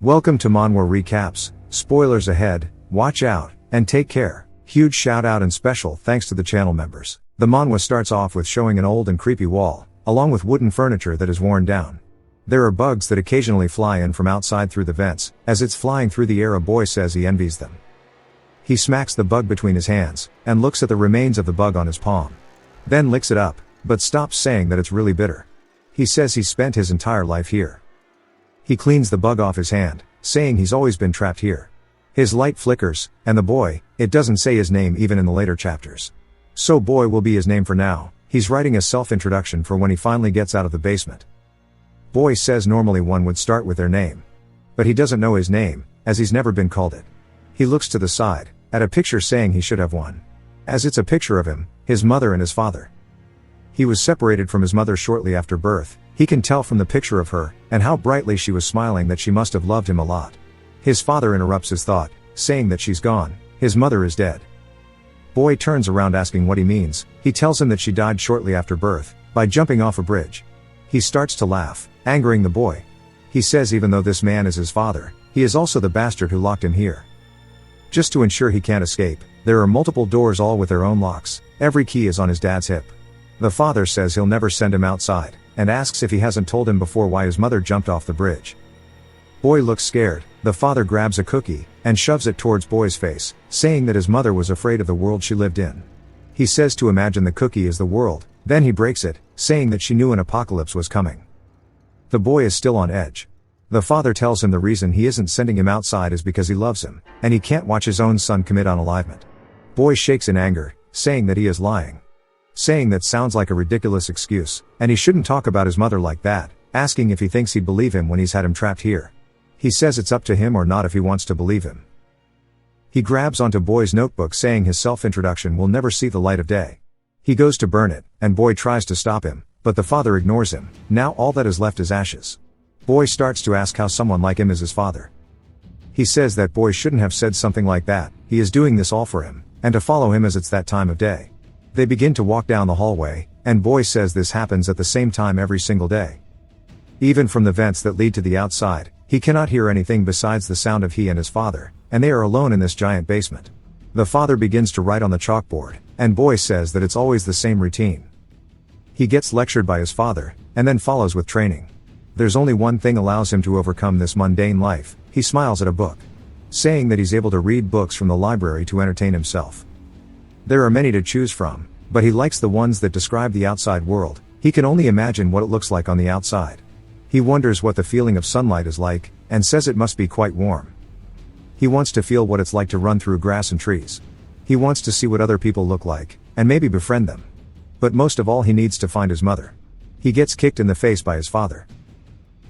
Welcome to Manhwa Recaps, spoilers ahead, watch out, and take care. Huge shout out and special thanks to the channel members. The manhwa starts off with showing an old and creepy wall, along with wooden furniture that is worn down. There are bugs that occasionally fly in from outside through the vents. As it's flying through the air, a boy says he envies them. He smacks the bug between his hands, and looks at the remains of the bug on his palm. Then licks it up, but stops, saying that it's really bitter. He says he's spent his entire life here. He cleans the bug off his hand, saying he's always been trapped here. His light flickers, and the boy, it doesn't say his name even in the later chapters. So boy will be his name for now. He's writing a self-introduction for when he finally gets out of the basement. Boy says normally one would start with their name. But he doesn't know his name, as he's never been called it. He looks to the side, at a picture saying he should have one. As it's a picture of him, his mother and his father. He was separated from his mother shortly after birth. He can tell from the picture of her, and how brightly she was smiling, that she must have loved him a lot. His father interrupts his thought, saying that she's gone, his mother is dead. Boy turns around asking what he means. He tells him that she died shortly after birth, by jumping off a bridge. He starts to laugh, angering the boy. He says even though this man is his father, he is also the bastard who locked him here. Just to ensure he can't escape, there are multiple doors all with their own locks. Every key is on his dad's hip. The father says he'll never send him outside, and asks if he hasn't told him before why his mother jumped off the bridge. Boy looks scared. The father grabs a cookie, and shoves it towards Boy's face, saying that his mother was afraid of the world she lived in. He says to imagine the cookie is the world, then he breaks it, saying that she knew an apocalypse was coming. The boy is still on edge. The father tells him the reason he isn't sending him outside is because he loves him, and he can't watch his own son commit unalivement. Boy shakes in anger, saying that he is lying. Saying that sounds like a ridiculous excuse, and he shouldn't talk about his mother like that, asking if he thinks he'd believe him when he's had him trapped here. He says it's up to him or not if he wants to believe him. He grabs onto Boy's notebook, saying his self-introduction will never see the light of day. He goes to burn it, and Boy tries to stop him, but the father ignores him. Now all that is left is ashes. Boy starts to ask how someone like him is his father. He says that Boy shouldn't have said something like that. He is doing this all for him, and to follow him as it's that time of day. They begin to walk down the hallway, and Boy says this happens at the same time every single day. Even from the vents that lead to the outside, he cannot hear anything besides the sound of he and his father, and they are alone in this giant basement. The father begins to write on the chalkboard, and Boy says that it's always the same routine. He gets lectured by his father, and then follows with training. There's only one thing allows him to overcome this mundane life. He smiles at a book, saying that he's able to read books from the library to entertain himself. There are many to choose from, but he likes the ones that describe the outside world. He can only imagine what it looks like on the outside. He wonders what the feeling of sunlight is like, and says it must be quite warm. He wants to feel what it's like to run through grass and trees. He wants to see what other people look like, and maybe befriend them. But most of all, he needs to find his mother. He gets kicked in the face by his father,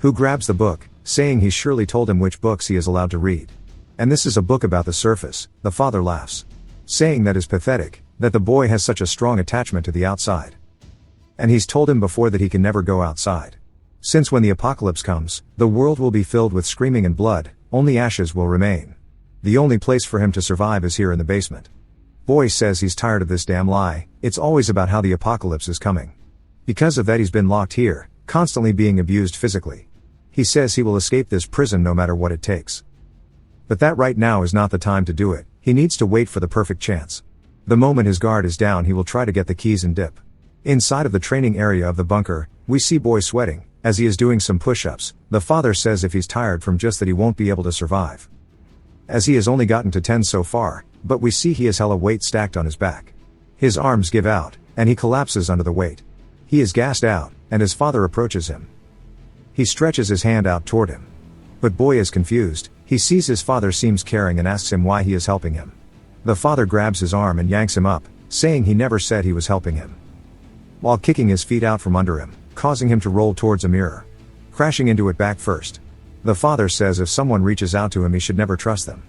who grabs the book, saying he's surely told him which books he is allowed to read. And this is a book about the surface. The father laughs, saying that is pathetic, that the boy has such a strong attachment to the outside. And he's told him before that he can never go outside. Since when the apocalypse comes, the world will be filled with screaming and blood, only ashes will remain. The only place for him to survive is here in the basement. Boy says he's tired of this damn lie. It's always about how the apocalypse is coming. Because of that he's been locked here, constantly being abused physically. He says he will escape this prison no matter what it takes. But that right now is not the time to do it. He needs to wait for the perfect chance. The moment his guard is down, he will try to get the keys and dip. Inside of the training area of the bunker, we see Boy sweating, as he is doing some push-ups. The father says if he's tired from just that he won't be able to survive, as he has only gotten to 10 so far, but we see he has hella weight stacked on his back. His arms give out, and he collapses under the weight. He is gassed out, and his father approaches him. He stretches his hand out toward him. But Boy is confused. He sees his father seems caring and asks him why he is helping him. The father grabs his arm and yanks him up, saying he never said he was helping him, while kicking his feet out from under him, causing him to roll towards a mirror, crashing into it back first. The father says if someone reaches out to him he should never trust them.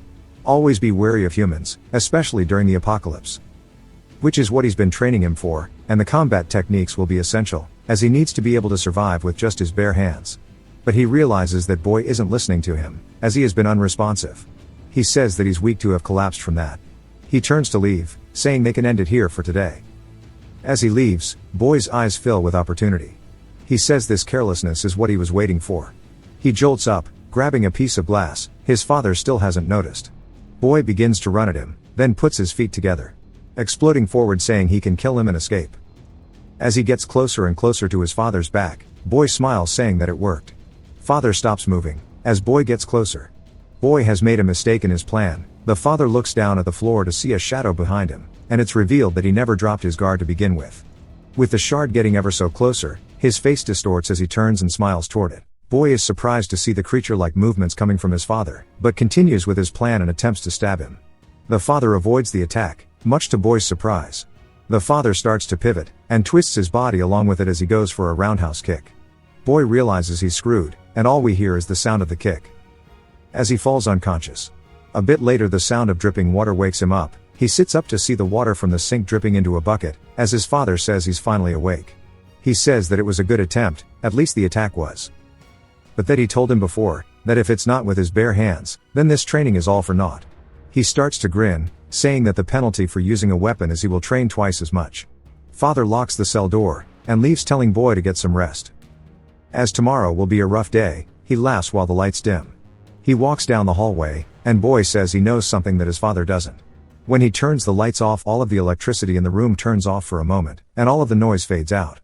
Always be wary of humans, especially during the apocalypse. Which is what he's been training him for, and the combat techniques will be essential, as he needs to be able to survive with just his bare hands. But he realizes that Boy isn't listening to him, as he has been unresponsive. He says that he's weak to have collapsed from that. He turns to leave, saying they can end it here for today. As he leaves, Boy's eyes fill with opportunity. He says this carelessness is what he was waiting for. He jolts up, grabbing a piece of glass. His father still hasn't noticed. Boy begins to run at him, then puts his feet together, exploding forward, saying he can kill him and escape. As he gets closer and closer to his father's back, Boy smiles, saying that it worked. Father stops moving as Boy gets closer. Boy has made a mistake in his plan. The father looks down at the floor to see a shadow behind him, and it's revealed that he never dropped his guard to begin with. With the shard getting ever so closer, his face distorts as he turns and smiles toward it. Boy is surprised to see the creature-like movements coming from his father, but continues with his plan and attempts to stab him. The father avoids the attack, much to Boy's surprise. The father starts to pivot, and twists his body along with it as he goes for a roundhouse kick. Boy realizes he's screwed, and all we hear is the sound of the kick as he falls unconscious. A bit later, the sound of dripping water wakes him up. He sits up to see the water from the sink dripping into a bucket, as his father says he's finally awake. He says that it was a good attempt, at least the attack was. But that he told him before, that if it's not with his bare hands, then this training is all for naught. He starts to grin, saying that the penalty for using a weapon is he will train twice as much. Father locks the cell door, and leaves, telling Boy to get some rest. As tomorrow will be a rough day, he laughs while the lights dim. He walks down the hallway, and Boy says he knows something that his father doesn't. When he turns the lights off, all of the electricity in the room turns off for a moment, and all of the noise fades out.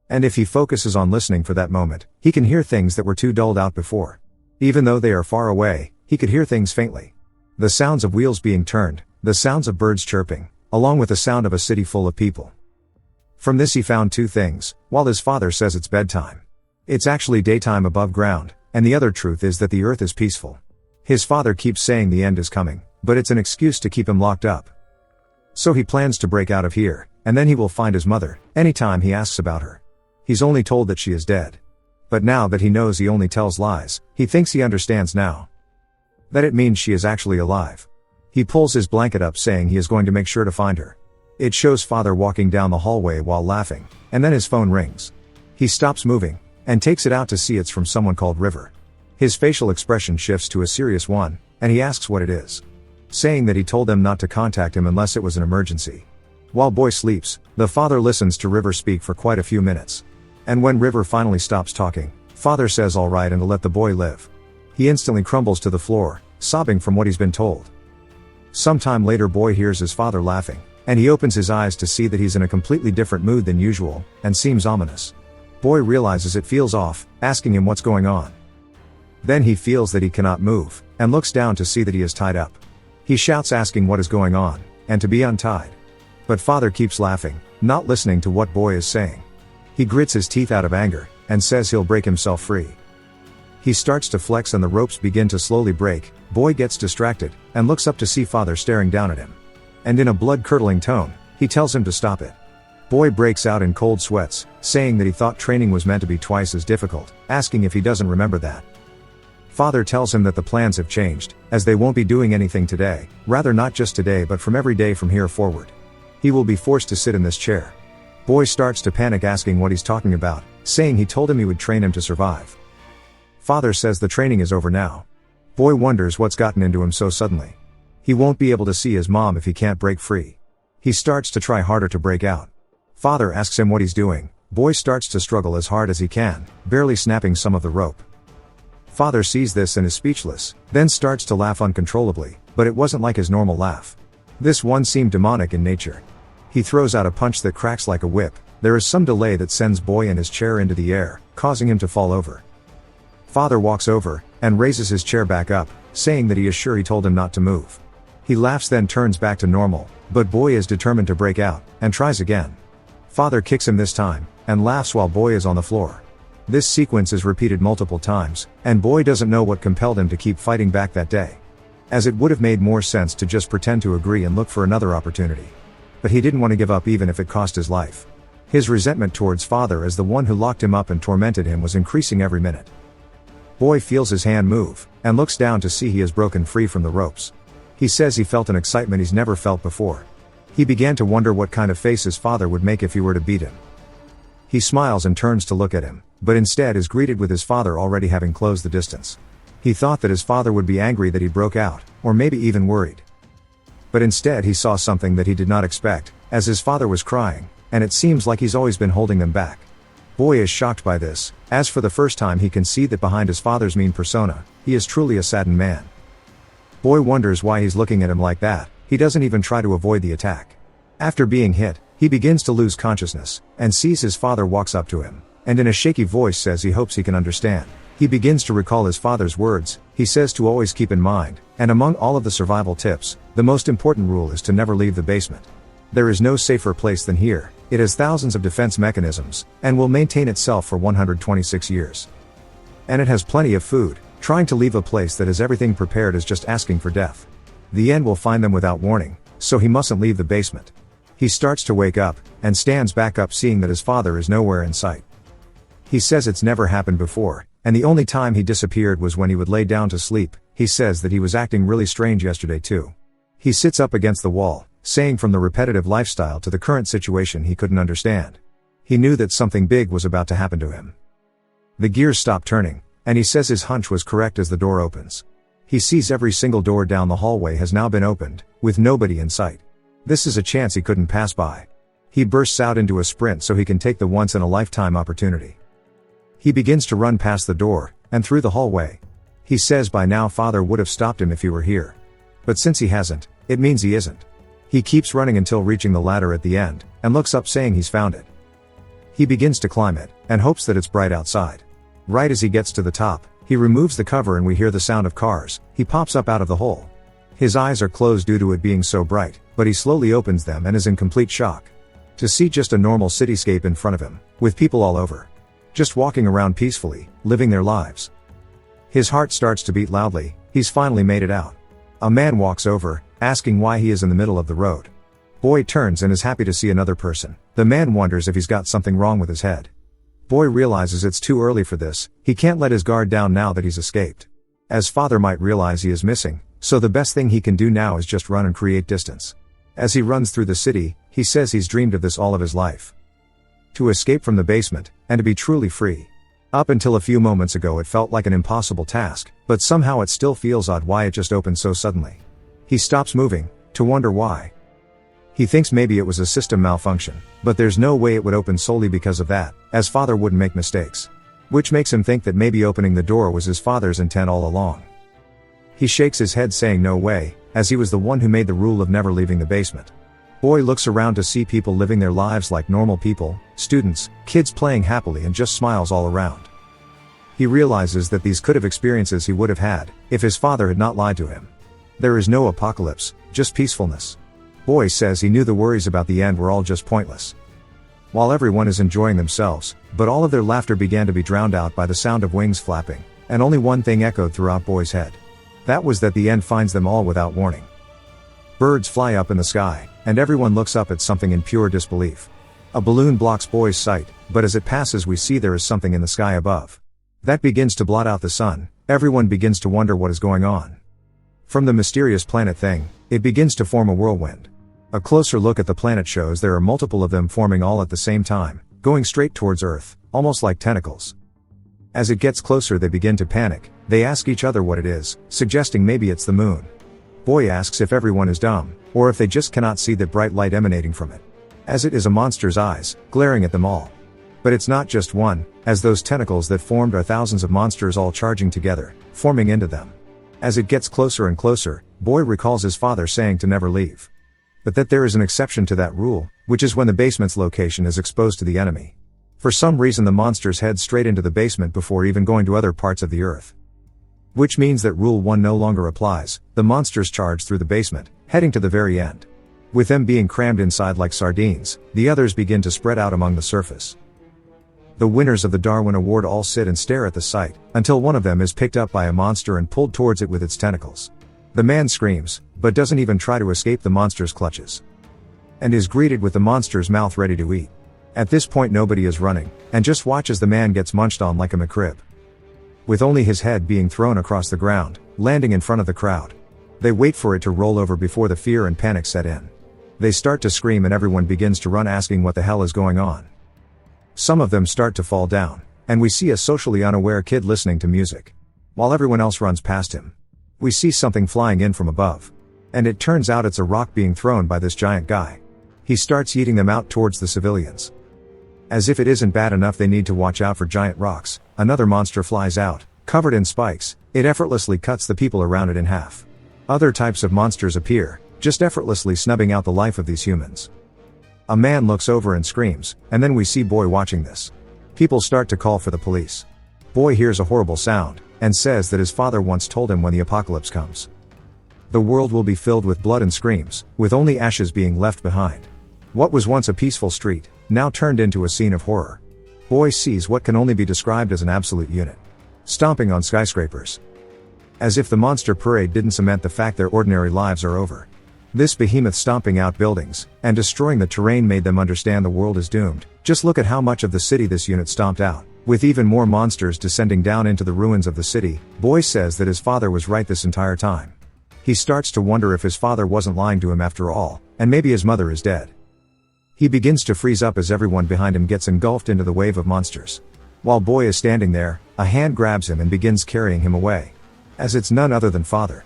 And if he focuses on listening for that moment, he can hear things that were too dulled out before. Even though they are far away, he could hear things faintly. The sounds of wheels being turned, the sounds of birds chirping, along with the sound of a city full of people. From this he found two things. While his father says it's bedtime, it's actually daytime above ground, and the other truth is that the earth is peaceful. His father keeps saying the end is coming, but it's an excuse to keep him locked up. So he plans to break out of here, and then he will find his mother, anytime he asks about her. He's only told that she is dead. But now that he knows he only tells lies, he thinks he understands now that it means she is actually alive. He pulls his blanket up, saying he is going to make sure to find her. It shows father walking down the hallway while laughing, and then his phone rings. He stops moving, and takes it out to see it's from someone called River. His facial expression shifts to a serious one, and he asks what it is, saying that he told them not to contact him unless it was an emergency. While Boy sleeps, the father listens to River speak for quite a few minutes. And when River finally stops talking, father says all right and to let the boy live. He instantly crumbles to the floor, sobbing from what he's been told. Sometime later, Boy hears his father laughing, and he opens his eyes to see that he's in a completely different mood than usual, and seems ominous. Boy realizes it feels off, asking him what's going on. Then he feels that he cannot move, and looks down to see that he is tied up. He shouts, asking what is going on, and to be untied. But father keeps laughing, not listening to what Boy is saying. He grits his teeth out of anger, and says he'll break himself free. He starts to flex and the ropes begin to slowly break. Boy gets distracted, and looks up to see father staring down at him. And in a blood-curdling tone, he tells him to stop it. Boy breaks out in cold sweats, saying that he thought training was meant to be twice as difficult, asking if he doesn't remember that. Father tells him that the plans have changed, as they won't be doing anything today, rather not just today but from every day from here forward. He will be forced to sit in this chair. Boy starts to panic, asking what he's talking about, saying he told him he would train him to survive. Father says the training is over now. Boy wonders what's gotten into him so suddenly. He won't be able to see his mom if he can't break free. He starts to try harder to break out. Father asks him what he's doing. Boy starts to struggle as hard as he can, barely snapping some of the rope. Father sees this and is speechless, then starts to laugh uncontrollably, but it wasn't like his normal laugh. This one seemed demonic in nature. He throws out a punch that cracks like a whip. There is some delay that sends Boy and his chair into the air, causing him to fall over. Father walks over, and raises his chair back up, saying that he is sure he told him not to move. He laughs, then turns back to normal, but Boy is determined to break out, and tries again. Father kicks him this time, and laughs while Boy is on the floor. This sequence is repeated multiple times, and Boy doesn't know what compelled him to keep fighting back that day, as it would have made more sense to just pretend to agree and look for another opportunity. But he didn't want to give up even if it cost his life. His resentment towards father as the one who locked him up and tormented him was increasing every minute. Boy feels his hand move, and looks down to see he is broken free from the ropes. He says he felt an excitement he's never felt before. He began to wonder what kind of face his father would make if he were to beat him. He smiles and turns to look at him, but instead is greeted with his father already having closed the distance. He thought that his father would be angry that he broke out, or maybe even worried. But instead he saw something that he did not expect, as his father was crying, and it seems like he's always been holding them back. Boy is shocked by this, as for the first time he can see that behind his father's mean persona, he is truly a saddened man. Boy wonders why he's looking at him like that. He doesn't even try to avoid the attack. After being hit, he begins to lose consciousness, and sees his father walks up to him, and in a shaky voice says he hopes he can understand. He begins to recall his father's words. He says to always keep in mind, and among all of the survival tips, the most important rule is to never leave the basement. There is no safer place than here. It has thousands of defense mechanisms, and will maintain itself for 126 years. And it has plenty of food. Trying to leave a place that has everything prepared is just asking for death. The end will find them without warning, so he mustn't leave the basement. He starts to wake up, and stands back up seeing that his father is nowhere in sight. He says it's never happened before, and the only time he disappeared was when he would lay down to sleep. He says that he was acting really strange yesterday too. He sits up against the wall, saying from the repetitive lifestyle to the current situation he couldn't understand. He knew that something big was about to happen to him. The gears stop turning, and he says his hunch was correct as the door opens. He sees every single door down the hallway has now been opened, with nobody in sight. This is a chance he couldn't pass by. He bursts out into a sprint so he can take the once-in-a-lifetime opportunity. He begins to run past the door, and through the hallway. He says by now father would have stopped him if he were here. But since he hasn't, it means he isn't. He keeps running until reaching the ladder at the end, and looks up saying he's found it. He begins to climb it, and hopes that it's bright outside. Right as he gets to the top, he removes the cover and we hear the sound of cars. He pops up out of the hole. His eyes are closed due to it being so bright, but he slowly opens them and is in complete shock. To see just a normal cityscape in front of him, with people all over. Just walking around peacefully, living their lives. His heart starts to beat loudly. He's finally made it out. A man walks over, asking why he is in the middle of the road. Boy turns and is happy to see another person. The man wonders if he's got something wrong with his head. Boy realizes it's too early for this. He can't let his guard down now that he's escaped. As father might realize he is missing, so the best thing he can do now is just run and create distance. As he runs through the city, he says he's dreamed of this all of his life. To escape from the basement, and to be truly free. Up until a few moments ago it felt like an impossible task, but somehow it still feels odd why it just opened so suddenly. He stops moving, to wonder why. He thinks maybe it was a system malfunction, but there's no way it would open solely because of that, as father wouldn't make mistakes. Which makes him think that maybe opening the door was his father's intent all along. He shakes his head saying no way, as he was the one who made the rule of never leaving the basement. Boy looks around to see people living their lives like normal people, students, kids playing happily and just smiles all around. He realizes that these could have experiences he would have had, if his father had not lied to him. There is no apocalypse, just peacefulness. Boy says he knew the worries about the end were all just pointless. While everyone is enjoying themselves, but all of their laughter began to be drowned out by the sound of wings flapping, and only one thing echoed throughout Boy's head. That was that the end finds them all without warning. Birds fly up in the sky, and everyone looks up at something in pure disbelief. A balloon blocks Boy's sight, but as it passes we see there is something in the sky above. That begins to blot out the sun. Everyone begins to wonder what is going on. From the mysterious planet thing, it begins to form a whirlwind. A closer look at the planet shows there are multiple of them forming all at the same time, going straight towards Earth, almost like tentacles. As it gets closer they begin to panic. They ask each other what it is, suggesting maybe it's the moon. Boy asks if everyone is dumb, or if they just cannot see that bright light emanating from it. As it is a monster's eyes, glaring at them all. But it's not just one, as those tentacles that formed are thousands of monsters all charging together, forming into them. As it gets closer and closer, Boy recalls his father saying to never leave. But that there is an exception to that rule, which is when the basement's location is exposed to the enemy. For some reason the monsters head straight into the basement before even going to other parts of the Earth. Which means that Rule 1 no longer applies. The monsters charge through the basement, heading to the very end. With them being crammed inside like sardines, the others begin to spread out among the surface. The winners of the Darwin Award all sit and stare at the sight, until one of them is picked up by a monster and pulled towards it with its tentacles. The man screams, but doesn't even try to escape the monster's clutches. And is greeted with the monster's mouth ready to eat. At this point nobody is running, and just watch as the man gets munched on like a McRib. With only his head being thrown across the ground, landing in front of the crowd. They wait for it to roll over before the fear and panic set in. They start to scream and everyone begins to run asking what the hell is going on. Some of them start to fall down, and we see a socially unaware kid listening to music. While everyone else runs past him. We see something flying in from above. And it turns out it's a rock being thrown by this giant guy. He starts yeeting them out towards the civilians. As if it isn't bad enough they need to watch out for giant rocks, another monster flies out, covered in spikes. It effortlessly cuts the people around it in half. Other types of monsters appear, just effortlessly snubbing out the life of these humans. A man looks over and screams, and then we see Boy watching this. People start to call for the police. Boy hears a horrible sound, and says that his father once told him when the apocalypse comes, the world will be filled with blood and screams, with only ashes being left behind. What was once a peaceful street, now turned into a scene of horror. Boy sees what can only be described as an absolute unit. Stomping on skyscrapers. As if the monster parade didn't cement the fact their ordinary lives are over. This behemoth stomping out buildings, and destroying the terrain made them understand the world is doomed. Just look at how much of the city this unit stomped out, with even more monsters descending down into the ruins of the city. Boy says that his father was right this entire time. He starts to wonder if his father wasn't lying to him after all, and maybe his mother is dead. He begins to freeze up as everyone behind him gets engulfed into the wave of monsters. While Boy is standing there, a hand grabs him and begins carrying him away. As it's none other than Father.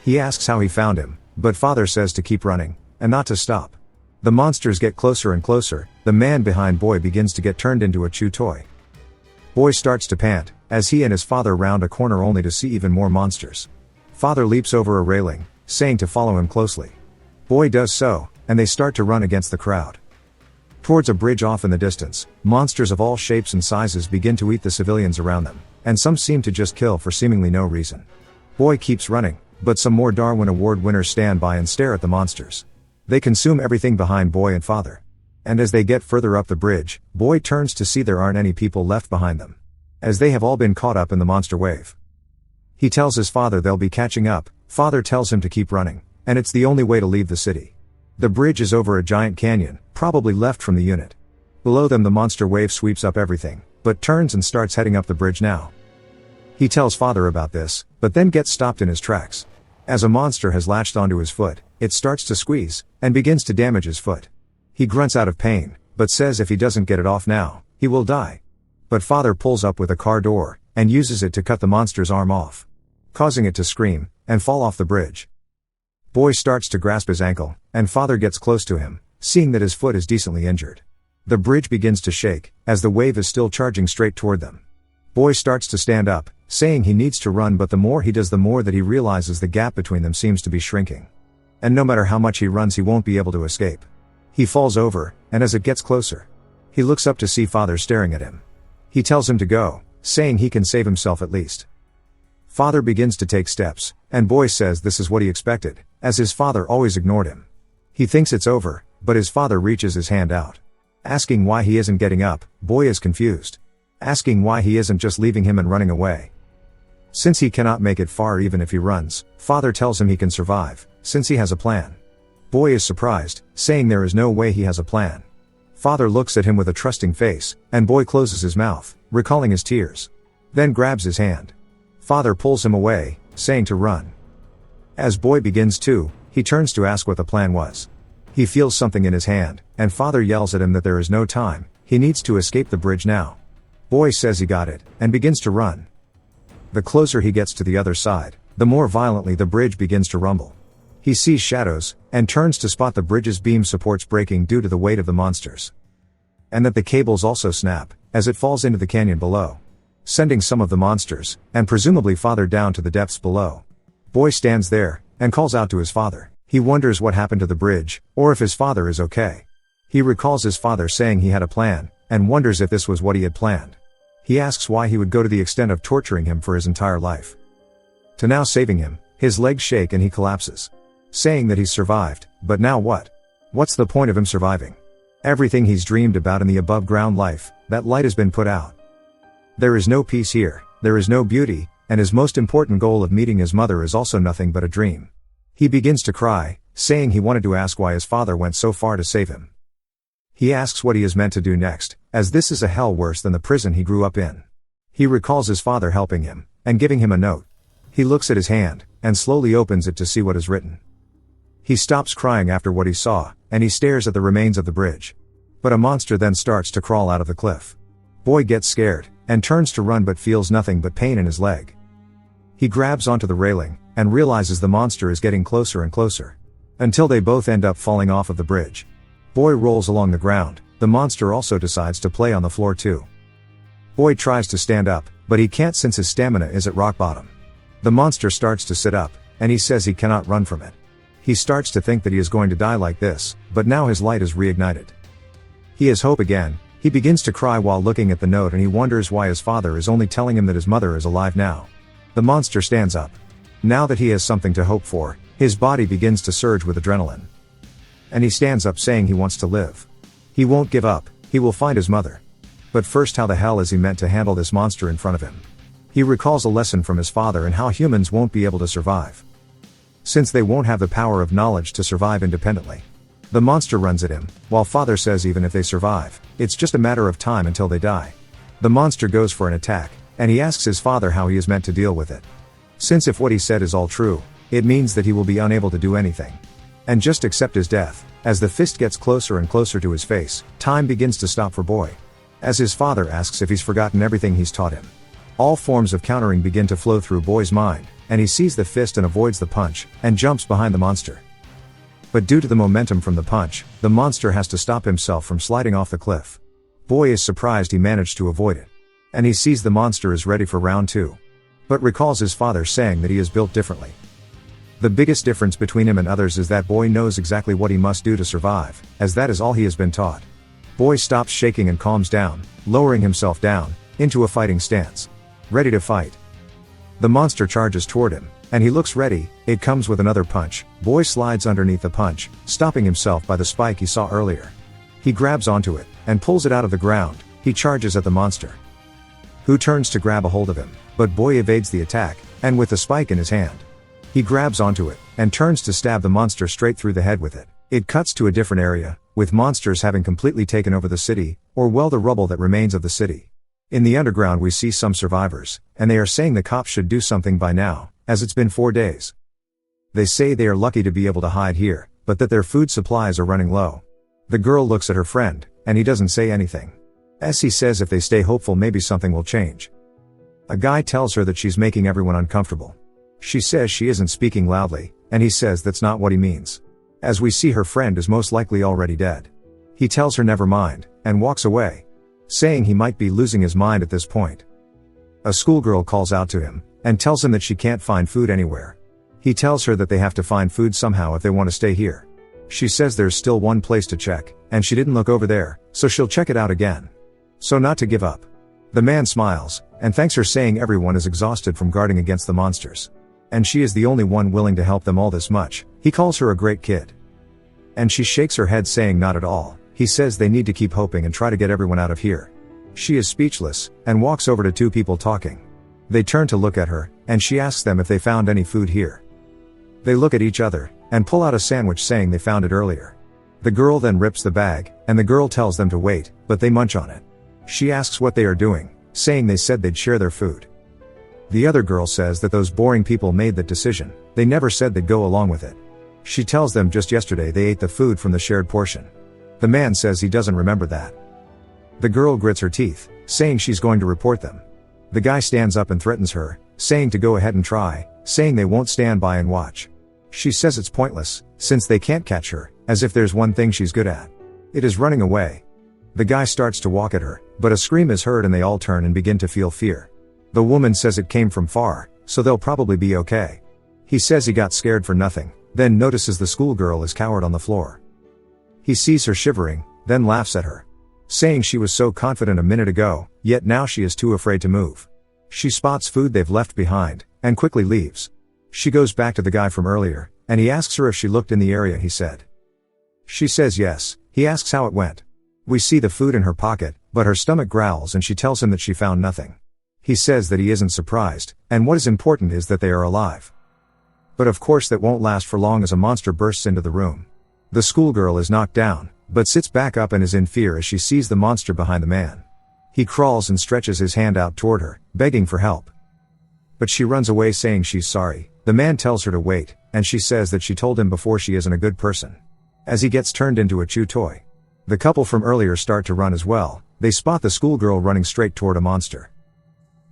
He asks how he found him, but Father says to keep running, and not to stop. The monsters get closer and closer. The man behind Boy begins to get turned into a chew toy. Boy starts to pant, as he and his father round a corner only to see even more monsters. Father leaps over a railing, saying to follow him closely. Boy does so, and they start to run against the crowd. Towards a bridge off in the distance, monsters of all shapes and sizes begin to eat the civilians around them, and some seem to just kill for seemingly no reason. Boy keeps running, but some more Darwin Award winners stand by and stare at the monsters. They consume everything behind Boy and Father. And as they get further up the bridge, Boy turns to see there aren't any people left behind them, as they have all been caught up in the monster wave. He tells his father they'll be catching up. Father tells him to keep running, and it's the only way to leave the city. The bridge is over a giant canyon, probably left from the unit. Below them the monster wave sweeps up everything, but turns and starts heading up the bridge now. He tells Father about this, but then gets stopped in his tracks. As a monster has latched onto his foot, it starts to squeeze, and begins to damage his foot. He grunts out of pain, but says if he doesn't get it off now, he will die. But Father pulls up with a car door, and uses it to cut the monster's arm off, causing it to scream, and fall off the bridge. Boy starts to grasp his ankle, and Father gets close to him, seeing that his foot is decently injured. The bridge begins to shake, as the wave is still charging straight toward them. Boy starts to stand up, saying he needs to run, but the more he does the more that he realizes the gap between them seems to be shrinking. And no matter how much he runs he won't be able to escape. He falls over, and as it gets closer, he looks up to see Father staring at him. He tells him to go, saying he can save himself at least. Father begins to take steps, and Boy says this is what he expected, as his father always ignored him. He thinks it's over, but his father reaches his hand out. Asking why he isn't getting up, Boy is confused. Asking why he isn't just leaving him and running away. Since he cannot make it far even if he runs, Father tells him he can survive, since he has a plan. Boy is surprised, saying there is no way he has a plan. Father looks at him with a trusting face, and Boy closes his mouth, recalling his tears. Then grabs his hand. Father pulls him away, saying to run. As Boy begins to, he turns to ask what the plan was. He feels something in his hand, and Father yells at him that there is no time, he needs to escape the bridge now. Boy says he got it, and begins to run. The closer he gets to the other side, the more violently the bridge begins to rumble. He sees shadows, and turns to spot the bridge's beam supports breaking due to the weight of the monsters. And that the cables also snap, as it falls into the canyon below, sending some of the monsters, and presumably Father down to the depths below. Boy stands there, and calls out to his father. He wonders what happened to the bridge, or if his father is okay. He recalls his father saying he had a plan, and wonders if this was what he had planned. He asks why he would go to the extent of torturing him for his entire life. To now saving him, his legs shake and he collapses. Saying that he's survived, but now what? What's the point of him surviving? Everything he's dreamed about in the above ground life, that light has been put out. There is no peace here, there is no beauty, and his most important goal of meeting his mother is also nothing but a dream. He begins to cry, saying he wanted to ask why his father went so far to save him. He asks what he is meant to do next, as this is a hell worse than the prison he grew up in. He recalls his father helping him, and giving him a note. He looks at his hand, and slowly opens it to see what is written. He stops crying after what he saw, and he stares at the remains of the bridge. But a monster then starts to crawl out of the cliff. Boy gets scared, and turns to run but feels nothing but pain in his leg. He grabs onto the railing, and realizes the monster is getting closer and closer. Until they both end up falling off of the bridge. Boy rolls along the ground, The monster also decides to play on the floor too. Boy tries to stand up, but he can't since his stamina is at rock bottom. The monster starts to sit up, and he says he cannot run from it. He starts to think that he is going to die like this, but now his light is reignited. He has hope again. He begins to cry while looking at the note, and he wonders why his father is only telling him that his mother is alive now. The monster stands up. Now that he has something to hope for, his body begins to surge with adrenaline. And he stands up saying he wants to live. He won't give up, he will find his mother. But first, how the hell is he meant to handle this monster in front of him? He recalls a lesson from his father and how humans won't be able to survive, since they won't have the power of knowledge to survive independently. The monster runs at him, while father says even if they survive, it's just a matter of time until they die. The monster goes for an attack, and he asks his father how he is meant to deal with it. Since if what he said is all true, it means that he will be unable to do anything, and just accept his death. As the fist gets closer and closer to his face, time begins to stop for Boy, as his father asks if he's forgotten everything he's taught him. All forms of countering begin to flow through Boy's mind, and he sees the fist and avoids the punch, and jumps behind the monster. But due to the momentum from the punch, the monster has to stop himself from sliding off the cliff. Boy is surprised he managed to avoid it. And he sees the monster is ready for round 2. But recalls his father saying that he is built differently. The biggest difference between him and others is that Boy knows exactly what he must do to survive, as that is all he has been taught. Boy stops shaking and calms down, lowering himself down into a fighting stance, ready to fight. The monster charges toward him, and he looks ready. It comes with another punch. Boy slides underneath the punch, stopping himself by the spike he saw earlier. He grabs onto it, and pulls it out of the ground. He charges at the monster, who turns to grab a hold of him, but Boy evades the attack, and with the spike in his hand, he grabs onto it, and turns to stab the monster straight through the head with it. It cuts to a different area, with monsters having completely taken over the city, or well, the rubble that remains of the city. In the underground we see some survivors, and they are saying the cops should do something by now, as it's been 4 days. They say they are lucky to be able to hide here, but that their food supplies are running low. The girl looks at her friend, and he doesn't say anything. As he says if they stay hopeful maybe something will change. A guy tells her that she's making everyone uncomfortable. She says she isn't speaking loudly, and he says that's not what he means. As we see her friend is most likely already dead. He tells her never mind, and walks away, saying he might be losing his mind at this point. A schoolgirl calls out to him, and tells him that she can't find food anywhere. He tells her that they have to find food somehow if they want to stay here. She says there's still one place to check, and she didn't look over there, so she'll check it out again. So not to give up. The man smiles, and thanks her, saying everyone is exhausted from guarding against the monsters. And she is the only one willing to help them all this much. He calls her a great kid. And she shakes her head saying not at all. He says they need to keep hoping and try to get everyone out of here. She is speechless, and walks over to 2 people talking. They turn to look at her, and she asks them if they found any food here. They look at each other, and pull out a sandwich saying they found it earlier. The girl then rips the bag, and the girl tells them to wait, but they munch on it. She asks what they are doing, saying they said they'd share their food. The other girl says that those boring people made that decision, they never said they'd go along with it. She tells them just yesterday they ate the food from the shared portion. The man says he doesn't remember that. The girl grits her teeth, saying she's going to report them. The guy stands up and threatens her, saying to go ahead and try, saying they won't stand by and watch. She says it's pointless, since they can't catch her, as if there's one thing she's good at. It is running away. The guy starts to walk at her, but a scream is heard and they all turn and begin to feel fear. The woman says it came from far, so they'll probably be okay. He says he got scared for nothing, then notices the schoolgirl is cowered on the floor. He sees her shivering, then laughs at her, saying she was so confident a minute ago, yet now she is too afraid to move. She spots food they've left behind, and quickly leaves. She goes back to the guy from earlier, and he asks her if she looked in the area he said. She says yes. He asks how it went. We see the food in her pocket, but her stomach growls and she tells him that she found nothing. He says that he isn't surprised, and what is important is that they are alive. But of course that won't last for long as a monster bursts into the room. The schoolgirl is knocked down, but sits back up and is in fear as she sees the monster behind the man. He crawls and stretches his hand out toward her, begging for help. But she runs away saying she's sorry. The man tells her to wait, and she says that she told him before she isn't a good person. As he gets turned into a chew toy. The couple from earlier start to run as well. They spot the schoolgirl running straight toward a monster.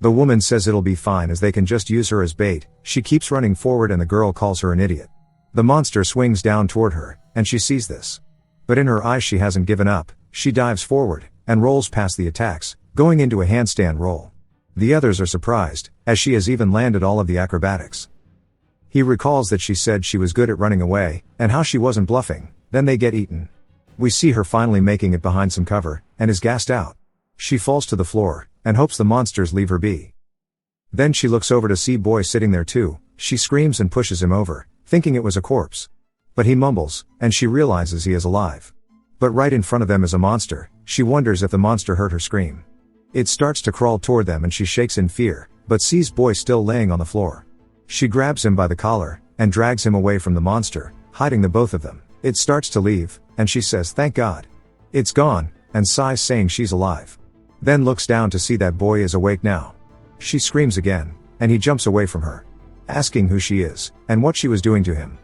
The woman says it'll be fine as they can just use her as bait. She keeps running forward and the girl calls her an idiot. The monster swings down toward her, and she sees this. But in her eyes she hasn't given up, she dives forward, and rolls past the attacks, going into a handstand roll. The others are surprised, as she has even landed all of the acrobatics. He recalls that she said she was good at running away, and how she wasn't bluffing, then they get eaten. We see her finally making it behind some cover, and is gassed out. She falls to the floor, and hopes the monsters leave her be. Then she looks over to see Boy sitting there too. She screams and pushes him over, thinking it was a corpse. But he mumbles, and she realizes he is alive. But right in front of them is a monster. She wonders if the monster heard her scream. It starts to crawl toward them and she shakes in fear, but sees Boy still laying on the floor. She grabs him by the collar, and drags him away from the monster, hiding the both of them. It starts to leave, and she says thank God. It's gone, and sighs saying she's alive. Then looks down to see that Boy is awake now. She screams again, and he jumps away from her, asking who she is, and what she was doing to him.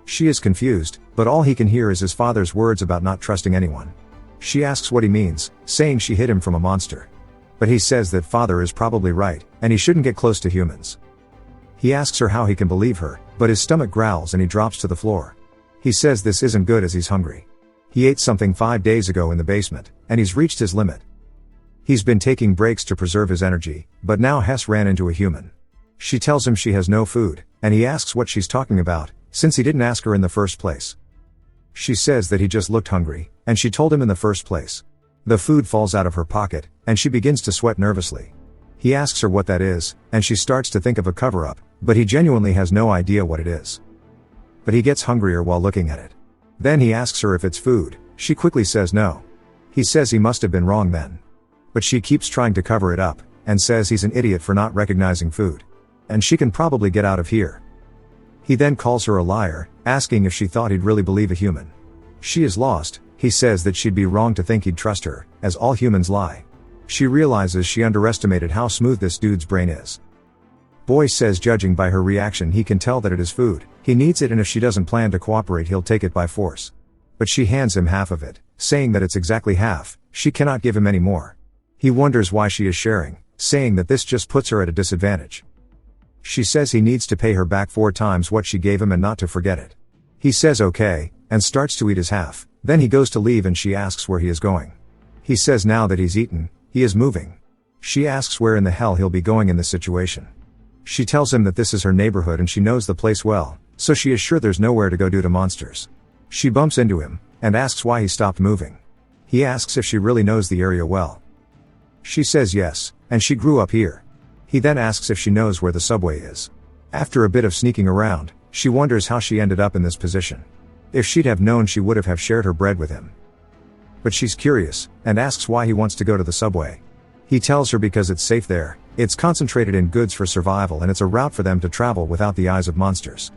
She is confused, but all he can hear is his father's words about not trusting anyone. She asks what he means, saying she hid him from a monster. But he says that father is probably right, and he shouldn't get close to humans. He asks her how he can believe her, but his stomach growls and he drops to the floor. He says this isn't good as he's hungry. He ate something 5 days ago in the basement, and he's reached his limit. He's been taking breaks to preserve his energy, but now Hess ran into a human. She tells him she has no food, and he asks what she's talking about, since he didn't ask her in the first place. She says that he just looked hungry, and she told him in the first place. The food falls out of her pocket, and she begins to sweat nervously. He asks her what that is, and she starts to think of a cover-up, but he genuinely has no idea what it is. But he gets hungrier while looking at it. Then he asks her if it's food. She quickly says no. He says he must have been wrong then. But she keeps trying to cover it up, and says he's an idiot for not recognizing food. And she can probably get out of here. He then calls her a liar, asking if she thought he'd really believe a human. She is lost. He says that she'd be wrong to think he'd trust her, as all humans lie. She realizes she underestimated how smooth this dude's brain is. Boy says judging by her reaction he can tell that it is food. He needs it, and if she doesn't plan to cooperate he'll take it by force. But she hands him half of it, saying that it's exactly half. She cannot give him any more. He wonders why she is sharing, saying that this just puts her at a disadvantage. She says he needs to pay her back 4 times what she gave him and not to forget it. He says okay, and starts to eat his half. Then he goes to leave and she asks where he is going. He says now that he's eaten, he is moving. She asks where in the hell he'll be going in this situation. She tells him that this is her neighborhood and she knows the place well, so she is sure there's nowhere to go due to monsters. She bumps into him, and asks why he stopped moving. He asks if she really knows the area well. She says yes, and she grew up here. He then asks if she knows where the subway is. After a bit of sneaking around, she wonders how she ended up in this position. If she'd have known she would have shared her bread with him. But she's curious, and asks why he wants to go to the subway. He tells her because it's safe there, it's concentrated in goods for survival, and it's a route for them to travel without the eyes of monsters.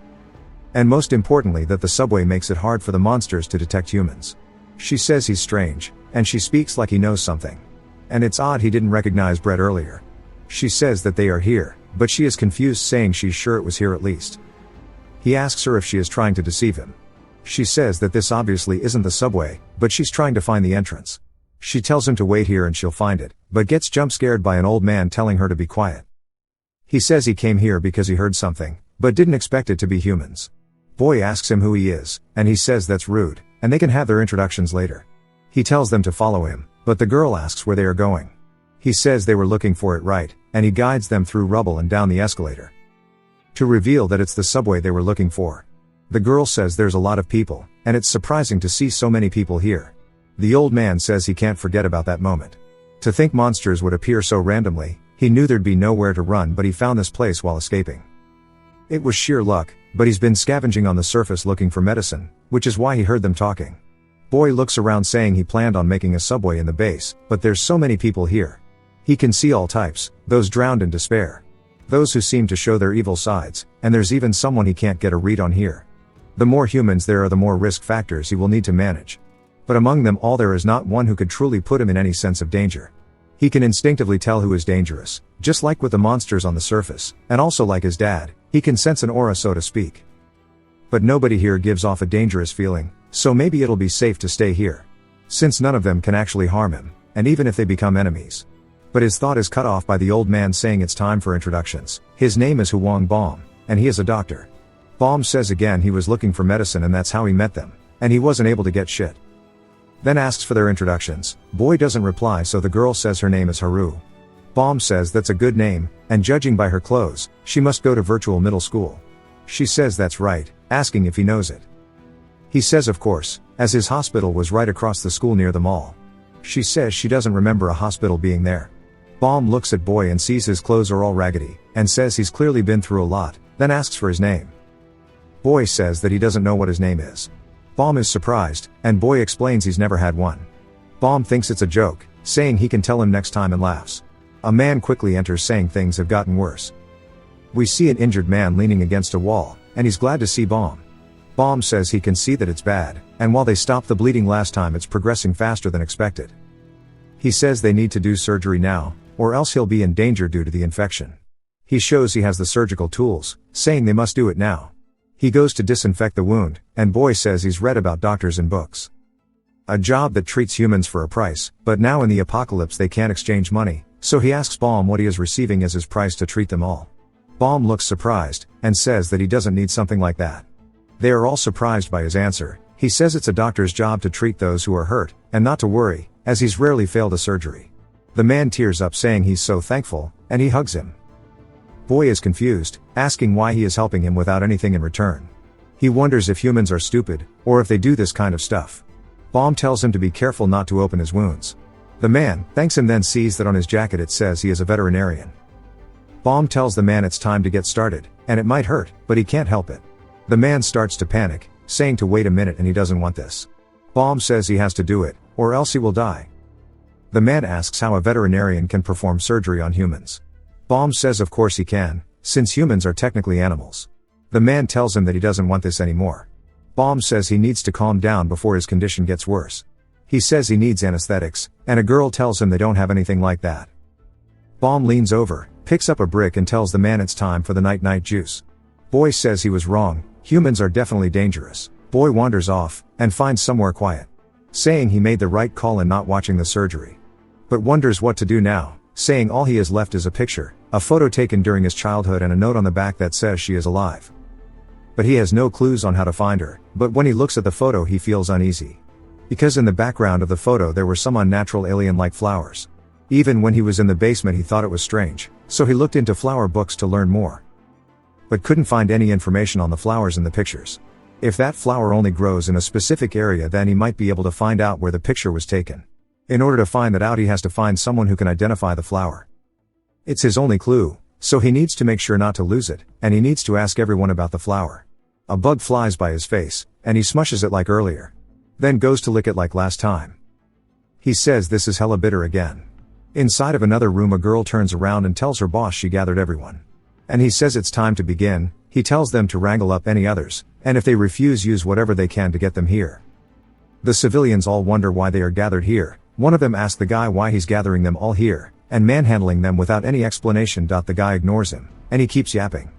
And most importantly that the subway makes it hard for the monsters to detect humans. She says he's strange, and she speaks like he knows something. And it's odd he didn't recognize bread earlier. She says that they are here, but she is confused, saying she's sure it was here at least. He asks her if she is trying to deceive him. She says that this obviously isn't the subway, but she's trying to find the entrance. She tells him to wait here and she'll find it, but gets jump scared by an old man telling her to be quiet. He says he came here because he heard something, but didn't expect it to be humans. Boy asks him who he is, and he says that's rude, and they can have their introductions later. He tells them to follow him, but the girl asks where they are going. He says they were looking for it right, and he guides them through rubble and down the escalator. To reveal that it's the subway they were looking for. The girl says there's a lot of people, and it's surprising to see so many people here. The old man says he can't forget about that moment. To think monsters would appear so randomly, he knew there'd be nowhere to run, but he found this place while escaping. It was sheer luck, but he's been scavenging on the surface looking for medicine, which is why he heard them talking. Boy looks around saying he planned on making a subway in the base, but there's so many people here. He can see all types, those drowned in despair. Those who seem to show their evil sides, and there's even someone he can't get a read on here. The more humans there are, the more risk factors he will need to manage. But among them all there is not one who could truly put him in any sense of danger. He can instinctively tell who is dangerous, just like with the monsters on the surface, and also like his dad, he can sense an aura, so to speak. But nobody here gives off a dangerous feeling, so maybe it'll be safe to stay here. Since none of them can actually harm him, and even if they become enemies. But his thought is cut off by the old man saying it's time for introductions. His name is Huang Baum, and he is a doctor. Baum says again he was looking for medicine and that's how he met them, and he wasn't able to get shit. then asks for their introductions. Boy doesn't reply, so the girl says her name is Haru. Bomb says that's a good name, and judging by her clothes, she must go to virtual middle school. She says that's right, asking if he knows it. He says of course, as his hospital was right across the school near the mall. She says she doesn't remember a hospital being there. Bomb looks at Boy and sees his clothes are all raggedy, and says he's clearly been through a lot, then asks for his name. Boy says that he doesn't know what his name is. Bomb is surprised, and Boy explains he's never had one. Bomb thinks it's a joke, saying he can tell him next time, and laughs. A man quickly enters saying things have gotten worse. We see an injured man leaning against a wall, and he's glad to see Bomb. Bomb says he can see that it's bad, and while they stopped the bleeding last time, it's progressing faster than expected. He says they need to do surgery now, or else he'll be in danger due to the infection. He shows he has the surgical tools, saying they must do it now. He goes to disinfect the wound, and Boy says he's read about doctors in books. A job that treats humans for a price, but now in the apocalypse they can't exchange money, so he asks Bomb what he is receiving as his price to treat them all. Bomb looks surprised, and says that he doesn't need something like that. They are all surprised by his answer. He says it's a doctor's job to treat those who are hurt, and not to worry, as he's rarely failed a surgery. The man tears up saying he's so thankful, and he hugs him. Boy is confused, asking why he is helping him without anything in return. He wonders if humans are stupid, or if they do this kind of stuff. Bomb tells him to be careful not to open his wounds. The man thanks him, then sees that on his jacket it says he is a veterinarian. Bomb tells the man it's time to get started, and it might hurt, but he can't help it. The man starts to panic, saying to wait a minute, and he doesn't want this. Bomb says he has to do it, or else he will die. The man asks how a veterinarian can perform surgery on humans. Bomb says of course he can, since humans are technically animals. The man tells him that he doesn't want this anymore. Bomb says he needs to calm down before his condition gets worse. He says he needs anesthetics, and a girl tells him they don't have anything like that. Bomb leans over, picks up a brick, and tells the man it's time for the night-night juice. Boy says he was wrong, humans are definitely dangerous. Boy wanders off, and finds somewhere quiet, saying he made the right call in not watching the surgery. But wonders what to do now, saying all he has left is a picture, a photo taken during his childhood, and a note on the back that says she is alive. But he has no clues on how to find her, but when he looks at the photo he feels uneasy. Because in the background of the photo there were some unnatural alien-like flowers. Even when he was in the basement he thought it was strange, so he looked into flower books to learn more. But couldn't find any information on the flowers in the pictures. If that flower only grows in a specific area, then he might be able to find out where the picture was taken. In order to find that out he has to find someone who can identify the flower. It's his only clue, so he needs to make sure not to lose it, and he needs to ask everyone about the flower. A bug flies by his face, and he smushes it like earlier. Then goes to lick it like last time. He says this is hella bitter again. Inside of another room a girl turns around and tells her boss she gathered everyone. And he says it's time to begin. He tells them to wrangle up any others, and if they refuse, use whatever they can to get them here. The civilians all wonder why they are gathered here. One of them asks the guy why he's gathering them all here, and manhandling them without any explanation. The guy ignores him, and he keeps yapping.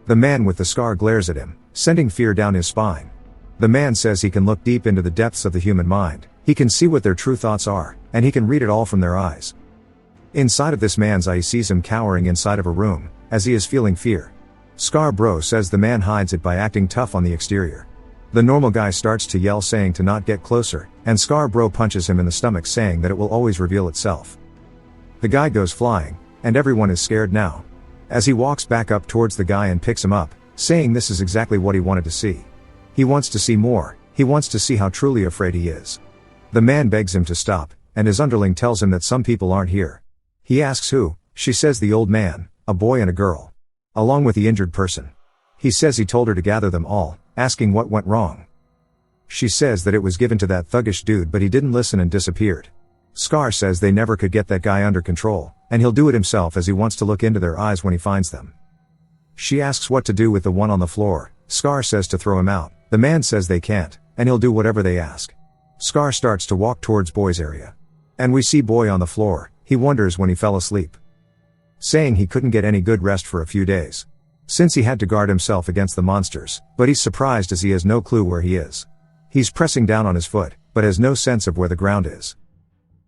The man with the scar glares at him, sending fear down his spine. The man says he can look deep into the depths of the human mind, he can see what their true thoughts are, and he can read it all from their eyes. Inside of this man's eye he sees him cowering inside of a room, as he is feeling fear. Scar Bro says the man hides it by acting tough on the exterior. The normal guy starts to yell saying to not get closer, and Scar Bro punches him in the stomach saying that it will always reveal itself. The guy goes flying, and everyone is scared now. As he walks back up towards the guy and picks him up, saying this is exactly what he wanted to see. He wants to see more, he wants to see how truly afraid he is. The man begs him to stop, and his underling tells him that some people aren't here. He asks who, she says the old man, a boy and a girl. Along with the injured person. He says he told her to gather them all, asking what went wrong. She says that it was given to that thuggish dude but he didn't listen and disappeared. Scar says they never could get that guy under control, and he'll do it himself as he wants to look into their eyes when he finds them. She asks what to do with the one on the floor. Scar says to throw him out. The man says they can't, and he'll do whatever they ask. Scar starts to walk towards Boy's area. And we see Boy on the floor. He wonders when he fell asleep. Saying he couldn't get any good rest for a few days. Since he had to guard himself against the monsters, but he's surprised as he has no clue where he is. He's pressing down on his foot, but has no sense of where the ground is.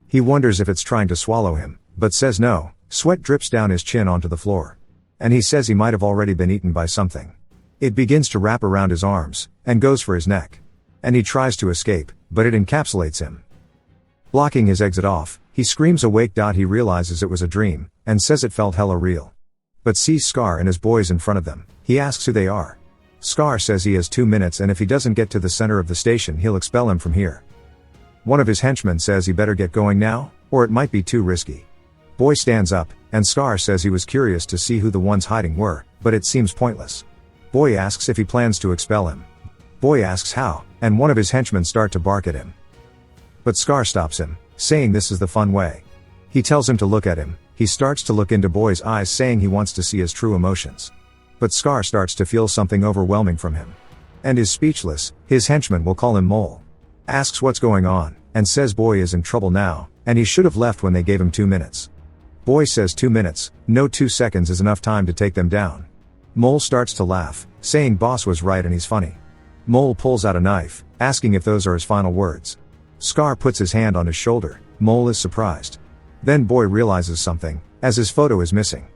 He wonders if it's trying to swallow him, but says no. Sweat drips down his chin onto the floor. And he says he might have already been eaten by something. It begins to wrap around his arms, and goes for his neck. and he tries to escape, but it encapsulates him. Blocking his exit off, he screams awake. He realizes it was a dream, and says it felt hella real. But sees Scar and his boys in front of them. He asks who they are. Scar says he has 2 minutes, and if he doesn't get to the center of the station he'll expel him from here. One of his henchmen says he better get going now, or it might be too risky. Boy stands up, and Scar says he was curious to see who the ones hiding were, but it seems pointless. Boy asks if he plans to expel him. Boy asks how, and one of his henchmen start to bark at him. But Scar stops him, saying this is the fun way. He tells him to look at him. He starts to look into Boy's eyes, saying he wants to see his true emotions. But Scar starts to feel something overwhelming from him. And is speechless. His henchman, will call him Mole, asks what's going on, and says Boy is in trouble now, and he should have left when they gave him 2 minutes. Boy says 2 minutes, no, 2 seconds is enough time to take them down. Mole starts to laugh, saying Boss was right and he's funny. Mole pulls out a knife, asking if those are his final words. Scar puts his hand on his shoulder. Mole is surprised. Then Boy realizes something, as his photo is missing.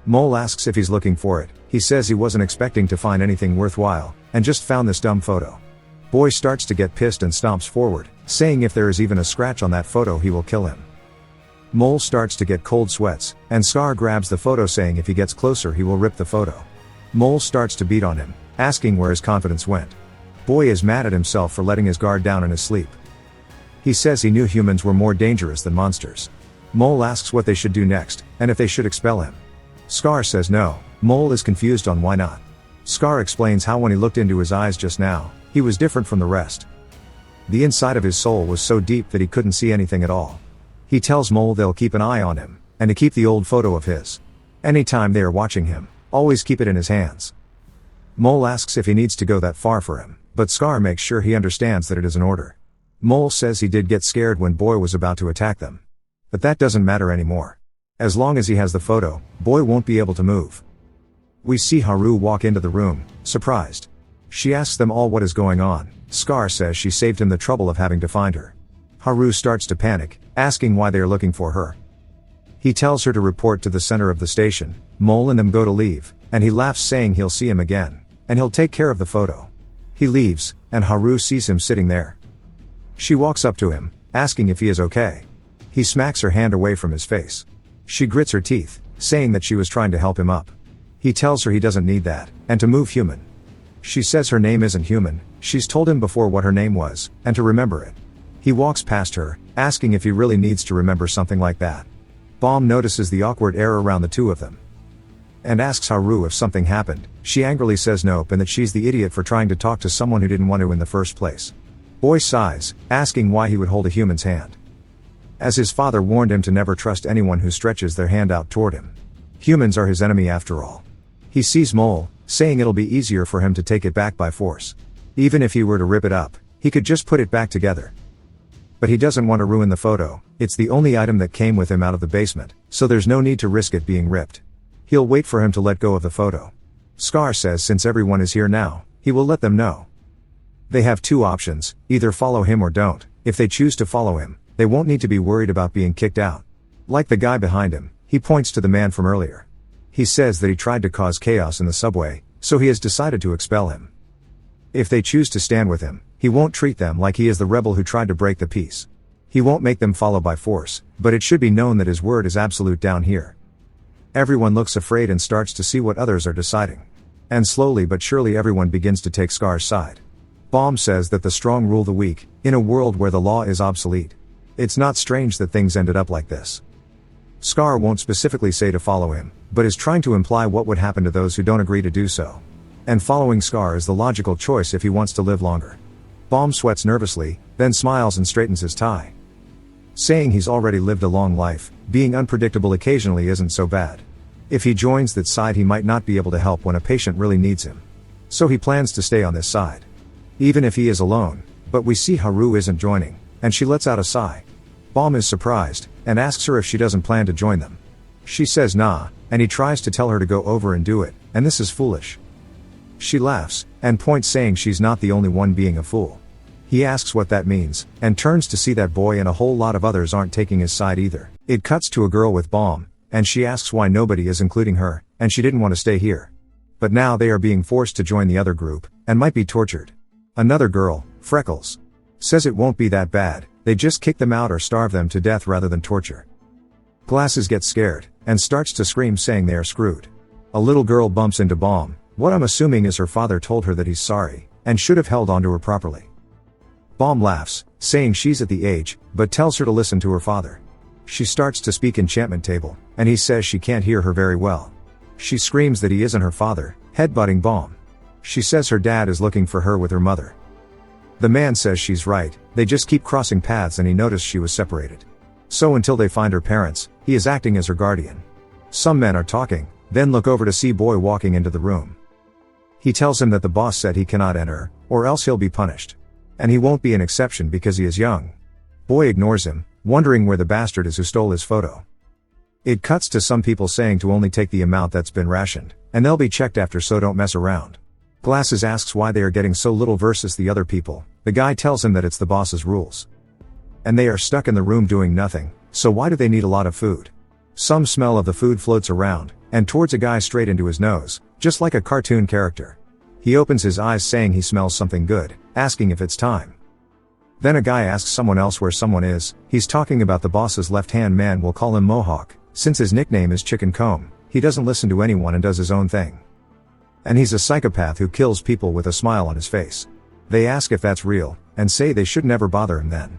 Mole asks if he's looking for it. He says he wasn't expecting to find anything worthwhile, and just found this dumb photo. Boy starts to get pissed and stomps forward, saying if there is even a scratch on that photo he will kill him. Mole starts to get cold sweats, and Scar grabs the photo, saying if he gets closer he will rip the photo. Mole starts to beat on him, asking where his confidence went. Boy is mad at himself for letting his guard down in his sleep. He says he knew humans were more dangerous than monsters. Mole asks what they should do next, and if they should expel him. Scar says no. Mole is confused on why not. Scar explains how when he looked into his eyes just now, he was different from the rest. The inside of his soul was so deep that he couldn't see anything at all. He tells Mole they'll keep an eye on him, and to keep the old photo of his. Anytime they are watching him, always keep it in his hands. Mole asks if he needs to go that far for him, but Scar makes sure he understands that it is an order. Mole says he did get scared when Boy was about to attack them. But that doesn't matter anymore. As long as he has the photo, Boy won't be able to move. We see Haru walk into the room, surprised. She asks them all what is going on. Scar says she saved him the trouble of having to find her. Haru starts to panic, asking why they are looking for her. He tells her to report to the center of the station. Mole and them go to leave, and he laughs, saying he'll see him again, and he'll take care of the photo. He leaves, and Haru sees him sitting there. She walks up to him, asking if he is okay. He smacks her hand away from his face. She grits her teeth, saying that she was trying to help him up. He tells her he doesn't need that, and to move human. She says her name isn't human. She's told him before what her name was, and to remember it. He walks past her, asking if he really needs to remember something like that. Bomb notices the awkward air around the two of them, and asks Haru if something happened. She angrily says nope, and that she's the idiot for trying to talk to someone who didn't want to in the first place. Boy sighs, asking why he would hold a human's hand, as his father warned him to never trust anyone who stretches their hand out toward him. Humans are his enemy after all. He sees Mole, saying it'll be easier for him to take it back by force. Even if he were to rip it up, he could just put it back together. But he doesn't want to ruin the photo. It's the only item that came with him out of the basement, so there's no need to risk it being ripped. He'll wait for him to let go of the photo. Scar says since everyone is here now, he will let them know. They have two options, either follow him or don't. If they choose to follow him, they won't need to be worried about being kicked out. Like the guy behind him, he points to the man from earlier. He says that he tried to cause chaos in the subway, so he has decided to expel him. If they choose to stand with him, he won't treat them like he is the rebel who tried to break the peace. He won't make them follow by force, but it should be known that his word is absolute down here. Everyone looks afraid and starts to see what others are deciding. And slowly but surely everyone begins to take Scar's side. Bomb says that the strong rule the weak, in a world where the law is obsolete. It's not strange that things ended up like this. Scar won't specifically say to follow him, but is trying to imply what would happen to those who don't agree to do so. And following Scar is the logical choice if he wants to live longer. Bomb sweats nervously, then smiles and straightens his tie, saying he's already lived a long life. Being unpredictable occasionally isn't so bad. If he joins that side, he might not be able to help when a patient really needs him. So he plans to stay on this side, even if he is alone. But we see Haru isn't joining, and she lets out a sigh. Bomb is surprised, and asks her if she doesn't plan to join them. She says nah, and he tries to tell her to go over and do it, and this is foolish. She laughs, and points, saying she's not the only one being a fool. He asks what that means, and turns to see that Boy and a whole lot of others aren't taking his side either. It cuts to a girl with Bomb, and she asks why nobody is including her, and she didn't want to stay here. But now they are being forced to join the other group, and might be tortured. Another girl, Freckles says it won't be that bad, they just kick them out or starve them to death rather than torture. Glasses gets scared, and starts to scream saying they are screwed. A little girl bumps into Bomb, what I'm assuming is her father told her that he's sorry, and should have held onto her properly. Bomb laughs, saying she's at the age, but tells her to listen to her father. She starts to speak enchantment table, and he says she can't hear her very well. She screams that he isn't her father, headbutting Bomb. She says her dad is looking for her with her mother. The man says she's right, they just keep crossing paths and he noticed she was separated. So until they find her parents, he is acting as her guardian. Some men are talking, then look over to see Boy walking into the room. He tells him that the boss said he cannot enter, or else he'll be punished. And he won't be an exception because he is young. Boy ignores him, wondering where the bastard is who stole his photo. It cuts to some people saying to only take the amount that's been rationed, and they'll be checked after, so don't mess around. Glasses asks why they are getting so little versus the other people. The guy tells him that it's the boss's rules. And they are stuck in the room doing nothing, so why do they need a lot of food? Some smell of the food floats around, and towards a guy straight into his nose, just like a cartoon character. He opens his eyes saying he smells something good, asking if it's time. Then a guy asks someone else where someone is. He's talking about the boss's left-hand man, we'll call him Mohawk, since his nickname is Chicken Comb. He doesn't listen to anyone and does his own thing. And he's a psychopath who kills people with a smile on his face. They ask if that's real, and say they should never bother him then.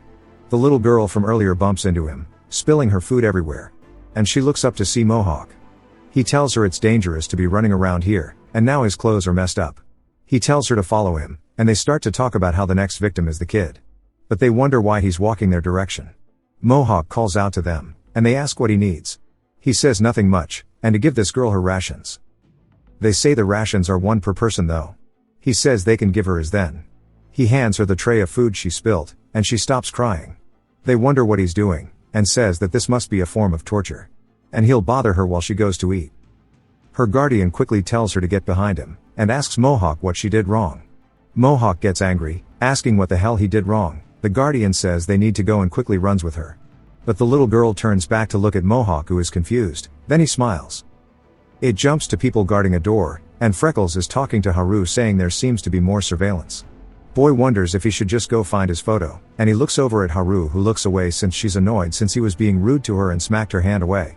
The little girl from earlier bumps into him, spilling her food everywhere. And she looks up to see Mohawk. He tells her it's dangerous to be running around here, and now his clothes are messed up. He tells her to follow him, and they start to talk about how the next victim is the kid. But they wonder why he's walking their direction. Mohawk calls out to them, and they ask what he needs. He says nothing much, and to give this girl her rations. They say the rations are one per person though. He says they can give her his then. He hands her the tray of food she spilled, and she stops crying. They wonder what he's doing, and says that this must be a form of torture. And he'll bother her while she goes to eat. Her guardian quickly tells her to get behind him, and asks Mohawk what she did wrong. Mohawk gets angry, asking what the hell he did wrong. The guardian says they need to go and quickly runs with her. But the little girl turns back to look at Mohawk, who is confused, then he smiles. It jumps to people guarding a door, and Freckles is talking to Haru saying there seems to be more surveillance. Boy wonders if he should just go find his photo, and he looks over at Haru, who looks away since she's annoyed since he was being rude to her and smacked her hand away.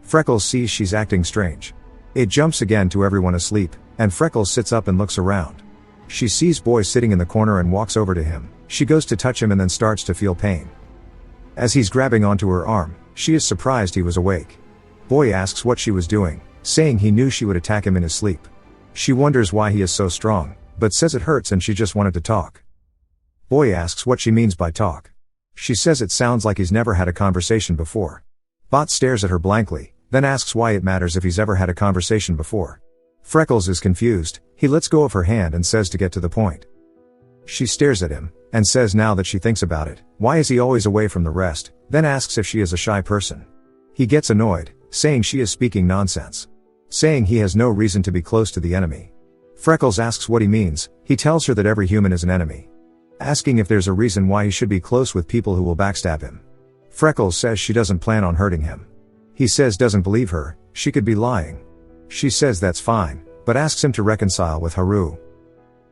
Freckles sees she's acting strange. It jumps again to everyone asleep, and Freckles sits up and looks around. She sees Boy sitting in the corner and walks over to him. She goes to touch him and then starts to feel pain. As he's grabbing onto her arm, she is surprised he was awake. Boy asks what she was doing, saying he knew she would attack him in his sleep. She wonders why he is so strong, but says it hurts and she just wanted to talk. Boy asks what she means by talk. She says it sounds like he's never had a conversation before. Bot stares at her blankly, then asks why it matters if he's ever had a conversation before. Freckles is confused. He lets go of her hand and says to get to the point. She stares at him, and says now that she thinks about it, why is he always away from the rest, then asks if she is a shy person. He gets annoyed, saying she is speaking nonsense. Saying he has no reason to be close to the enemy. Freckles asks what he means. He tells her that every human is an enemy. Asking if there's a reason why he should be close with people who will backstab him. Freckles says she doesn't plan on hurting him. He says doesn't believe her, she could be lying. She says that's fine, but asks him to reconcile with Haru.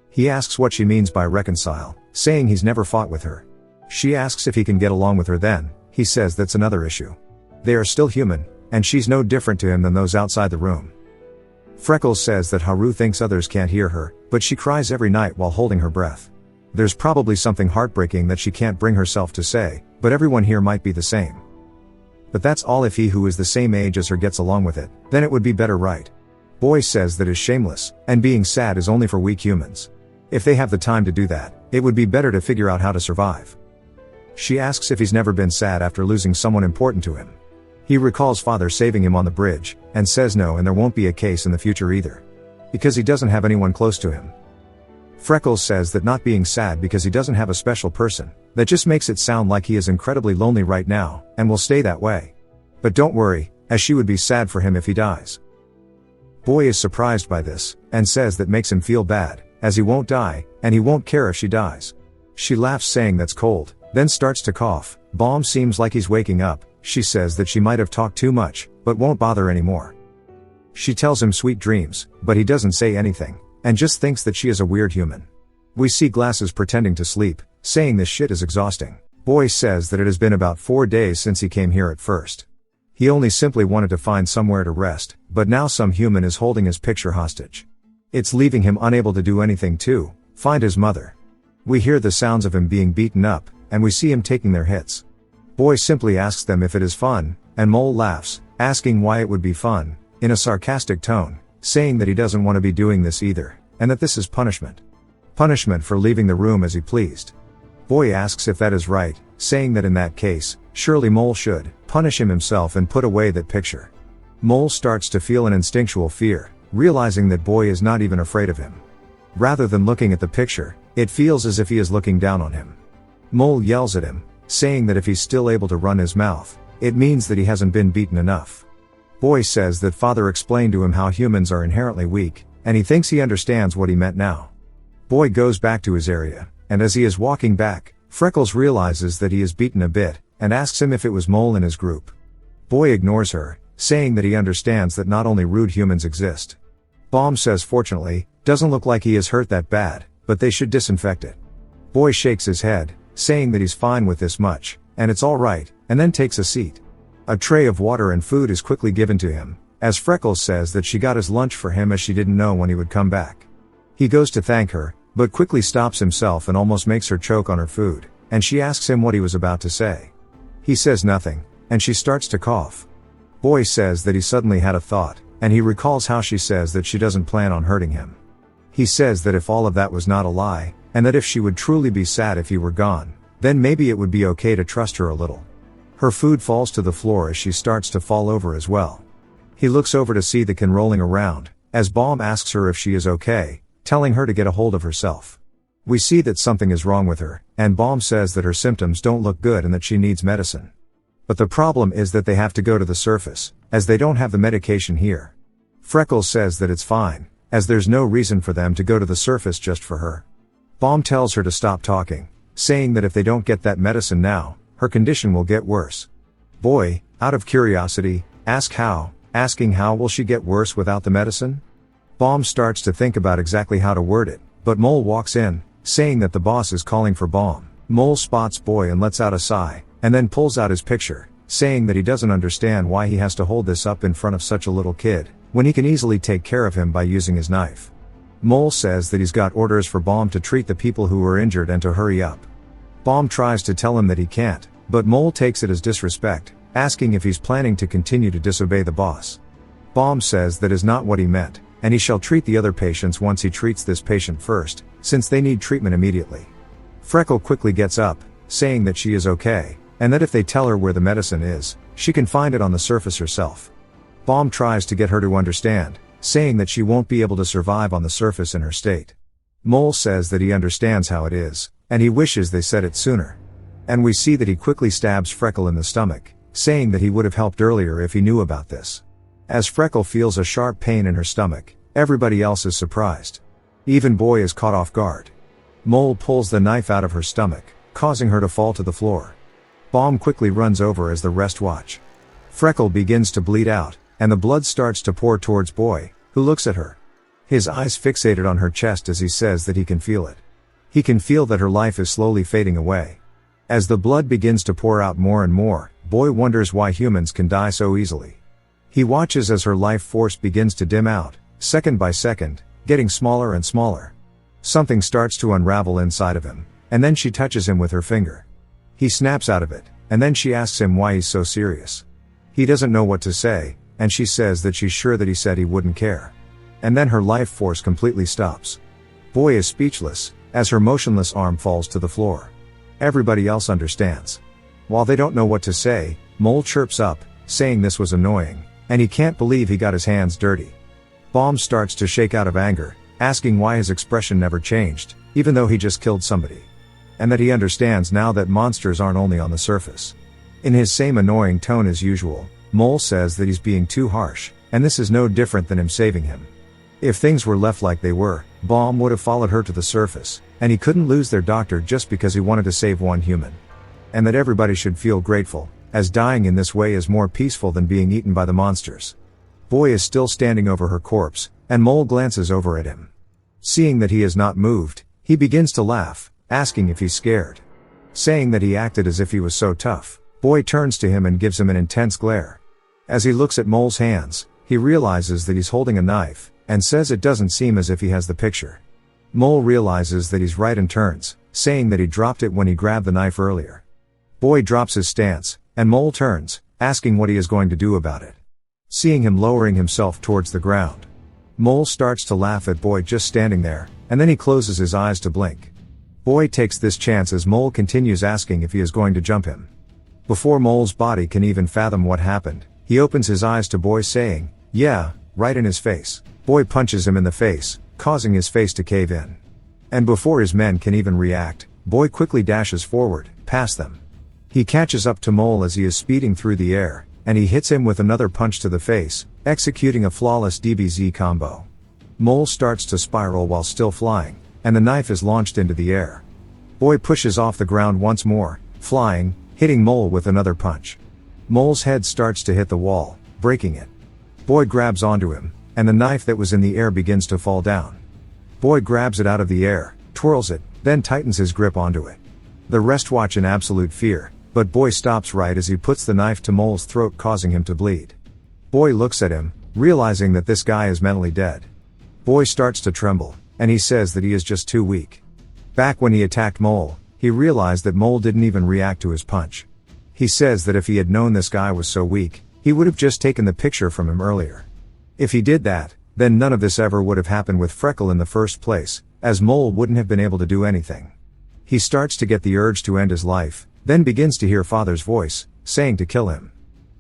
He asks what she means by reconcile, saying he's never fought with her. She asks if he can get along with her then. He says that's another issue. They are still human, and she's no different to him than those outside the room. Freckles says that Haru thinks others can't hear her, but she cries every night while holding her breath. There's probably something heartbreaking that she can't bring herself to say, but everyone here might be the same. But that's all if he who is the same age as her gets along with it, then it would be better, right? Boy says that is shameless, and being sad is only for weak humans. If they have the time to do that, it would be better to figure out how to survive. She asks if he's never been sad after losing someone important to him. He recalls father saving him on the bridge, and says no, and there won't be a case in the future either. Because he doesn't have anyone close to him. Freckles says that not being sad because he doesn't have a special person, that just makes it sound like he is incredibly lonely right now, and will stay that way. But don't worry, as she would be sad for him if he dies. Boy is surprised by this, and says that makes him feel bad, as he won't die, and he won't care if she dies. She laughs saying that's cold, then starts to cough. Bomb seems like he's waking up. She says that she might have talked too much, but won't bother anymore. She tells him sweet dreams, but he doesn't say anything, and just thinks that she is a weird human. We see Glasses pretending to sleep, saying this shit is exhausting. Boy says that it has been about 4 days since he came here at first. He only simply wanted to find somewhere to rest, but now some human is holding his picture hostage. It's leaving him unable to do anything to find his mother. We hear the sounds of him being beaten up, and we see him taking their hits. Boy simply asks them if it is fun, and Mole laughs, asking why it would be fun, in a sarcastic tone, saying that he doesn't want to be doing this either, and that this is punishment. Punishment for leaving the room as he pleased. Boy asks if that is right, saying that in that case, surely Mole should punish him himself and put away that picture. Mole starts to feel an instinctual fear, realizing that Boy is not even afraid of him. Rather than looking at the picture, it feels as if he is looking down on him. Mole yells at him, saying that if he's still able to run his mouth, it means that he hasn't been beaten enough. Boy says that father explained to him how humans are inherently weak, and he thinks he understands what he meant now. Boy goes back to his area, and as he is walking back, Freckles realizes that he is beaten a bit, and asks him if it was Mole in his group. Boy ignores her, saying that he understands that not only rude humans exist. Bomb says fortunately, doesn't look like he is hurt that bad, but they should disinfect it. Boy shakes his head, saying that he's fine with this much, and it's alright, and then takes a seat. A tray of water and food is quickly given to him, as Freckles says that she got his lunch for him as she didn't know when he would come back. He goes to thank her, but quickly stops himself and almost makes her choke on her food, and she asks him what he was about to say. He says nothing, and she starts to cough. Boy says that he suddenly had a thought, and he recalls how she says that she doesn't plan on hurting him. He says that if all of that was not a lie, and that if she would truly be sad if he were gone, then maybe it would be okay to trust her a little. Her food falls to the floor as she starts to fall over as well. He looks over to see the can rolling around, as Bomb asks her if she is okay, telling her to get a hold of herself. We see that something is wrong with her, and Bomb says that her symptoms don't look good and that she needs medicine. But the problem is that they have to go to the surface, as they don't have the medication here. Freckles says that it's fine, as there's no reason for them to go to the surface just for her. Bomb tells her to stop talking, saying that if they don't get that medicine now, her condition will get worse. Boy, out of curiosity, asking how will she get worse without the medicine? Bomb starts to think about exactly how to word it, but Mole walks in, saying that the boss is calling for Bomb. Mole spots Boy and lets out a sigh, and then pulls out his picture, saying that he doesn't understand why he has to hold this up in front of such a little kid, when he can easily take care of him by using his knife. Mole says that he's got orders for Bomb to treat the people who were injured and to hurry up. Bomb tries to tell him that he can't, but Mole takes it as disrespect, asking if he's planning to continue to disobey the boss. Bomb says that is not what he meant, and he shall treat the other patients once he treats this patient first, since they need treatment immediately. Freckle quickly gets up, saying that she is okay, and that if they tell her where the medicine is, she can find it on the surface herself. Bomb tries to get her to understand, saying that she won't be able to survive on the surface in her state. Mole says that he understands how it is, and he wishes they said it sooner. And we see that he quickly stabs Freckle in the stomach, saying that he would have helped earlier if he knew about this. As Freckle feels a sharp pain in her stomach, everybody else is surprised. Even Boy is caught off guard. Mole pulls the knife out of her stomach, causing her to fall to the floor. Bomb quickly runs over as the rest watch. Freckle begins to bleed out, and the blood starts to pour towards Boy, who looks at her. His eyes fixated on her chest as he says that he can feel it. He can feel that her life is slowly fading away. As the blood begins to pour out more and more, Boy wonders why humans can die so easily. He watches as her life force begins to dim out, second by second, getting smaller and smaller. Something starts to unravel inside of him, and then she touches him with her finger. He snaps out of it, and then she asks him why he's so serious. He doesn't know what to say, and she says that she's sure that he said he wouldn't care. And then her life force completely stops. Boy is speechless, as her motionless arm falls to the floor. Everybody else understands. While they don't know what to say, Mole chirps up, saying this was annoying, and he can't believe he got his hands dirty. Bomb starts to shake out of anger, asking why his expression never changed, even though he just killed somebody. And that he understands now that monsters aren't only on the surface. In his same annoying tone as usual, Mole says that he's being too harsh, and this is no different than him saving him. If things were left like they were, Bomb would have followed her to the surface, and he couldn't lose their doctor just because he wanted to save one human. And that everybody should feel grateful, as dying in this way is more peaceful than being eaten by the monsters. Boy is still standing over her corpse, and Mole glances over at him. Seeing that he is not moved, He begins to laugh, asking if he's scared. Saying that he acted as if he was so tough, Boy turns to him and gives him an intense glare. As he looks at Mole's hands, he realizes that he's holding a knife, and says it doesn't seem as if he has the picture. Mole realizes that he's right and turns, saying that he dropped it when he grabbed the knife earlier. Boy drops his stance, and Mole turns, asking what he is going to do about it. Seeing him lowering himself towards the ground, Mole starts to laugh at Boy just standing there, and then he closes his eyes to blink. Boy takes this chance as Mole continues asking if he is going to jump him. Before Mole's body can even fathom what happened, he opens his eyes to Boy saying, "Yeah," right in his face. Boy punches him in the face, causing his face to cave in. And before his men can even react, Boy quickly dashes forward, past them. He catches up to Mole as he is speeding through the air, and he hits him with another punch to the face, executing a flawless DBZ combo. Mole starts to spiral while still flying, and the knife is launched into the air. Boy pushes off the ground once more, flying, hitting Mole with another punch. Mole's head starts to hit the wall, breaking it. Boy grabs onto him, and the knife that was in the air begins to fall down. Boy grabs it out of the air, twirls it, then tightens his grip onto it. The rest watch in absolute fear, but Boy stops right as he puts the knife to Mole's throat, causing him to bleed. Boy looks at him, realizing that this guy is mentally dead. Boy starts to tremble, and he says that he is just too weak. Back when he attacked Mole, he realized that Mole didn't even react to his punch. He says that if he had known this guy was so weak, he would have just taken the picture from him earlier. If he did that, then none of this ever would have happened with Freckle in the first place, as Mole wouldn't have been able to do anything. He starts to get the urge to end his life, then begins to hear Father's voice, saying to kill him.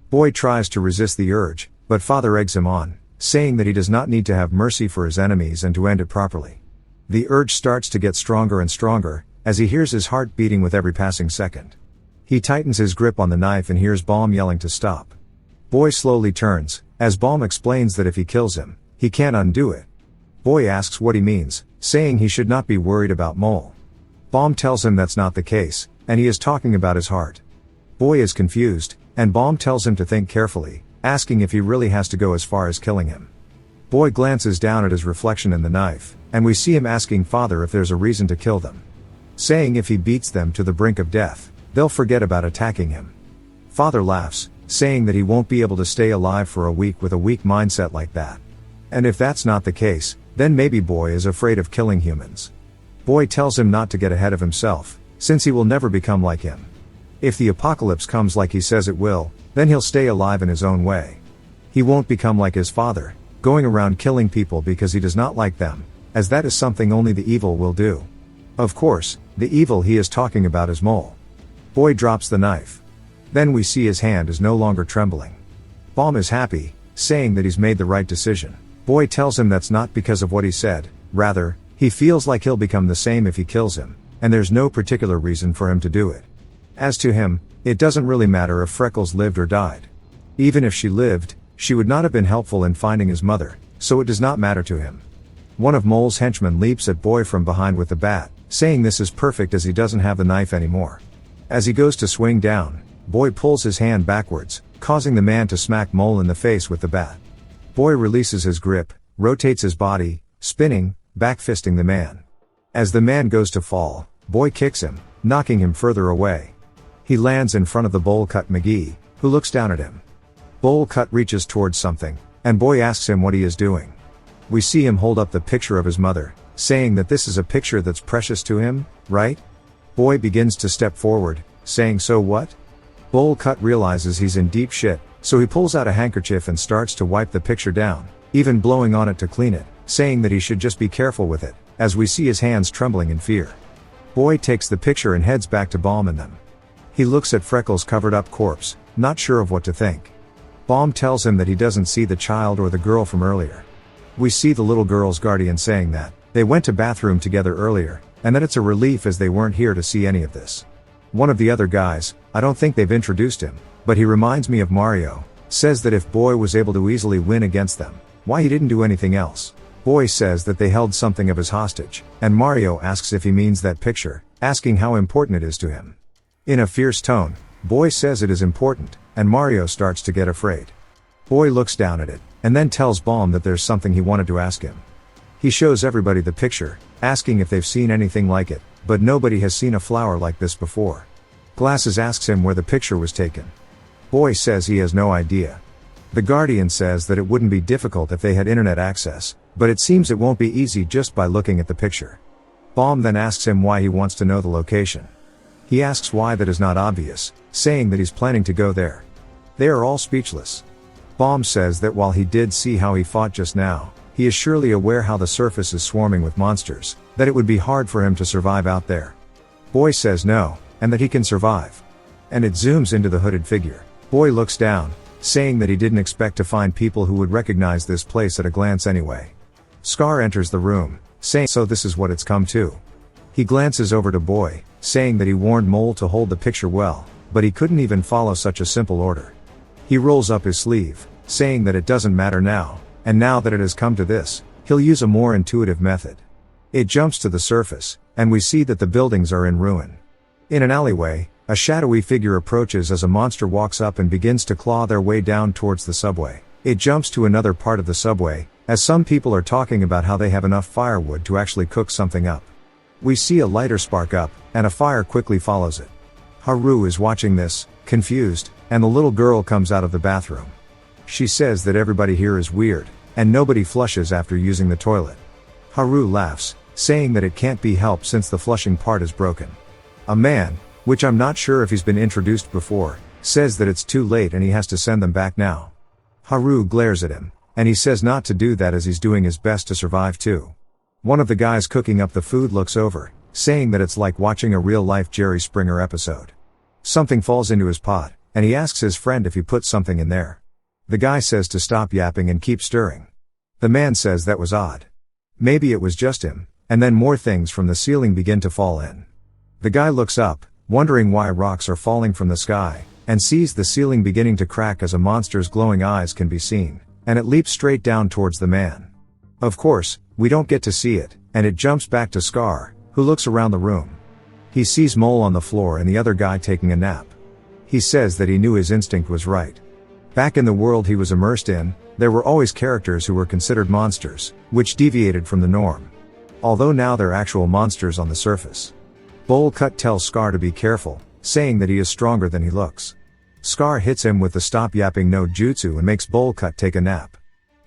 Boy tries to resist the urge, but Father eggs him on, saying that he does not need to have mercy for his enemies and to end it properly. The urge starts to get stronger and stronger, as he hears his heart beating with every passing second. He tightens his grip on the knife and hears Baum yelling to stop. Boy slowly turns, as Baum explains that if he kills him, he can't undo it. Boy asks what he means, saying he should not be worried about Mole. Baum tells him that's not the case, and he is talking about his heart. Boy is confused, and Baum tells him to think carefully, asking if he really has to go as far as killing him. Boy glances down at his reflection in the knife, and we see him asking Father if there's a reason to kill them. Saying if he beats them to the brink of death, they'll forget about attacking him. Father laughs, saying that he won't be able to stay alive for a week with a weak mindset like that. And if that's not the case, then maybe Boy is afraid of killing humans. Boy tells him not to get ahead of himself, since he will never become like him. If the apocalypse comes like he says it will, then he'll stay alive in his own way. He won't become like his father, going around killing people because he does not like them, as that is something only the evil will do. Of course, the evil he is talking about is Mole. Boy drops the knife. Then we see his hand is no longer trembling. Baum is happy, saying that he's made the right decision. Boy tells him that's not because of what he said, rather, he feels like he'll become the same if he kills him, and there's no particular reason for him to do it. As to him, it doesn't really matter if Freckles lived or died. Even if she lived, she would not have been helpful in finding his mother, so it does not matter to him. One of Mole's henchmen leaps at Boy from behind with the bat, saying this is perfect as he doesn't have the knife anymore. As he goes to swing down, Boy pulls his hand backwards, causing the man to smack Mole in the face with the bat. Boy releases his grip, rotates his body, spinning, back-fisting the man. As the man goes to fall, Boy kicks him, knocking him further away. He lands in front of the bowl cut McGee, who looks down at him. Bowl cut reaches towards something, and Boy asks him what he is doing. We see him hold up the picture of his mother, saying that this is a picture that's precious to him, right? Boy begins to step forward, saying so what? Bowl cut realizes he's in deep shit, so he pulls out a handkerchief and starts to wipe the picture down, even blowing on it to clean it, saying that he should just be careful with it, as we see his hands trembling in fear. Boy takes the picture and heads back to Baum and them. He looks at Freckles' covered up corpse, not sure of what to think. Baum tells him that he doesn't see the child or the girl from earlier. We see the little girl's guardian saying that they went to bathroom together earlier, and that it's a relief as they weren't here to see any of this. One of the other guys, I don't think they've introduced him, but he reminds me of Mario, says that if Boy was able to easily win against them, why he didn't do anything else. Boy says that they held something of his hostage, and Mario asks if he means that picture, asking how important it is to him. In a fierce tone, Boy says it is important, and Mario starts to get afraid. Boy looks down at it, and then tells Baum that there's something he wanted to ask him. He shows everybody the picture, asking if they've seen anything like it, but nobody has seen a flower like this before. Glasses asks him where the picture was taken. Boy says he has no idea. The Guardian says that it wouldn't be difficult if they had internet access, but it seems it won't be easy just by looking at the picture. Baum then asks him why he wants to know the location. He asks why that is not obvious, saying that he's planning to go there. They are all speechless. Baum says that while he did see how he fought just now, he is surely aware how the surface is swarming with monsters, that it would be hard for him to survive out there. Boy says no, and that he can survive. And it zooms into the hooded figure. Boy looks down, saying that he didn't expect to find people who would recognize this place at a glance anyway. Scar enters the room, saying, "So this is what it's come to." He glances over to Boy, saying that he warned Mole to hold the picture well, but he couldn't even follow such a simple order. He rolls up his sleeve, saying that it doesn't matter now, and now that it has come to this, he'll use a more intuitive method. It jumps to the surface, and we see that the buildings are in ruin. In an alleyway, a shadowy figure approaches as a monster walks up and begins to claw their way down towards the subway. It jumps to another part of the subway, as some people are talking about how they have enough firewood to actually cook something up. We see a lighter spark up, and a fire quickly follows it. Haru is watching this, confused, and the little girl comes out of the bathroom. She says that everybody here is weird, and nobody flushes after using the toilet. Haru laughs, saying that it can't be helped since the flushing part is broken. A man, which I'm not sure if he's been introduced before, says that it's too late and he has to send them back now. Haru glares at him, and he says not to do that as he's doing his best to survive too. One of the guys cooking up the food looks over, saying that it's like watching a real-life Jerry Springer episode. Something falls into his pot, and he asks his friend if he put something in there. The guy says to stop yapping and keep stirring. The man says that was odd. Maybe it was just him, and then more things from the ceiling begin to fall in. The guy looks up, wondering why rocks are falling from the sky, and sees the ceiling beginning to crack as a monster's glowing eyes can be seen, and it leaps straight down towards the man. Of course, we don't get to see it, and it jumps back to Scar, who looks around the room. He sees Mole on the floor and the other guy taking a nap. He says that he knew his instinct was right. Back in the world he was immersed in, there were always characters who were considered monsters, which deviated from the norm. Although now they're actual monsters on the surface. Bowl Cut tells Scar to be careful, saying that he is stronger than he looks. Scar hits him with the stop yapping no jutsu and makes Bowl Cut take a nap.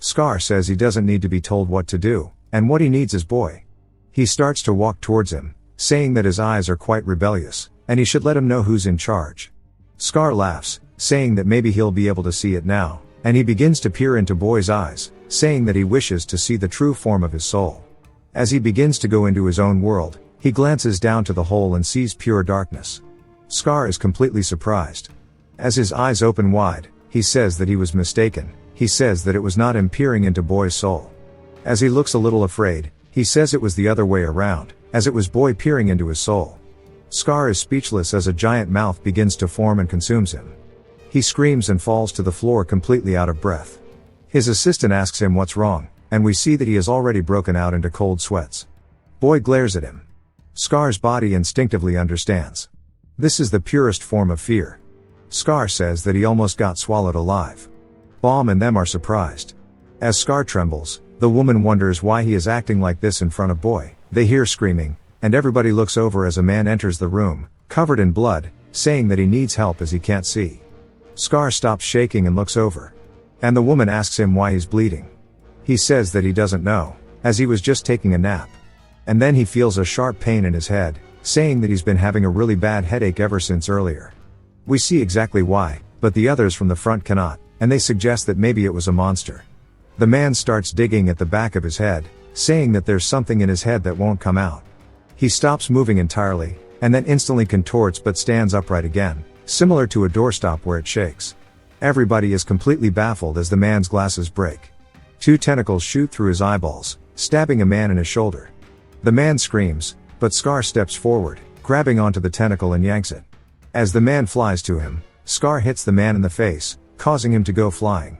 Scar says he doesn't need to be told what to do, and what he needs is Boy. He starts to walk towards him, saying that his eyes are quite rebellious, and he should let him know who's in charge. Scar laughs, saying that maybe he'll be able to see it now, and he begins to peer into Boy's eyes, saying that he wishes to see the true form of his soul. As he begins to go into his own world, he glances down to the hole and sees pure darkness. Scar is completely surprised. As his eyes open wide, he says that he was mistaken. He says that it was not him peering into Boy's soul. As he looks a little afraid, he says it was the other way around, as it was Boy peering into his soul. Scar is speechless as a giant mouth begins to form and consumes him. He screams and falls to the floor completely out of breath. His assistant asks him what's wrong, and we see that he has already broken out into cold sweats. Boy glares at him. Scar's body instinctively understands. This is the purest form of fear. Scar says that he almost got swallowed alive. Baum and them are surprised. As Scar trembles, the woman wonders why he is acting like this in front of Boy. They hear screaming, and everybody looks over as a man enters the room, covered in blood, saying that he needs help as he can't see. Scar stops shaking and looks over. And the woman asks him why he's bleeding. He says that he doesn't know, as he was just taking a nap. And then he feels a sharp pain in his head, saying that he's been having a really bad headache ever since earlier. We see exactly why, but the others from the front cannot, and they suggest that maybe it was a monster. The man starts digging at the back of his head, saying that there's something in his head that won't come out. He stops moving entirely, and then instantly contorts but stands upright again, similar to a doorstop where it shakes. Everybody is completely baffled as the man's glasses break. 2 tentacles shoot through his eyeballs, stabbing a man in his shoulder. The man screams, but Scar steps forward, grabbing onto the tentacle and yanks it. As the man flies to him, Scar hits the man in the face, causing him to go flying,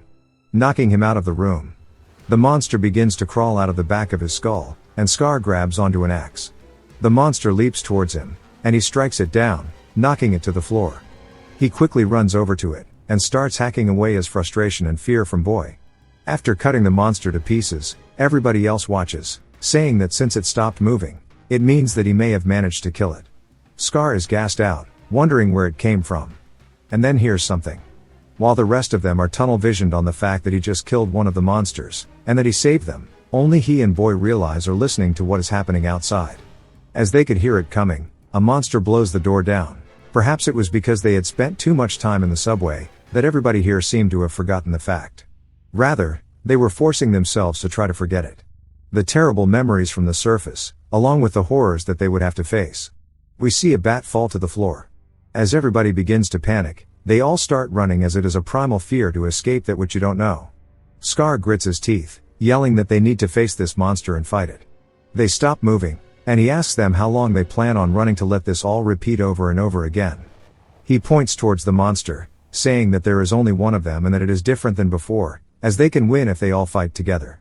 knocking him out of the room. The monster begins to crawl out of the back of his skull, and Scar grabs onto an axe. The monster leaps towards him, and he strikes it down, knocking it to the floor. He quickly runs over to it, and starts hacking away his frustration and fear from Boy. After cutting the monster to pieces, everybody else watches, saying that since it stopped moving, it means that he may have managed to kill it. Scar is gassed out, wondering where it came from. And then hears something. While the rest of them are tunnel-visioned on the fact that he just killed one of the monsters, and that he saved them, only he and Boy realize are listening to what is happening outside. As they could hear it coming, a monster blows the door down. Perhaps it was because they had spent too much time in the subway, that everybody here seemed to have forgotten the fact. Rather, they were forcing themselves to try to forget it. The terrible memories from the surface, along with the horrors that they would have to face. We see a bat fall to the floor. As everybody begins to panic, they all start running as it is a primal fear to escape that which you don't know. Scar grits his teeth, yelling that they need to face this monster and fight it. They stop moving, and he asks them how long they plan on running to let this all repeat over and over again. He points towards the monster, saying that there is only one of them and that it is different than before, as they can win if they all fight together.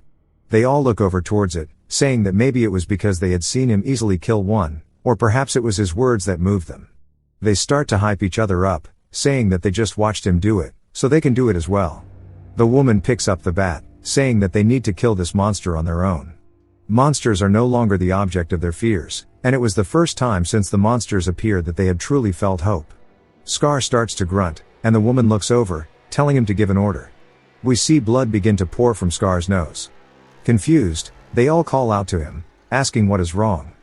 They all look over towards it, saying that maybe it was because they had seen him easily kill one, or perhaps it was his words that moved them. They start to hype each other up, saying that they just watched him do it, so they can do it as well. The woman picks up the bat, saying that they need to kill this monster on their own. Monsters are no longer the object of their fears, and it was the first time since the monsters appeared that they had truly felt hope. Scar starts to grunt, and the woman looks over, telling him to give an order. We see blood begin to pour from Scar's nose. Confused, they all call out to him, asking what is wrong.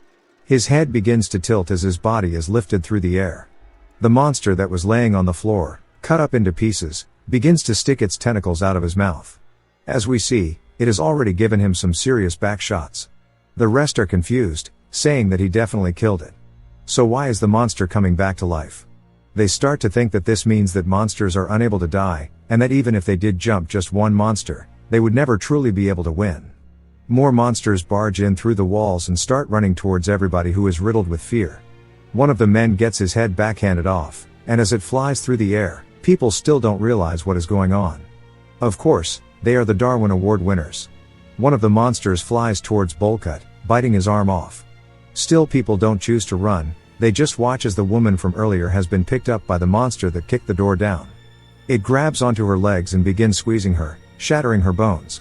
His head begins to tilt as his body is lifted through the air. The monster that was laying on the floor, cut up into pieces, begins to stick its tentacles out of his mouth. As we see, it has already given him some serious back shots. The rest are confused, saying that he definitely killed it. So why is the monster coming back to life? They start to think that this means that monsters are unable to die, and that even if they did jump just one monster, they would never truly be able to win. More monsters barge in through the walls and start running towards everybody who is riddled with fear. One of the men gets his head backhanded off, and as it flies through the air, people still don't realize what is going on. Of course, they are the Darwin Award winners. One of the monsters flies towards Bullcut, biting his arm off. Still people don't choose to run, they just watch as the woman from earlier has been picked up by the monster that kicked the door down. It grabs onto her legs and begins squeezing her, shattering her bones.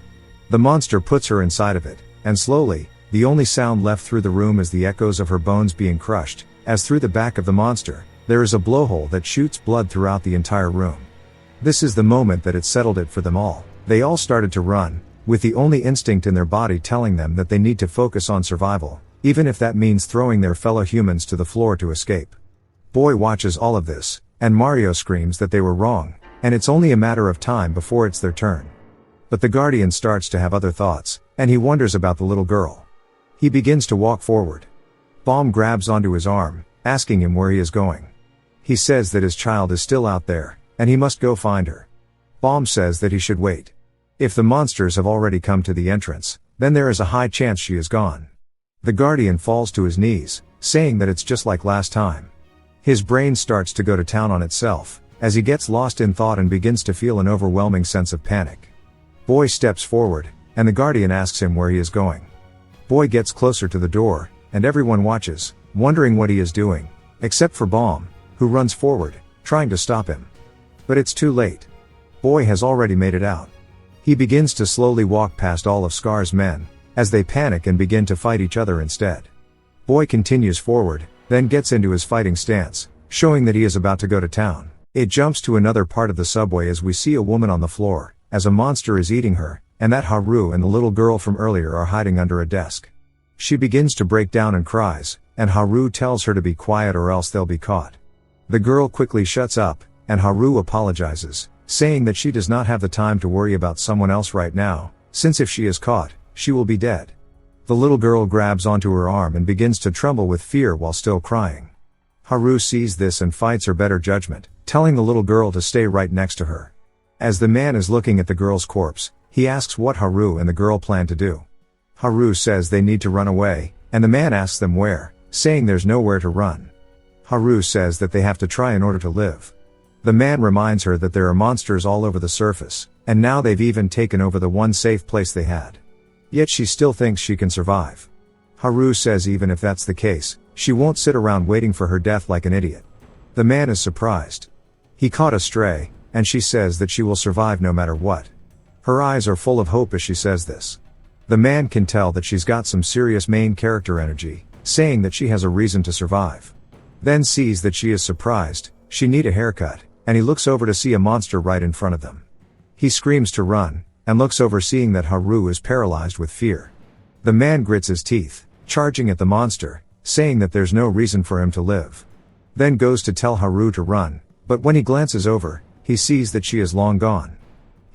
The monster puts her inside of it, and slowly, the only sound left through the room is the echoes of her bones being crushed, as through the back of the monster, there is a blowhole that shoots blood throughout the entire room. This is the moment that it settled it for them all. They all started to run, with the only instinct in their body telling them that they need to focus on survival, even if that means throwing their fellow humans to the floor to escape. Boy watches all of this, and Mario screams that they were wrong, and it's only a matter of time before it's their turn. But the Guardian starts to have other thoughts, and he wonders about the little girl. He begins to walk forward. Bomb grabs onto his arm, asking him where he is going. He says that his child is still out there, and he must go find her. Bomb says that he should wait. If the monsters have already come to the entrance, then there is a high chance she is gone. The Guardian falls to his knees, saying that it's just like last time. His brain starts to go to town on itself, as he gets lost in thought and begins to feel an overwhelming sense of panic. Boy steps forward, and the Guardian asks him where he is going. Boy gets closer to the door, and everyone watches, wondering what he is doing, except for Bomb, who runs forward, trying to stop him. But it's too late. Boy has already made it out. He begins to slowly walk past all of Scar's men, as they panic and begin to fight each other instead. Boy continues forward, then gets into his fighting stance, showing that he is about to go to town. It jumps to another part of the subway as we see a woman on the floor, as a monster is eating her, and that Haru and the little girl from earlier are hiding under a desk. She begins to break down and cries, and Haru tells her to be quiet or else they'll be caught. The girl quickly shuts up, and Haru apologizes, saying that she does not have the time to worry about someone else right now, since if she is caught, she will be dead. The little girl grabs onto her arm and begins to tremble with fear while still crying. Haru sees this and fights her better judgment, telling the little girl to stay right next to her. As the man is looking at the girl's corpse, he asks what Haru and the girl plan to do. Haru says they need to run away, and the man asks them where, saying there's nowhere to run. Haru says that they have to try in order to live. The man reminds her that there are monsters all over the surface, and now they've even taken over the one safe place they had. Yet she still thinks she can survive. Haru says even if that's the case, she won't sit around waiting for her death like an idiot. The man is surprised. He caught a stray, and she says that she will survive no matter what. Her eyes are full of hope as she says this. The man can tell that she's got some serious main character energy, saying that she has a reason to survive. Then sees that she is surprised, she need a haircut, and he looks over to see a monster right in front of them. He screams to run, and looks over seeing that Haru is paralyzed with fear. The man grits his teeth, charging at the monster, saying that there's no reason for him to live. Then goes to tell Haru to run, but when he glances over, he sees that she is long gone.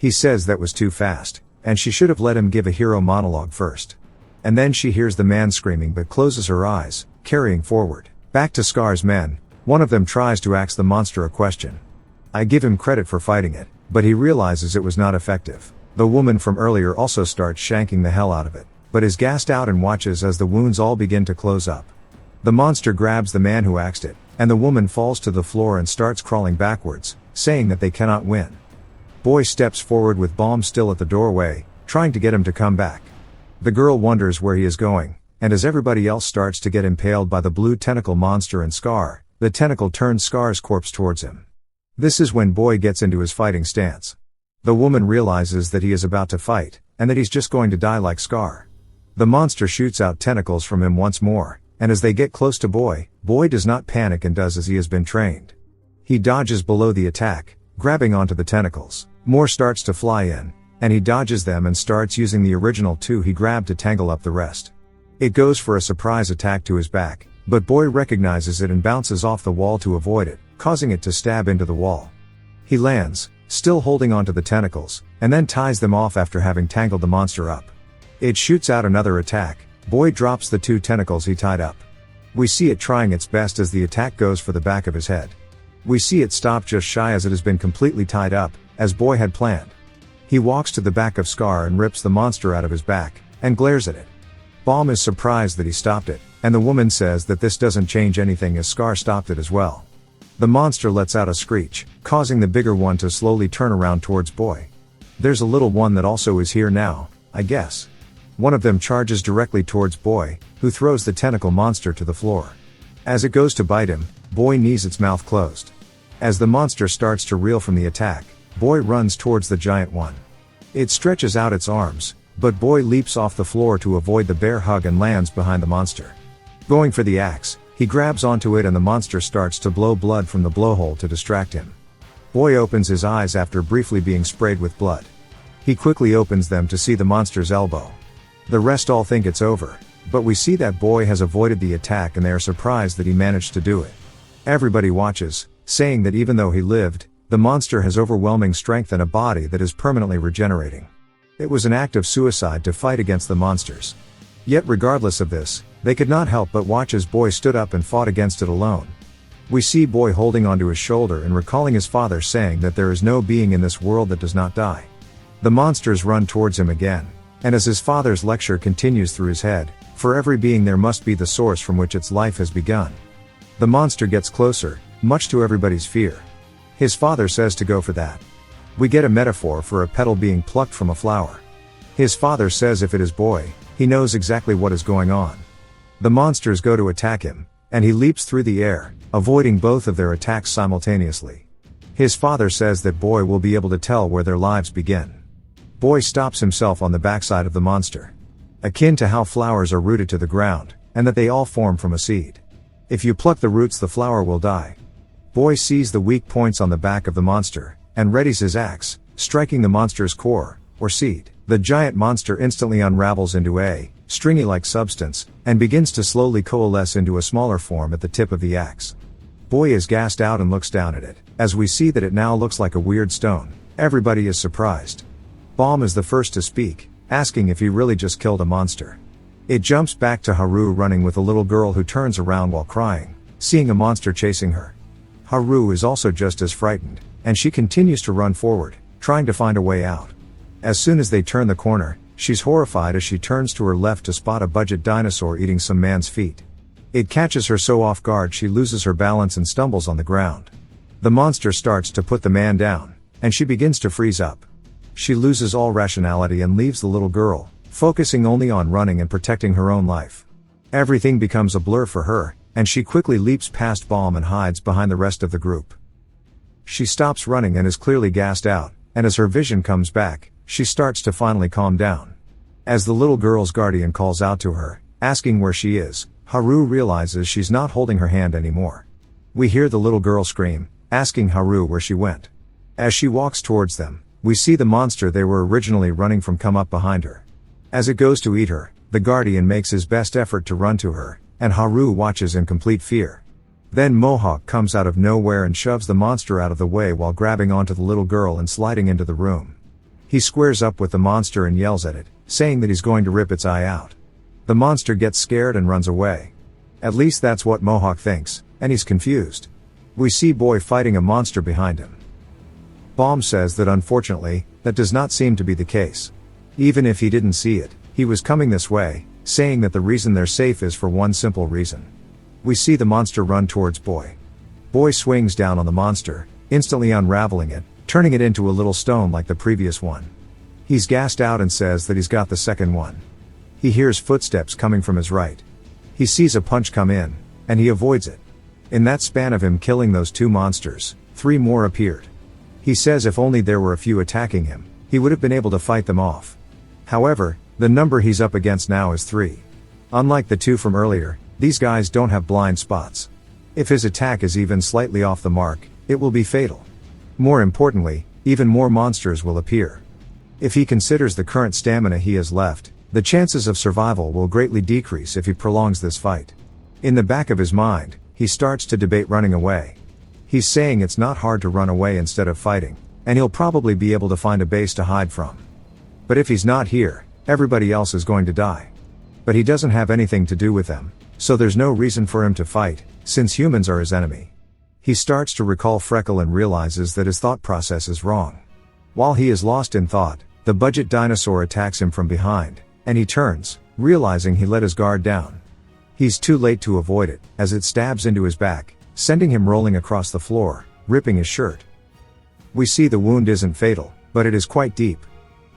He says that was too fast, and she should have let him give a hero monologue first. And then she hears the man screaming but closes her eyes, carrying forward. Back to Scar's men, one of them tries to ask the monster a question. I give him credit for fighting it, but he realizes it was not effective. The woman from earlier also starts shanking the hell out of it, but is gassed out and watches as the wounds all begin to close up. The monster grabs the man who axed it, and the woman falls to the floor and starts crawling backwards, saying that they cannot win. Boy steps forward with Bomb still at the doorway, trying to get him to come back. The girl wonders where he is going, and as everybody else starts to get impaled by the blue tentacle monster and Scar, the tentacle turns Scar's corpse towards him. This is when Boy gets into his fighting stance. The woman realizes that he is about to fight, and that he's just going to die like Scar. The monster shoots out tentacles from him once more, and as they get close to Boy, Boy does not panic and does as he has been trained. He dodges below the attack, grabbing onto the tentacles. More starts to fly in, and he dodges them and starts using the original two he grabbed to tangle up the rest. It goes for a surprise attack to his back, but Boy recognizes it and bounces off the wall to avoid it, causing it to stab into the wall. He lands, still holding onto the tentacles, and then ties them off after having tangled the monster up. It shoots out another attack. Boy drops the two tentacles he tied up. We see it trying its best as the attack goes for the back of his head. We see it stop just shy as it has been completely tied up, as Boy had planned. He walks to the back of Scar and rips the monster out of his back, and glares at it. Bomb is surprised that he stopped it, and the woman says that this doesn't change anything as Scar stopped it as well. The monster lets out a screech, causing the bigger one to slowly turn around towards Boy. There's a little one that also is here now, I guess. One of them charges directly towards Boy, who throws the tentacle monster to the floor. As it goes to bite him, Boy knees its mouth closed. As the monster starts to reel from the attack, Boy runs towards the giant one. It stretches out its arms, but Boy leaps off the floor to avoid the bear hug and lands behind the monster. Going for the axe, he grabs onto it and the monster starts to blow blood from the blowhole to distract him. Boy opens his eyes after briefly being sprayed with blood. He quickly opens them to see the monster's elbow. The rest all think it's over, but we see that Boy has avoided the attack and they are surprised that he managed to do it. Everybody watches, saying that even though he lived, the monster has overwhelming strength and a body that is permanently regenerating. It was an act of suicide to fight against the monsters. Yet regardless of this, they could not help but watch as Boy stood up and fought against it alone. We see Boy holding onto his shoulder and recalling his father saying that there is no being in this world that does not die. The monsters run towards him again, and as his father's lecture continues through his head, for every being there must be the source from which its life has begun. The monster gets closer, much to everybody's fear. His father says to go for that. We get a metaphor for a petal being plucked from a flower. His father says if it is Boy, he knows exactly what is going on. The monsters go to attack him, and he leaps through the air, avoiding both of their attacks simultaneously. His father says that Boy will be able to tell where their lives begin. Boy stops himself on the backside of the monster. Akin to how flowers are rooted to the ground, and that they all form from a seed. If you pluck the roots the flower will die. Boy sees the weak points on the back of the monster, and readies his axe, striking the monster's core, or seed. The giant monster instantly unravels into a stringy-like substance, and begins to slowly coalesce into a smaller form at the tip of the axe. Boy is gassed out and looks down at it, as we see that it now looks like a weird stone. Everybody is surprised. Bomb is the first to speak, asking if he really just killed a monster. It jumps back to Haru running with a little girl who turns around while crying, seeing a monster chasing her. Haru is also just as frightened, and she continues to run forward, trying to find a way out. As soon as they turn the corner, she's horrified as she turns to her left to spot a budget dinosaur eating some man's feet. It catches her so off guard she loses her balance and stumbles on the ground. The monster starts to put the man down, and she begins to freeze up. She loses all rationality and leaves the little girl, focusing only on running and protecting her own life. Everything becomes a blur for her, and she quickly leaps past Bomb and hides behind the rest of the group. She stops running and is clearly gassed out, and as her vision comes back, she starts to finally calm down. As the little girl's guardian calls out to her, asking where she is, Haru realizes she's not holding her hand anymore. We hear the little girl scream, asking Haru where she went. As she walks towards them, we see the monster they were originally running from come up behind her. As it goes to eat her, the guardian makes his best effort to run to her, and Haru watches in complete fear. Then Mohawk comes out of nowhere and shoves the monster out of the way while grabbing onto the little girl and sliding into the room. He squares up with the monster and yells at it, saying that he's going to rip its eye out. The monster gets scared and runs away. At least that's what Mohawk thinks, and he's confused. We see Boy fighting a monster behind him. Bomb says that unfortunately, that does not seem to be the case. Even if he didn't see it, he was coming this way, saying that the reason they're safe is for one simple reason. We see the monster run towards Boy. Boy swings down on the monster, instantly unraveling it, turning it into a little stone like the previous one. He's gassed out and says that he's got the second one. He hears footsteps coming from his right. He sees a punch come in, and he avoids it. In that span of him killing those two monsters, 3 more appeared. He says if only there were a few attacking him, he would have been able to fight them off. However, the number he's up against now is 3. Unlike the 2 from earlier, these guys don't have blind spots. If his attack is even slightly off the mark, it will be fatal. More importantly, even more monsters will appear. If he considers the current stamina he has left, the chances of survival will greatly decrease if he prolongs this fight. In the back of his mind, he starts to debate running away. He's saying it's not hard to run away instead of fighting, and he'll probably be able to find a base to hide from. But if he's not here, everybody else is going to die. But he doesn't have anything to do with them, so there's no reason for him to fight, since humans are his enemy. He starts to recall Freckle and realizes that his thought process is wrong. While he is lost in thought, the budget dinosaur attacks him from behind, and he turns, realizing he let his guard down. He's too late to avoid it, as it stabs into his back, sending him rolling across the floor, ripping his shirt. We see the wound isn't fatal, but it is quite deep.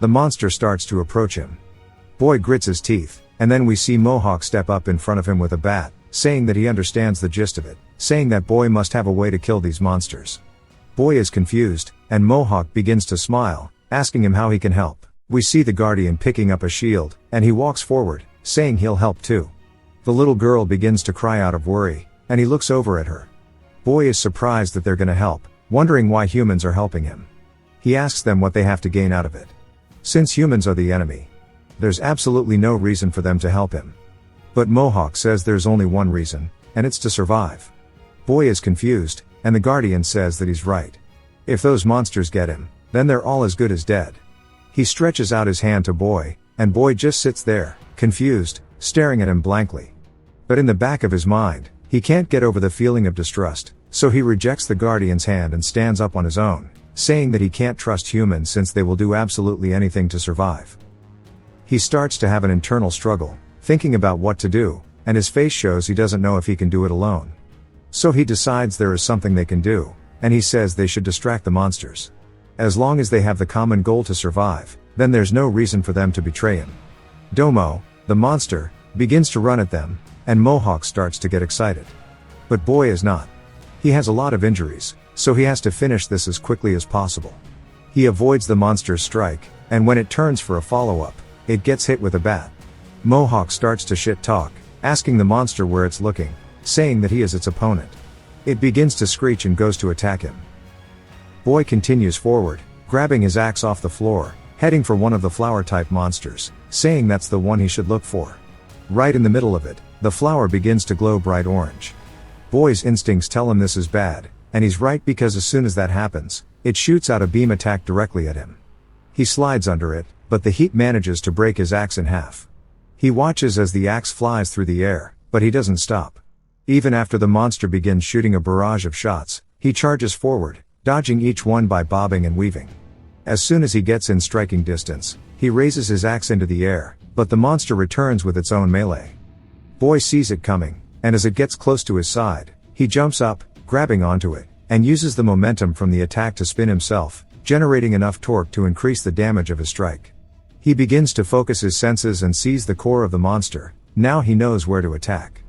The monster starts to approach him. Boy grits his teeth, and then we see Mohawk step up in front of him with a bat, saying that he understands the gist of it, saying that Boy must have a way to kill these monsters. Boy is confused, and Mohawk begins to smile, asking him how he can help. We see the guardian picking up a shield, and he walks forward, saying he'll help too. The little girl begins to cry out of worry, and he looks over at her. Boy is surprised that they're gonna help, wondering why humans are helping him. He asks them what they have to gain out of it. Since humans are the enemy, there's absolutely no reason for them to help him. But Mohawk says there's only one reason, and it's to survive. Boy is confused, and the guardian says that he's right. If those monsters get him, then they're all as good as dead. He stretches out his hand to Boy, and Boy just sits there, confused, staring at him blankly. But in the back of his mind, he can't get over the feeling of distrust, so he rejects the guardian's hand and stands up on his own, saying that he can't trust humans since they will do absolutely anything to survive. He starts to have an internal struggle, thinking about what to do, and his face shows he doesn't know if he can do it alone. So he decides there is something they can do, and he says they should distract the monsters. As long as they have the common goal to survive, then there's no reason for them to betray him. Domo, the monster, begins to run at them, and Mohawk starts to get excited. But Boy is not. He has a lot of injuries, so he has to finish this as quickly as possible. He avoids the monster's strike, and when it turns for a follow-up, it gets hit with a bat. Mohawk starts to shit talk, asking the monster where it's looking, saying that he is its opponent. It begins to screech and goes to attack him. Boy continues forward, grabbing his axe off the floor, heading for one of the flower-type monsters, saying that's the one he should look for. Right in the middle of it, the flower begins to glow bright orange. Boy's instincts tell him this is bad, and he's right because as soon as that happens, it shoots out a beam attack directly at him. He slides under it, but the heat manages to break his axe in half. He watches as the axe flies through the air, but he doesn't stop. Even after the monster begins shooting a barrage of shots, he charges forward, dodging each one by bobbing and weaving. As soon as he gets in striking distance, he raises his axe into the air, but the monster returns with its own melee. Boy sees it coming, and as it gets close to his side, he jumps up, grabbing onto it, and uses the momentum from the attack to spin himself, generating enough torque to increase the damage of his strike. He begins to focus his senses and sees the core of the monster. Now he knows where to attack.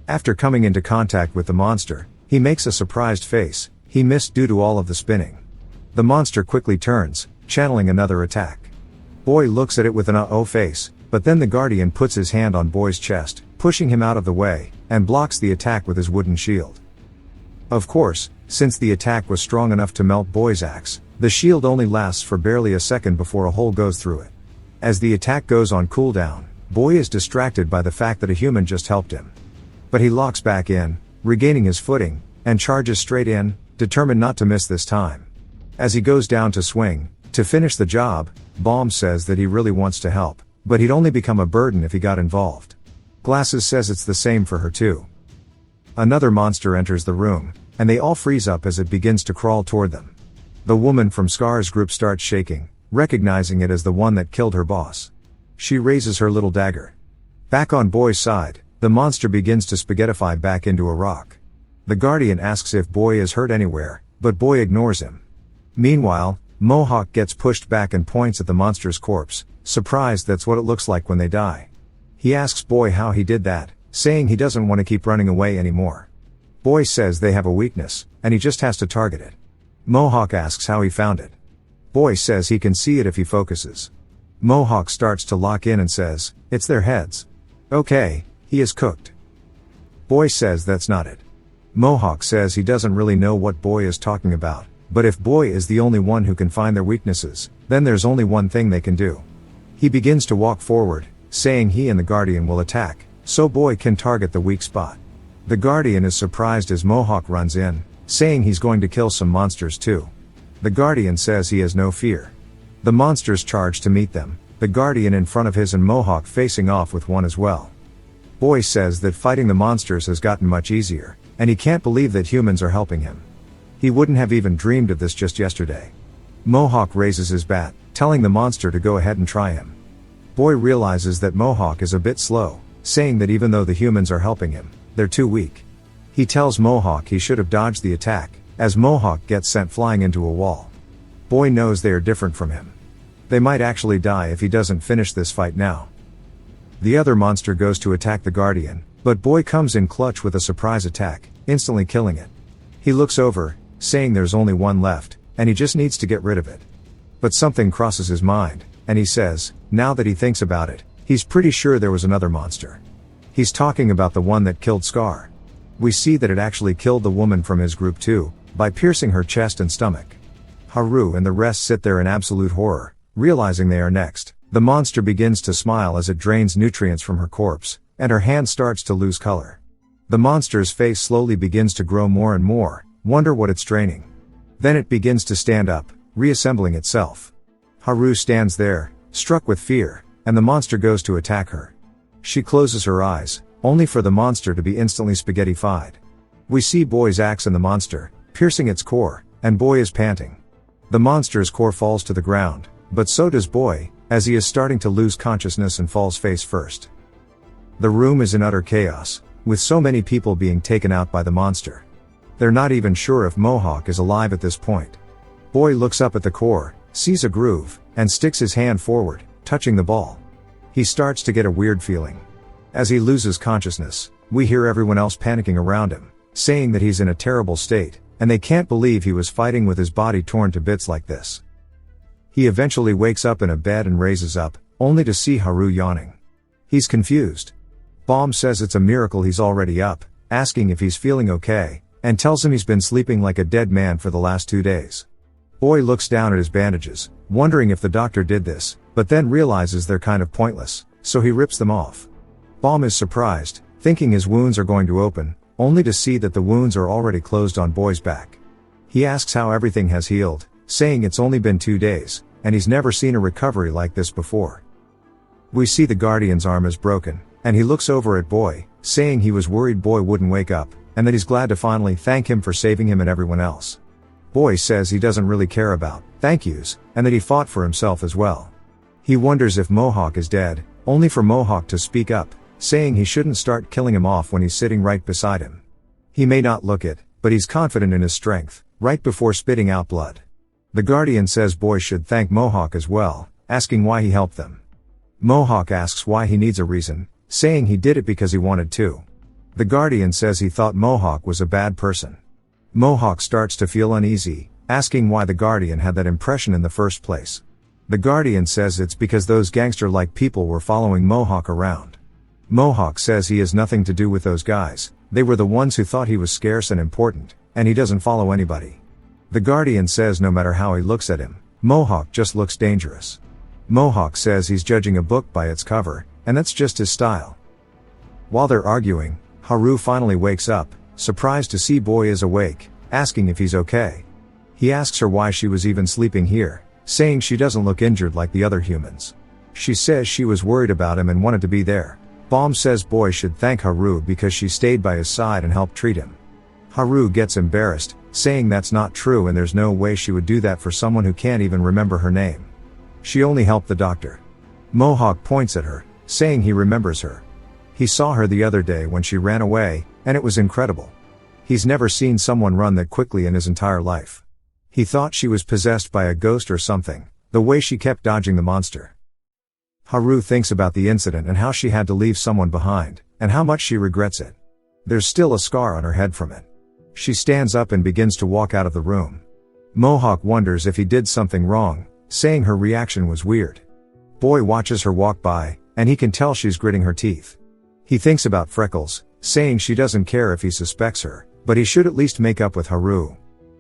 After coming into contact with the monster, he makes a surprised face. He missed due to all of the spinning. The monster quickly turns, channeling another attack. Boy looks at it with an uh-oh face, but then the Guardian puts his hand on Boy's chest, pushing him out of the way, and blocks the attack with his wooden shield. Of course, since the attack was strong enough to melt Boy's axe, the shield only lasts for barely a second before a hole goes through it. As the attack goes on cooldown, Boy is distracted by the fact that a human just helped him. But he locks back in, regaining his footing, and charges straight in, determined not to miss this time. As he goes down to swing, to finish the job, Bomb says that he really wants to help, but he'd only become a burden if he got involved. Glasses says it's the same for her too. Another monster enters the room, and they all freeze up as it begins to crawl toward them. The woman from Scar's group starts shaking, recognizing it as the one that killed her boss. She raises her little dagger. Back on Boy's side, the monster begins to spaghettify back into a rock. The Guardian asks if Boy is hurt anywhere, but Boy ignores him. Meanwhile, Mohawk gets pushed back and points at the monster's corpse, surprised that's what it looks like when they die. He asks Boy how he did that, saying he doesn't want to keep running away anymore. Boy says they have a weakness, and he just has to target it. Mohawk asks how he found it. Boy says he can see it if he focuses. Mohawk starts to lock in and says, "It's their heads." Okay, he is cooked. Boy says that's not it. Mohawk says he doesn't really know what Boy is talking about, but if Boy is the only one who can find their weaknesses, then there's only one thing they can do. He begins to walk forward, saying he and the Guardian will attack, so Boy can target the weak spot. The Guardian is surprised as Mohawk runs in, saying he's going to kill some monsters too. The Guardian says he has no fear. The monsters charge to meet them, the Guardian in front of his and Mohawk facing off with one as well. Boy says that fighting the monsters has gotten much easier, and he can't believe that humans are helping him. He wouldn't have even dreamed of this just yesterday. Mohawk raises his bat, telling the monster to go ahead and try him. Boy realizes that Mohawk is a bit slow, saying that even though the humans are helping him, they're too weak. He tells Mohawk he should have dodged the attack, as Mohawk gets sent flying into a wall. Boy knows they are different from him. They might actually die if he doesn't finish this fight now. The other monster goes to attack the Guardian, but Boy comes in clutch with a surprise attack, instantly killing it. He looks over, saying there's only one left, and he just needs to get rid of it. But something crosses his mind, and he says, now that he thinks about it, he's pretty sure there was another monster. He's talking about the one that killed Scar. We see that it actually killed the woman from his group too, by piercing her chest and stomach. Haru and the rest sit there in absolute horror, realizing they are next. The monster begins to smile as it drains nutrients from her corpse, and her hand starts to lose color. The monster's face slowly begins to grow more and more, wonder what it's draining. Then it begins to stand up, reassembling itself. Haru stands there, struck with fear, and the monster goes to attack her. She closes her eyes, only for the monster to be instantly spaghettified. We see Boy's axe in the monster, piercing its core, and Boy is panting. The monster's core falls to the ground, but so does Boy, as he is starting to lose consciousness and falls face first. The room is in utter chaos, with so many people being taken out by the monster. They're not even sure if Mohawk is alive at this point. Boy looks up at the core, sees a groove, and sticks his hand forward, touching the ball. He starts to get a weird feeling. As he loses consciousness, we hear everyone else panicking around him, saying that he's in a terrible state, and they can't believe he was fighting with his body torn to bits like this. He eventually wakes up in a bed and raises up, only to see Haru yawning. He's confused. Bomb says it's a miracle he's already up, asking if he's feeling okay, and tells him he's been sleeping like a dead man for the last 2 days. Boy looks down at his bandages, wondering if the doctor did this, but then realizes they're kind of pointless, so he rips them off. Bomb is surprised, thinking his wounds are going to open, only to see that the wounds are already closed on Boy's back. He asks how everything has healed, saying it's only been 2 days, and he's never seen a recovery like this before. We see the Guardian's arm is broken, and he looks over at Boy, saying he was worried Boy wouldn't wake up, and that he's glad to finally thank him for saving him and everyone else. Boy says he doesn't really care about thank yous, and that he fought for himself as well. He wonders if Mohawk is dead, only for Mohawk to speak up, saying he shouldn't start killing him off when he's sitting right beside him. He may not look it, but he's confident in his strength, right before spitting out blood. The Guardian says Boy should thank Mohawk as well, asking why he helped them. Mohawk asks why he needs a reason, saying he did it because he wanted to. The Guardian says he thought Mohawk was a bad person. Mohawk starts to feel uneasy, asking why the Guardian had that impression in the first place. The Guardian says it's because those gangster-like people were following Mohawk around. Mohawk says he has nothing to do with those guys, they were the ones who thought he was scarce and important, and he doesn't follow anybody. The Guardian says no matter how he looks at him, Mohawk just looks dangerous. Mohawk says he's judging a book by its cover, and that's just his style. While they're arguing, Haru finally wakes up, surprised to see Boy is awake, asking if he's okay. He asks her why she was even sleeping here, saying she doesn't look injured like the other humans. She says she was worried about him and wanted to be there. Bomb says Boy should thank Haru because she stayed by his side and helped treat him. Haru gets embarrassed, saying that's not true and there's no way she would do that for someone who can't even remember her name. She only helped the doctor. Mohawk points at her, saying he remembers her. He saw her the other day when she ran away, and it was incredible. He's never seen someone run that quickly in his entire life. He thought she was possessed by a ghost or something, the way she kept dodging the monster. Haru thinks about the incident and how she had to leave someone behind, and how much she regrets it. There's still a scar on her head from it. She stands up and begins to walk out of the room. Mohawk wonders if he did something wrong, saying her reaction was weird. Boy watches her walk by, and he can tell she's gritting her teeth. He thinks about Freckles, saying she doesn't care if he suspects her, but he should at least make up with Haru.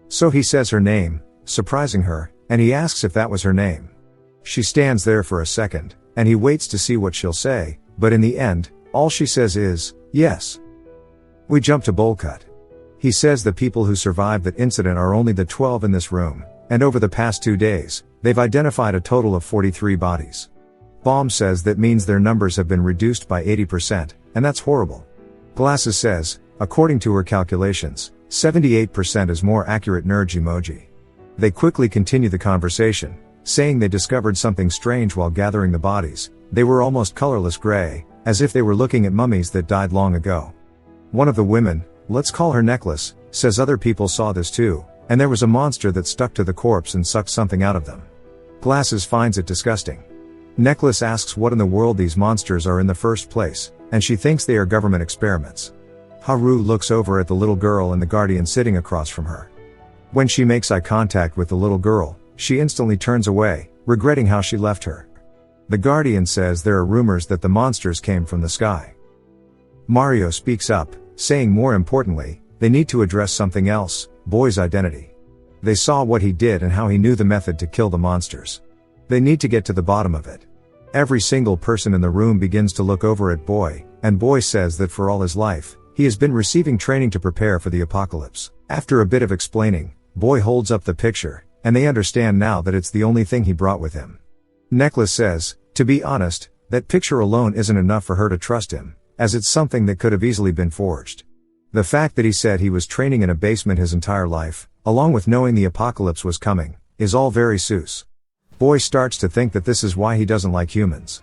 So he says her name, surprising her, and he asks if that was her name. She stands there for a second, and he waits to see what she'll say, but in the end, all she says is, yes. We jump to bowl cut. He says the people who survived that incident are only the 12 in this room, and over the past 2 days, they've identified a total of 43 bodies. Bomb says that means their numbers have been reduced by 80%, and that's horrible. Glasses says, according to her calculations, 78% is more accurate nerd emoji. They quickly continue the conversation, saying they discovered something strange while gathering the bodies. They were almost colorless gray, as if they were looking at mummies that died long ago. One of the women, let's call her Necklace, says other people saw this too, and there was a monster that stuck to the corpse and sucked something out of them. Glasses finds it disgusting. Necklace asks what in the world these monsters are in the first place, and she thinks they are government experiments. Haru looks over at the little girl and the Guardian sitting across from her. When she makes eye contact with the little girl, she instantly turns away, regretting how she left her. The Guardian says there are rumors that the monsters came from the sky. Mario speaks up, saying more importantly, they need to address something else, Boy's identity. They saw what he did and how he knew the method to kill the monsters. They need to get to the bottom of it. Every single person in the room begins to look over at Boy, and Boy says that for all his life, he has been receiving training to prepare for the apocalypse. After a bit of explaining, Boy holds up the picture, and they understand now that it's the only thing he brought with him. Necklace says, to be honest, that picture alone isn't enough for her to trust him, as it's something that could have easily been forged. The fact that he said he was training in a basement his entire life, along with knowing the apocalypse was coming, is all very sus. Boy starts to think that this is why he doesn't like humans.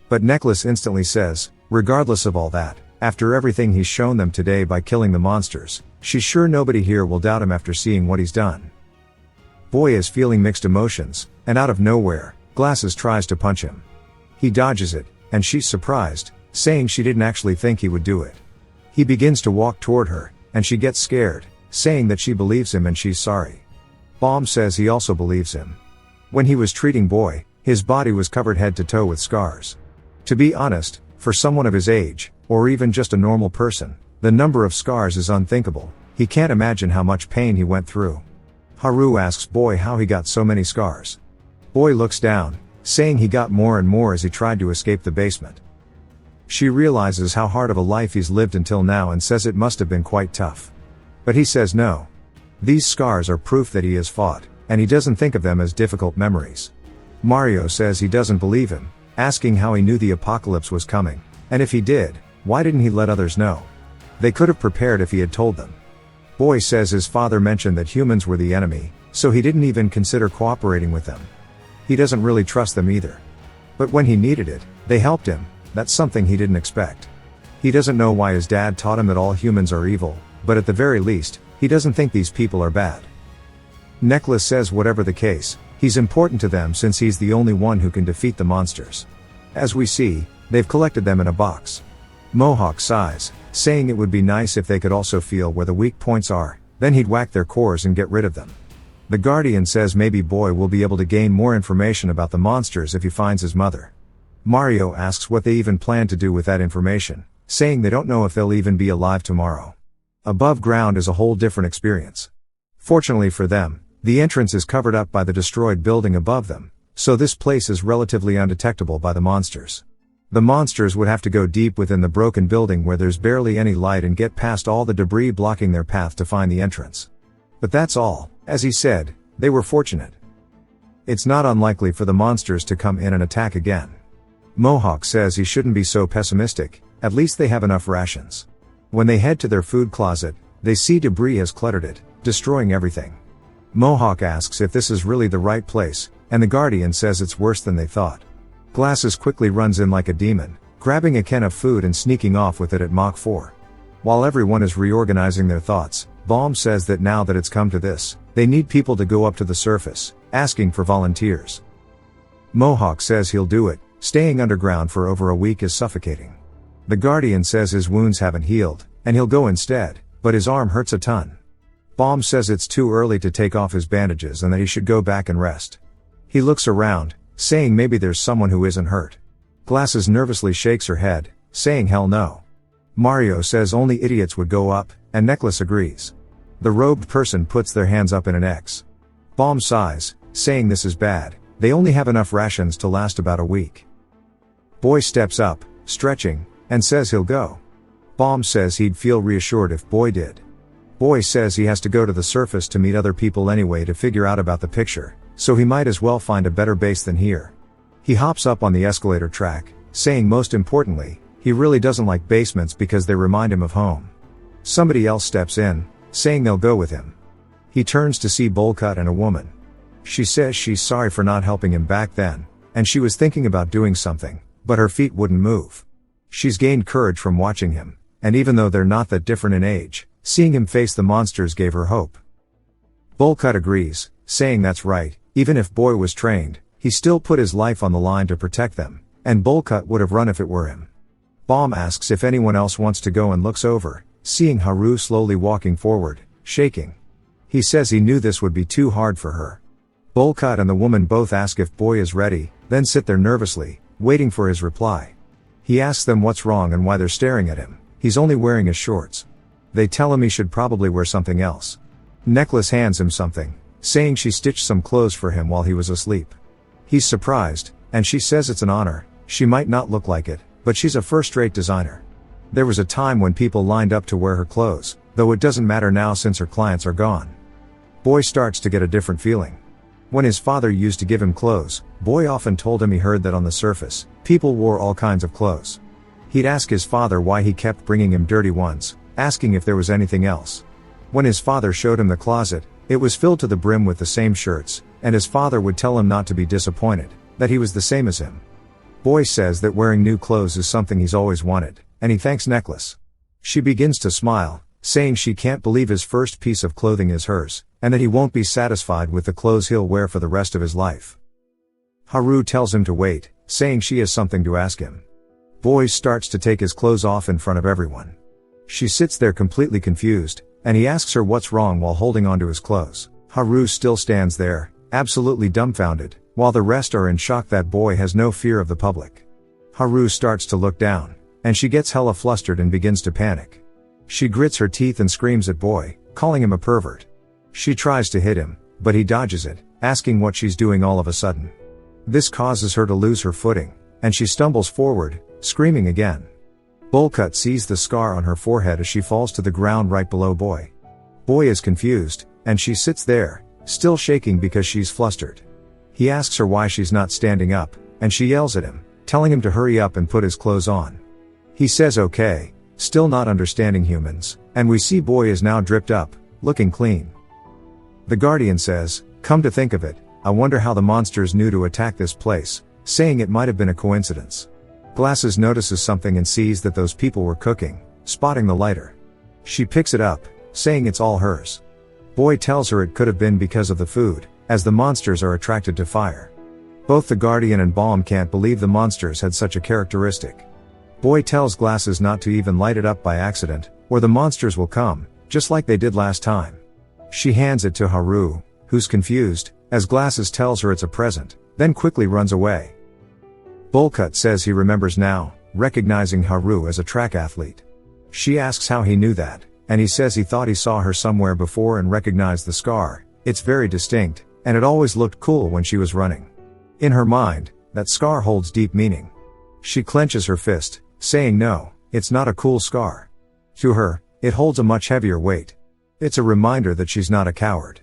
But Necklace instantly says, regardless of all that, after everything he's shown them today by killing the monsters, she's sure nobody here will doubt him after seeing what he's done. Boy is feeling mixed emotions, and out of nowhere, Glasses tries to punch him. He dodges it, and she's surprised, saying she didn't actually think he would do it. He begins to walk toward her, and she gets scared, saying that she believes him and she's sorry. Bomb says he also believes him. When he was treating Boy, his body was covered head to toe with scars. To be honest, for someone of his age, or even just a normal person, the number of scars is unthinkable. He can't imagine how much pain he went through. Haru asks Boy how he got so many scars. Boy looks down, saying he got more and more as he tried to escape the basement. She realizes how hard of a life he's lived until now and says it must have been quite tough. But he says no. These scars are proof that he has fought, and he doesn't think of them as difficult memories. Mario says he doesn't believe him, asking how he knew the apocalypse was coming, and if he did, why didn't he let others know? They could have prepared if he had told them. Boy says his father mentioned that humans were the enemy, so he didn't even consider cooperating with them. He doesn't really trust them either. But when he needed it, they helped him. That's something he didn't expect. He doesn't know why his dad taught him that all humans are evil, but at the very least, he doesn't think these people are bad. Necklace says whatever the case, he's important to them since he's the only one who can defeat the monsters. As we see, they've collected them in a box. Mohawk sighs, saying it would be nice if they could also feel where the weak points are, then he'd whack their cores and get rid of them. The Guardian says maybe Boy will be able to gain more information about the monsters if he finds his mother. Mario asks what they even plan to do with that information, saying they don't know if they'll even be alive tomorrow. Above ground is a whole different experience. Fortunately for them, the entrance is covered up by the destroyed building above them, so this place is relatively undetectable by the monsters. The monsters would have to go deep within the broken building where there's barely any light and get past all the debris blocking their path to find the entrance. But that's all. As he said, they were fortunate. It's not unlikely for the monsters to come in and attack again. Mohawk says he shouldn't be so pessimistic, at least they have enough rations. When they head to their food closet, they see debris has cluttered it, destroying everything. Mohawk asks if this is really the right place, and the Guardian says it's worse than they thought. Glasses quickly runs in like a demon, grabbing a can of food and sneaking off with it at Mach 4. While everyone is reorganizing their thoughts, Balm says that now that it's come to this, they need people to go up to the surface, asking for volunteers. Mohawk says he'll do it, staying underground for over a week is suffocating. The Guardian says his wounds haven't healed, and he'll go instead, but his arm hurts a ton. Balm says it's too early to take off his bandages and that he should go back and rest. He looks around, saying maybe there's someone who isn't hurt. Glasses nervously shakes her head, saying hell no. Mario says only idiots would go up, and Necklace agrees. The robed person puts their hands up in an X. Balm sighs, saying this is bad, they only have enough rations to last about a week. Boy steps up, stretching, and says he'll go. Balm says he'd feel reassured if Boy did. Boy says he has to go to the surface to meet other people anyway to figure out about the picture, so he might as well find a better base than here. He hops up on the escalator track, saying most importantly, he really doesn't like basements because they remind him of home. Somebody else steps in, saying they'll go with him. He turns to see Bullcut and a woman. She says she's sorry for not helping him back then, and she was thinking about doing something, but her feet wouldn't move. She's gained courage from watching him, and even though they're not that different in age, seeing him face the monsters gave her hope. Bullcut agrees, saying that's right, even if Boy was trained, he still put his life on the line to protect them, and Bullcut would have run if it were him. Balm asks if anyone else wants to go and looks over, seeing Haru slowly walking forward, shaking. He says he knew this would be too hard for her. Bullcut and the woman both ask if Boy is ready, then sit there nervously, waiting for his reply. He asks them what's wrong and why they're staring at him. He's only wearing his shorts. They tell him he should probably wear something else. Necklace hands him something, saying she stitched some clothes for him while he was asleep. He's surprised, and she says it's an honor. She might not look like it, but she's a first-rate designer. There was a time when people lined up to wear her clothes, though it doesn't matter now since her clients are gone. Boy starts to get a different feeling. When his father used to give him clothes, Boy often told him he heard that on the surface, people wore all kinds of clothes. He'd ask his father why he kept bringing him dirty ones, asking if there was anything else. When his father showed him the closet, it was filled to the brim with the same shirts, and his father would tell him not to be disappointed, that he was the same as him. Boy says that wearing new clothes is something he's always wanted, and he thanks Necklace. She begins to smile, saying she can't believe his first piece of clothing is hers, and that he won't be satisfied with the clothes he'll wear for the rest of his life. Haru tells him to wait, saying she has something to ask him. Boy starts to take his clothes off in front of everyone. She sits there completely confused, and he asks her what's wrong while holding onto his clothes. Haru still stands there, absolutely dumbfounded, while the rest are in shock that Boy has no fear of the public. Haru starts to look down, and she gets hella flustered and begins to panic. She grits her teeth and screams at Boy, calling him a pervert. She tries to hit him, but he dodges it, asking what she's doing all of a sudden. This causes her to lose her footing, and she stumbles forward, screaming again. Bullcut sees the scar on her forehead as she falls to the ground right below Boy. Boy is confused, and she sits there, still shaking because she's flustered. He asks her why she's not standing up, and she yells at him, telling him to hurry up and put his clothes on. He says okay, still not understanding humans, and we see Boy is now dripped up, looking clean. The Guardian says, come to think of it, I wonder how the monsters knew to attack this place, saying it might have been a coincidence. Glasses notices something and sees that those people were cooking, spotting the lighter. She picks it up, saying it's all hers. Boy tells her it could have been because of the food, as the monsters are attracted to fire. Both the Guardian and Balm can't believe the monsters had such a characteristic. Boy tells Glasses not to even light it up by accident, or the monsters will come, just like they did last time. She hands it to Haru, who's confused, as Glasses tells her it's a present, then quickly runs away. Bullcut says he remembers now, recognizing Haru as a track athlete. She asks how he knew that, and he says he thought he saw her somewhere before and recognized the scar. It's very distinct, and it always looked cool when she was running. In her mind, that scar holds deep meaning. She clenches her fist, saying no, it's not a cool scar. To her, it holds a much heavier weight. It's a reminder that she's not a coward.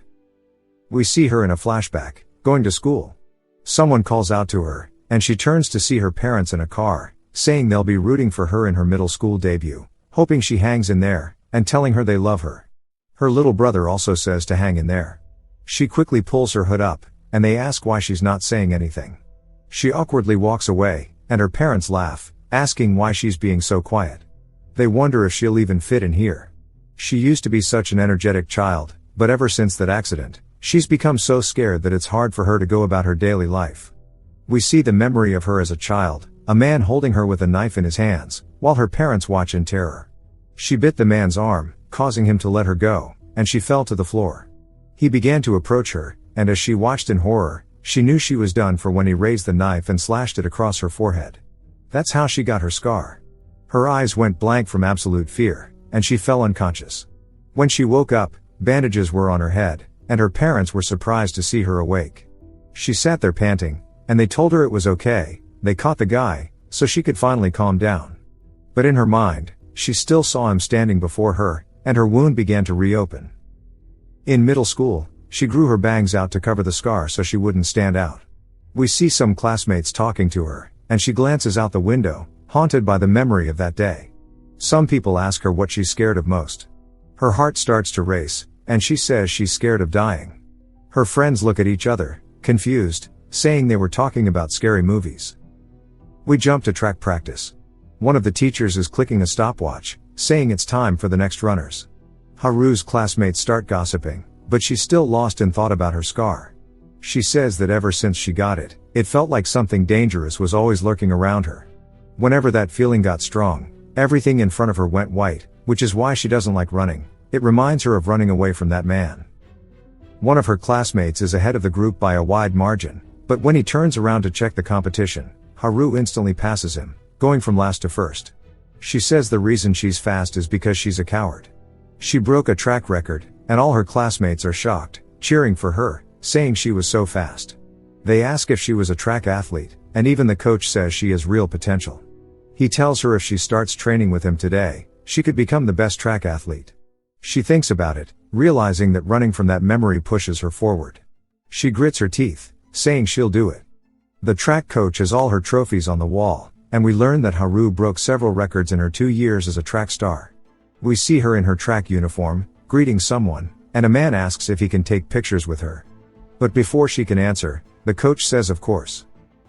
We see her in a flashback, going to school. Someone calls out to her, and she turns to see her parents in a car, saying they'll be rooting for her in her middle school debut, hoping she hangs in there, and telling her they love her. Her little brother also says to hang in there. She quickly pulls her hood up, and they ask why she's not saying anything. She awkwardly walks away, and her parents laugh, asking why she's being so quiet. They wonder if she'll even fit in here. She used to be such an energetic child, but ever since that accident, she's become so scared that it's hard for her to go about her daily life. We see the memory of her as a child, a man holding her with a knife in his hands, while her parents watch in terror. She bit the man's arm, causing him to let her go, and she fell to the floor. He began to approach her, and as she watched in horror, she knew she was done for when he raised the knife and slashed it across her forehead. That's how she got her scar. Her eyes went blank from absolute fear, and she fell unconscious. When she woke up, bandages were on her head, and her parents were surprised to see her awake. She sat there panting, and they told her it was okay, they caught the guy, so she could finally calm down. But in her mind, she still saw him standing before her, and her wound began to reopen. In middle school, she grew her bangs out to cover the scar so she wouldn't stand out. We see some classmates talking to her, and she glances out the window, haunted by the memory of that day. Some people ask her what she's scared of most. Her heart starts to race, and she says she's scared of dying. Her friends look at each other, confused, saying they were talking about scary movies. We jump to track practice. One of the teachers is clicking a stopwatch, saying it's time for the next runners. Haru's classmates start gossiping, but she's still lost in thought about her scar. She says that ever since she got it, it felt like something dangerous was always lurking around her. Whenever that feeling got strong, everything in front of her went white, which is why she doesn't like running. It reminds her of running away from that man. One of her classmates is ahead of the group by a wide margin, but when he turns around to check the competition, Haru instantly passes him, going from last to first. She says the reason she's fast is because she's a coward. She broke a track record, and all her classmates are shocked, cheering for her, saying she was so fast. They ask if she was a track athlete, and even the coach says she has real potential. He tells her if she starts training with him today, she could become the best track athlete. She thinks about it, realizing that running from that memory pushes her forward. She grits her teeth, saying she'll do it. The track coach has all her trophies on the wall, and we learn that Haru broke several records in her 2 years as a track star. We see her in her track uniform, greeting someone, and a man asks if he can take pictures with her. But before she can answer, the coach says of course.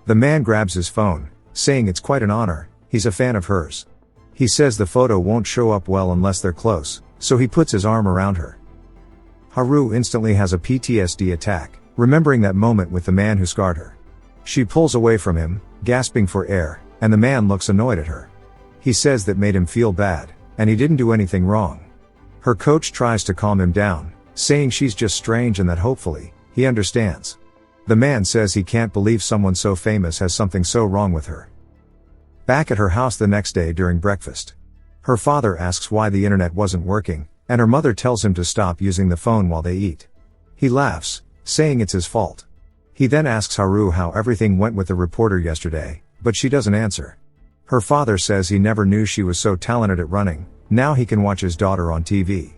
The man grabs his phone, saying it's quite an honor, he's a fan of hers. He says the photo won't show up well unless they're close, so he puts his arm around her. Haru instantly has a PTSD attack, remembering that moment with the man who scarred her. She pulls away from him, gasping for air, and the man looks annoyed at her. He says that made him feel bad, and he didn't do anything wrong. Her coach tries to calm him down, saying she's just strange and that hopefully, he understands. The man says he can't believe someone so famous has something so wrong with her. Back at her house the next day during breakfast, her father asks why the internet wasn't working, and her mother tells him to stop using the phone while they eat. He laughs, saying it's his fault. He then asks Haru how everything went with the reporter yesterday, but she doesn't answer. Her father says he never knew she was so talented at running, now he can watch his daughter on TV.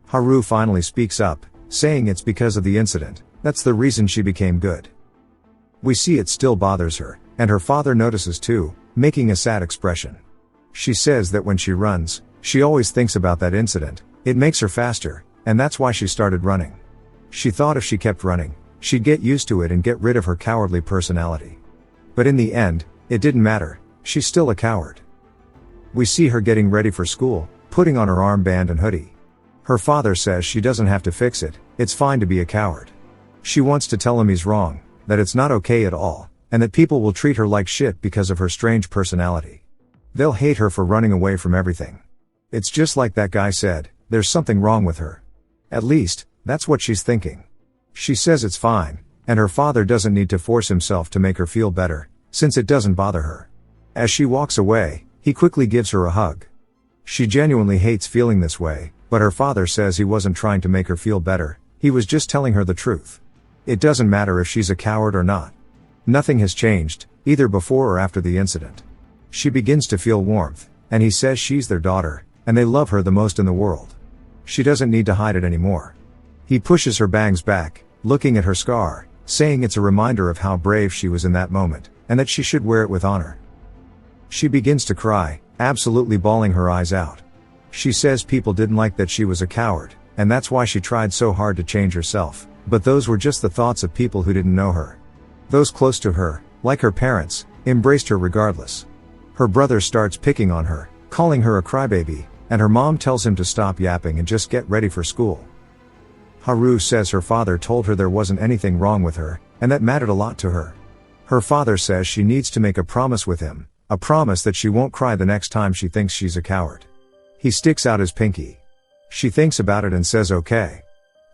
Haru finally speaks up, saying it's because of the incident, that's the reason she became good. We see it still bothers her, and her father notices too, making a sad expression. She says that when she runs, she always thinks about that incident, it makes her faster, and that's why she started running. She thought if she kept running, she'd get used to it and get rid of her cowardly personality. But in the end, it didn't matter, she's still a coward. We see her getting ready for school, putting on her armband and hoodie. Her father says she doesn't have to fix it, it's fine to be a coward. She wants to tell him he's wrong, that it's not okay at all, and that people will treat her like shit because of her strange personality. They'll hate her for running away from everything. It's just like that guy said, there's something wrong with her. At least, that's what she's thinking. She says it's fine, and her father doesn't need to force himself to make her feel better, since it doesn't bother her. As she walks away, he quickly gives her a hug. She genuinely hates feeling this way, but her father says he wasn't trying to make her feel better, he was just telling her the truth. It doesn't matter if she's a coward or not. Nothing has changed, either before or after the incident. She begins to feel warmth, and he says she's their daughter, and they love her the most in the world. She doesn't need to hide it anymore. He pushes her bangs back, looking at her scar, saying it's a reminder of how brave she was in that moment, and that she should wear it with honor. She begins to cry, absolutely bawling her eyes out. She says people didn't like that she was a coward, and that's why she tried so hard to change herself, but those were just the thoughts of people who didn't know her. Those close to her, like her parents, embraced her regardless. Her brother starts picking on her, calling her a crybaby, and her mom tells him to stop yapping and just get ready for school. Haru says her father told her there wasn't anything wrong with her, and that mattered a lot to her. Her father says she needs to make a promise with him, a promise that she won't cry the next time she thinks she's a coward. He sticks out his pinky. She thinks about it and says okay.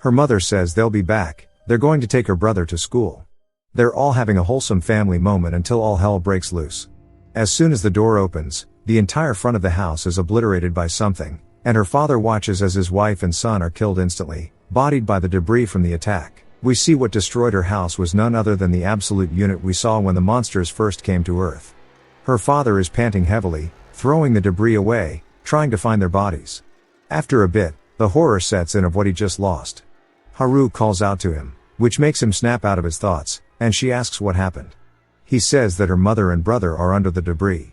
Her mother says they'll be back, they're going to take her brother to school. They're all having a wholesome family moment until all hell breaks loose. As soon as the door opens, the entire front of the house is obliterated by something, and her father watches as his wife and son are killed instantly, bodied by the debris from the attack. We see what destroyed her house was none other than the absolute unit we saw when the monsters first came to Earth. Her father is panting heavily, throwing the debris away, trying to find their bodies. After a bit, the horror sets in of what he just lost. Haru calls out to him, which makes him snap out of his thoughts, and she asks what happened. He says that her mother and brother are under the debris.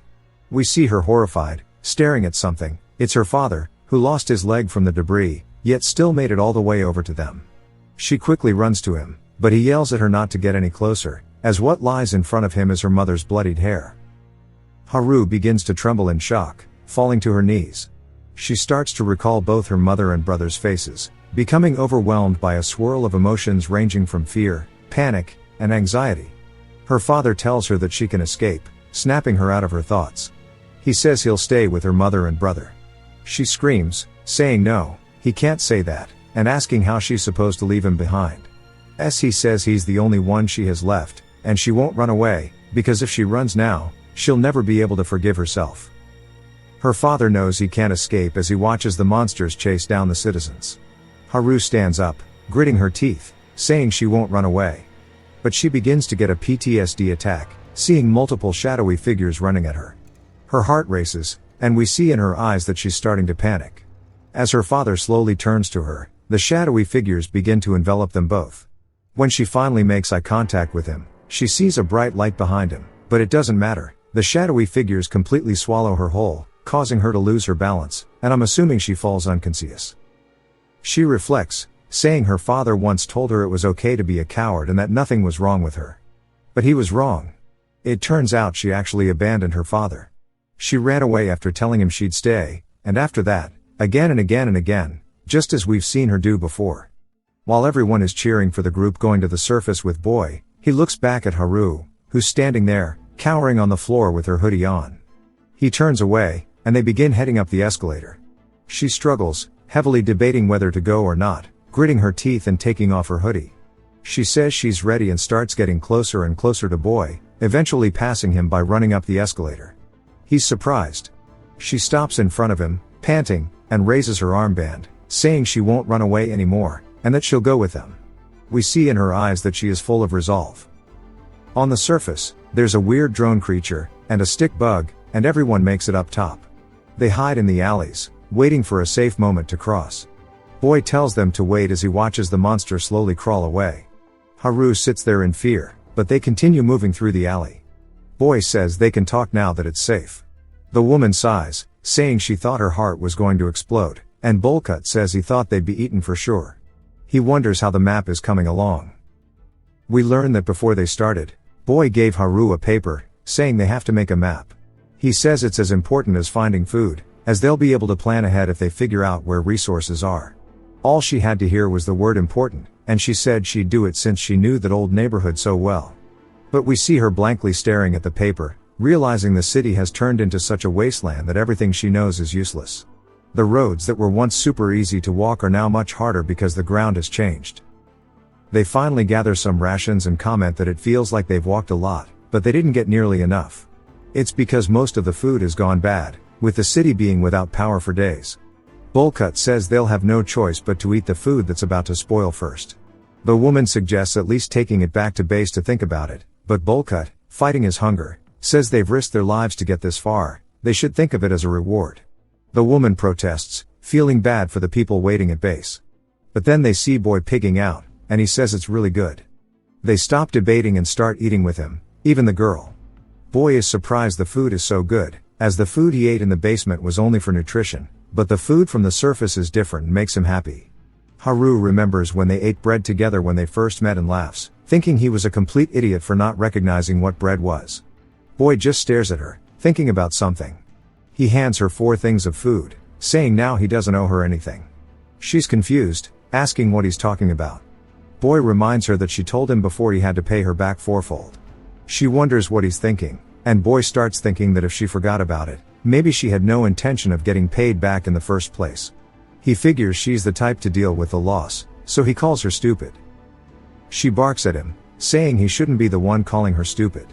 We see her horrified, staring at something. It's her father, who lost his leg from the debris, yet still made it all the way over to them. She quickly runs to him, but he yells at her not to get any closer, as what lies in front of him is her mother's bloodied hair. Haru begins to tremble in shock, falling to her knees. She starts to recall both her mother and brother's faces, becoming overwhelmed by a swirl of emotions ranging from fear, panic, and anxiety. Her father tells her that she can escape, snapping her out of her thoughts. He says he'll stay with her mother and brother. She screams, saying no, he can't say that, and asking how she's supposed to leave him behind. He says he's the only one she has left, and she won't run away, because if she runs now, she'll never be able to forgive herself. Her father knows he can't escape as he watches the monsters chase down the citizens. Haru stands up, gritting her teeth, saying she won't run away. But she begins to get a PTSD attack, seeing multiple shadowy figures running at her. Her heart races, and we see in her eyes that she's starting to panic. As her father slowly turns to her, the shadowy figures begin to envelop them both. When she finally makes eye contact with him, she sees a bright light behind him, but it doesn't matter. The shadowy figures completely swallow her whole, causing her to lose her balance, and I'm assuming she falls unconscious. She reflects, saying her father once told her it was okay to be a coward and that nothing was wrong with her. But he was wrong. It turns out she actually abandoned her father. She ran away after telling him she'd stay, and after that, again and again and again, just as we've seen her do before. While everyone is cheering for the group going to the surface with Boy, he looks back at Haru, who's standing there, cowering on the floor with her hoodie on. He turns away, and they begin heading up the escalator. She struggles, heavily debating whether to go or not, gritting her teeth and taking off her hoodie. She says she's ready and starts getting closer and closer to Boy, eventually passing him by running up the escalator. He's surprised. She stops in front of him, panting, and raises her armband, saying she won't run away anymore, and that she'll go with them. We see in her eyes that she is full of resolve. On the surface, there's a weird drone creature, and a stick bug, and everyone makes it up top. They hide in the alleys, waiting for a safe moment to cross. Boy tells them to wait as he watches the monster slowly crawl away. Haru sits there in fear, but they continue moving through the alley. Boy says they can talk now that it's safe. The woman sighs, saying she thought her heart was going to explode, and Bolcut says he thought they'd be eaten for sure. He wonders how the map is coming along. We learn that before they started, Boy gave Haru a paper, saying they have to make a map. He says it's as important as finding food, as they'll be able to plan ahead if they figure out where resources are. All she had to hear was the word important, and she said she'd do it since she knew that old neighborhood so well. But we see her blankly staring at the paper, realizing the city has turned into such a wasteland that everything she knows is useless. The roads that were once super easy to walk are now much harder because the ground has changed. They finally gather some rations and comment that it feels like they've walked a lot, but they didn't get nearly enough. It's because most of the food has gone bad, with the city being without power for days. Bullcut says they'll have no choice but to eat the food that's about to spoil first. The woman suggests at least taking it back to base to think about it, but Bullcut, fighting his hunger, says they've risked their lives to get this far, they should think of it as a reward. The woman protests, feeling bad for the people waiting at base. But then they see Boy pigging out, and he says it's really good. They stop debating and start eating with him, even the girl. Boy is surprised the food is so good, as the food he ate in the basement was only for nutrition, but the food from the surface is different and makes him happy. Haru remembers when they ate bread together when they first met and laughs, thinking he was a complete idiot for not recognizing what bread was. Boy just stares at her, thinking about something. He hands her 4 things of food, saying now he doesn't owe her anything. She's confused, asking what he's talking about. Boy reminds her that she told him before he had to pay her back 4-fold. She wonders what he's thinking, and Boy starts thinking that if she forgot about it, maybe she had no intention of getting paid back in the first place. He figures she's the type to deal with the loss, so he calls her stupid. She barks at him, saying he shouldn't be the one calling her stupid.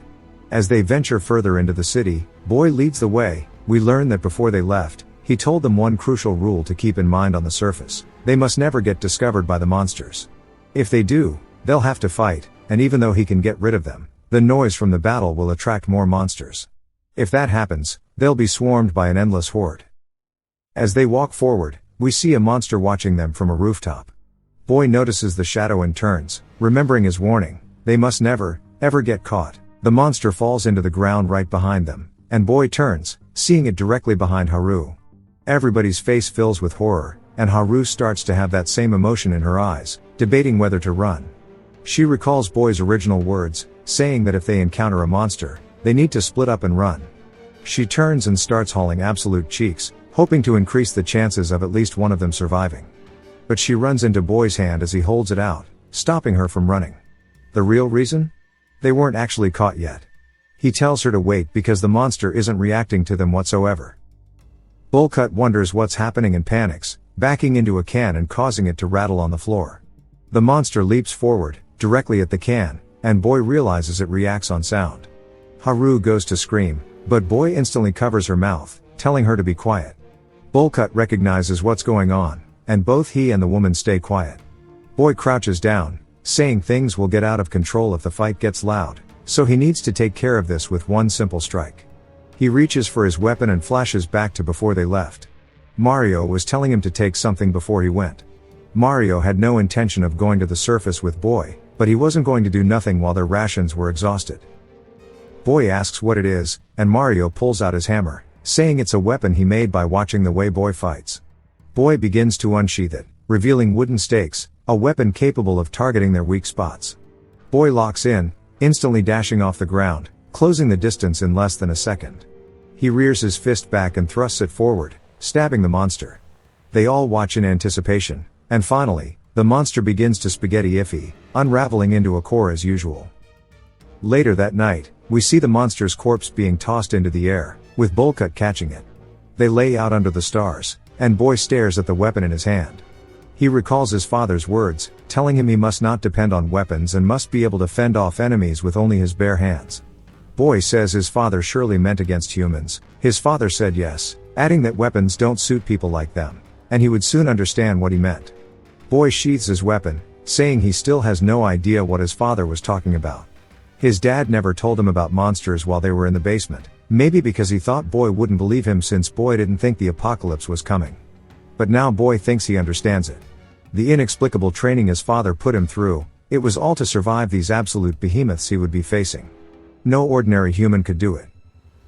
As they venture further into the city, Boy leads the way. We learn that before they left, he told them one crucial rule to keep in mind on the surface: they must never get discovered by the monsters. If they do, they'll have to fight, and even though he can get rid of them, the noise from the battle will attract more monsters. If that happens, they'll be swarmed by an endless horde. As they walk forward, we see a monster watching them from a rooftop. Boy notices the shadow and turns, remembering his warning: they must never, ever get caught. The monster falls into the ground right behind them, and Boy turns, seeing it directly behind Haru. Everybody's face fills with horror, and Haru starts to have that same emotion in her eyes, debating whether to run. She recalls Boy's original words, saying that if they encounter a monster, they need to split up and run. She turns and starts hauling absolute cheeks, hoping to increase the chances of at least one of them surviving. But she runs into Boy's hand as he holds it out, stopping her from running. The real reason? They weren't actually caught yet. He tells her to wait because the monster isn't reacting to them whatsoever. Bullcut wonders what's happening and panics, backing into a can and causing it to rattle on the floor. The monster leaps forward, directly at the can, and Boy realizes it reacts on sound. Haru goes to scream, but Boy instantly covers her mouth, telling her to be quiet. Bullcut recognizes what's going on, and both he and the woman stay quiet. Boy crouches down, saying things will get out of control if the fight gets loud, so he needs to take care of this with one simple strike. He reaches for his weapon and flashes back to before they left. Mario was telling him to take something before he went. Mario had no intention of going to the surface with Boy, but he wasn't going to do nothing while their rations were exhausted. Boy asks what it is, and Mario pulls out his hammer, saying it's a weapon he made by watching the way Boy fights. Boy begins to unsheath it, revealing wooden stakes, a weapon capable of targeting their weak spots. Boy locks in, instantly dashing off the ground, closing the distance in less than a second. He rears his fist back and thrusts it forward, stabbing the monster. They all watch in anticipation, and finally, the monster begins to spaghetti iffy, unraveling into a core as usual. Later that night, we see the monster's corpse being tossed into the air, with Bullcut catching it. They lay out under the stars, and Boy stares at the weapon in his hand. He recalls his father's words, telling him he must not depend on weapons and must be able to fend off enemies with only his bare hands. Boy says his father surely meant against humans. His father said yes, adding that weapons don't suit people like them, and he would soon understand what he meant. Boy sheaths his weapon, saying he still has no idea what his father was talking about. His dad never told him about monsters while they were in the basement, maybe because he thought Boy wouldn't believe him since Boy didn't think the apocalypse was coming. But now Boy thinks he understands it. The inexplicable training his father put him through, it was all to survive these absolute behemoths he would be facing. No ordinary human could do it.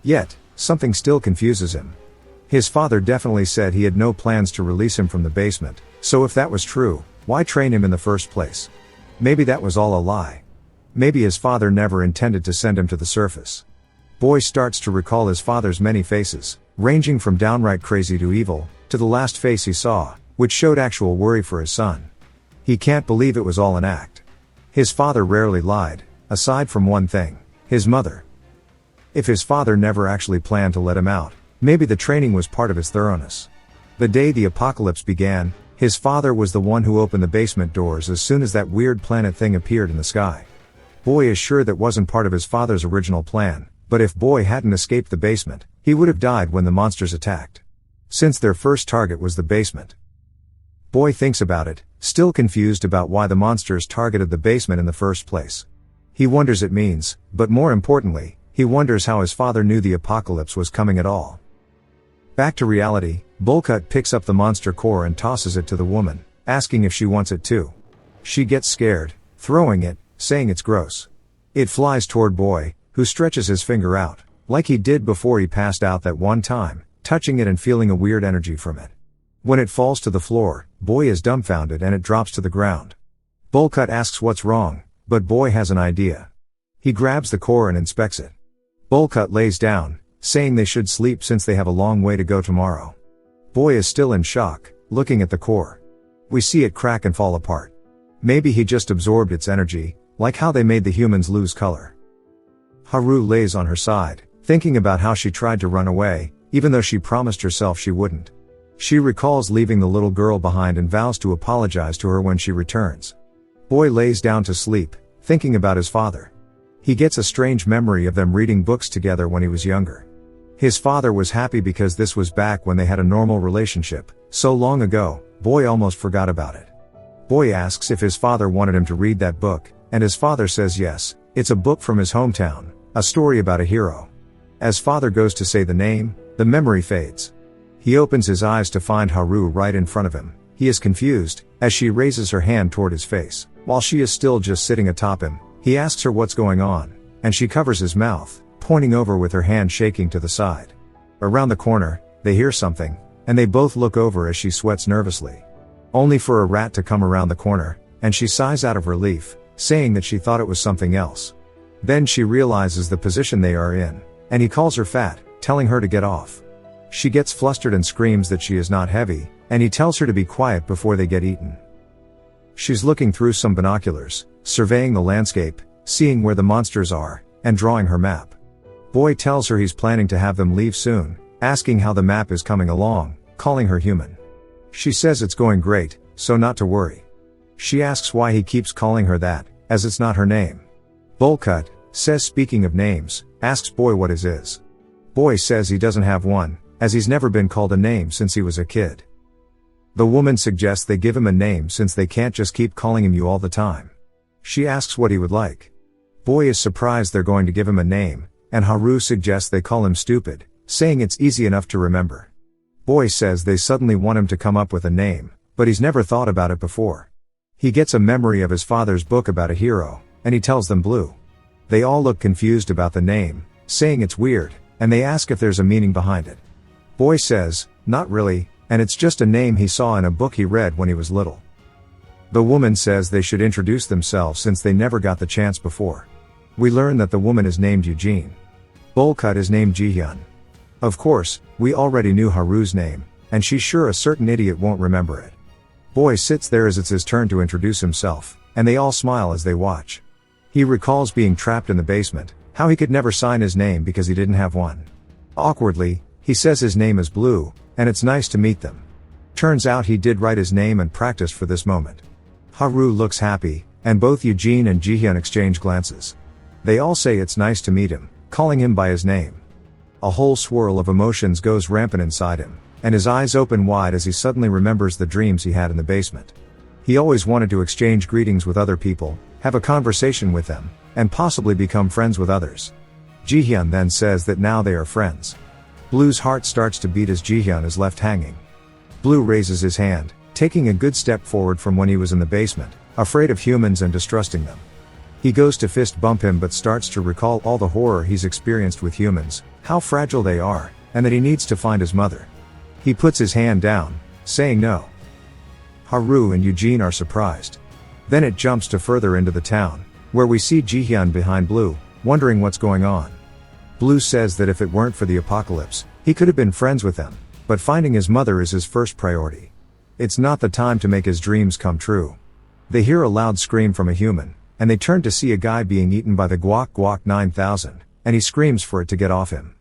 Yet, something still confuses him. His father definitely said he had no plans to release him from the basement, so if that was true, why train him in the first place? Maybe that was all a lie. Maybe his father never intended to send him to the surface. Boy starts to recall his father's many faces, ranging from downright crazy to evil, to the last face he saw, which showed actual worry for his son. He can't believe it was all an act. His father rarely lied, aside from one thing: his mother. If his father never actually planned to let him out, maybe the training was part of his thoroughness. The day the apocalypse began, His father was the one who opened the basement doors as soon as that weird planet thing appeared in the sky. Boy is sure that wasn't part of his father's original plan, but if Boy hadn't escaped the basement, he would have died when the monsters attacked. Since their first target was the basement. Boy thinks about it, still confused about why the monsters targeted the basement in the first place. He wonders it means, but more importantly, he wonders how his father knew the apocalypse was coming at all. Back to reality, Bullcut picks up the monster core and tosses it to the woman, asking if she wants it too. She gets scared, throwing it, saying it's gross. It flies toward Boy, who stretches his finger out, like he did before he passed out that one time, touching it and feeling a weird energy from it. When it falls to the floor, Boy is dumbfounded and it drops to the ground. Bullcut asks what's wrong, but Boy has an idea. He grabs the core and inspects it. Bullcut lays down, saying they should sleep since they have a long way to go tomorrow. Boy is still in shock, looking at the core. We see it crack and fall apart. Maybe he just absorbed its energy, like how they made the humans lose color. Haru lays on her side, thinking about how she tried to run away, even though she promised herself she wouldn't. She recalls leaving the little girl behind and vows to apologize to her when she returns. Boy lays down to sleep, thinking about his father. He gets a strange memory of them reading books together when he was younger. His father was happy because this was back when they had a normal relationship, so long ago, Boy almost forgot about it. Boy asks if his father wanted him to read that book, and his father says yes, it's a book from his hometown, a story about a hero. As father goes to say the name, the memory fades. He opens his eyes to find Haru right in front of him. He is confused, as she raises her hand toward his face. While she is still just sitting atop him, he asks her what's going on, and she covers his mouth, pointing over with her hand shaking to the side. Around the corner, they hear something, and they both look over as she sweats nervously. Only for a rat to come around the corner, and she sighs out of relief, saying that she thought it was something else. Then she realizes the position they are in, and he calls her fat, telling her to get off. She gets flustered and screams that she is not heavy, and he tells her to be quiet before they get eaten. She's looking through some binoculars, surveying the landscape, seeing where the monsters are, and drawing her map. Boy tells her he's planning to have them leave soon, asking how the map is coming along, calling her human. She says it's going great, so not to worry. She asks why he keeps calling her that, as it's not her name. Bullcut says speaking of names, asks Boy what his is. Boy says he doesn't have one, as he's never been called a name since he was a kid. The woman suggests they give him a name since they can't just keep calling him you all the time. She asks what he would like. Boy is surprised they're going to give him a name, and Haru suggests they call him stupid, saying it's easy enough to remember. Boy says they suddenly want him to come up with a name, but he's never thought about it before. He gets a memory of his father's book about a hero, and he tells them Blue. They all look confused about the name, saying it's weird, and they ask if there's a meaning behind it. Boy says, not really, and it's just a name he saw in a book he read when he was little. The woman says they should introduce themselves since they never got the chance before. We learn that the woman is named Eugene. Bullcut is named Jihyun. Of course, we already knew Haru's name, and she's sure a certain idiot won't remember it. Boy sits there as it's his turn to introduce himself, and they all smile as they watch. He recalls being trapped in the basement, how he could never sign his name because he didn't have one. Awkwardly, he says his name is Blue, and it's nice to meet them. Turns out he did write his name and practiced for this moment. Haru looks happy, and both Eugene and Jihyun exchange glances. They all say it's nice to meet him, calling him by his name. A whole swirl of emotions goes rampant inside him, and his eyes open wide as he suddenly remembers the dreams he had in the basement. He always wanted to exchange greetings with other people, have a conversation with them, and possibly become friends with others. Jihyun then says that now they are friends. Blue's heart starts to beat as Jihyun is left hanging. Blue raises his hand, taking a good step forward from when he was in the basement, afraid of humans and distrusting them. He goes to fist bump him but starts to recall all the horror he's experienced with humans, how fragile they are, and that he needs to find his mother. He puts his hand down, saying no. Haru and Eugene are surprised. Then it jumps to further into the town, where we see Jihyun behind Blue, wondering what's going on. Blue says that if it weren't for the apocalypse, he could have been friends with them, but finding his mother is his first priority. It's not the time to make his dreams come true. They hear a loud scream from a human, and they turn to see a guy being eaten by the Guak Guak 9000, and he screams for it to get off him.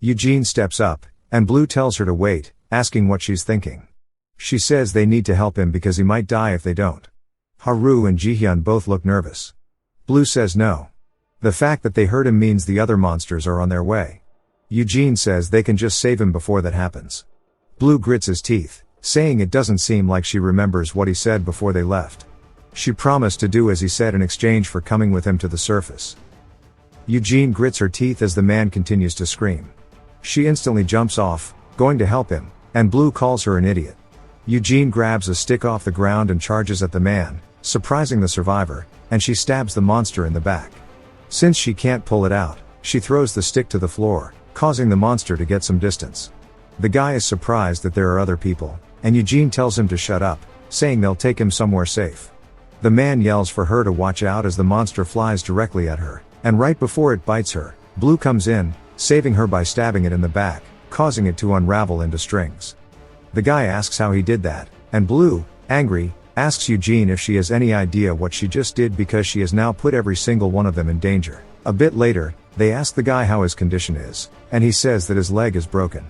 Eugene steps up, and Blue tells her to wait, asking what she's thinking. She says they need to help him because he might die if they don't. Haru and Jihyun both look nervous. Blue says no. The fact that they hurt him means the other monsters are on their way. Eugene says they can just save him before that happens. Blue grits his teeth, saying it doesn't seem like she remembers what he said before they left. She promised to do as he said in exchange for coming with him to the surface. Eugene grits her teeth as the man continues to scream. She instantly jumps off, going to help him, and Blue calls her an idiot. Eugene grabs a stick off the ground and charges at the man, surprising the survivor, and she stabs the monster in the back. Since she can't pull it out, she throws the stick to the floor, causing the monster to get some distance. The guy is surprised that there are other people, and Eugene tells him to shut up, saying they'll take him somewhere safe. The man yells for her to watch out as the monster flies directly at her, and right before it bites her, Blue comes in, saving her by stabbing it in the back, causing it to unravel into strings. The guy asks how he did that, and Blue, angry, asks Eugene if she has any idea what she just did because she has now put every single one of them in danger. A bit later, they ask the guy how his condition is, and he says that his leg is broken.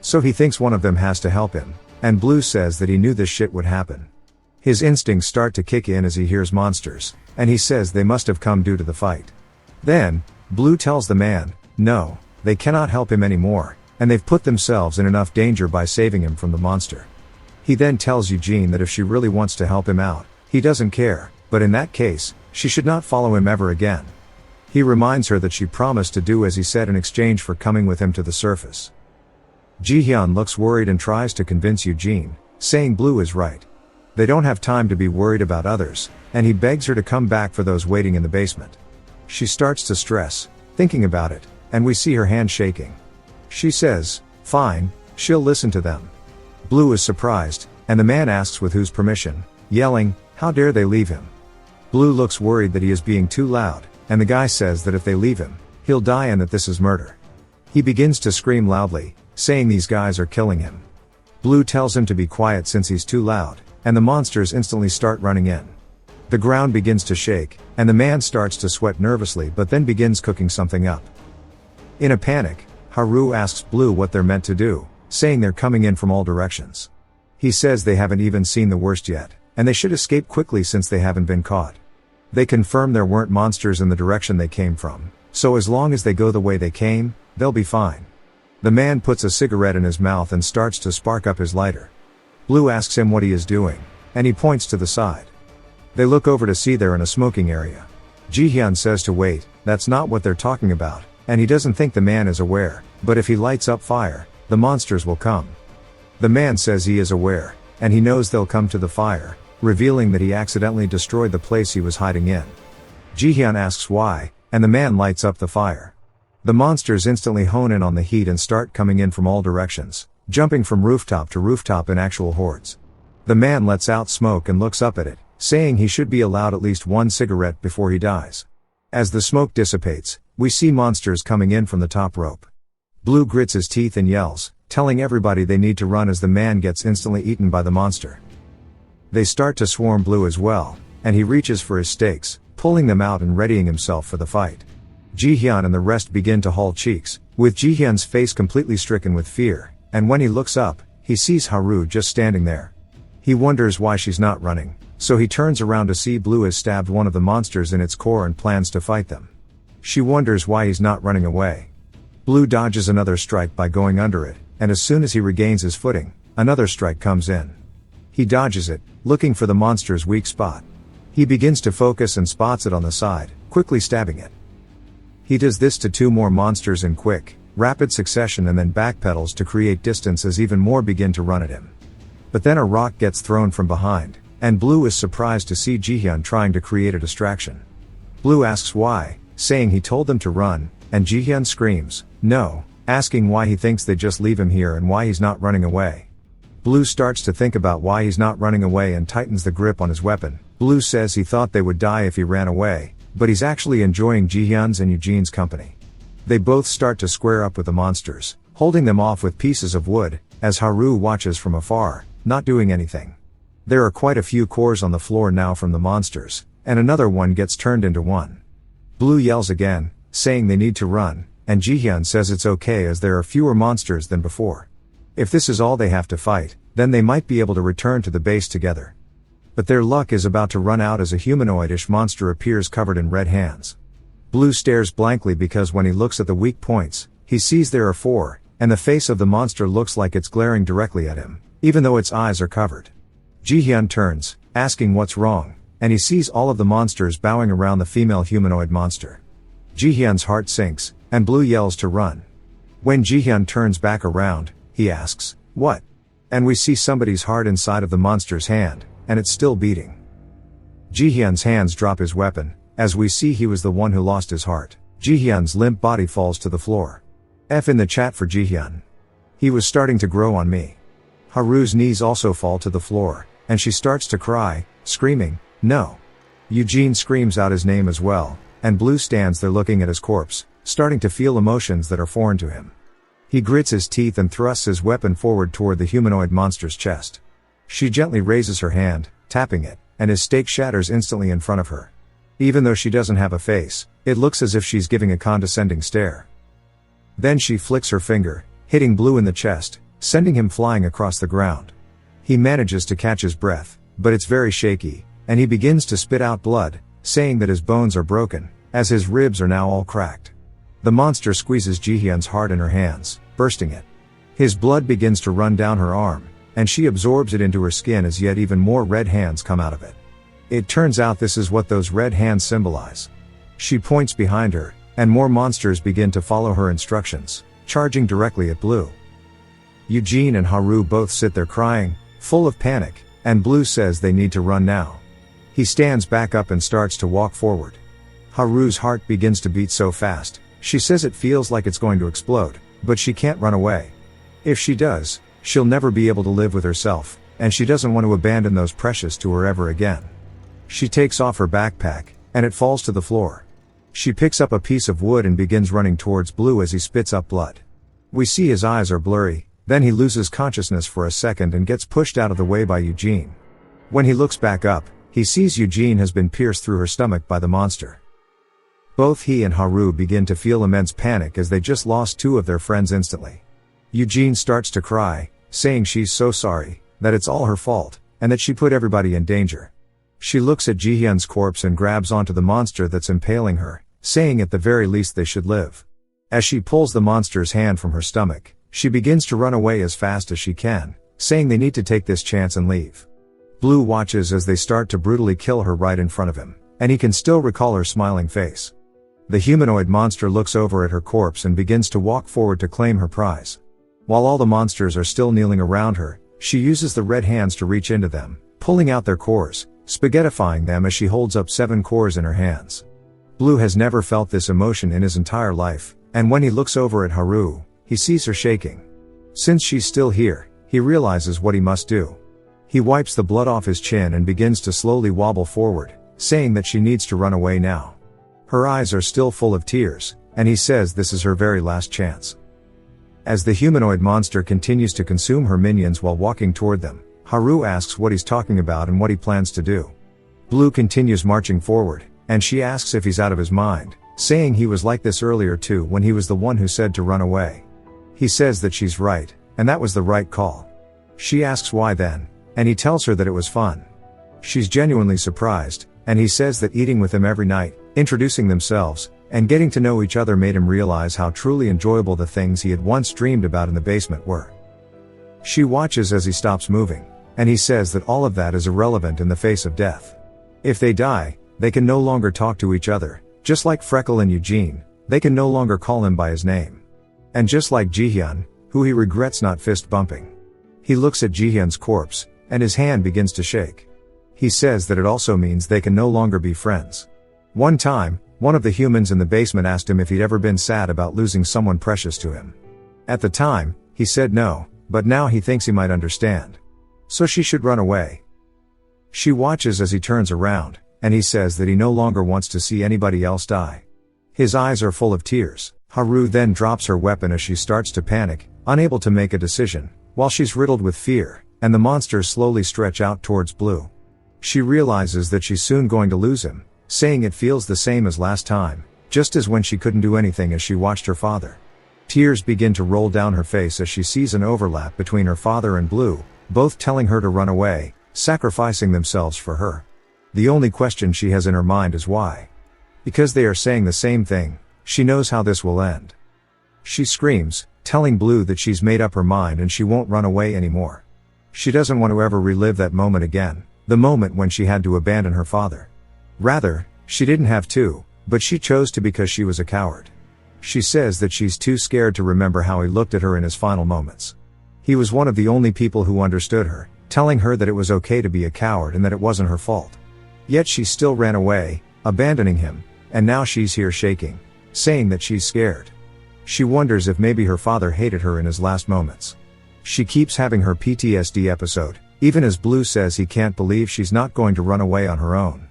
So he thinks one of them has to help him, and Blue says that he knew this shit would happen. His instincts start to kick in as he hears monsters, and he says they must have come due to the fight. Then, Blue tells the man, no, they cannot help him anymore, and they've put themselves in enough danger by saving him from the monster. He then tells Eugene that if she really wants to help him out, he doesn't care, but in that case, she should not follow him ever again. He reminds her that she promised to do as he said in exchange for coming with him to the surface. Jihyun looks worried and tries to convince Eugene, saying Blue is right. They don't have time to be worried about others, and he begs her to come back for those waiting in the basement. She starts to stress, thinking about it, and we see her hand shaking. She says, fine, she'll listen to them. Blue is surprised, and the man asks with whose permission, yelling, how dare they leave him? Blue looks worried that he is being too loud, and the guy says that if they leave him, he'll die and that this is murder. He begins to scream loudly, saying these guys are killing him. Blue tells him to be quiet since he's too loud, and the monsters instantly start running in. The ground begins to shake, and the man starts to sweat nervously but then begins cooking something up. In a panic, Haru asks Blue what they're meant to do, saying they're coming in from all directions. He says they haven't even seen the worst yet, and they should escape quickly since they haven't been caught. They confirm there weren't monsters in the direction they came from, so as long as they go the way they came, they'll be fine. The man puts a cigarette in his mouth and starts to spark up his lighter. Blue asks him what he is doing, and he points to the side. They look over to see they're in a smoking area. Jihyun says to wait, that's not what they're talking about, and he doesn't think the man is aware, but if he lights up fire, the monsters will come. The man says he is aware, and he knows they'll come to the fire, revealing that he accidentally destroyed the place he was hiding in. Jihyun asks why, and the man lights up the fire. The monsters instantly hone in on the heat and start coming in from all directions, jumping from rooftop to rooftop in actual hordes. The man lets out smoke and looks up at it, saying he should be allowed at least one cigarette before he dies. As the smoke dissipates, we see monsters coming in from the top rope. Blue grits his teeth and yells, telling everybody they need to run as the man gets instantly eaten by the monster. They start to swarm Blue as well, and he reaches for his stakes, pulling them out and readying himself for the fight. Jihyun and the rest begin to haul cheeks, with Jihyun's face completely stricken with fear, and when he looks up, he sees Haru just standing there. He wonders why she's not running, so he turns around to see Blue has stabbed one of the monsters in its core and plans to fight them. She wonders why he's not running away. Blue dodges another strike by going under it, and as soon as he regains his footing, another strike comes in. He dodges it, looking for the monster's weak spot. He begins to focus and spots it on the side, quickly stabbing it. He does this to two more monsters in quick, rapid succession and then backpedals to create distance as even more begin to run at him. But then a rock gets thrown from behind, and Blue is surprised to see Jihyun trying to create a distraction. Blue asks why, saying he told them to run, and Jihyun screams, no, asking why he thinks they just leave him here and why he's not running away. Blue starts to think about why he's not running away and tightens the grip on his weapon. Blue says he thought they would die if he ran away, but he's actually enjoying Jihyun's and Eugene's company. They both start to square up with the monsters, holding them off with pieces of wood, as Haru watches from afar, not doing anything. There are quite a few cores on the floor now from the monsters, and another one gets turned into one. Blue yells again, saying they need to run, and Jihyun says it's okay as there are fewer monsters than before. If this is all they have to fight, then they might be able to return to the base together. But their luck is about to run out as a humanoidish monster appears covered in red hands. Blue stares blankly because when he looks at the weak points, he sees there are 4, and the face of the monster looks like it's glaring directly at him, even though its eyes are covered. Jihyun turns, asking what's wrong, and he sees all of the monsters bowing around the female humanoid monster. Jihyun's heart sinks, and Blue yells to run. When Jihyun turns back around, he asks, "What?" And we see somebody's heart inside of the monster's hand, and it's still beating. Jihyun's hands drop his weapon, as we see he was the one who lost his heart. Jihyun's limp body falls to the floor. F in the chat for Jihyun. He was starting to grow on me. Haru's knees also fall to the floor, and she starts to cry, screaming, "No!" Eugene screams out his name as well, and Blue stands there looking at his corpse, starting to feel emotions that are foreign to him. He grits his teeth and thrusts his weapon forward toward the humanoid monster's chest. She gently raises her hand, tapping it, and his stake shatters instantly in front of her. Even though she doesn't have a face, it looks as if she's giving a condescending stare. Then she flicks her finger, hitting Blue in the chest, sending him flying across the ground. He manages to catch his breath, but it's very shaky, and he begins to spit out blood, saying that his bones are broken, as his ribs are now all cracked. The monster squeezes Jihyun's heart in her hands, bursting it. His blood begins to run down her arm, and she absorbs it into her skin as yet even more red hands come out of it. It turns out this is what those red hands symbolize. She points behind her, and more monsters begin to follow her instructions, charging directly at Blue. Eugene and Haru both sit there crying, full of panic, and Blue says they need to run now. He stands back up and starts to walk forward. Haru's heart begins to beat so fast, she says it feels like it's going to explode, but she can't run away. If she does, she'll never be able to live with herself, and she doesn't want to abandon those precious to her ever again. She takes off her backpack, and it falls to the floor. She picks up a piece of wood and begins running towards Blue as he spits up blood. We see his eyes are blurry, then he loses consciousness for a second and gets pushed out of the way by Eugene. When he looks back up, he sees Eugene has been pierced through her stomach by the monster. Both he and Haru begin to feel immense panic as they just lost 2 of their friends instantly. Eugene starts to cry, saying she's so sorry, that it's all her fault, and that she put everybody in danger. She looks at Jihyun's corpse and grabs onto the monster that's impaling her, saying at the very least they should live. As she pulls the monster's hand from her stomach, she begins to run away as fast as she can, saying they need to take this chance and leave. Blue watches as they start to brutally kill her right in front of him, and he can still recall her smiling face. The humanoid monster looks over at her corpse and begins to walk forward to claim her prize. While all the monsters are still kneeling around her, she uses the red hands to reach into them, pulling out their cores, spaghettifying them as she holds up 7 cores in her hands. Blue has never felt this emotion in his entire life, and when he looks over at Haru, he sees her shaking. Since she's still here, he realizes what he must do. He wipes the blood off his chin and begins to slowly wobble forward, saying that she needs to run away now. Her eyes are still full of tears, and he says this is her very last chance. As the humanoid monster continues to consume her minions while walking toward them, Haru asks what he's talking about and what he plans to do. Blue continues marching forward, and she asks if he's out of his mind, saying he was like this earlier too when he was the one who said to run away. He says that she's right, and that was the right call. She asks why then, and he tells her that it was fun. She's genuinely surprised, and he says that eating with him every night, introducing themselves, and getting to know each other made him realize how truly enjoyable the things he had once dreamed about in the basement were. She watches as he stops moving, and he says that all of that is irrelevant in the face of death. If they die, they can no longer talk to each other, just like Freckle and Eugene, they can no longer call him by his name. And just like Jihyun, who he regrets not fist bumping. He looks at Jihyun's corpse, and his hand begins to shake. He says that it also means they can no longer be friends. One time, one of the humans in the basement asked him if he'd ever been sad about losing someone precious to him. At the time, he said no, but now he thinks he might understand. So she should run away. She watches as he turns around, and he says that he no longer wants to see anybody else die. His eyes are full of tears. Haru then drops her weapon as she starts to panic, unable to make a decision, while she's riddled with fear, and the monsters slowly stretch out towards Blue. She realizes that she's soon going to lose him, saying it feels the same as last time, just as when she couldn't do anything as she watched her father. Tears begin to roll down her face as she sees an overlap between her father and Blue, both telling her to run away, sacrificing themselves for her. The only question she has in her mind is why. Because they are saying the same thing, she knows how this will end. She screams, telling Blue that she's made up her mind and she won't run away anymore. She doesn't want to ever relive that moment again, the moment when she had to abandon her father. Rather, she didn't have to, but she chose to because she was a coward. She says that she's too scared to remember how he looked at her in his final moments. He was one of the only people who understood her, telling her that it was okay to be a coward and that it wasn't her fault. Yet she still ran away, abandoning him, and now she's here shaking, saying that she's scared. She wonders if maybe her father hated her in his last moments. She keeps having her PTSD episode, even as Blue says he can't believe she's not going to run away on her own.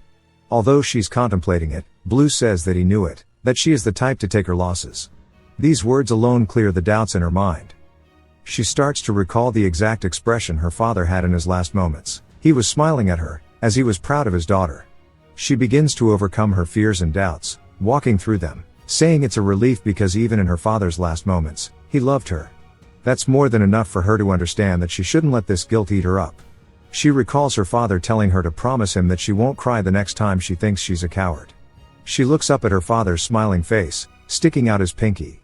Although she's contemplating it, Blue says that he knew it, that she is the type to take her losses. These words alone clear the doubts in her mind. She starts to recall the exact expression her father had in his last moments. He was smiling at her, as he was proud of his daughter. She begins to overcome her fears and doubts, walking through them, saying it's a relief because even in her father's last moments, he loved her. That's more than enough for her to understand that she shouldn't let this guilt eat her up. She recalls her father telling her to promise him that she won't cry the next time she thinks she's a coward. She looks up at her father's smiling face, sticking out his pinky.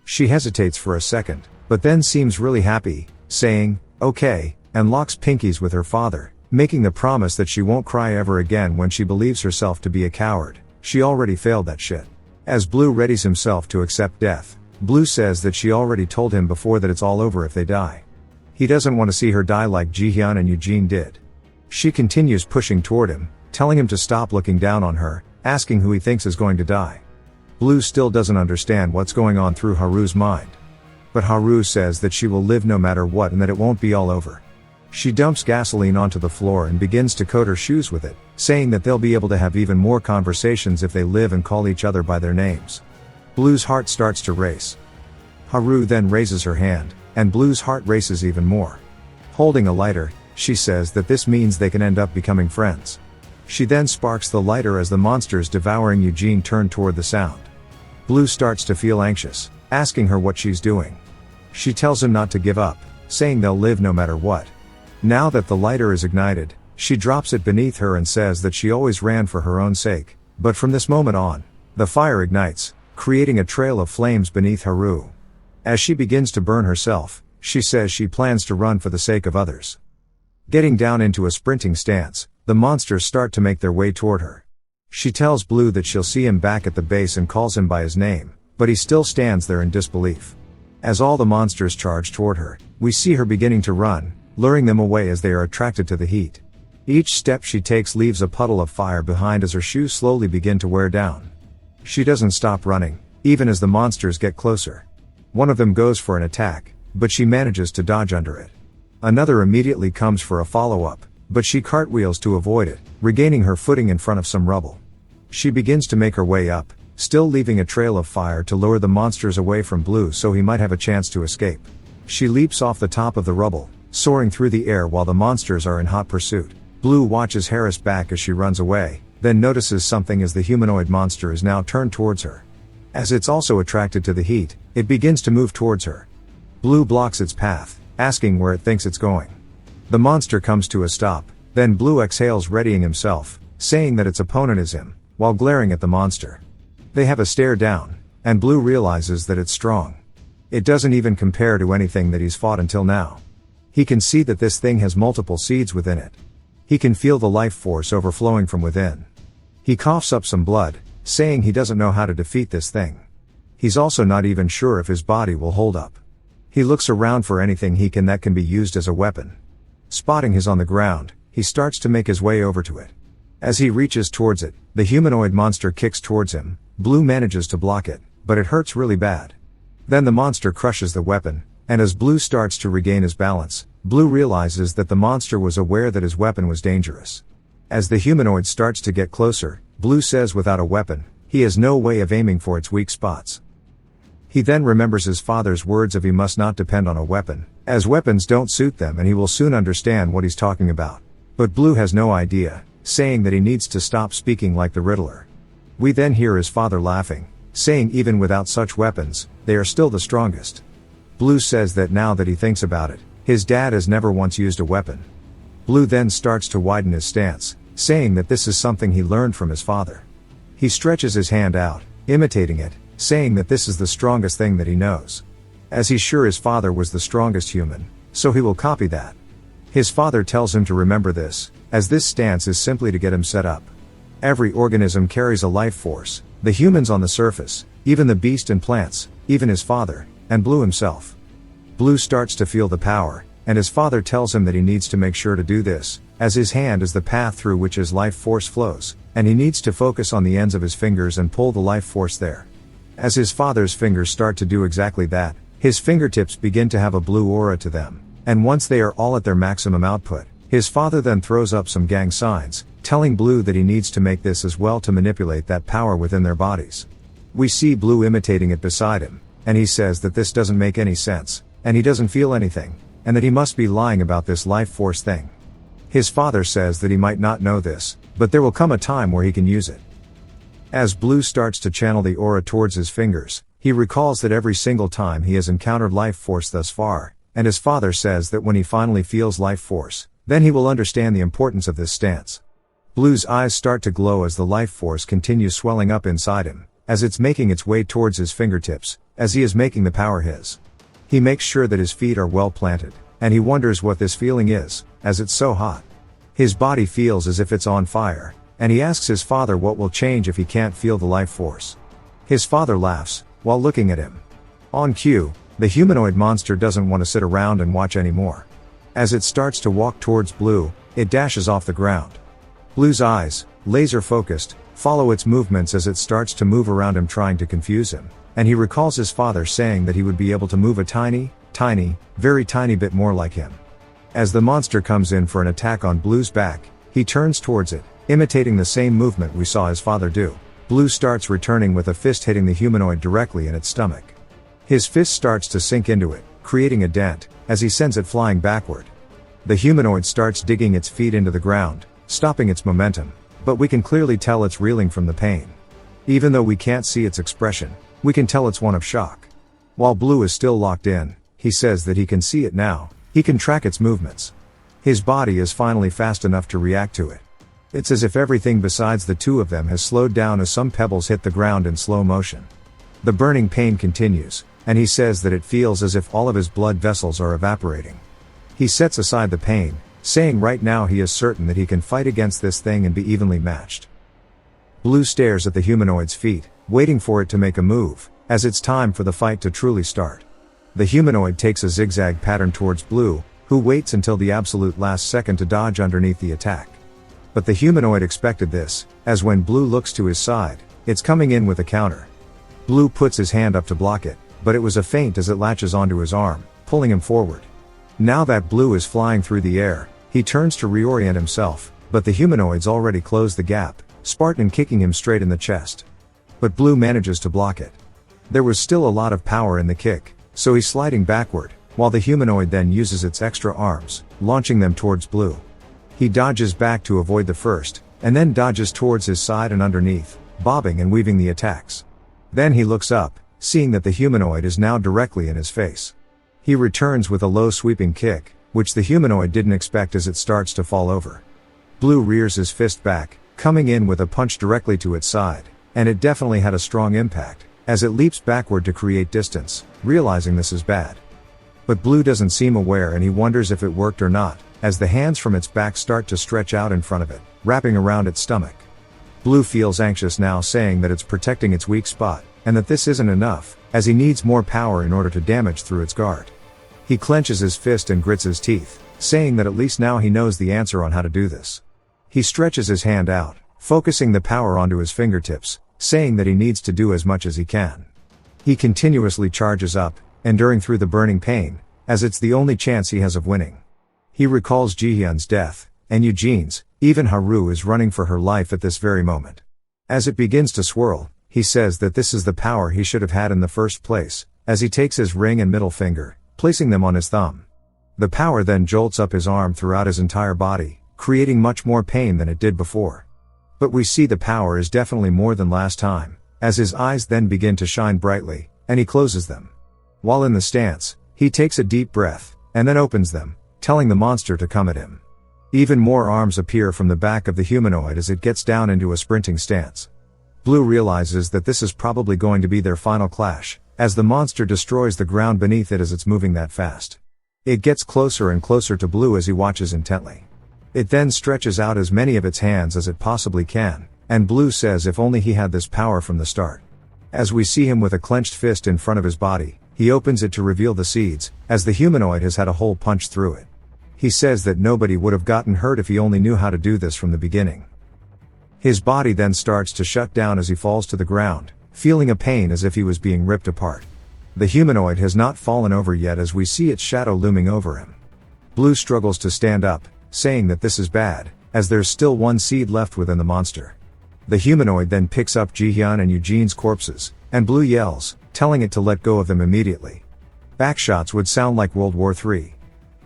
She hesitates for a second, but then seems really happy, saying, "Okay," and locks pinkies with her father, making the promise that she won't cry ever again when she believes herself to be a coward. She already failed that shit. As Blue readies himself to accept death, Blue says that she already told him before that it's all over if they die. He doesn't want to see her die like Jihyun and Eugene did. She continues pushing toward him, telling him to stop looking down on her, asking who he thinks is going to die. Blue still doesn't understand what's going on through Haru's mind. But Haru says that she will live no matter what and that it won't be all over. She dumps gasoline onto the floor and begins to coat her shoes with it, saying that they'll be able to have even more conversations if they live and call each other by their names. Blue's heart starts to race. Haru then raises her hand, and Blue's heart races even more. Holding a lighter, she says that this means they can end up becoming friends. She then sparks the lighter as the monsters devouring Eugene turn toward the sound. Blue starts to feel anxious, asking her what she's doing. She tells him not to give up, saying they'll live no matter what. Now that the lighter is ignited, she drops it beneath her and says that she always ran for her own sake, but from this moment on, the fire ignites, creating a trail of flames beneath Haru. As she begins to burn herself, she says she plans to run for the sake of others. Getting down into a sprinting stance, the monsters start to make their way toward her. She tells Blue that she'll see him back at the base and calls him by his name, but he still stands there in disbelief. As all the monsters charge toward her, we see her beginning to run, luring them away as they are attracted to the heat. Each step she takes leaves a puddle of fire behind as her shoes slowly begin to wear down. She doesn't stop running, even as the monsters get closer. One of them goes for an attack, but she manages to dodge under it. Another immediately comes for a follow-up, but she cartwheels to avoid it, regaining her footing in front of some rubble. She begins to make her way up, still leaving a trail of fire to lure the monsters away from Blue so he might have a chance to escape. She leaps off the top of the rubble, soaring through the air while the monsters are in hot pursuit. Blue watches Harris back as she runs away, then notices something as the humanoid monster is now turned towards her. As it's also attracted to the heat, it begins to move towards her. Blue blocks its path, asking where it thinks it's going. The monster comes to a stop, then Blue exhales, readying himself, saying that its opponent is him, while glaring at the monster. They have a stare down, and Blue realizes that it's strong. It doesn't even compare to anything that he's fought until now. He can see that this thing has multiple seeds within it. He can feel the life force overflowing from within. He coughs up some blood, saying he doesn't know how to defeat this thing. He's also not even sure if his body will hold up. He looks around for anything that can be used as a weapon. Spotting his on the ground, he starts to make his way over to it. As he reaches towards it, the humanoid monster kicks towards him. Blue manages to block it, but it hurts really bad. Then the monster crushes the weapon, and as Blue starts to regain his balance, Blue realizes that the monster was aware that his weapon was dangerous. As the humanoid starts to get closer, Blue says without a weapon, he has no way of aiming for its weak spots. He then remembers his father's words of he must not depend on a weapon, as weapons don't suit them, and he will soon understand what he's talking about. But Blue has no idea, saying that he needs to stop speaking like the Riddler. We then hear his father laughing, saying even without such weapons, they are still the strongest. Blue says that now that he thinks about it, his dad has never once used a weapon. Blue then starts to widen his stance, saying that this is something he learned from his father. He stretches his hand out, imitating it, saying that this is the strongest thing that he knows. As he's sure his father was the strongest human, so he will copy that. His father tells him to remember this, as this stance is simply to get him set up. Every organism carries a life force, the humans on the surface, even the beast and plants, even his father, and Blue himself. Blue starts to feel the power, and his father tells him that he needs to make sure to do this, as his hand is the path through which his life force flows, and he needs to focus on the ends of his fingers and pull the life force there. As his father's fingers start to do exactly that, his fingertips begin to have a blue aura to them, and once they are all at their maximum output, his father then throws up some gang signs, telling Blue that he needs to make this as well to manipulate that power within their bodies. We see Blue imitating it beside him, and he says that this doesn't make any sense, and he doesn't feel anything, and that he must be lying about this life force thing. His father says that he might not know this, but there will come a time where he can use it. As Blue starts to channel the aura towards his fingers, he recalls that every single time he has encountered life force thus far, and his father says that when he finally feels life force, then he will understand the importance of this stance. Blue's eyes start to glow as the life force continues swelling up inside him, as it's making its way towards his fingertips, as he is making the power his. He makes sure that his feet are well planted, and he wonders what this feeling is, as it's so hot. His body feels as if it's on fire, and he asks his father what will change if he can't feel the life force. His father laughs, while looking at him. On cue, the humanoid monster doesn't want to sit around and watch anymore. As it starts to walk towards Blue, it dashes off the ground. Blue's eyes, laser focused, follow its movements as it starts to move around him trying to confuse him, and he recalls his father saying that he would be able to move a tiny, very tiny bit more like him. As the monster comes in for an attack on Blue's back, he turns towards it, imitating the same movement we saw his father do. Blue starts returning with a fist hitting the humanoid directly in its stomach. His fist starts to sink into it, creating a dent, as he sends it flying backward. The humanoid starts digging its feet into the ground, stopping its momentum, but we can clearly tell it's reeling from the pain. Even though we can't see its expression, we can tell it's one of shock. While Blue is still locked in, he says that he can see it now, he can track its movements. His body is finally fast enough to react to it. It's as if everything besides the two of them has slowed down as some pebbles hit the ground in slow motion. The burning pain continues, and he says that it feels as if all of his blood vessels are evaporating. He sets aside the pain, saying right now he is certain that he can fight against this thing and be evenly matched. Blue stares at the humanoid's feet, waiting for it to make a move, as it's time for the fight to truly start. The humanoid takes a zigzag pattern towards Blue, who waits until the absolute last second to dodge underneath the attack. But the humanoid expected this, as when Blue looks to his side, it's coming in with a counter. Blue puts his hand up to block it, but it was a feint as it latches onto his arm, pulling him forward. Now that Blue is flying through the air, he turns to reorient himself, but the humanoid's already closed the gap, Spartan kicking him straight in the chest. But Blue manages to block it. There was still a lot of power in the kick, so he's sliding backward, while the humanoid then uses its extra arms, launching them towards Blue. He dodges back to avoid the first, and then dodges towards his side and underneath, bobbing and weaving the attacks. Then he looks up, seeing that the humanoid is now directly in his face. He returns with a low sweeping kick, which the humanoid didn't expect as it starts to fall over. Blue rears his fist back, coming in with a punch directly to its side, and it definitely had a strong impact, as it leaps backward to create distance, realizing this is bad. But Blue doesn't seem aware and he wonders if it worked or not, as the hands from its back start to stretch out in front of it, wrapping around its stomach. Blue feels anxious now, saying that it's protecting its weak spot, and that this isn't enough, as he needs more power in order to damage through its guard. He clenches his fist and grits his teeth, saying that at least now he knows the answer on how to do this. He stretches his hand out, focusing the power onto his fingertips, saying that he needs to do as much as he can. He continuously charges up, enduring through the burning pain, as it's the only chance he has of winning. He recalls Jihyun's death, and Eugene's, even Haru is running for her life at this very moment. As it begins to swirl, he says that this is the power he should have had in the first place, as he takes his ring and middle finger, placing them on his thumb. The power then jolts up his arm throughout his entire body, creating much more pain than it did before. But we see the power is definitely more than last time, as his eyes then begin to shine brightly, and he closes them. While in the stance, he takes a deep breath, and then opens them, telling the monster to come at him. Even more arms appear from the back of the humanoid as it gets down into a sprinting stance. Blue realizes that this is probably going to be their final clash, as the monster destroys the ground beneath it as it's moving that fast. It gets closer and closer to Blue as he watches intently. It then stretches out as many of its hands as it possibly can, and Blue says if only he had this power from the start. As we see him with a clenched fist in front of his body, he opens it to reveal the seeds, as the humanoid has had a hole punched through it. He says that nobody would have gotten hurt if he only knew how to do this from the beginning. His body then starts to shut down as he falls to the ground, feeling a pain as if he was being ripped apart. The humanoid has not fallen over yet as we see its shadow looming over him. Blue struggles to stand up, saying that this is bad, as there's still one seed left within the monster. The humanoid then picks up Jihyun and Eugene's corpses, and Blue yells, telling it to let go of them immediately. Backshots would sound like World War III.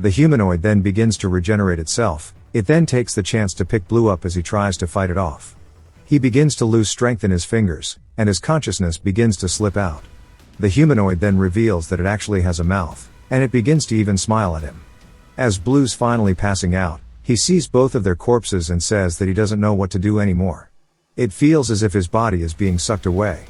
The humanoid then begins to regenerate itself. It then takes the chance to pick Blue up as he tries to fight it off. He begins to lose strength in his fingers, and his consciousness begins to slip out. The humanoid then reveals that it actually has a mouth, and it begins to even smile at him. As Blue's finally passing out, he sees both of their corpses and says that he doesn't know what to do anymore. It feels as if his body is being sucked away.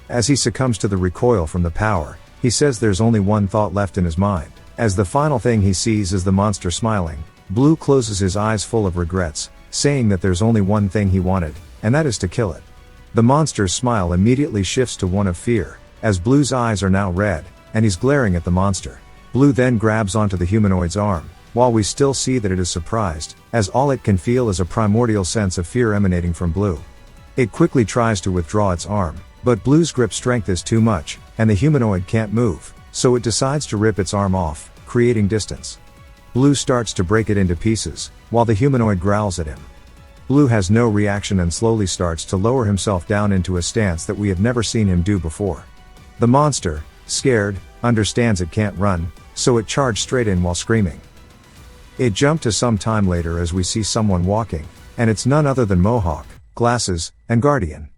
As he succumbs to the recoil from the power, he says there's only one thought left in his mind. As the final thing he sees is the monster smiling, Blue closes his eyes full of regrets, saying that there's only one thing he wanted, and that is to kill it. The monster's smile immediately shifts to one of fear, as Blue's eyes are now red, and he's glaring at the monster. Blue then grabs onto the humanoid's arm, while we still see that it is surprised, as all it can feel is a primordial sense of fear emanating from Blue. It quickly tries to withdraw its arm, but Blue's grip strength is too much, and the humanoid can't move, so it decides to rip its arm off, creating distance. Blue starts to break it into pieces, while the humanoid growls at him. Blue has no reaction and slowly starts to lower himself down into a stance that we have never seen him do before. The monster, scared, understands it can't run, so it charged straight in while screaming. It jumped to some time later as we see someone walking, and it's none other than Mohawk, Glasses, and Guardian.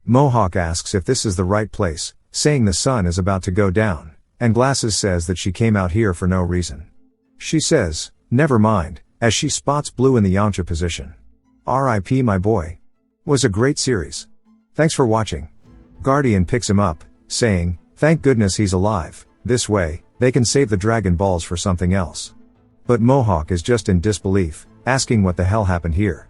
Mohawk asks if this is the right place, saying the sun is about to go down, and Glasses says that she came out here for no reason. She says, never mind, as she spots Blue in the Yamcha position. R.I.P. my boy. Was a great series. Thanks for watching. Guardian picks him up, saying, thank goodness he's alive, this way, they can save the Dragon Balls for something else. But Mohawk is just in disbelief, asking what the hell happened here.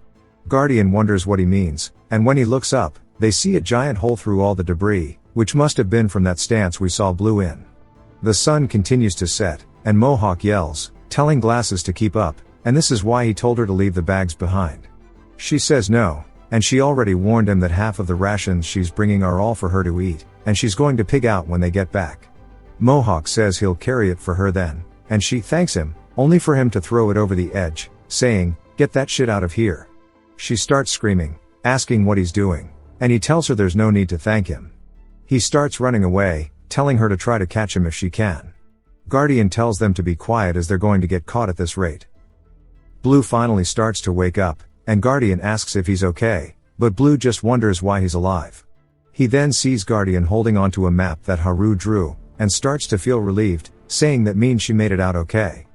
Guardian wonders what he means, and when he looks up, they see a giant hole through all the debris, which must have been from that stance we saw Blue in. The sun continues to set, and Mohawk yells, telling Glasses to keep up, and this is why he told her to leave the bags behind. She says no, and she already warned him that half of the rations she's bringing are all for her to eat, and she's going to pig out when they get back. Mohawk says he'll carry it for her then, and she thanks him, only for him to throw it over the edge, saying, get that shit out of here. She starts screaming, asking what he's doing, and he tells her there's no need to thank him. He starts running away, telling her to try to catch him if she can. Guardian tells them to be quiet as they're going to get caught at this rate. Blue finally starts to wake up, and Guardian asks if he's okay, but Blue just wonders why he's alive. He then sees Guardian holding onto a map that Haru drew, and starts to feel relieved, saying that means she made it out okay.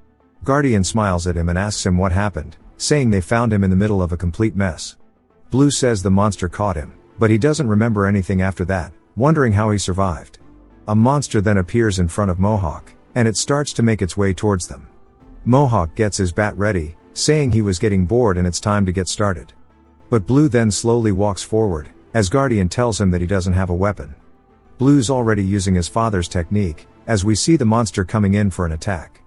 Guardian smiles at him and asks him what happened, saying they found him in the middle of a complete mess. Blue says the monster caught him, but he doesn't remember anything after that, wondering how he survived. A monster then appears in front of Mohawk, and it starts to make its way towards them. Mohawk gets his bat ready, saying he was getting bored and it's time to get started. But Blue then slowly walks forward, as Guardian tells him that he doesn't have a weapon. Blue's already using his father's technique, as we see the monster coming in for an attack.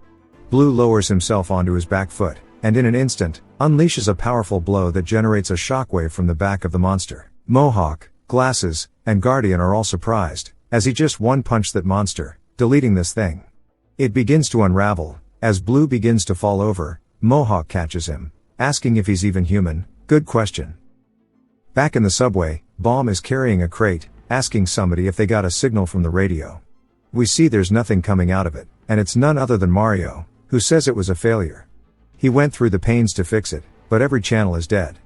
Blue lowers himself onto his back foot, and in an instant, unleashes a powerful blow that generates a shockwave from the back of the monster. Mohawk, Glasses, and Guardian are all surprised, as he just one-punched that monster, deleting this thing. It begins to unravel, as Blue begins to fall over. Mohawk catches him, asking if he's even human. Good question. Back in the subway, Bomb is carrying a crate, asking somebody if they got a signal from the radio. We see there's nothing coming out of it, and it's none other than Mario, who says it was a failure. He went through the pains to fix it, but every channel is dead.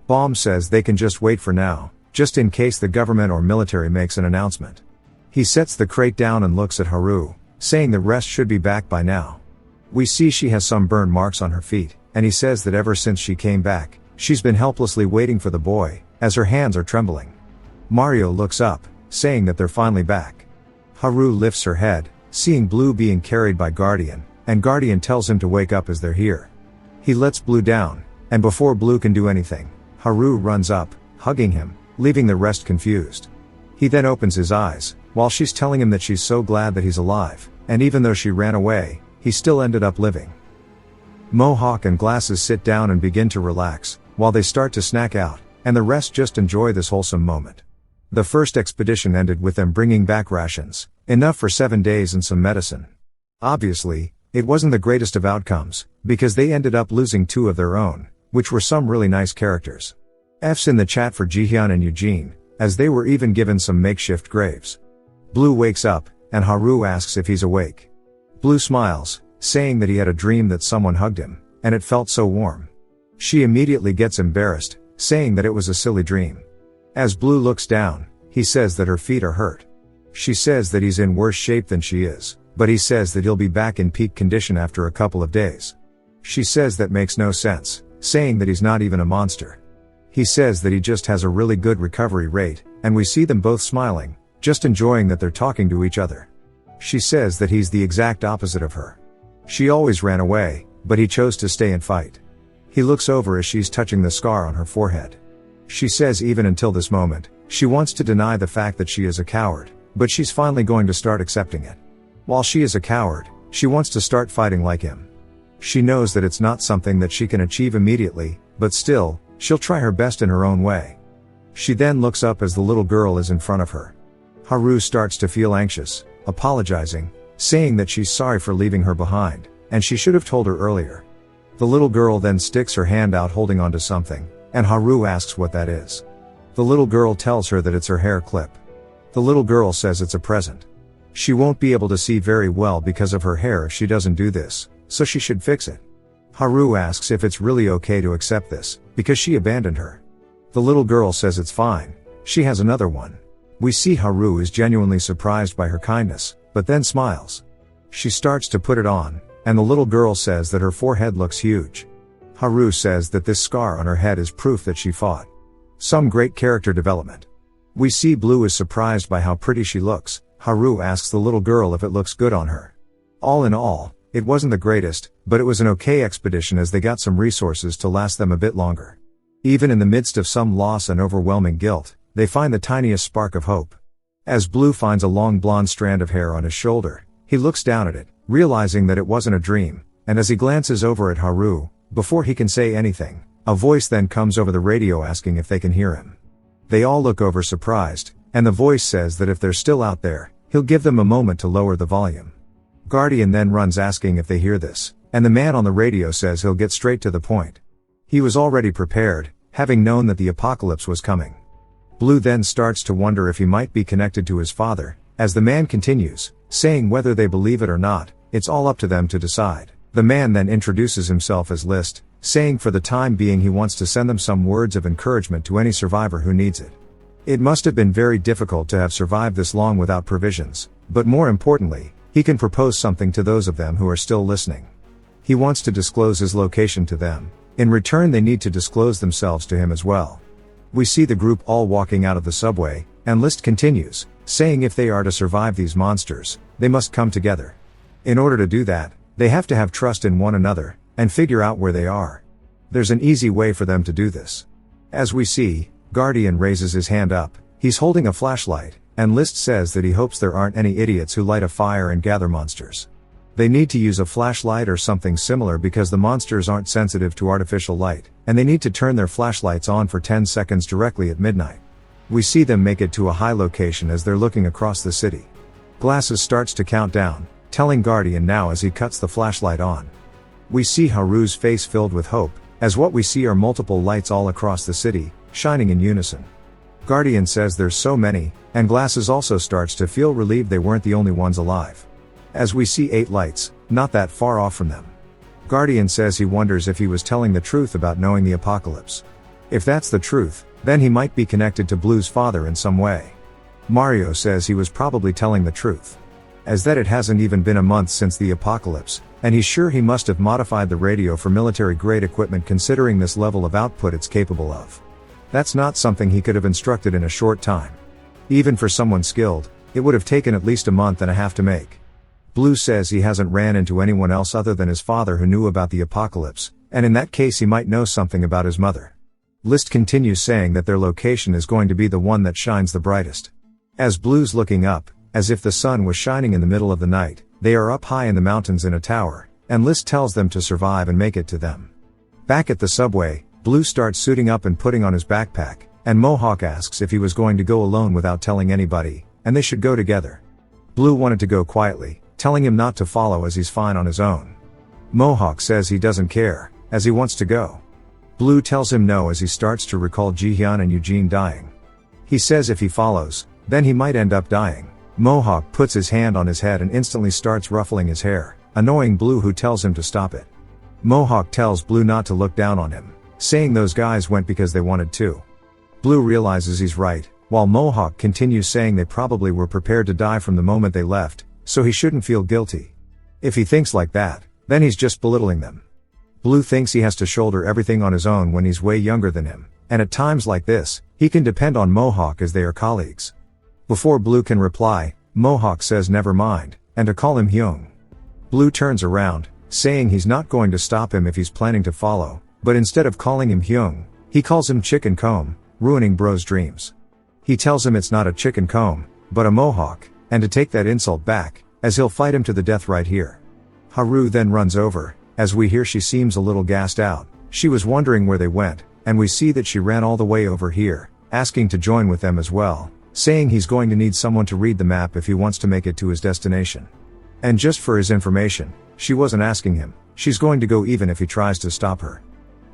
Bomb says they can just wait for now, just in case the government or military makes an announcement. He sets the crate down and looks at Haru, saying the rest should be back by now. We see she has some burn marks on her feet, and he says that ever since she came back, she's been helplessly waiting for the boy, as her hands are trembling. Mario looks up, saying that they're finally back. Haru lifts her head, seeing Blue being carried by Guardian, and Guardian tells him to wake up as they're here. He lets Blue down, and before Blue can do anything, Haru runs up, hugging him, leaving the rest confused. He then opens his eyes, while she's telling him that she's so glad that he's alive, and even though she ran away, he still ended up living. Mohawk and Glasses sit down and begin to relax, while they start to snack out, and the rest just enjoy this wholesome moment. The first expedition ended with them bringing back rations, enough for 7 days and some medicine. Obviously, it wasn't the greatest of outcomes, because they ended up losing 2 of their own, which were some really nice characters. F's in the chat for Jihyun and Eugene, as they were even given some makeshift graves. Blue wakes up, and Haru asks if he's awake. Blue smiles, saying that he had a dream that someone hugged him, and it felt so warm. She immediately gets embarrassed, saying that it was a silly dream. As Blue looks down, he says that her feet are hurt. She says that he's in worse shape than she is, but he says that he'll be back in peak condition after a couple of days. She says that makes no sense, saying that he's not even a monster. He says that he just has a really good recovery rate, and we see them both smiling, just enjoying that they're talking to each other. She says that he's the exact opposite of her. She always ran away, but he chose to stay and fight. He looks over as she's touching the scar on her forehead. She says even until this moment, she wants to deny the fact that she is a coward, but she's finally going to start accepting it. While she is a coward, she wants to start fighting like him. She knows that it's not something that she can achieve immediately, but still, she'll try her best in her own way. She then looks up as the little girl is in front of her. Haru starts to feel anxious, apologizing, saying that she's sorry for leaving her behind, and she should have told her earlier. The little girl then sticks her hand out holding onto something, and Haru asks what that is. The little girl tells her that it's her hair clip. The little girl says it's a present. She won't be able to see very well because of her hair if she doesn't do this, so she should fix it. Haru asks if it's really okay to accept this, because she abandoned her. The little girl says it's fine, she has another one. We see Haru is genuinely surprised by her kindness, but then smiles. She starts to put it on, and the little girl says that her forehead looks huge. Haru says that this scar on her head is proof that she fought. Some great character development. We see Blue is surprised by how pretty she looks. Haru asks the little girl if it looks good on her. All in all, it wasn't the greatest, but it was an okay expedition as they got some resources to last them a bit longer. Even in the midst of some loss and overwhelming guilt, they find the tiniest spark of hope. As Blue finds a long blonde strand of hair on his shoulder, he looks down at it, realizing that it wasn't a dream, and as he glances over at Haru, before he can say anything, a voice then comes over the radio asking if they can hear him. They all look over surprised, and the voice says that if they're still out there, he'll give them a moment to lower the volume. Guardian then runs asking if they hear this, and the man on the radio says he'll get straight to the point. He was already prepared, having known that the apocalypse was coming. Blue then starts to wonder if he might be connected to his father, as the man continues, saying whether they believe it or not, it's all up to them to decide. The man then introduces himself as List, saying for the time being he wants to send them some words of encouragement to any survivor who needs it. It must have been very difficult to have survived this long without provisions, but more importantly, he can propose something to those of them who are still listening. He wants to disclose his location to them. In return they need to disclose themselves to him as well. We see the group all walking out of the subway, and List continues, saying if they are to survive these monsters, they must come together. In order to do that, they have to have trust in one another, and figure out where they are. There's an easy way for them to do this. As we see, Guardian raises his hand up, he's holding a flashlight, and List says that he hopes there aren't any idiots who light a fire and gather monsters. They need to use a flashlight or something similar because the monsters aren't sensitive to artificial light, and they need to turn their flashlights on for 10 seconds directly at midnight. We see them make it to a high location as they're looking across the city. Glasses starts to count down, telling Guardian now as he cuts the flashlight on. We see Haru's face filled with hope, as what we see are multiple lights all across the city, shining in unison. Guardian says there's so many, and Glasses also starts to feel relieved they weren't the only ones alive. As we see 8 lights, not that far off from them. Guardian says he wonders if he was telling the truth about knowing the apocalypse. If that's the truth, then he might be connected to Blue's father in some way. Mario says he was probably telling the truth, as that it hasn't even been a month since the apocalypse, and he's sure he must have modified the radio for military-grade equipment considering this level of output it's capable of. That's not something he could have instructed in a short time. Even for someone skilled, it would have taken at least a month and a half to make. Blue says he hasn't ran into anyone else other than his father who knew about the apocalypse, and in that case he might know something about his mother. List continues saying that their location is going to be the one that shines the brightest. As Blue's looking up, as if the sun was shining in the middle of the night, they are up high in the mountains in a tower, and List tells them to survive and make it to them. Back at the subway, Blue starts suiting up and putting on his backpack, and Mohawk asks if he was going to go alone without telling anybody, and they should go together. Blue wanted to go quietly, telling him not to follow as he's fine on his own. Mohawk says he doesn't care, as he wants to go. Blue tells him no as he starts to recall Jihyun and Eugene dying. He says if he follows, then he might end up dying. Mohawk puts his hand on his head and instantly starts ruffling his hair, annoying Blue, who tells him to stop it. Mohawk tells Blue not to look down on him, saying those guys went because they wanted to. Blue realizes he's right, while Mohawk continues saying they probably were prepared to die from the moment they left, so he shouldn't feel guilty. If he thinks like that, then he's just belittling them. Blue thinks he has to shoulder everything on his own when he's way younger than him, and at times like this, he can depend on Mohawk as they are colleagues. Before Blue can reply, Mohawk says never mind, and to call him Hyung. Blue turns around, saying he's not going to stop him if he's planning to follow, but instead of calling him Hyung, he calls him Chicken Comb, ruining Bro's dreams. He tells him it's not a chicken comb, but a mohawk, and to take that insult back, as he'll fight him to the death right here. Haru then runs over, as we hear she seems a little gassed out. She was wondering where they went, and we see that she ran all the way over here, asking to join with them as well, saying he's going to need someone to read the map if he wants to make it to his destination. And just for his information, she wasn't asking him, she's going to go even if he tries to stop her.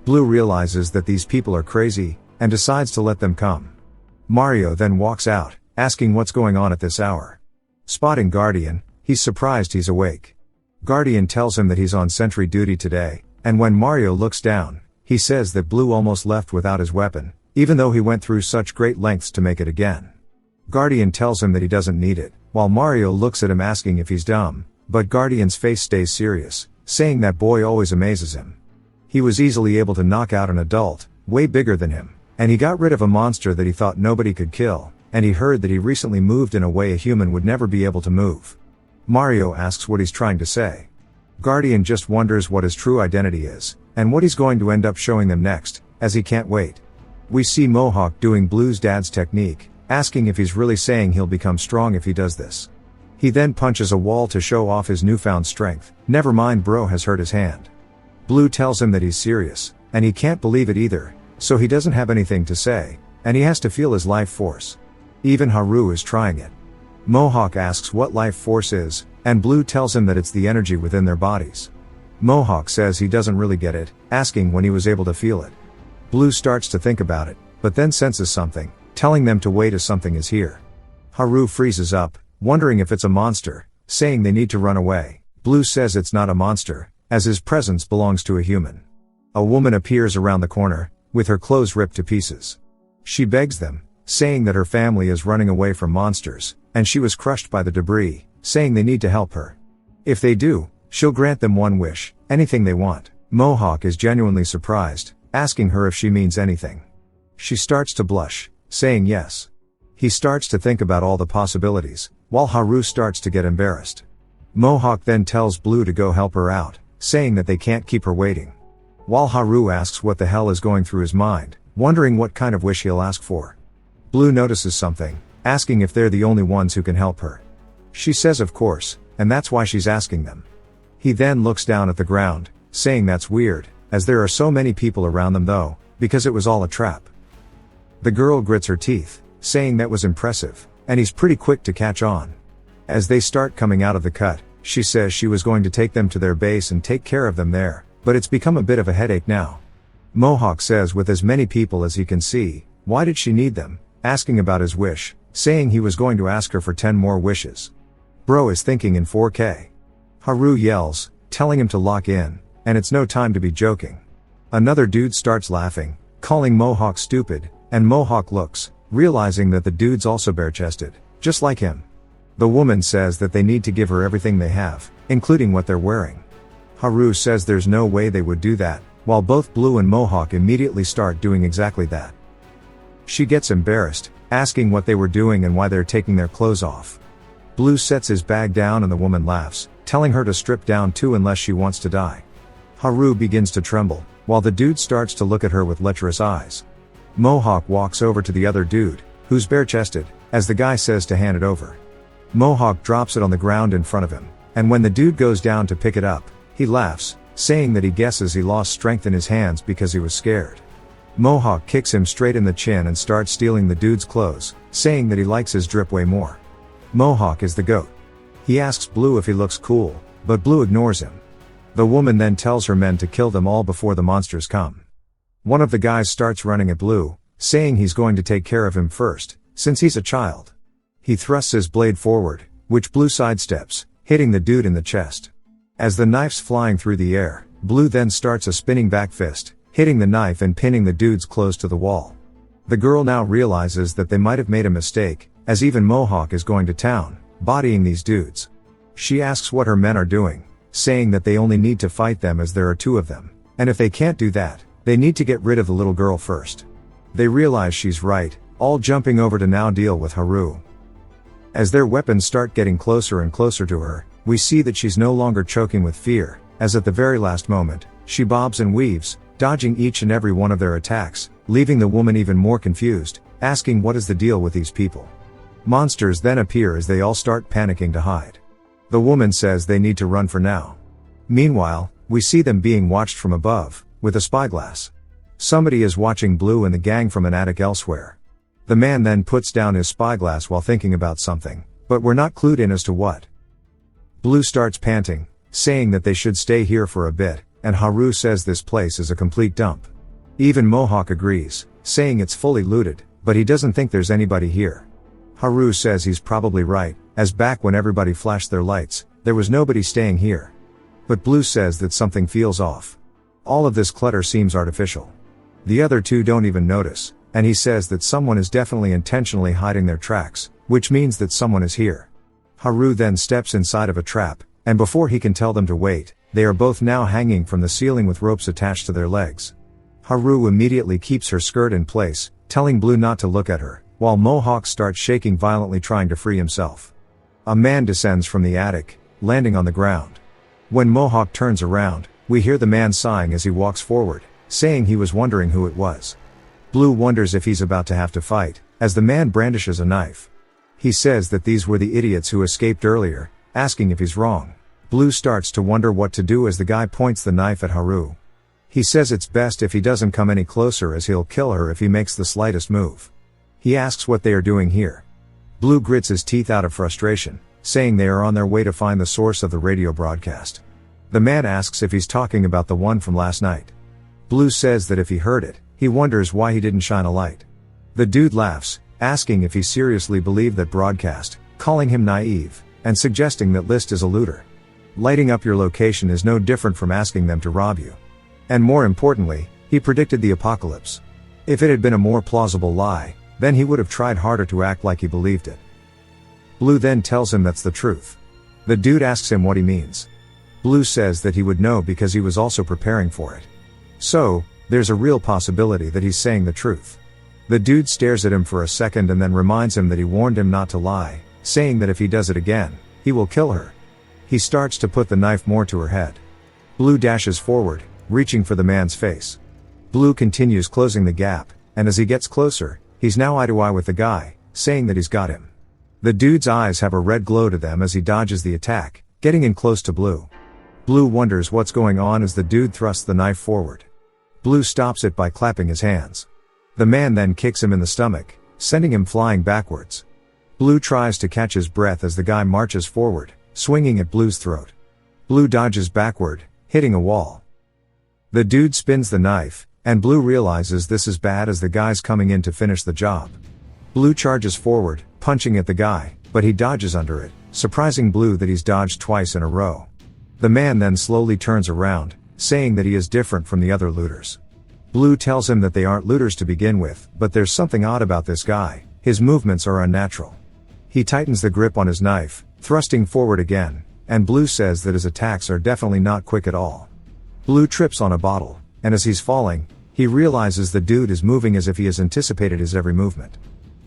Blue realizes that these people are crazy, and decides to let them come. Mario then walks out, asking what's going on at this hour. Spotting Guardian, he's surprised he's awake. Guardian tells him that he's on sentry duty today, and when Mario looks down, he says that Blue almost left without his weapon, even though he went through such great lengths to make it again. Guardian tells him that he doesn't need it, while Mario looks at him asking if he's dumb, but Guardian's face stays serious, saying that boy always amazes him. He was easily able to knock out an adult, way bigger than him, and he got rid of a monster that he thought nobody could kill, and he heard that he recently moved in a way a human would never be able to move. Mario asks what he's trying to say. Guardian just wonders what his true identity is, and what he's going to end up showing them next, as he can't wait. We see Mohawk doing Blue's dad's technique, asking if he's really saying he'll become strong if he does this. He then punches a wall to show off his newfound strength. Never mind, Bro has hurt his hand. Blue tells him that he's serious, and he can't believe it either, so he doesn't have anything to say, and he has to feel his life force. Even Haru is trying it. Mohawk asks what life force is, and Blue tells him that it's the energy within their bodies. Mohawk says he doesn't really get it, asking when he was able to feel it. Blue starts to think about it, but then senses something, telling them to wait as something is here. Haru freezes up, wondering if it's a monster, saying they need to run away. Blue says it's not a monster, as his presence belongs to a human. A woman appears around the corner, with her clothes ripped to pieces. She begs them, saying that her family is running away from monsters, and she was crushed by the debris, saying they need to help her. If they do, she'll grant them one wish, anything they want. Mohawk is genuinely surprised, asking her if she means anything. She starts to blush, saying yes. He starts to think about all the possibilities, while Haru starts to get embarrassed. Mohawk then tells Blue to go help her out, saying that they can't keep her waiting. While Haru asks what the hell is going through his mind, wondering what kind of wish he'll ask for. Blue notices something, asking if they're the only ones who can help her. She says of course, and that's why she's asking them. He then looks down at the ground, saying that's weird, as there are so many people around them though, because it was all a trap. The girl grits her teeth, saying that was impressive, and he's pretty quick to catch on. As they start coming out of the cut, she says she was going to take them to their base and take care of them there, but it's become a bit of a headache now. Mohawk says with as many people as he can see, why did she need them, asking about his wish, saying he was going to ask her for 10 more wishes. Bro is thinking in 4K. Haru yells, telling him to lock in, and it's no time to be joking. Another dude starts laughing, calling Mohawk stupid, and Mohawk looks, realizing that the dude's also bare-chested, just like him. The woman says that they need to give her everything they have, including what they're wearing. Haru says there's no way they would do that, while both Blue and Mohawk immediately start doing exactly that. She gets embarrassed, asking what they were doing and why they're taking their clothes off. Blue sets his bag down and the woman laughs, telling her to strip down too unless she wants to die. Haru begins to tremble, while the dude starts to look at her with lecherous eyes. Mohawk walks over to the other dude, who's bare-chested, as the guy says to hand it over. Mohawk drops it on the ground in front of him, and when the dude goes down to pick it up, he laughs, saying that he guesses he lost strength in his hands because he was scared. Mohawk kicks him straight in the chin and starts stealing the dude's clothes, saying that he likes his drip way more. Mohawk is the goat. He asks Blue if he looks cool, but Blue ignores him. The woman then tells her men to kill them all before the monsters come. One of the guys starts running at Blue, saying he's going to take care of him first, since he's a child. He thrusts his blade forward, which Blue sidesteps, hitting the dude in the chest. As the knife's flying through the air, Blue then starts a spinning back fist, hitting the knife and pinning the dudes close to the wall. The girl now realizes that they might have made a mistake, as even Mohawk is going to town, bodying these dudes. She asks what her men are doing, saying that they only need to fight them as there are two of them, and if they can't do that, they need to get rid of the little girl first. They realize she's right, all jumping over to now deal with Haru. As their weapons start getting closer and closer to her, we see that she's no longer choking with fear, as at the very last moment, she bobs and weaves, dodging each and every one of their attacks, leaving the woman even more confused, asking what is the deal with these people. Monsters then appear as they all start panicking to hide. The woman says they need to run for now. Meanwhile, we see them being watched from above, with a spyglass. Somebody is watching Blue and the gang from an attic elsewhere. The man then puts down his spyglass while thinking about something, but we're not clued in as to what. Blue starts panting, saying that they should stay here for a bit, and Haru says this place is a complete dump. Even Mohawk agrees, saying it's fully looted, but he doesn't think there's anybody here. Haru says he's probably right, as back when everybody flashed their lights, there was nobody staying here. But Blue says that something feels off. All of this clutter seems artificial. The other two don't even notice, and he says that someone is definitely intentionally hiding their tracks, which means that someone is here. Haru then steps inside of a trap, and before he can tell them to wait, they are both now hanging from the ceiling with ropes attached to their legs. Haru immediately keeps her skirt in place, telling Blue not to look at her, while Mohawk starts shaking violently trying to free himself. A man descends from the attic, landing on the ground. When Mohawk turns around, we hear the man sighing as he walks forward, saying he was wondering who it was. Blue wonders if he's about to have to fight, as the man brandishes a knife. He says that these were the idiots who escaped earlier, asking if he's wrong. Blue starts to wonder what to do as the guy points the knife at Haru. He says it's best if he doesn't come any closer as he'll kill her if he makes the slightest move. He asks what they are doing here. Blue grits his teeth out of frustration, saying they are on their way to find the source of the radio broadcast. The man asks if he's talking about the one from last night. Blue says that if he heard it, he wonders why he didn't shine a light. The dude laughs, asking if he seriously believed that broadcast, calling him naive, and suggesting that List is a looter. Lighting up your location is no different from asking them to rob you. And more importantly, he predicted the apocalypse. If it had been a more plausible lie, then he would have tried harder to act like he believed it. Blue then tells him that's the truth. The dude asks him what he means. Blue says that he would know because he was also preparing for it. So, there's a real possibility that he's saying the truth. The dude stares at him for a second and then reminds him that he warned him not to lie, saying that if he does it again, he will kill her. He starts to put the knife more to her head. Blue dashes forward, reaching for the man's face. Blue continues closing the gap, and as he gets closer, he's now eye to eye with the guy, saying that he's got him. The dude's eyes have a red glow to them as he dodges the attack, getting in close to Blue. Blue wonders what's going on as the dude thrusts the knife forward. Blue stops it by clapping his hands. The man then kicks him in the stomach, sending him flying backwards. Blue tries to catch his breath as the guy marches forward, swinging at Blue's throat. Blue dodges backward, hitting a wall. The dude spins the knife, and Blue realizes this is bad as the guy's coming in to finish the job. Blue charges forward, punching at the guy, but he dodges under it, surprising Blue that he's dodged twice in a row. The man then slowly turns around, saying that he is different from the other looters. Blue tells him that they aren't looters to begin with, but there's something odd about this guy. His movements are unnatural. He tightens the grip on his knife, thrusting forward again, and Blue says that his attacks are definitely not quick at all. Blue trips on a bottle, and as he's falling, he realizes the dude is moving as if he has anticipated his every movement.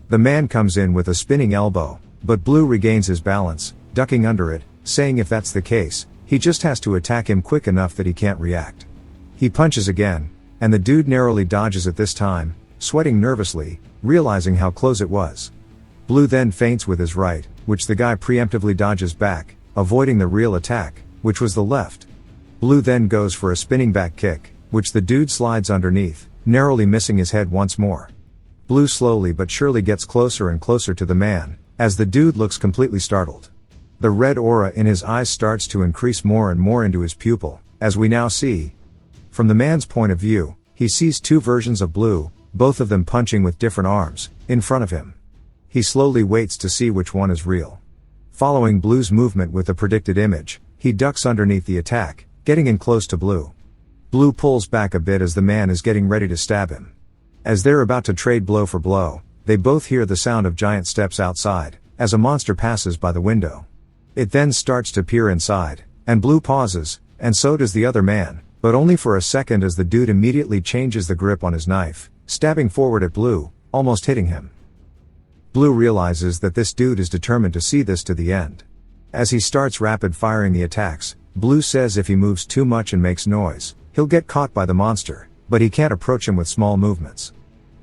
The man comes in with a spinning elbow, but Blue regains his balance, ducking under it, saying if that's the case, he just has to attack him quick enough that he can't react. He punches again, and the dude narrowly dodges it this time, sweating nervously, realizing how close it was. Blue then feints with his right, which the guy preemptively dodges back, avoiding the real attack, which was the left. Blue then goes for a spinning back kick, which the dude slides underneath, narrowly missing his head once more. Blue slowly but surely gets closer and closer to the man, as the dude looks completely startled. The red aura in his eyes starts to increase more and more into his pupil, as we now see. From the man's point of view, he sees two versions of Blue, both of them punching with different arms, in front of him. He slowly waits to see which one is real. Following Blue's movement with the predicted image, he ducks underneath the attack, getting in close to Blue. Blue pulls back a bit as the man is getting ready to stab him. As they're about to trade blow for blow, they both hear the sound of giant steps outside, as a monster passes by the window. It then starts to peer inside, and Blue pauses, and so does the other man, but only for a second as the dude immediately changes the grip on his knife, stabbing forward at Blue, almost hitting him. Blue realizes that this dude is determined to see this to the end. As he starts rapid firing the attacks, Blue says if he moves too much and makes noise, he'll get caught by the monster, but he can't approach him with small movements.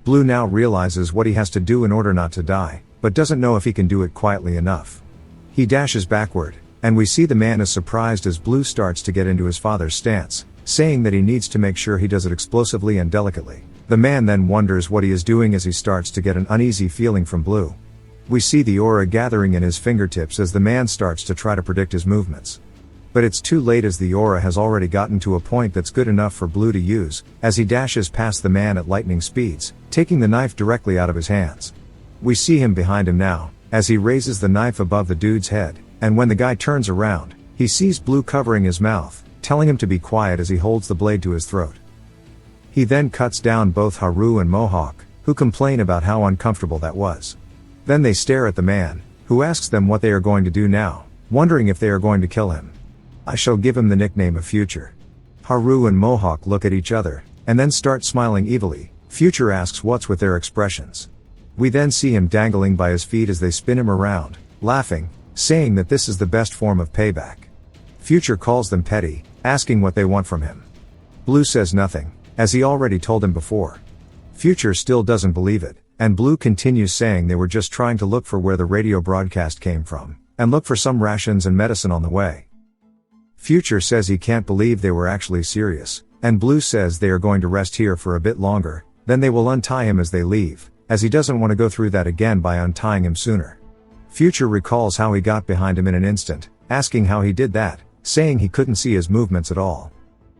Blue now realizes what he has to do in order not to die, but doesn't know if he can do it quietly enough. He dashes backward, and we see the man is surprised as Blue starts to get into his father's stance, saying that he needs to make sure he does it explosively and delicately. The man then wonders what he is doing as he starts to get an uneasy feeling from Blue. We see the aura gathering in his fingertips as the man starts to try to predict his movements. But it's too late as the aura has already gotten to a point that's good enough for Blue to use, as he dashes past the man at lightning speeds, taking the knife directly out of his hands. We see him behind him now, as he raises the knife above the dude's head, and when the guy turns around, he sees Blue covering his mouth, telling him to be quiet as he holds the blade to his throat. He then cuts down both Haru and Mohawk, who complain about how uncomfortable that was. Then they stare at the man, who asks them what they are going to do now, wondering if they are going to kill him. I shall give him the nickname of Future. Haru and Mohawk look at each other, and then start smiling evilly. Future asks what's with their expressions. We then see him dangling by his feet as they spin him around, laughing, saying that this is the best form of payback. Future calls them petty, asking what they want from him. Blue says nothing, as he already told him before. Future still doesn't believe it, and Blue continues saying they were just trying to look for where the radio broadcast came from, and look for some rations and medicine on the way. Future says he can't believe they were actually serious, and Blue says they are going to rest here for a bit longer, then they will untie him as they leave, as he doesn't want to go through that again by untying him sooner. Future recalls how he got behind him in an instant, asking how he did that, saying he couldn't see his movements at all.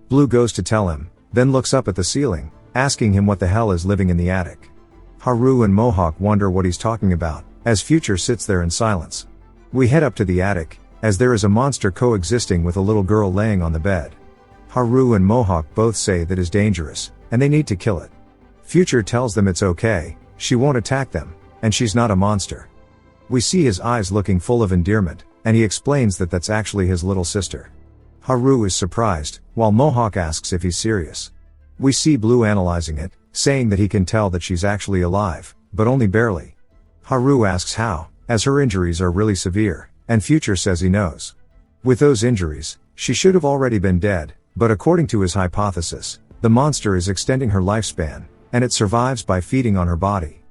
Blue goes to tell him, then looks up at the ceiling, asking him what the hell is living in the attic. Haru and Mohawk wonder what he's talking about, as Future sits there in silence. We head up to the attic, as there is a monster coexisting with a little girl laying on the bed. Haru and Mohawk both say that is dangerous, and they need to kill it. Future tells them it's okay, she won't attack them, and she's not a monster. We see his eyes looking full of endearment, and he explains that that's actually his little sister. Haru is surprised, while Mohawk asks if he's serious. We see Blue analyzing it, saying that he can tell that she's actually alive, but only barely. Haru asks how, as her injuries are really severe, and Future says he knows. With those injuries, she should have already been dead, but according to his hypothesis, the monster is extending her lifespan, and it survives by feeding on her body.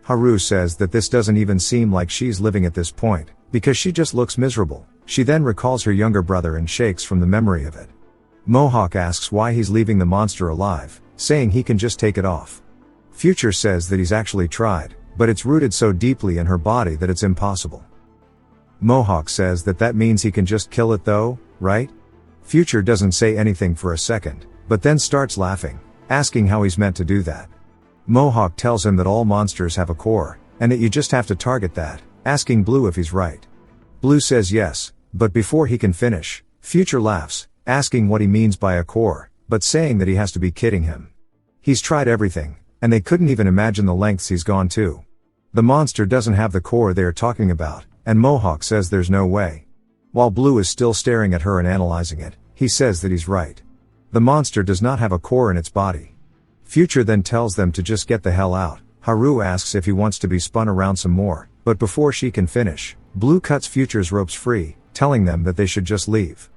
Haru says that this doesn't even seem like she's living at this point, because she just looks miserable. She then recalls her younger brother and shakes from the memory of it. Mohawk asks why he's leaving the monster alive, saying he can just take it off. Future says that he's actually tried, but it's rooted so deeply in her body that it's impossible. Mohawk says that that means he can just kill it though, right? Future doesn't say anything for a second, but then starts laughing, asking how he's meant to do that. Mohawk tells him that all monsters have a core, and that you just have to target that, asking Blue if he's right. Blue says yes, but before he can finish, Future laughs, asking what he means by a core, but saying that he has to be kidding him. He's tried everything, and they couldn't even imagine the lengths he's gone to. The monster doesn't have the core they are talking about, and Mohawk says there's no way. While Blue is still staring at her and analyzing it, he says that he's right. The monster does not have a core in its body. Future then tells them to just get the hell out. Haru asks if he wants to be spun around some more, but before she can finish, Blue cuts Future's ropes free, telling them that they should just leave.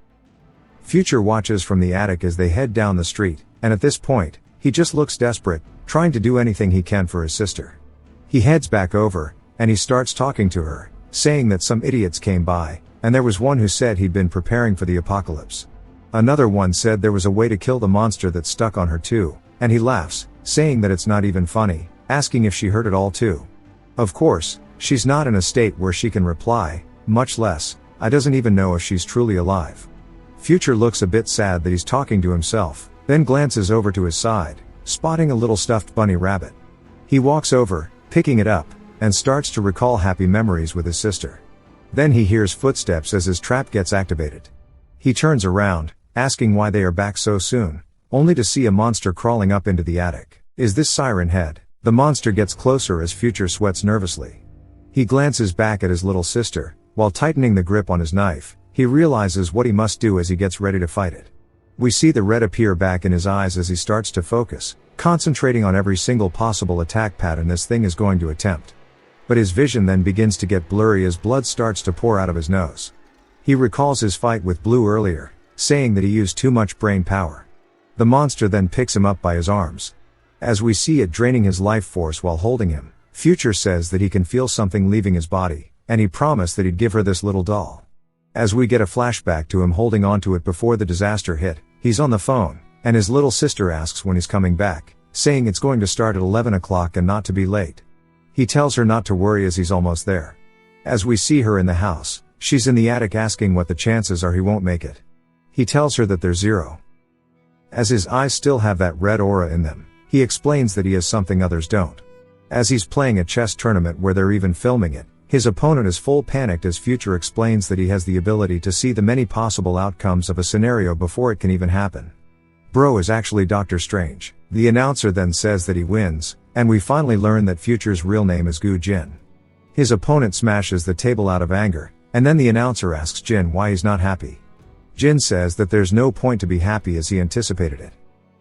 Future watches from the attic as they head down the street, and at this point, he just looks desperate, trying to do anything he can for his sister. He heads back over, and he starts talking to her, saying that some idiots came by, and there was one who said he'd been preparing for the apocalypse. Another one said there was a way to kill the monster that stuck on her too, and he laughs, saying that it's not even funny, asking if she heard it all too. Of course, she's not in a state where she can reply, much less, I doesn't even know if she's truly alive. Future looks a bit sad that he's talking to himself, then glances over to his side, spotting a little stuffed bunny rabbit. He walks over, picking it up, and starts to recall happy memories with his sister. Then he hears footsteps as his trap gets activated. He turns around, asking why they are back so soon, only to see a monster crawling up into the attic. Is this Siren Head? The monster gets closer as Future sweats nervously. He glances back at his little sister, while tightening the grip on his knife. He realizes what he must do as he gets ready to fight it. We see the red appear back in his eyes as he starts to focus, concentrating on every single possible attack pattern this thing is going to attempt. But his vision then begins to get blurry as blood starts to pour out of his nose. He recalls his fight with Blue earlier, saying that he used too much brain power. The monster then picks him up by his arms. As we see it draining his life force while holding him, Future says that he can feel something leaving his body, and he promised that he'd give her this little doll. As we get a flashback to him holding onto it before the disaster hit, he's on the phone, and his little sister asks when he's coming back, saying it's going to start at 11 o'clock and not to be late. He tells her not to worry as he's almost there. As we see her in the house, she's in the attic asking what the chances are he won't make it. He tells her that they're 0. As his eyes still have that red aura in them, he explains that he has something others don't. As he's playing a chess tournament where they're even filming it, his opponent is full panicked as Future explains that he has the ability to see the many possible outcomes of a scenario before it can even happen. Bro is actually Doctor Strange. The announcer then says that he wins, and we finally learn that Future's real name is Gu Jin. His opponent smashes the table out of anger, and then the announcer asks Jin why he's not happy. Jin says that there's no point to be happy as he anticipated it.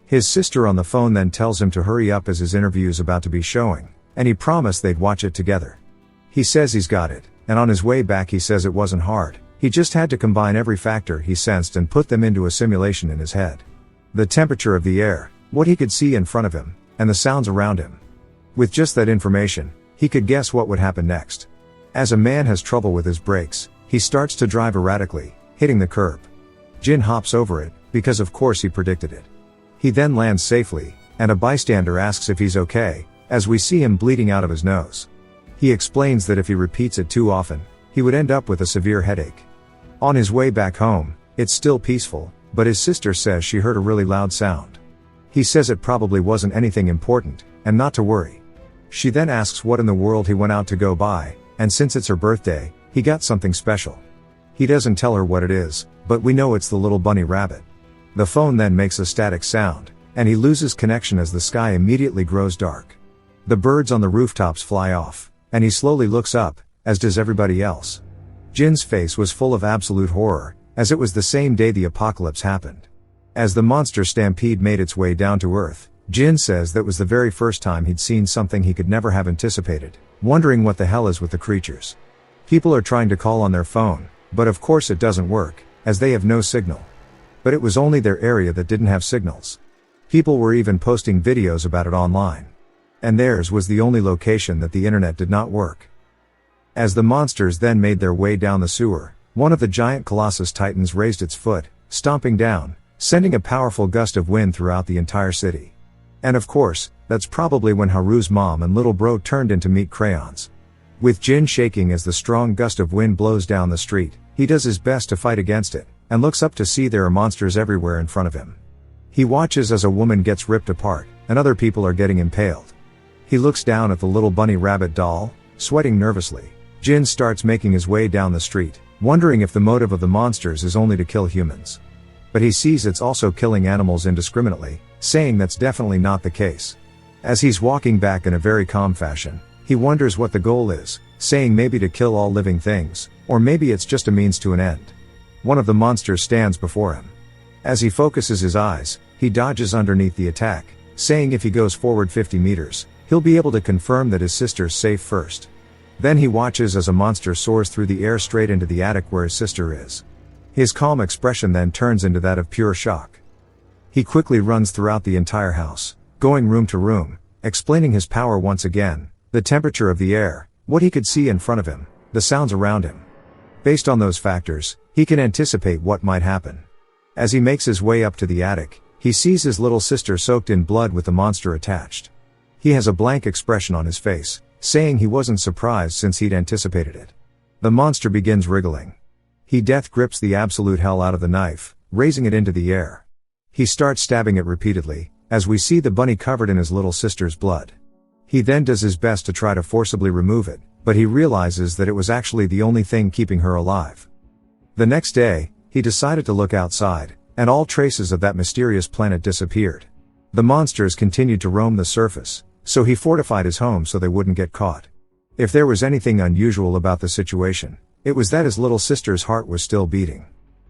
His sister on the phone then tells him to hurry up as his interview is about to be showing, and he promised they'd watch it together. He says he's got it, and on his way back he says it wasn't hard, he just had to combine every factor he sensed and put them into a simulation in his head. The temperature of the air, what he could see in front of him, and the sounds around him. With just that information, he could guess what would happen next. As a man has trouble with his brakes, he starts to drive erratically, hitting the curb. Jin hops over it, because of course he predicted it. He then lands safely, and a bystander asks if he's okay, as we see him bleeding out of his nose. He explains that if he repeats it too often, he would end up with a severe headache. On his way back home, it's still peaceful, but his sister says she heard a really loud sound. He says it probably wasn't anything important, and not to worry. She then asks what in the world he went out to go buy, and since it's her birthday, he got something special. He doesn't tell her what it is, but we know it's the little bunny rabbit. The phone then makes a static sound, and he loses connection as the sky immediately grows dark. The birds on the rooftops fly off, and he slowly looks up, as does everybody else. Jin's face was full of absolute horror, as it was the same day the apocalypse happened. As the monster stampede made its way down to Earth, Jin says that was the very first time he'd seen something he could never have anticipated, wondering what the hell is with the creatures. People are trying to call on their phone, but of course it doesn't work, as they have no signal. But it was only their area that didn't have signals. People were even posting videos about it online. And theirs was the only location that the internet did not work. As the monsters then made their way down the sewer, one of the giant Colossus Titans raised its foot, stomping down, sending a powerful gust of wind throughout the entire city. And of course, that's probably when Haru's mom and little bro turned into meat crayons. With Jin shaking as the strong gust of wind blows down the street, he does his best to fight against it, and looks up to see there are monsters everywhere in front of him. He watches as a woman gets ripped apart, and other people are getting impaled. He looks down at the little bunny rabbit doll, sweating nervously. Jin starts making his way down the street, wondering if the motive of the monsters is only to kill humans. But he sees it's also killing animals indiscriminately, saying that's definitely not the case. As he's walking back in a very calm fashion, he wonders what the goal is, saying maybe to kill all living things, or maybe it's just a means to an end. One of the monsters stands before him. As he focuses his eyes, he dodges underneath the attack, saying if he goes forward 50 meters, he'll be able to confirm that his sister's safe first. Then he watches as a monster soars through the air straight into the attic where his sister is. His calm expression then turns into that of pure shock. He quickly runs throughout the entire house, going room to room, explaining his power once again, the temperature of the air, what he could see in front of him, the sounds around him. Based on those factors, he can anticipate what might happen. As he makes his way up to the attic, he sees his little sister soaked in blood with the monster attached. He has a blank expression on his face, saying he wasn't surprised since he'd anticipated it. The monster begins wriggling. He death grips the absolute hell out of the knife, raising it into the air. He starts stabbing it repeatedly, as we see the bunny covered in his little sister's blood. He then does his best to try to forcibly remove it, but he realizes that it was actually the only thing keeping her alive. The next day, he decided to look outside, and all traces of that mysterious planet disappeared. The monsters continued to roam the surface, so he fortified his home so they wouldn't get caught. If there was anything unusual about the situation, it was that his little sister's heart was still beating.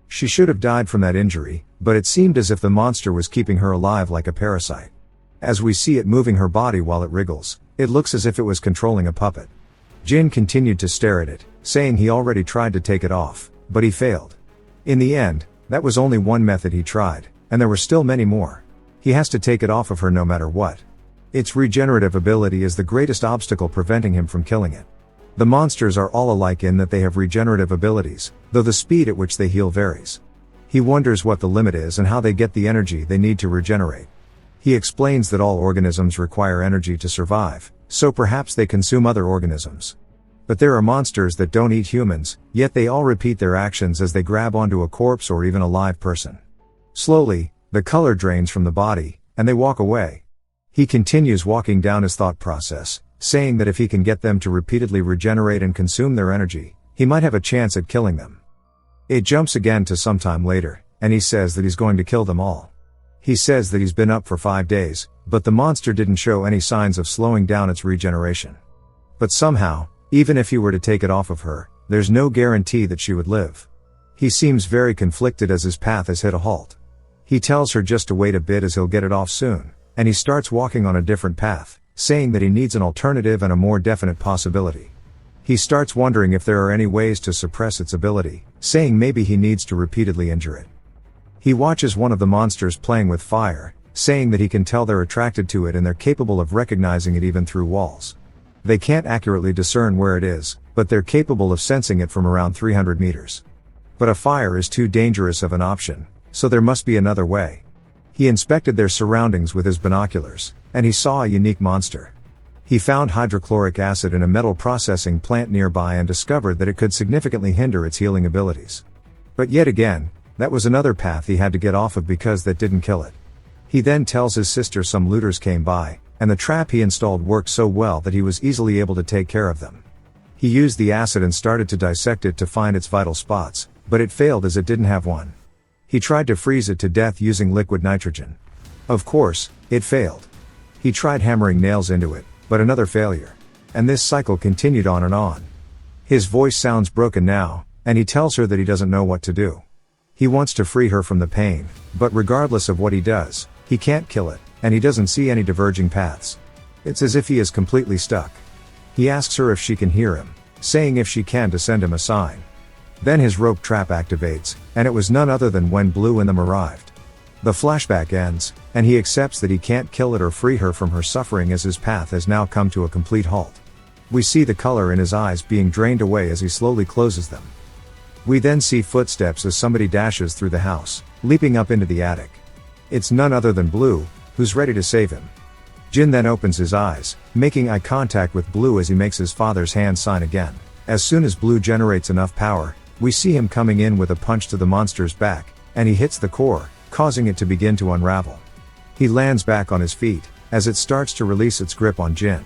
She should have died from that injury, but it seemed as if the monster was keeping her alive like a parasite. As we see it moving her body while it wriggles, it looks as if it was controlling a puppet. Jin continued to stare at it, saying he already tried to take it off, but he failed. In the end, that was only one method he tried, and there were still many more. He has to take it off of her no matter what. Its regenerative ability is the greatest obstacle preventing him from killing it. The monsters are all alike in that they have regenerative abilities, though the speed at which they heal varies. He wonders what the limit is and how they get the energy they need to regenerate. He explains that all organisms require energy to survive, so perhaps they consume other organisms. But there are monsters that don't eat humans, yet they all repeat their actions as they grab onto a corpse or even a live person. Slowly, the color drains from the body, and they walk away. He continues walking down his thought process, saying that if he can get them to repeatedly regenerate and consume their energy, he might have a chance at killing them. It jumps again to some time later, and he says that he's going to kill them all. He says that he's been up for 5 days, but the monster didn't show any signs of slowing down its regeneration. But somehow, even if he were to take it off of her, there's no guarantee that she would live. He seems very conflicted as his path has hit a halt. He tells her just to wait a bit as he'll get it off soon, and he starts walking on a different path, saying that he needs an alternative and a more definite possibility. He starts wondering if there are any ways to suppress its ability, saying maybe he needs to repeatedly injure it. He watches one of the monsters playing with fire, saying that he can tell they're attracted to it and they're capable of recognizing it even through walls. They can't accurately discern where it is, but they're capable of sensing it from around 300 meters. But a fire is too dangerous of an option, so there must be another way. He inspected their surroundings with his binoculars, and he saw a unique monster. He found hydrochloric acid in a metal processing plant nearby and discovered that it could significantly hinder its healing abilities. But yet again, that was another path he had to get off of because that didn't kill it. He then tells his sister some looters came by, and the trap he installed worked so well that he was easily able to take care of them. He used the acid and started to dissect it to find its vital spots, but it failed as it didn't have one. He tried to freeze it to death using liquid nitrogen. Of course, it failed. He tried hammering nails into it, but another failure. And this cycle continued on and on. His voice sounds broken now, and he tells her that he doesn't know what to do. He wants to free her from the pain, but regardless of what he does, he can't kill it, and he doesn't see any diverging paths. It's as if he is completely stuck. He asks her if she can hear him, saying if she can to send him a sign. Then his rope trap activates, and it was none other than when Blue and them arrived. The flashback ends, and he accepts that he can't kill it or free her from her suffering as his path has now come to a complete halt. We see the color in his eyes being drained away as he slowly closes them. We then see footsteps as somebody dashes through the house, leaping up into the attic. It's none other than Blue, who's ready to save him. Jin then opens his eyes, making eye contact with Blue as he makes his father's hand sign again. As soon as Blue generates enough power, we see him coming in with a punch to the monster's back, and he hits the core, causing it to begin to unravel. He lands back on his feet, as it starts to release its grip on Jin.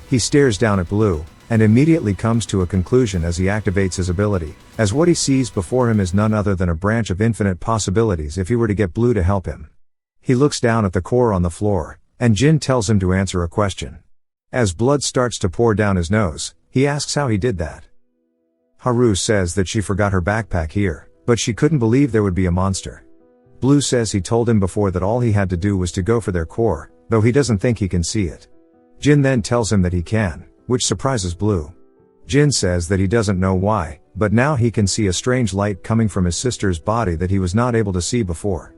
He stares down at Blue, and immediately comes to a conclusion as he activates his ability, as what he sees before him is none other than a branch of infinite possibilities if he were to get Blue to help him. He looks down at the core on the floor, and Jin tells him to answer a question. As blood starts to pour down his nose, he asks how he did that. Haru says that she forgot her backpack here, but she couldn't believe there would be a monster. Blue says he told him before that all he had to do was to go for their core, though he doesn't think he can see it. Jin then tells him that he can, which surprises Blue. Jin says that he doesn't know why, but now he can see a strange light coming from his sister's body that he was not able to see before.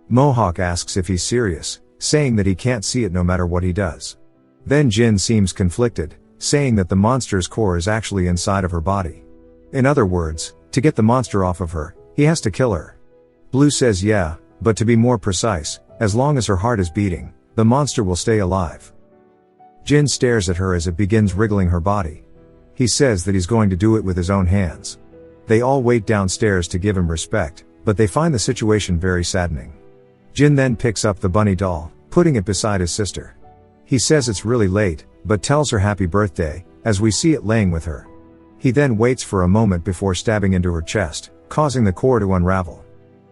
Mohawk asks if he's serious, saying that he can't see it no matter what he does. Then Jin seems conflicted, saying that the monster's core is actually inside of her body. In other words, to get the monster off of her, he has to kill her. Blue says yeah, but to be more precise, as long as her heart is beating, the monster will stay alive. Jin stares at her as it begins wriggling her body. He says that he's going to do it with his own hands. They all wait downstairs to give him respect, but they find the situation very saddening. Jin then picks up the bunny doll, putting it beside his sister. He says it's really late, but tells her happy birthday, as we see it laying with her. He then waits for a moment before stabbing into her chest, causing the core to unravel.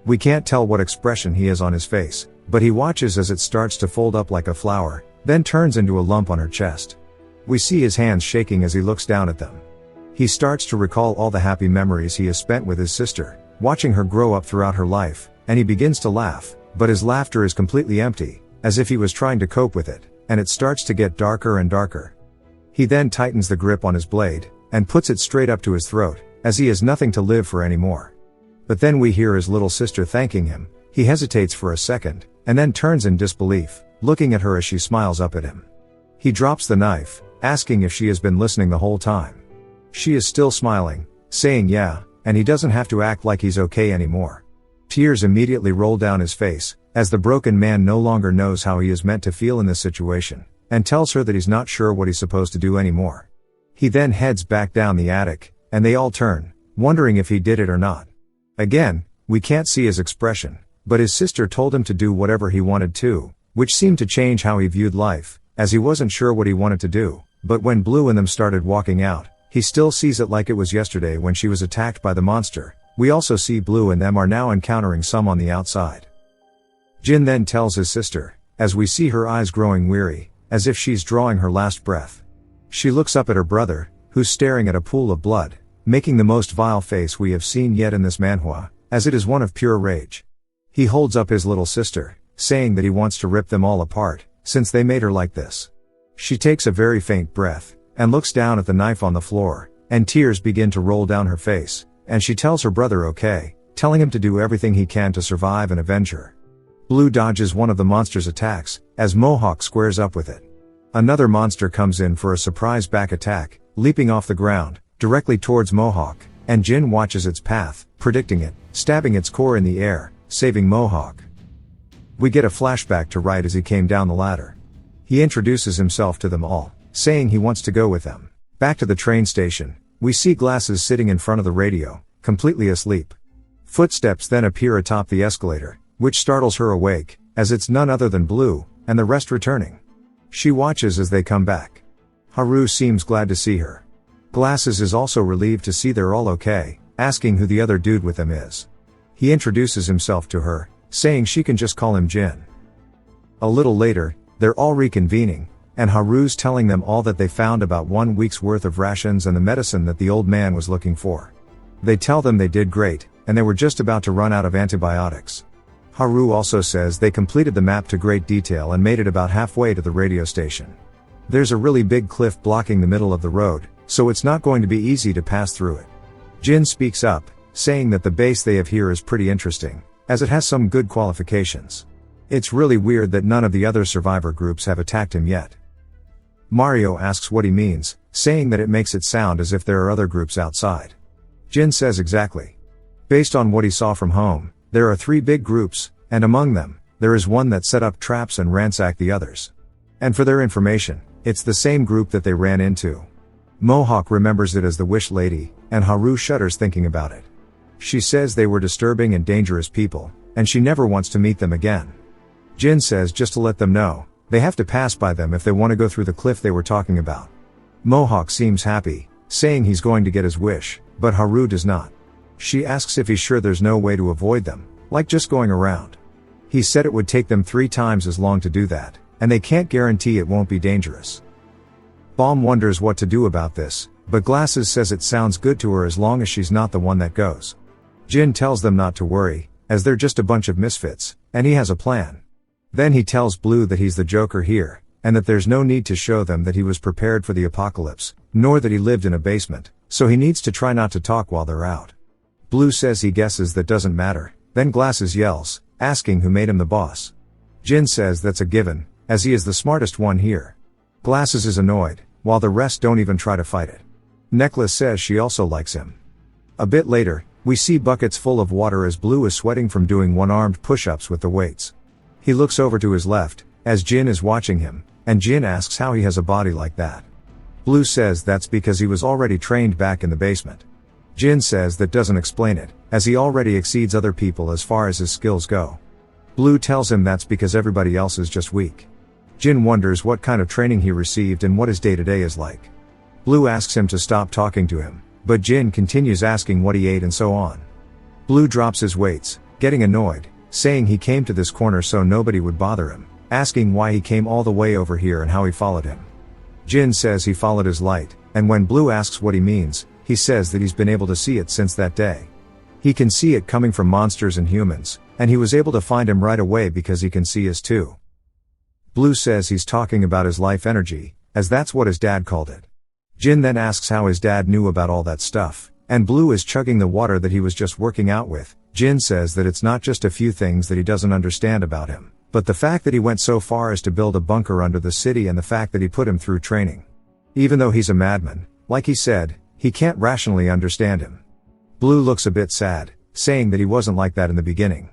We can't tell what expression he has on his face, but he watches as it starts to fold up like a flower, then turns into a lump on her chest. We see his hands shaking as he looks down at them. He starts to recall all the happy memories he has spent with his sister, watching her grow up throughout her life, and he begins to laugh, but his laughter is completely empty, as if he was trying to cope with it, and it starts to get darker and darker. He then tightens the grip on his blade, and puts it straight up to his throat, as he has nothing to live for anymore. But then we hear his little sister thanking him. He hesitates for a second, and then turns in disbelief, looking at her as she smiles up at him. He drops the knife, asking if she has been listening the whole time. She is still smiling, saying yeah, and he doesn't have to act like he's okay anymore. Tears immediately roll down his face, as the broken man no longer knows how he is meant to feel in this situation, and tells her that he's not sure what he's supposed to do anymore. He then heads back down the attic, and they all turn, wondering if he did it or not. Again, we can't see his expression, but his sister told him to do whatever he wanted to, which seemed to change how he viewed life, as he wasn't sure what he wanted to do, but when Blue and them started walking out, he still sees it like it was yesterday when she was attacked by the monster. We also see Blue and them are now encountering some on the outside. Jin then tells his sister, as we see her eyes growing weary, as if she's drawing her last breath. She looks up at her brother, who's staring at a pool of blood, making the most vile face we have seen yet in this manhwa, as it is one of pure rage. He holds up his little sister, saying that he wants to rip them all apart, since they made her like this. She takes a very faint breath, and looks down at the knife on the floor, and tears begin to roll down her face, and she tells her brother okay, telling him to do everything he can to survive and avenge her. Blue dodges one of the monster's attacks, as Mohawk squares up with it. Another monster comes in for a surprise back attack, leaping off the ground, directly towards Mohawk, and Jin watches its path, predicting it, stabbing its core in the air, saving Mohawk. We get a flashback to right as he came down the ladder. He introduces himself to them all, saying he wants to go with them. Back to the train station, we see Glasses sitting in front of the radio, completely asleep. Footsteps then appear atop the escalator, which startles her awake, as it's none other than Blue, and the rest returning. She watches as they come back. Haru seems glad to see her. Glasses is also relieved to see they're all okay, asking who the other dude with them is. He introduces himself to her, saying she can just call him Jin. A little later, they're all reconvening, and Haru's telling them all that they found about 1 week's worth of rations and the medicine that the old man was looking for. They tell them they did great, and they were just about to run out of antibiotics. Haru also says they completed the map to great detail and made it about halfway to the radio station. There's a really big cliff blocking the middle of the road, so it's not going to be easy to pass through it. Jin speaks up, saying that the base they have here is pretty interesting, as it has some good qualifications. It's really weird that none of the other survivor groups have attacked him yet. Mario asks what he means, saying that it makes it sound as if there are other groups outside. Jin says exactly. Based on what he saw from home, there are 3 big groups, and among them, there is one that set up traps and ransacked the others. And for their information, it's the same group that they ran into. Mohawk remembers it as the Wish Lady, and Haru shudders thinking about it. She says they were disturbing and dangerous people, and she never wants to meet them again. Jin says just to let them know, they have to pass by them if they want to go through the cliff they were talking about. Mohawk seems happy, saying he's going to get his wish, but Haru does not. She asks if he's sure there's no way to avoid them, like just going around. He said it would take them 3 times as long to do that, and they can't guarantee it won't be dangerous. Balm wonders what to do about this, but Glasses says it sounds good to her as long as she's not the one that goes. Jin tells them not to worry, as they're just a bunch of misfits, and he has a plan. Then he tells Blue that he's the Joker here, and that there's no need to show them that he was prepared for the apocalypse, nor that he lived in a basement, so he needs to try not to talk while they're out. Blue says he guesses that doesn't matter, then Glasses yells, asking who made him the boss. Jin says that's a given, as he is the smartest one here. Glasses is annoyed, while the rest don't even try to fight it. Necklace says she also likes him. A bit later, we see buckets full of water as Blue is sweating from doing one-armed push-ups with the weights. He looks over to his left, as Jin is watching him, and Jin asks how he has a body like that. Blue says that's because he was already trained back in the basement. Jin says that doesn't explain it, as he already exceeds other people as far as his skills go. Blue tells him that's because everybody else is just weak. Jin wonders what kind of training he received and what his day-to-day is like. Blue asks him to stop talking to him, but Jin continues asking what he ate and so on. Blue drops his weights, getting annoyed, saying he came to this corner so nobody would bother him, asking why he came all the way over here and how he followed him. Jin says he followed his light, and when Blue asks what he means, he says that he's been able to see it since that day. He can see it coming from monsters and humans, and he was able to find him right away because he can see his too. Blue says he's talking about his life energy, as that's what his dad called it. Jin then asks how his dad knew about all that stuff, and Blue is chugging the water that he was just working out with. Jin says that it's not just a few things that he doesn't understand about him, but the fact that he went so far as to build a bunker under the city and the fact that he put him through training. Even though he's a madman, like he said, he can't rationally understand him. Blue looks a bit sad, saying that he wasn't like that in the beginning.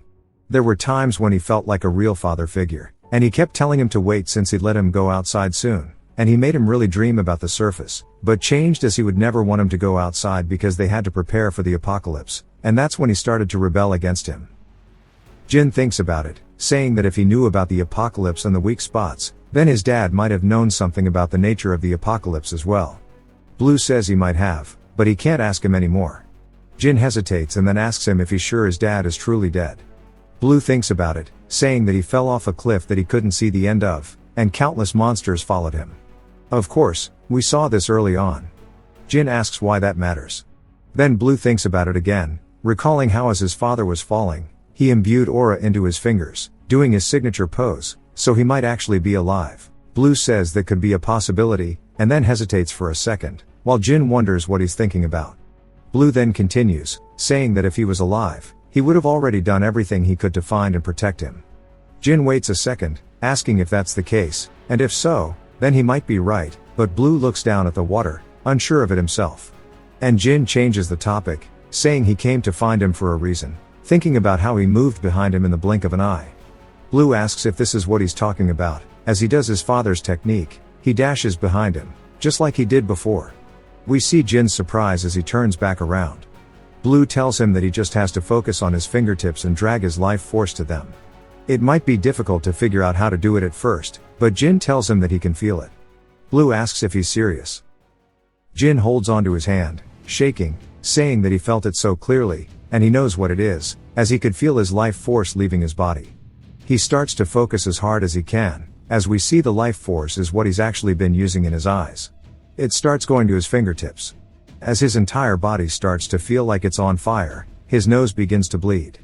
There were times when he felt like a real father figure, and he kept telling him to wait since he'd let him go outside soon, and he made him really dream about the surface, but changed as he would never want him to go outside because they had to prepare for the apocalypse, and that's when he started to rebel against him. Jin thinks about it, saying that if he knew about the apocalypse and the weak spots, then his dad might have known something about the nature of the apocalypse as well. Blue says he might have, but he can't ask him anymore. Jin hesitates and then asks him if he's sure his dad is truly dead. Blue thinks about it, saying that he fell off a cliff that he couldn't see the end of, and countless monsters followed him. Of course, we saw this early on. Jin asks why that matters. Then Blue thinks about it again, recalling how as his father was falling, he imbued aura into his fingers, doing his signature pose, so he might actually be alive. Blue says that could be a possibility, and then hesitates for a second, while Jin wonders what he's thinking about. Blue then continues, saying that if he was alive, he would have already done everything he could to find and protect him. Jin waits a second, asking if that's the case, and if so, then he might be right, but Blue looks down at the water, unsure of it himself. And Jin changes the topic, saying he came to find him for a reason, thinking about how he moved behind him in the blink of an eye. Blue asks if this is what he's talking about. As he does his father's technique, he dashes behind him, just like he did before. We see Jin's surprise as he turns back around. Blue tells him that he just has to focus on his fingertips and drag his life force to them. It might be difficult to figure out how to do it at first, but Jin tells him that he can feel it. Blue asks if he's serious. Jin holds onto his hand, shaking, saying that he felt it so clearly, and he knows what it is, as he could feel his life force leaving his body. He starts to focus as hard as he can, as we see the life force is what he's actually been using in his eyes. It starts going to his fingertips. As his entire body starts to feel like it's on fire, his nose begins to bleed.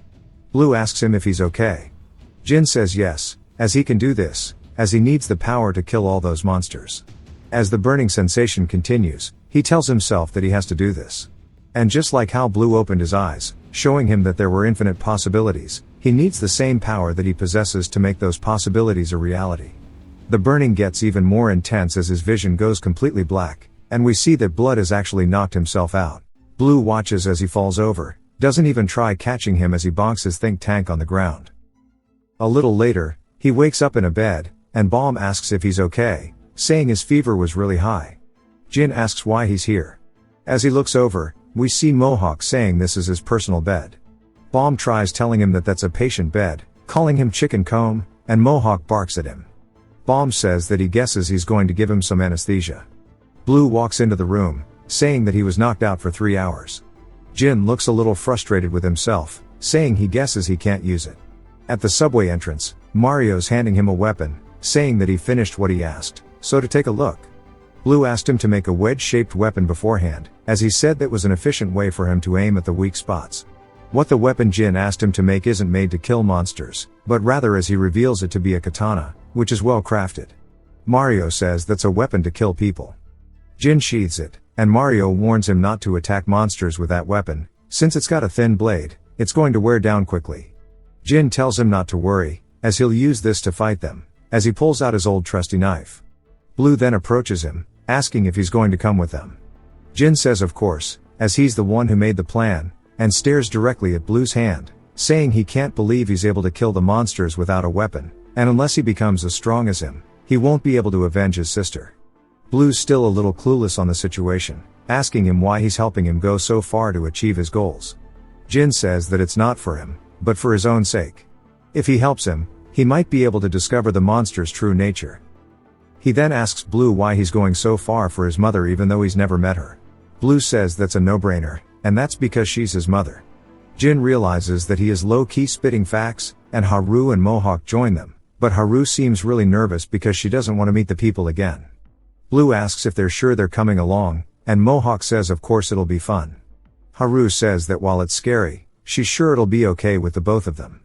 Blue asks him if he's okay. Jin says yes, as he can do this, as he needs the power to kill all those monsters. As the burning sensation continues, he tells himself that he has to do this. And just like how Blue opened his eyes, showing him that there were infinite possibilities, he needs the same power that he possesses to make those possibilities a reality. The burning gets even more intense as his vision goes completely black, and we see that Blood has actually knocked himself out. Blue watches as he falls over, doesn't even try catching him as he bonks his think tank on the ground. A little later, he wakes up in a bed, and Balm asks if he's okay, saying his fever was really high. Jin asks why he's here. As he looks over, we see Mohawk saying this is his personal bed. Balm tries telling him that that's a patient bed, calling him chicken comb, and Mohawk barks at him. Balm says that he guesses he's going to give him some anesthesia. Blue walks into the room, saying that he was knocked out for 3 hours. Jin looks a little frustrated with himself, saying he guesses he can't use it. At the subway entrance, Mario's handing him a weapon, saying that he finished what he asked, so to take a look. Blue asked him to make a wedge-shaped weapon beforehand, as he said that was an efficient way for him to aim at the weak spots. What the weapon Jin asked him to make isn't made to kill monsters, but rather as he reveals it to be a katana, which is well crafted. Mario says that's a weapon to kill people. Jin sheathes it, and Mario warns him not to attack monsters with that weapon, since it's got a thin blade, it's going to wear down quickly. Jin tells him not to worry, as he'll use this to fight them, as he pulls out his old trusty knife. Blue then approaches him, asking if he's going to come with them. Jin says of course, as he's the one who made the plan, and stares directly at Blue's hand, saying he can't believe he's able to kill the monsters without a weapon, and unless he becomes as strong as him, he won't be able to avenge his sister. Blue's still a little clueless on the situation, asking him why he's helping him go so far to achieve his goals. Jin says that it's not for him, but for his own sake. If he helps him, he might be able to discover the monster's true nature. He then asks Blue why he's going so far for his mother even though he's never met her. Blue says that's a no-brainer, and that's because she's his mother. Jin realizes that he is low-key spitting facts, and Haru and Mohawk join them, but Haru seems really nervous because she doesn't want to meet the people again. Blue asks if they're sure they're coming along, and Mohawk says of course it'll be fun. Haru says that while it's scary, she's sure it'll be okay with the both of them.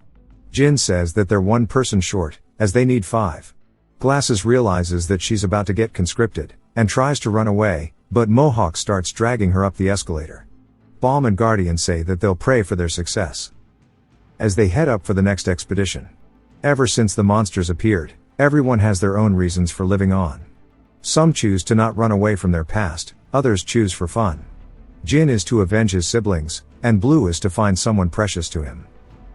Jin says that they're one person short, as they need 5. Glasses realizes that she's about to get conscripted, and tries to run away, but Mohawk starts dragging her up the escalator. Balm and Guardian say that they'll pray for their success as they head up for the next expedition. Ever since the monsters appeared, everyone has their own reasons for living on. Some choose to not run away from their past, others choose for fun. Jin is to avenge his siblings, and Blue is to find someone precious to him.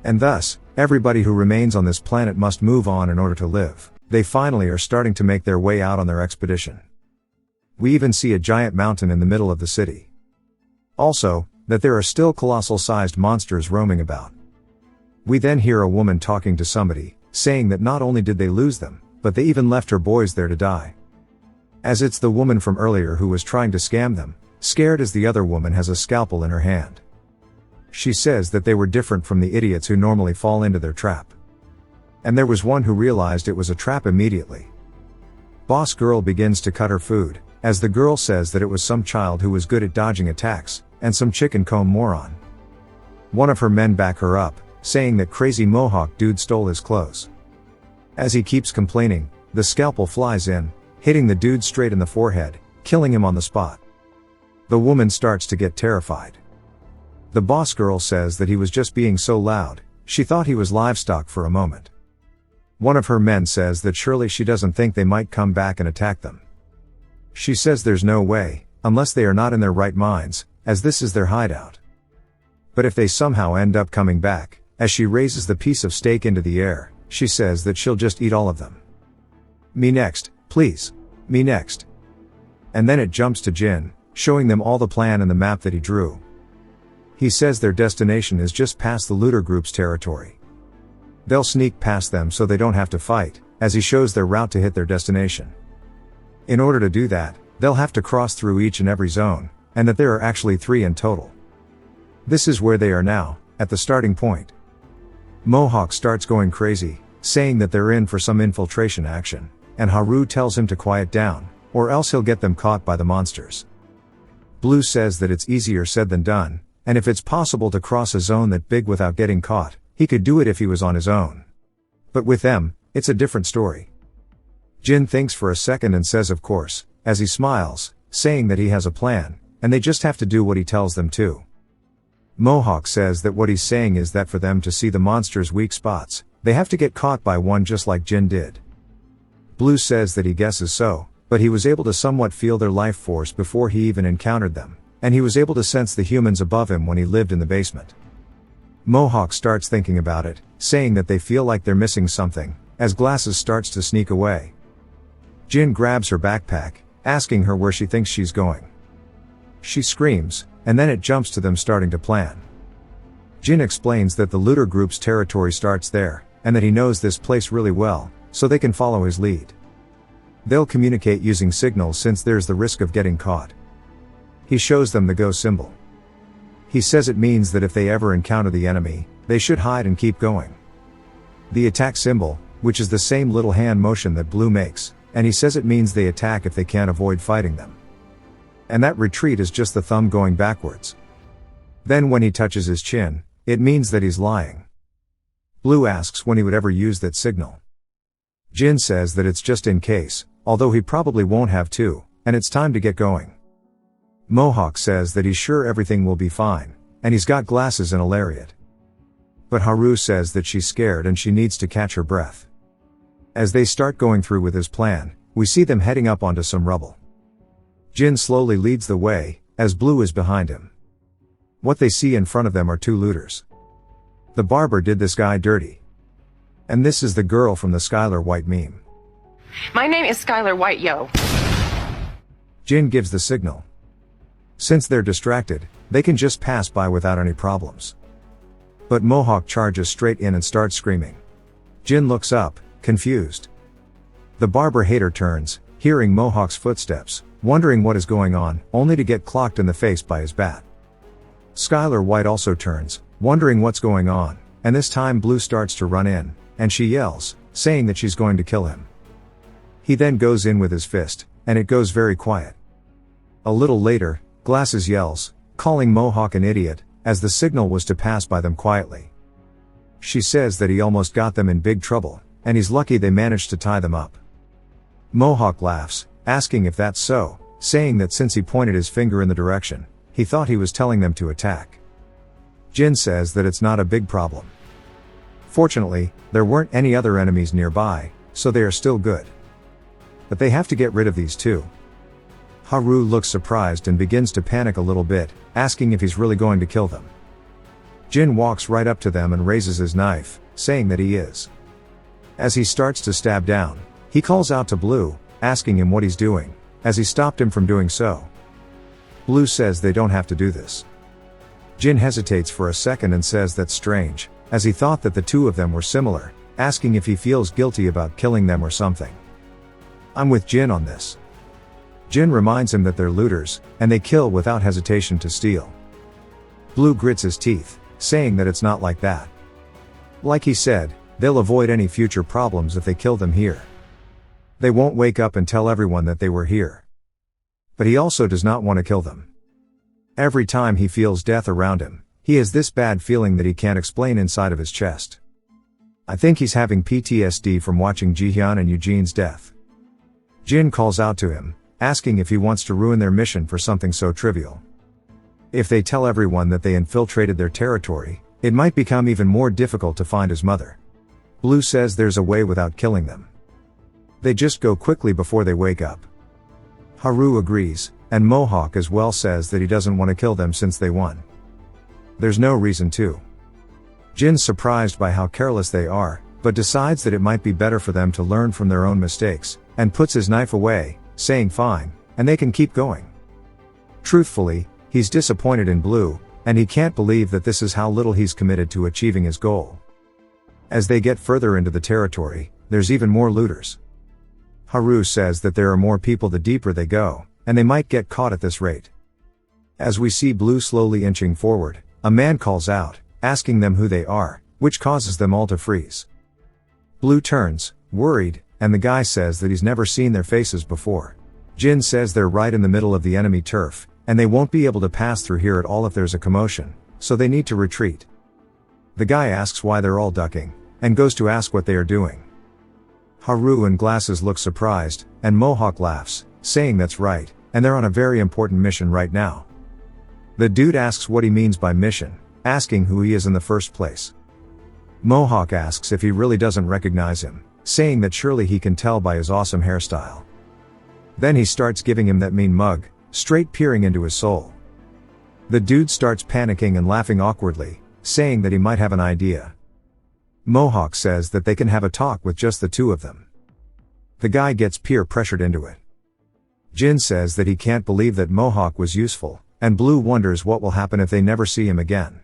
And thus, everybody who remains on this planet must move on in order to live. They finally are starting to make their way out on their expedition. We even see a giant mountain in the middle of the city. Also, that there are still colossal-sized monsters roaming about. We then hear a woman talking to somebody, saying that not only did they lose them, but they even left her boys there to die. As it's the woman from earlier who was trying to scam them, scared as the other woman has a scalpel in her hand. She says that they were different from the idiots who normally fall into their trap. And there was one who realized it was a trap immediately. Boss Girl begins to cut her food, as the girl says that it was some child who was good at dodging attacks, and some chicken comb moron. One of her men back her up, saying that crazy Mohawk dude stole his clothes. As he keeps complaining, the scalpel flies in, hitting the dude straight in the forehead, killing him on the spot. The woman starts to get terrified. The boss girl says that he was just being so loud, she thought he was livestock for a moment. One of her men says that surely she doesn't think they might come back and attack them. She says there's no way, unless they are not in their right minds, as this is their hideout. But if they somehow end up coming back, as she raises the piece of steak into the air, she says that she'll just eat all of them. Me next, please. Me next. And then it jumps to Jin, showing them all the plan and the map that he drew. He says their destination is just past the looter group's territory. They'll sneak past them so they don't have to fight, as he shows their route to hit their destination. In order to do that, they'll have to cross through each and every zone, and that there are actually 3 in total. This is where they are now, at the starting point. Mohawk starts going crazy, saying that they're in for some infiltration action, and Haru tells him to quiet down, or else he'll get them caught by the monsters. Blue says that it's easier said than done, and if it's possible to cross a zone that big without getting caught, he could do it if he was on his own. But with them, it's a different story. Jin thinks for a second and says of course, as he smiles, saying that he has a plan, and they just have to do what he tells them to. Mohawk says that what he's saying is that for them to see the monster's weak spots, they have to get caught by one just like Jin did. Blue says that he guesses so, but he was able to somewhat feel their life force before he even encountered them, and he was able to sense the humans above him when he lived in the basement. Mohawk starts thinking about it, saying that they feel like they're missing something, as Glasses starts to sneak away. Jin grabs her backpack, asking her where she thinks she's going. She screams, and then it jumps to them starting to plan. Jin explains that the looter group's territory starts there, and that he knows this place really well, so they can follow his lead. They'll communicate using signals since there's the risk of getting caught. He shows them the go symbol. He says it means that if they ever encounter the enemy, they should hide and keep going. the attack symbol, which is the same little hand motion that Blue makes, and he says it means they attack if they can't avoid fighting them. And that retreat is just the thumb going backwards. Then when he touches his chin, it means that he's lying. Blue asks when he would ever use that signal. Jin says that it's just in case, although he probably won't have to, and it's time to get going. Mohawk says that he's sure everything will be fine, and he's got glasses and a lariat. But Haru says that she's scared and she needs to catch her breath. As they start going through with his plan, we see them heading up onto some rubble. Jin slowly leads the way, as Blue is behind him. What they see in front of them are two looters. The barber did this guy dirty. And this is the girl from the Skylar White meme. My name is Skylar White, yo. Jin gives the signal. Since they're distracted, they can just pass by without any problems. But Mohawk charges straight in and starts screaming. Jin looks up, confused. The barber hater turns, hearing Mohawk's footsteps, wondering what is going on, only to get clocked in the face by his bat. Skylar White also turns, wondering what's going on, and this time Blue starts to run in, and she yells, saying that she's going to kill him. He then goes in with his fist, and it goes very quiet. A little later, Glasses yells, calling Mohawk an idiot, as the signal was to pass by them quietly. She says that he almost got them in big trouble, and he's lucky they managed to tie them up. Mohawk laughs, asking if that's so, saying that since he pointed his finger in the direction, he thought he was telling them to attack. Jin says that it's not a big problem. Fortunately, there weren't any other enemies nearby, so they are still good. But they have to get rid of these two. Haru looks surprised and begins to panic a little bit, asking if he's really going to kill them. Jin walks right up to them and raises his knife, saying that he is. As he starts to stab down, he calls out to Blue, asking him what he's doing, as he stopped him from doing so. Blue says they don't have to do this. Jin hesitates for a second and says that's strange, as he thought that the two of them were similar, asking if he feels guilty about killing them or something. I'm with Jin on this. Jin reminds him that they're looters, and they kill without hesitation to steal. Blue grits his teeth, saying that it's not like that. Like he said, they'll avoid any future problems if they kill them here. They won't wake up and tell everyone that they were here. But he also does not want to kill them. Every time he feels death around him, he has this bad feeling that he can't explain inside of his chest. I think he's having PTSD from watching Jihyun and Eugene's death. Jin calls out to him, asking if he wants to ruin their mission for something so trivial. If they tell everyone that they infiltrated their territory, it might become even more difficult to find his mother. Blue says there's a way without killing them. They just go quickly before they wake up. Haru agrees, and Mohawk as well says that he doesn't want to kill them since they won. There's no reason to. Jin's surprised by how careless they are, but decides that it might be better for them to learn from their own mistakes, and puts his knife away, saying fine, and they can keep going. Truthfully, he's disappointed in Blue, and he can't believe that this is how little he's committed to achieving his goal. As they get further into the territory, there's even more looters. Haru says that there are more people the deeper they go, and they might get caught at this rate. As we see Blue slowly inching forward, a man calls out, asking them who they are, which causes them all to freeze. Blue turns, worried, and the guy says that he's never seen their faces before. Jin says they're right in the middle of the enemy turf, and they won't be able to pass through here at all if there's a commotion, so they need to retreat. The guy asks why they're all ducking, and goes to ask what they are doing. Haru and Glasses look surprised, and Mohawk laughs, saying that's right, and they're on a very important mission right now. The dude asks what he means by mission, asking who he is in the first place. Mohawk asks if he really doesn't recognize him, saying that surely he can tell by his awesome hairstyle. Then he starts giving him that mean mug, straight peering into his soul. The dude starts panicking and laughing awkwardly, saying that he might have an idea. Mohawk says that they can have a talk with just the two of them. The guy gets peer pressured into it. Jin says that he can't believe that Mohawk was useful, and Blue wonders what will happen if they never see him again.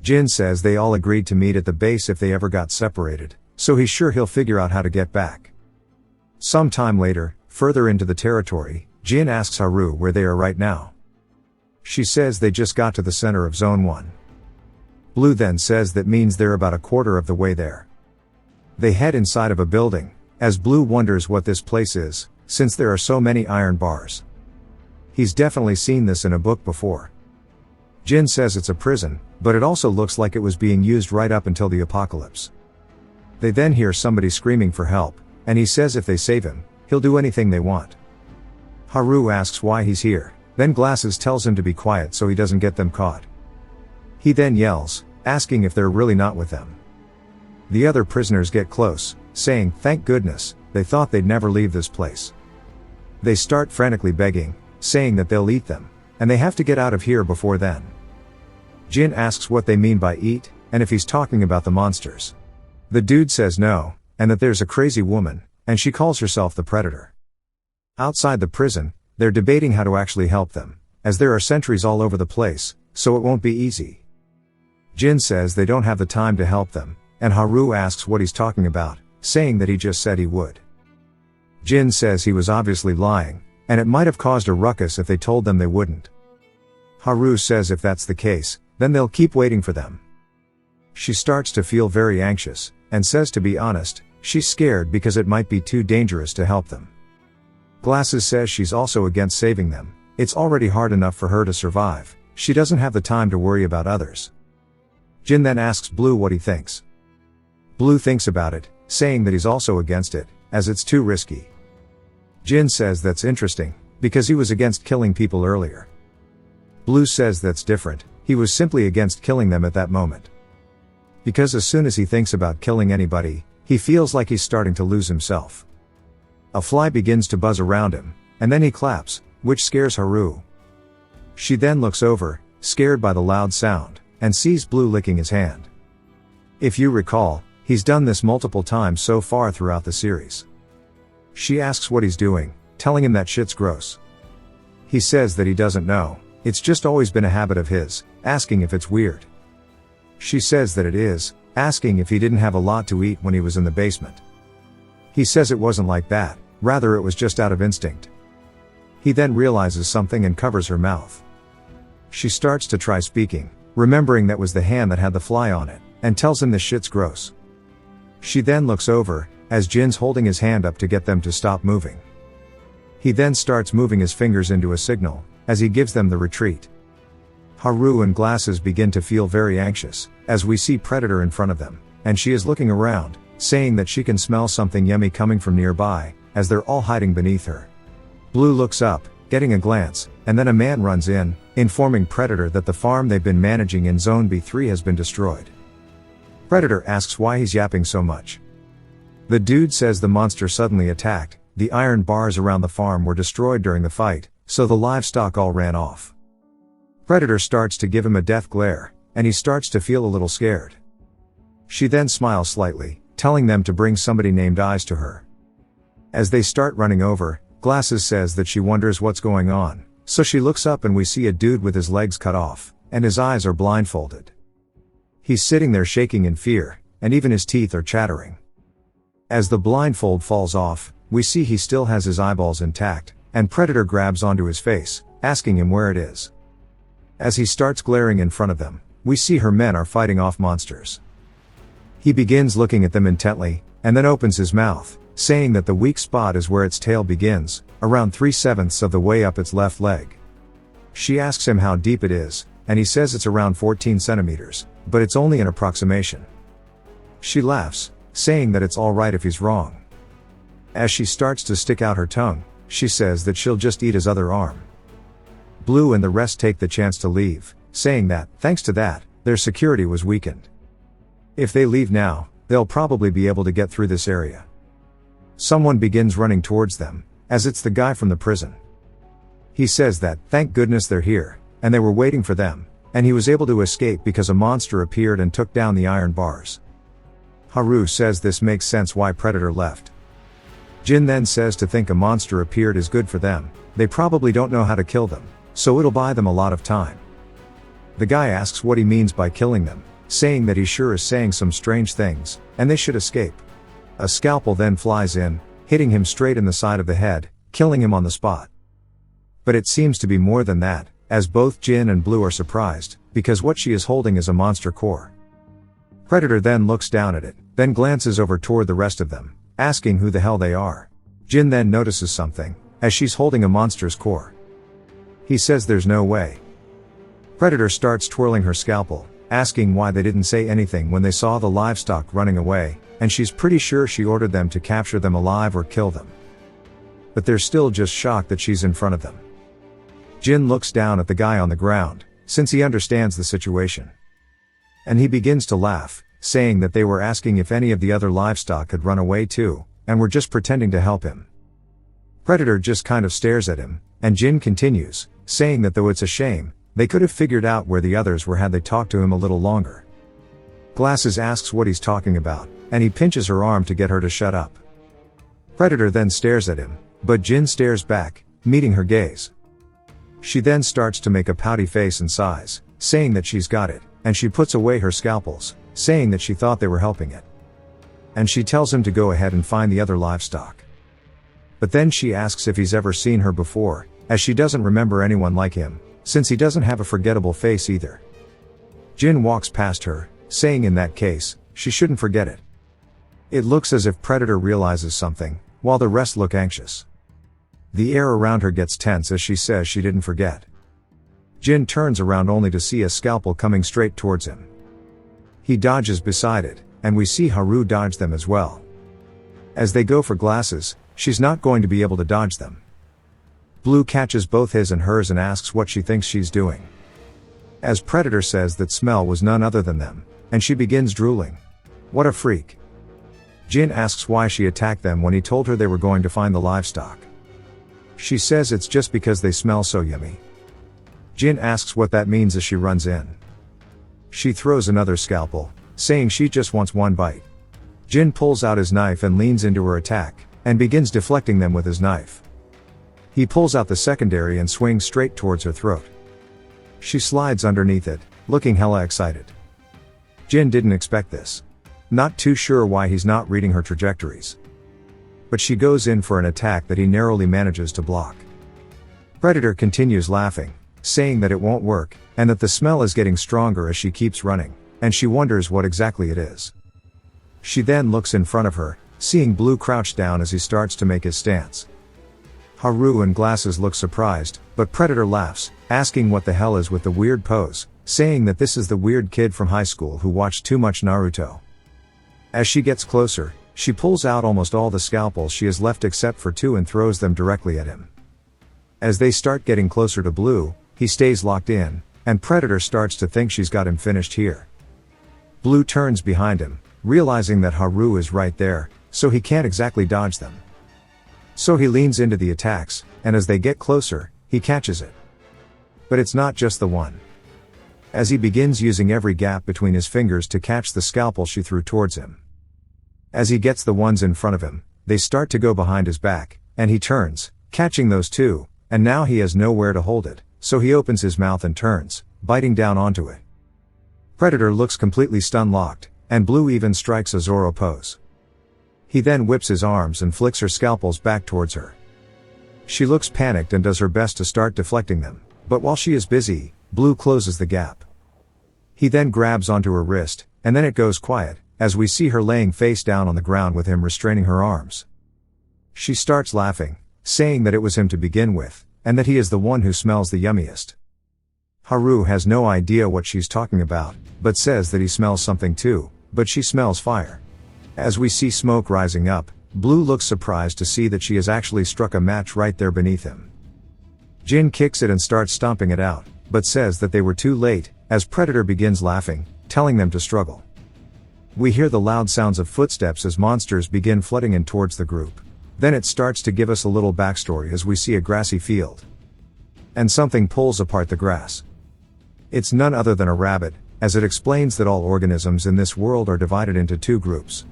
Jin says they all agreed to meet at the base if they ever got separated, so he's sure he'll figure out how to get back. Some time later, further into the territory, Jin asks Haru where they are right now. She says they just got to the center of Zone 1. Blue then says that means they're about a quarter of the way there. They head inside of a building, as Blue wonders what this place is, since there are so many iron bars. He's definitely seen this in a book before. Jin says it's a prison, but it also looks like it was being used right up until the apocalypse. They then hear somebody screaming for help, and he says if they save him, he'll do anything they want. Haru asks why he's here, then Glasses tells him to be quiet so he doesn't get them caught. He then yells, asking if they're really not with them. The other prisoners get close, saying, "Thank goodness, they thought they'd never leave this place." They start frantically begging, saying that they'll eat them, and they have to get out of here before then. Jin asks what they mean by eat, and if he's talking about the monsters. The dude says no, and that there's a crazy woman, and she calls herself the Predator. Outside the prison, they're debating how to actually help them, as there are sentries all over the place, so it won't be easy. Jin says they don't have the time to help them, and Haru asks what he's talking about, saying that he just said he would. Jin says he was obviously lying, and it might have caused a ruckus if they told them they wouldn't. Haru says if that's the case, then they'll keep waiting for them. She starts to feel very anxious, and says to be honest, she's scared because it might be too dangerous to help them. Glasses says she's also against saving them, it's already hard enough for her to survive, she doesn't have the time to worry about others. Jin then asks Blue what he thinks. Blue thinks about it, saying that he's also against it, as it's too risky. Jin says that's interesting, because he was against killing people earlier. Blue says that's different, he was simply against killing them at that moment. Because as soon as he thinks about killing anybody, he feels like he's starting to lose himself. A fly begins to buzz around him, and then he claps, which scares Haru. She then looks over, scared by the loud sound, and sees Blue licking his hand. If you recall, he's done this multiple times so far throughout the series. She asks what he's doing, telling him that shit's gross. He says that he doesn't know, it's just always been a habit of his, asking if it's weird. She says that it is, asking if he didn't have a lot to eat when he was in the basement. He says it wasn't like that, rather it was just out of instinct. He then realizes something and covers her mouth. She starts to try speaking, remembering that was the hand that had the fly on it, and tells him this shit's gross. She then looks over, as Jin's holding his hand up to get them to stop moving. He then starts moving his fingers into a signal, as he gives them the retreat. Haru and Glasses begin to feel very anxious, as we see Predator in front of them, and she is looking around, saying that she can smell something yummy coming from nearby, as they're all hiding beneath her. Blue looks up, getting a glance, and then a man runs in, informing Predator that the farm they've been managing in Zone B3 has been destroyed. Predator asks why he's yapping so much. The dude says the monster suddenly attacked, the iron bars around the farm were destroyed during the fight, so the livestock all ran off. Predator starts to give him a death glare, and he starts to feel a little scared. She then smiles slightly, telling them to bring somebody named Eyes to her. As they start running over, Glasses says that she wonders what's going on, so she looks up and we see a dude with his legs cut off, and his eyes are blindfolded. He's sitting there shaking in fear, and even his teeth are chattering. As the blindfold falls off, we see he still has his eyeballs intact, and Predator grabs onto his face, asking him where it is. As he starts glaring in front of them, we see her men are fighting off monsters. He begins looking at them intently, and then opens his mouth, saying that the weak spot is where its tail begins, around 3/7 of the way up its left leg. She asks him how deep it is, and he says it's around 14 centimeters, but it's only an approximation. She laughs, saying that it's alright if he's wrong. As she starts to stick out her tongue, she says that she'll just eat his other arm. Blue and the rest take the chance to leave, saying that, thanks to that, their security was weakened. If they leave now, they'll probably be able to get through this area. Someone begins running towards them, as it's the guy from the prison. He says that, thank goodness they're here, and they were waiting for them, and he was able to escape because a monster appeared and took down the iron bars. Haru says this makes sense why Predator left. Jin then says to think a monster appeared is good for them, they probably don't know how to kill them, so it'll buy them a lot of time. The guy asks what he means by killing them, saying that he sure is saying some strange things, and they should escape. A scalpel then flies in, hitting him straight in the side of the head, killing him on the spot. But it seems to be more than that, as both Jin and Blue are surprised, because what she is holding is a monster core. Predator then looks down at it, then glances over toward the rest of them, asking who the hell they are. Jin then notices something, as she's holding a monster's core. He says there's no way. Predator starts twirling her scalpel, asking why they didn't say anything when they saw the livestock running away, and she's pretty sure she ordered them to capture them alive or kill them. But they're still just shocked that she's in front of them. Jin looks down at the guy on the ground, since he understands the situation. And he begins to laugh, saying that they were asking if any of the other livestock had run away too, and were just pretending to help him. Predator just kind of stares at him, and Jin continues, saying that though it's a shame, they could have figured out where the others were had they talked to him a little longer. Glasses asks what he's talking about, and he pinches her arm to get her to shut up. Predator then stares at him, but Jin stares back, meeting her gaze. She then starts to make a pouty face and sighs, saying that she's got it, and she puts away her scalpels, saying that she thought they were helping it. And she tells him to go ahead and find the other livestock. But then she asks if he's ever seen her before, as she doesn't remember anyone like him, since he doesn't have a forgettable face either. Jin walks past her, saying in that case, she shouldn't forget it. It looks as if Predator realizes something, while the rest look anxious. The air around her gets tense as she says she didn't forget. Jin turns around only to see a scalpel coming straight towards him. He dodges beside it, and we see Haru dodge them as well. As they go for glasses, she's not going to be able to dodge them. Blue catches both his and hers and asks what she thinks she's doing. As Predator says that smell was none other than them, and she begins drooling. What a freak. Jin asks why she attacked them when he told her they were going to find the livestock. She says it's just because they smell so yummy. Jin asks what that means as she runs in. She throws another scalpel, saying she just wants one bite. Jin pulls out his knife and leans into her attack, and begins deflecting them with his knife. He pulls out the secondary and swings straight towards her throat. She slides underneath it, looking hella excited. Jin didn't expect this. Not too sure why he's not reading her trajectories. But she goes in for an attack that he narrowly manages to block. Predator continues laughing, saying that it won't work, and that the smell is getting stronger as she keeps running, and she wonders what exactly it is. She then looks in front of her, seeing Blue crouch down as he starts to make his stance. Haru and Glasses look surprised, but Predator laughs, asking what the hell is with the weird pose, saying that this is the weird kid from high school who watched too much Naruto. As she gets closer, she pulls out almost all the scalpels she has left except for 2 and throws them directly at him. As they start getting closer to Blue, he stays locked in, and Predator starts to think she's got him finished here. Blue turns behind him, realizing that Haru is right there, so he can't exactly dodge them. So he leans into the attacks, and as they get closer, he catches it. But it's not just the one. As he begins using every gap between his fingers to catch the scalpel she threw towards him. As he gets the ones in front of him, they start to go behind his back, and he turns, catching those too, and now he has nowhere to hold it, so he opens his mouth and turns, biting down onto it. Predator looks completely stun-locked, and Blue even strikes a Zoro pose. He then whips his arms and flicks her scalpels back towards her. She looks panicked and does her best to start deflecting them, but while she is busy, Blue closes the gap. He then grabs onto her wrist, and then it goes quiet, as we see her laying face down on the ground with him restraining her arms. She starts laughing, saying that it was him to begin with, and that he is the one who smells the yummiest. Haru has no idea what she's talking about, but says that he smells something too, but she smells fire. As we see smoke rising up, Blue looks surprised to see that she has actually struck a match right there beneath him. Jin kicks it and starts stomping it out, but says that they were too late, as Predator begins laughing, telling them to struggle. We hear the loud sounds of footsteps as monsters begin flooding in towards the group. Then it starts to give us a little backstory as we see a grassy field. And something pulls apart the grass. It's none other than a rabbit, as it explains that all organisms in this world are divided into 2 groups.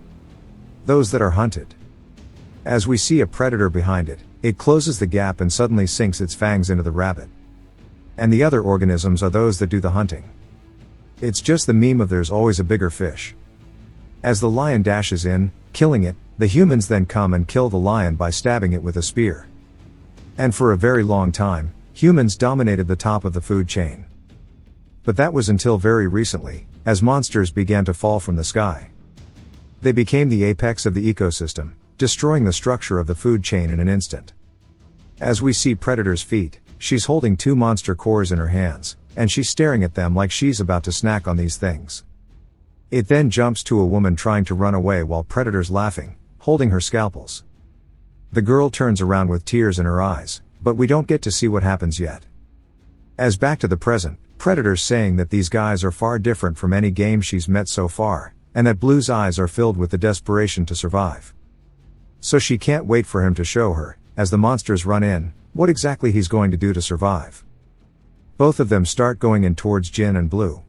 Those that are hunted. As we see a predator behind it, it closes the gap and suddenly sinks its fangs into the rabbit. And the other organisms are those that do the hunting. It's just the meme of there's always a bigger fish. As the lion dashes in, killing it, the humans then come and kill the lion by stabbing it with a spear. And for a very long time, humans dominated the top of the food chain. But that was until very recently, as monsters began to fall from the sky. They became the apex of the ecosystem, destroying the structure of the food chain in an instant. As we see Predator's feet, she's holding 2 monster cores in her hands, and she's staring at them like she's about to snack on these things. It then jumps to a woman trying to run away while Predator's laughing, holding her scalpels. The girl turns around with tears in her eyes, but we don't get to see what happens yet. As back to the present, Predator's saying that these guys are far different from any game she's met so far, and that Blue's eyes are filled with the desperation to survive. So she can't wait for him to show her, as the monsters run in, what exactly he's going to do to survive. Both of them start going in towards Jin and Blue.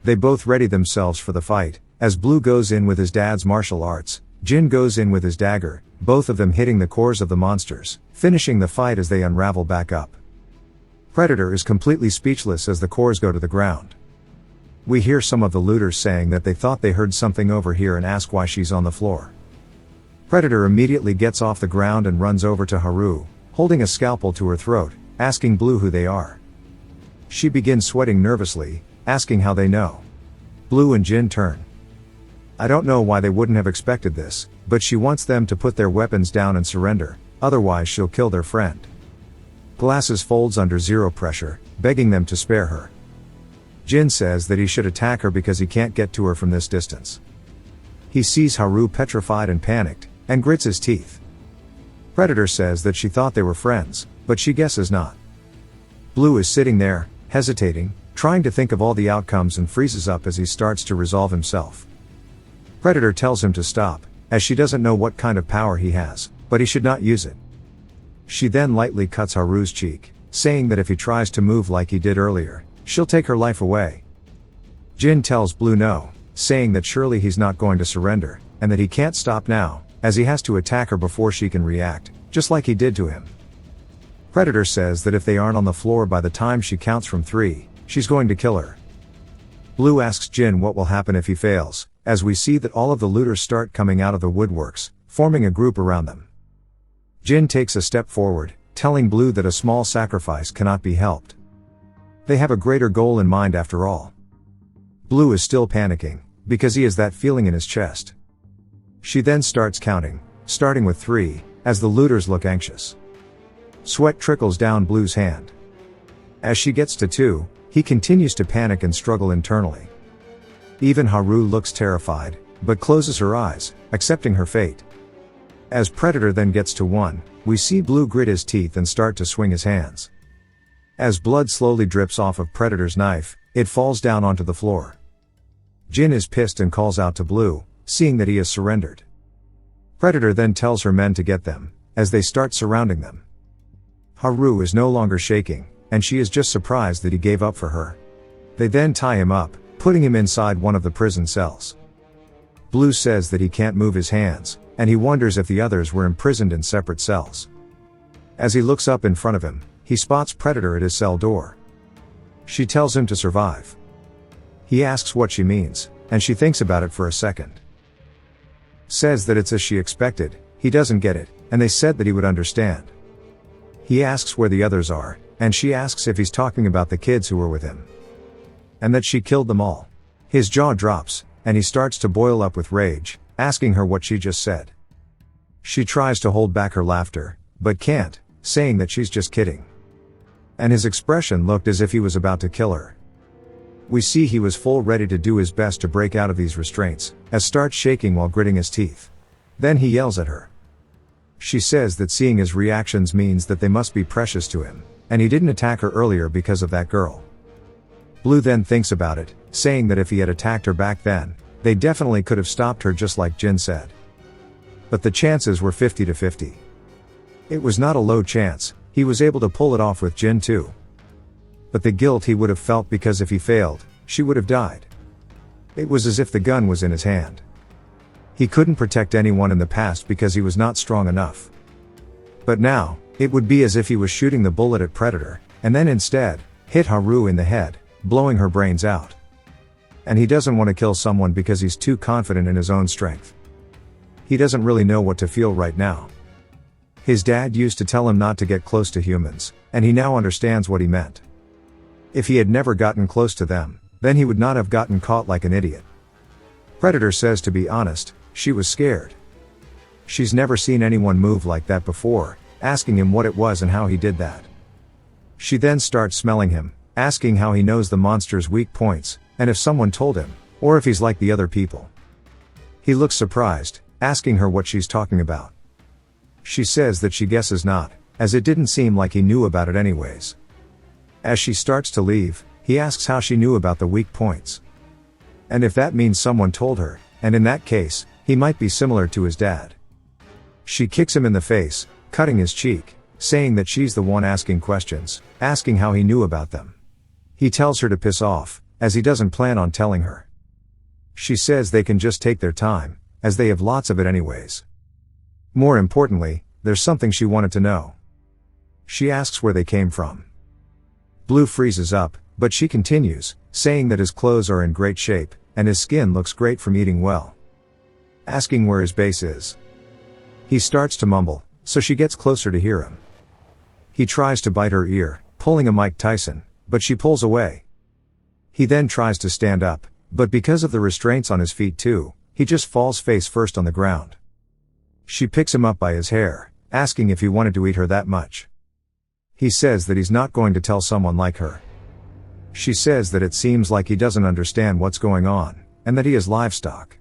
They both ready themselves for the fight, as Blue goes in with his dad's martial arts, Jin goes in with his dagger, both of them hitting the cores of the monsters, finishing the fight as they unravel back up. Predator is completely speechless as the cores go to the ground. We hear some of the looters saying that they thought they heard something over here and ask why she's on the floor. Predator immediately gets off the ground and runs over to Haru, holding a scalpel to her throat, asking Blue who they are. She begins sweating nervously, asking how they know. Blue and Jin turn. I don't know why they wouldn't have expected this, but she wants them to put their weapons down and surrender, otherwise she'll kill their friend. Glasses folds under zero pressure, begging them to spare her. Jin says that he should attack her because he can't get to her from this distance. He sees Haru petrified and panicked, and grits his teeth. Predator says that she thought they were friends, but she guesses not. Blue is sitting there, hesitating, trying to think of all the outcomes and freezes up as he starts to resolve himself. Predator tells him to stop, as she doesn't know what kind of power he has, but he should not use it. She then lightly cuts Haru's cheek, saying that if he tries to move like he did earlier, she'll take her life away. Jin tells Blue no, saying that surely he's not going to surrender, and that he can't stop now, as he has to attack her before she can react, just like he did to him. Predator says that if they aren't on the floor by the time she counts from 3, she's going to kill her. Blue asks Jin what will happen if he fails, as we see that all of the looters start coming out of the woodworks, forming a group around them. Jin takes a step forward, telling Blue that a small sacrifice cannot be helped. They have a greater goal in mind after all. Blue is still panicking, because he has that feeling in his chest. She then starts counting, starting with 3, as the looters look anxious. Sweat trickles down Blue's hand. As she gets to 2, he continues to panic and struggle internally. Even Haru looks terrified, but closes her eyes, accepting her fate. As Predator then gets to 1, we see Blue grit his teeth and start to swing his hands. As blood slowly drips off of Predator's knife, it falls down onto the floor. Jin is pissed and calls out to Blue, seeing that he has surrendered. Predator then tells her men to get them, as they start surrounding them. Haru is no longer shaking, and she is just surprised that he gave up for her. They then tie him up, putting him inside one of the prison cells. Blue says that he can't move his hands, and he wonders if the others were imprisoned in separate cells. As he looks up in front of him, he spots Predator at his cell door. She tells him to survive. He asks what she means, and she thinks about it for a second. Says that it's as she expected, he doesn't get it, and they said that he would understand. He asks where the others are, and she asks if he's talking about the kids who were with him. And that she killed them all. His jaw drops, and he starts to boil up with rage, asking her what she just said. She tries to hold back her laughter, but can't, saying that she's just kidding. And his expression looked as if he was about to kill her. We see he was full ready to do his best to break out of these restraints, as starts shaking while gritting his teeth. Then he yells at her. She says that seeing his reactions means that they must be precious to him, and he didn't attack her earlier because of that girl. Blue then thinks about it, saying that if he had attacked her back then, they definitely could have stopped her just like Jin said. But the chances were 50-50. It was not a low chance, he was able to pull it off with Jin too. But the guilt he would have felt because if he failed, she would have died. It was as if the gun was in his hand. He couldn't protect anyone in the past because he was not strong enough. But now, it would be as if he was shooting the bullet at Predator, and then instead, hit Haru in the head, blowing her brains out. And he doesn't want to kill someone because he's too confident in his own strength. He doesn't really know what to feel right now. His dad used to tell him not to get close to humans, and he now understands what he meant. If he had never gotten close to them, Then he would not have gotten caught like an idiot. Predator says to be honest, she was scared. She's never seen anyone move like that before, asking him what it was and how he did that. She then starts smelling him, asking how he knows the monster's weak points, and if someone told him, or if he's like the other people. He looks surprised, asking her what she's talking about. She says that she guesses not, as it didn't seem like he knew about it anyways. As she starts to leave, he asks how she knew about the weak points. And if that means someone told her, and in that case, he might be similar to his dad. She kicks him in the face, cutting his cheek, saying that she's the one asking questions, asking how he knew about them. He tells her to piss off, as he doesn't plan on telling her. She says they can just take their time, as they have lots of it anyways. More importantly, there's something she wanted to know. She asks where they came from. Blue freezes up, but she continues, saying that his clothes are in great shape, and his skin looks great from eating well. Asking where his base is. He starts to mumble, so she gets closer to hear him. He tries to bite her ear, pulling a Mike Tyson, but she pulls away. He then tries to stand up, but because of the restraints on his feet too, he just falls face first on the ground. She picks him up by his hair, asking if he wanted to eat her that much. He says that he's not going to tell someone like her. She says that it seems like he doesn't understand what's going on, and that he is livestock.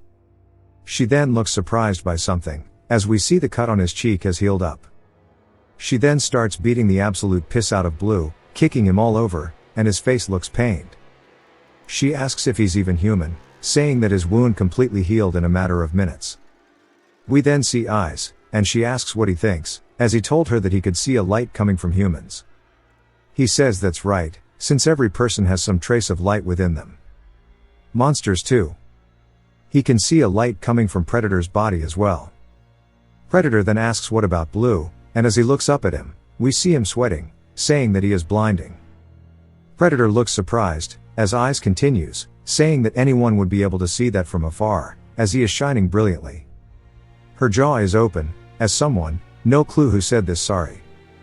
She then looks surprised by something, as we see the cut on his cheek has healed up. She then starts beating the absolute piss out of Blue, kicking him all over, and his face looks pained. She asks if he's even human, saying that his wound completely healed in a matter of minutes. We then see eyes, and she asks what he thinks, as he told her that he could see a light coming from humans. He says that's right, since every person has some trace of light within them. Monsters too. He can see a light coming from Predator's body as well. Predator then asks what about Blue, and as he looks up at him, we see him sweating, saying that he is blinding. Predator looks surprised, as Eyes continues, saying that anyone would be able to see that from afar, as he is shining brilliantly. Her jaw is open, as someone, no clue who said this sorry,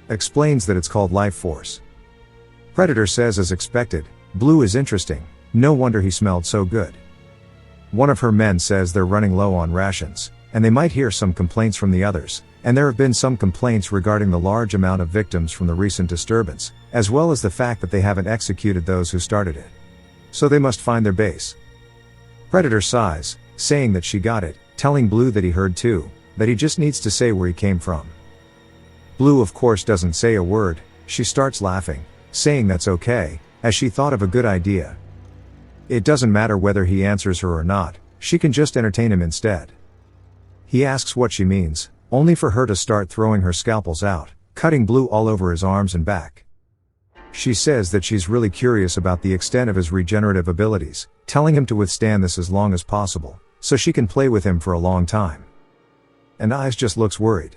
explains that it's called life force. Predator says as expected, Blue is interesting, no wonder he smelled so good. One of her men says they're running low on rations, and they might hear some complaints from the others, and there have been some complaints regarding the large amount of victims from the recent disturbance, as well as the fact that they haven't executed those who started it. So they must find their base. Predator sighs, saying that she got it, telling Blue that he heard too, that he just needs to say where he came from. Blue of course doesn't say a word, she starts laughing, saying that's okay, as she thought of a good idea. It doesn't matter whether he answers her or not, she can just entertain him instead. He asks what she means, only for her to start throwing her scalpels out, cutting Blue all over his arms and back. She says that she's really curious about the extent of his regenerative abilities, telling him to withstand this as long as possible, so she can play with him for a long time. And Eyes just looks worried.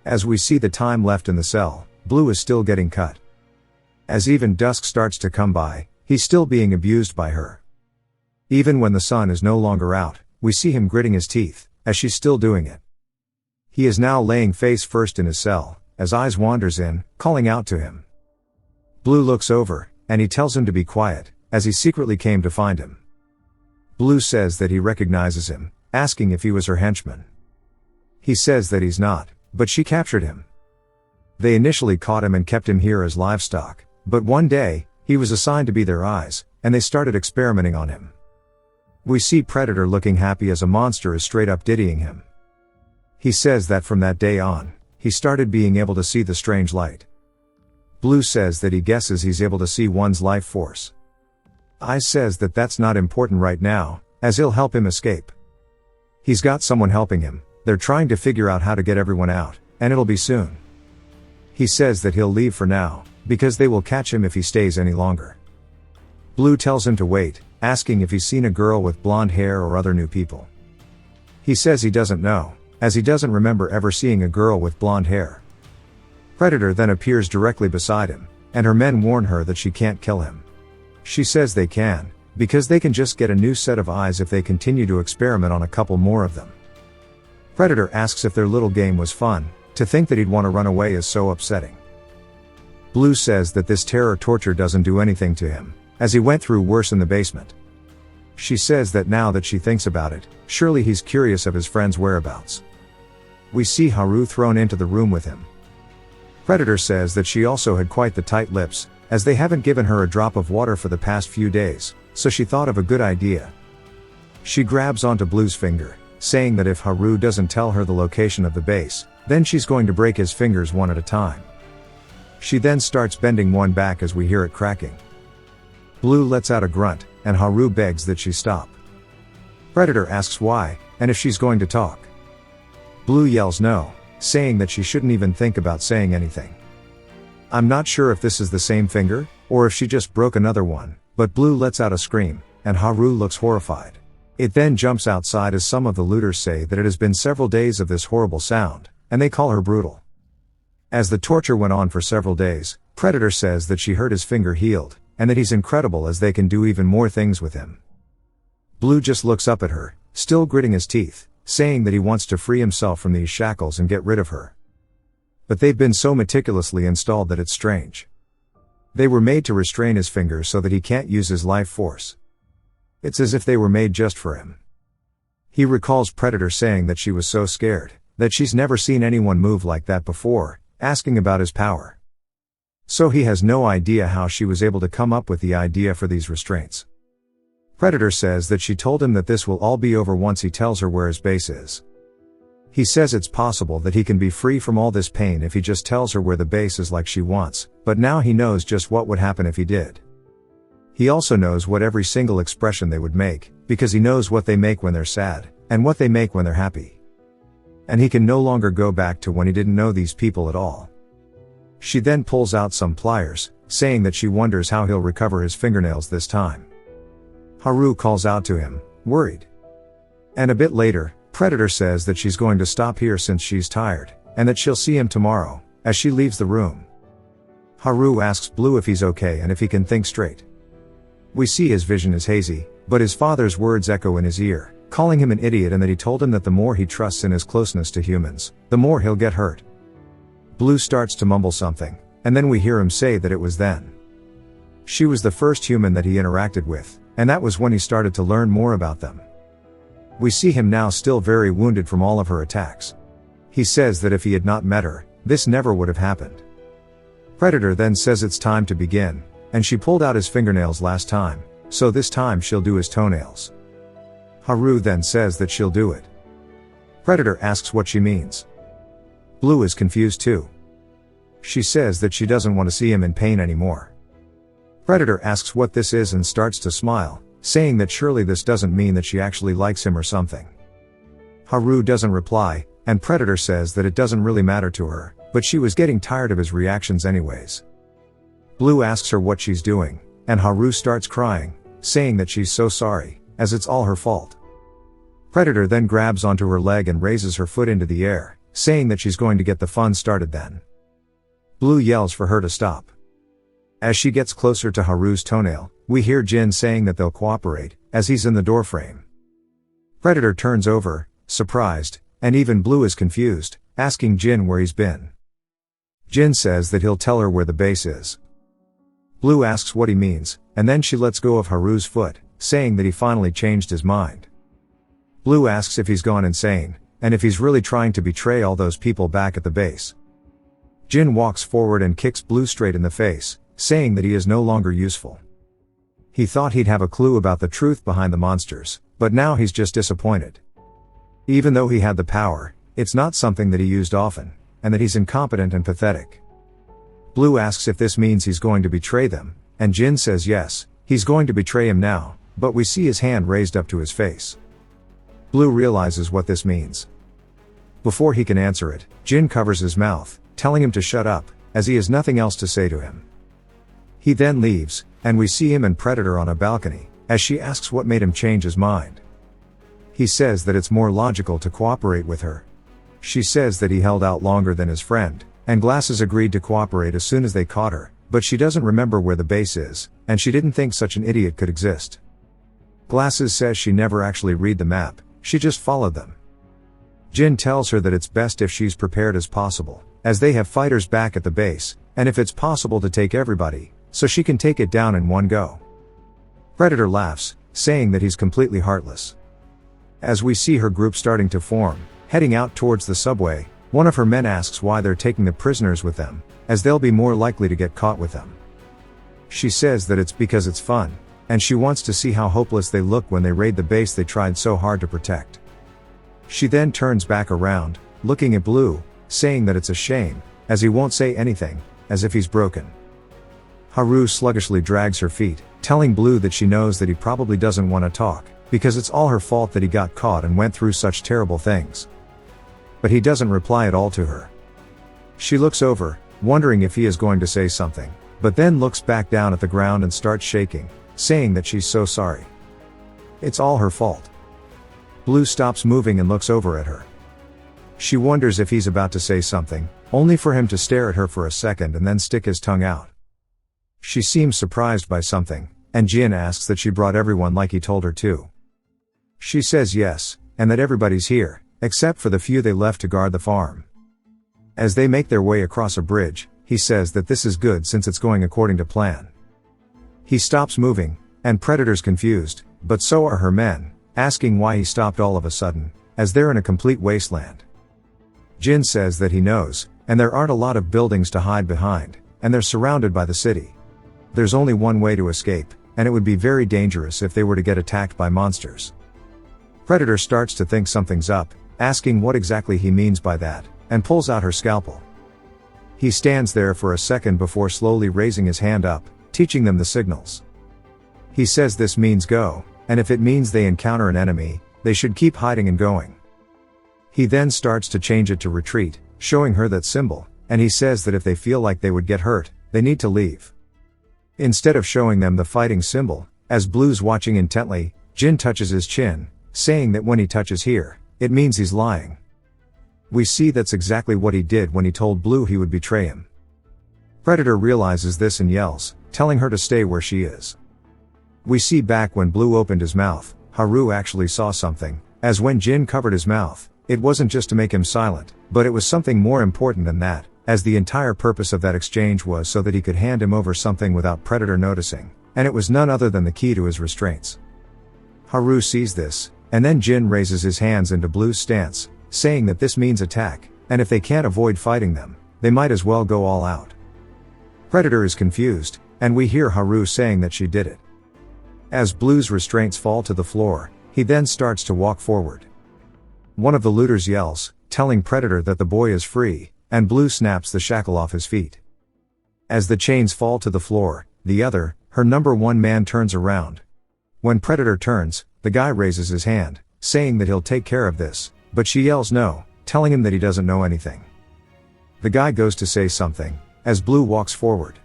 As we see the time left in the cell, Blue is still getting cut. As even dusk starts to come by, he's still being abused by her. Even when the sun is no longer out, we see him gritting his teeth, as she's still doing it. He is now laying face first in his cell, as Eyes wanders in, calling out to him. Blue looks over, and he tells him to be quiet, as he secretly came to find him. Blue says that he recognizes him, asking if he was her henchman. He says that he's not, but she captured him. They initially caught him and kept him here as livestock, but one day, he was assigned to be their eyes, and they started experimenting on him. We see Predator looking happy as a monster is straight up diddying him. He says that from that day on, he started being able to see the strange light. Blue says that he guesses he's able to see one's life force. Eyes says that that's not important right now, as he'll help him escape. He's got someone helping him, they're trying to figure out how to get everyone out, and it'll be soon. He says that he'll leave for now, because they will catch him if he stays any longer. Blue tells him to wait, asking if he's seen a girl with blonde hair or other new people. He says he doesn't know, as he doesn't remember ever seeing a girl with blonde hair. Predator then appears directly beside him, and her men warn her that she can't kill him. She says they can, because they can just get a new set of eyes if they continue to experiment on a couple more of them. Predator asks if their little game was fun, to think that he'd want to run away is so upsetting. Blue says that this terror torture doesn't do anything to him, as he went through worse in the basement. She says that now that she thinks about it, surely he's curious of his friend's whereabouts. We see Haru thrown into the room with him. Predator says that she also had quite the tight lips, as they haven't given her a drop of water for the past few days, so she thought of a good idea. She grabs onto Blue's finger, saying that if Haru doesn't tell her the location of the base, then she's going to break his fingers one at a time. She then starts bending one back as we hear it cracking. Blue lets out a grunt, and Haru begs that she stop. Predator asks why, and if she's going to talk. Blue yells no, saying that she shouldn't even think about saying anything. I'm not sure if this is the same finger, or if she just broke another one, but Blue lets out a scream, and Haru looks horrified. It then jumps outside as some of the looters say that it has been several days of this horrible sound, and they call her brutal. As the torture went on for several days, Predator says that she heard his finger healed, and that he's incredible as they can do even more things with him. Blue just looks up at her, still gritting his teeth, saying that he wants to free himself from these shackles and get rid of her. But they've been so meticulously installed that it's strange. They were made to restrain his fingers so that he can't use his life force. It's as if they were made just for him. He recalls Predator saying that she was so scared, that she's never seen anyone move like that before, asking about his power. So he has no idea how she was able to come up with the idea for these restraints. Predator says that she told him that this will all be over once he tells her where his base is. He says it's possible that he can be free from all this pain if he just tells her where the base is like she wants, but now he knows just what would happen if he did. He also knows what every single expression they would make, because he knows what they make when they're sad, and what they make when they're happy. And he can no longer go back to when he didn't know these people at all. She then pulls out some pliers, saying that she wonders how he'll recover his fingernails this time. Haru calls out to him, worried. And a bit later, Predator says that she's going to stop here since she's tired, and that she'll see him tomorrow, as she leaves the room. Haru asks Blue if he's okay and if he can think straight. We see his vision is hazy, but his father's words echo in his ear, calling him an idiot and that he told him that the more he trusts in his closeness to humans, the more he'll get hurt. Blue starts to mumble something, and then we hear him say that it was then. She was the first human that he interacted with, and that was when he started to learn more about them. We see him now still very wounded from all of her attacks. He says that if he had not met her, this never would have happened. Predator then says it's time to begin, and she pulled out his fingernails last time, so this time she'll do his toenails. Haru then says that she'll do it. Predator asks what she means. Blue is confused too. She says that she doesn't want to see him in pain anymore. Predator asks what this is and starts to smile, saying that surely this doesn't mean that she actually likes him or something. Haru doesn't reply, and Predator says that it doesn't really matter to her, but she was getting tired of his reactions anyways. Blue asks her what she's doing, and Haru starts crying, saying that she's so sorry, as it's all her fault. Predator then grabs onto her leg and raises her foot into the air, saying that she's going to get the fun started then. Blue yells for her to stop. As she gets closer to Haru's toenail, we hear Jin saying that they'll cooperate, as he's in the doorframe. Predator turns over, surprised, and even Blue is confused, asking Jin where he's been. Jin says that he'll tell her where the base is. Blue asks what he means, and then she lets go of Haru's foot, saying that he finally changed his mind. Blue asks if he's gone insane, and if he's really trying to betray all those people back at the base. Jin walks forward and kicks Blue straight in the face, saying that he is no longer useful. He thought he'd have a clue about the truth behind the monsters, but now he's just disappointed. Even though he had the power, it's not something that he used often, and that he's incompetent and pathetic. Blue asks if this means he's going to betray them, and Jin says yes, he's going to betray him now, but we see his hand raised up to his face. Blue realizes what this means. Before he can answer it, Jin covers his mouth, telling him to shut up, as he has nothing else to say to him. He then leaves, and we see him and Predator on a balcony, as she asks what made him change his mind. He says that it's more logical to cooperate with her. She says that he held out longer than his friend, and Glasses agreed to cooperate as soon as they caught her, but she doesn't remember where the base is, and she didn't think such an idiot could exist. Glasses says she never actually read the map, she just followed them. Jin tells her that it's best if she's prepared as possible, as they have fighters back at the base, and if it's possible to take everybody, so she can take it down in one go. Predator laughs, saying that he's completely heartless. As we see her group starting to form, heading out towards the subway, one of her men asks why they're taking the prisoners with them, as they'll be more likely to get caught with them. She says that it's because it's fun, and she wants to see how hopeless they look when they raid the base they tried so hard to protect. She then turns back around, looking at Blue, saying that it's a shame, as he won't say anything, as if he's broken. Haru sluggishly drags her feet, telling Blue that she knows that he probably doesn't want to talk, because it's all her fault that he got caught and went through such terrible things. But he doesn't reply at all to her. She looks over, wondering if he is going to say something, but then looks back down at the ground and starts shaking, saying that she's so sorry. It's all her fault. Blue stops moving and looks over at her. She wonders if he's about to say something, only for him to stare at her for a second and then stick his tongue out. She seems surprised by something, and Jin asks that she brought everyone like he told her to. She says yes, and that everybody's here, except for the few they left to guard the farm. As they make their way across a bridge, he says that this is good since it's going according to plan. He stops moving, and Predator's confused, but so are her men, asking why he stopped all of a sudden, as they're in a complete wasteland. Jin says that he knows, and there aren't a lot of buildings to hide behind, and they're surrounded by the city. There's only one way to escape, and it would be very dangerous if they were to get attacked by monsters. Predator starts to think something's up, asking what exactly he means by that, and pulls out her scalpel. He stands there for a second before slowly raising his hand up, teaching them the signals. He says this means go, and if it means they encounter an enemy, they should keep hiding and going. He then starts to change it to retreat, showing her that symbol, and he says that if they feel like they would get hurt, they need to leave. Instead of showing them the fighting symbol, as Blue's watching intently, Jin touches his chin, saying that when he touches here, it means he's lying. We see that's exactly what he did when he told Blue he would betray him. Predator realizes this and yells, telling her to stay where she is. We see back when Blue opened his mouth, Haru actually saw something, as when Jin covered his mouth, it wasn't just to make him silent, but it was something more important than that, as the entire purpose of that exchange was so that he could hand him over something without Predator noticing, and it was none other than the key to his restraints. Haru sees this, and then Jin raises his hands into Blue's stance, saying that this means attack, and if they can't avoid fighting them, they might as well go all out. Predator is confused, and we hear Haru saying that she did it. As Blue's restraints fall to the floor, he then starts to walk forward. One of the looters yells, telling Predator that the boy is free, and Blue snaps the shackle off his feet. As the chains fall to the floor, the other, her number one man turns around. When Predator turns, the guy raises his hand, saying that he'll take care of this, but she yells no, telling him that he doesn't know anything. The guy goes to say something, as Blue walks forward.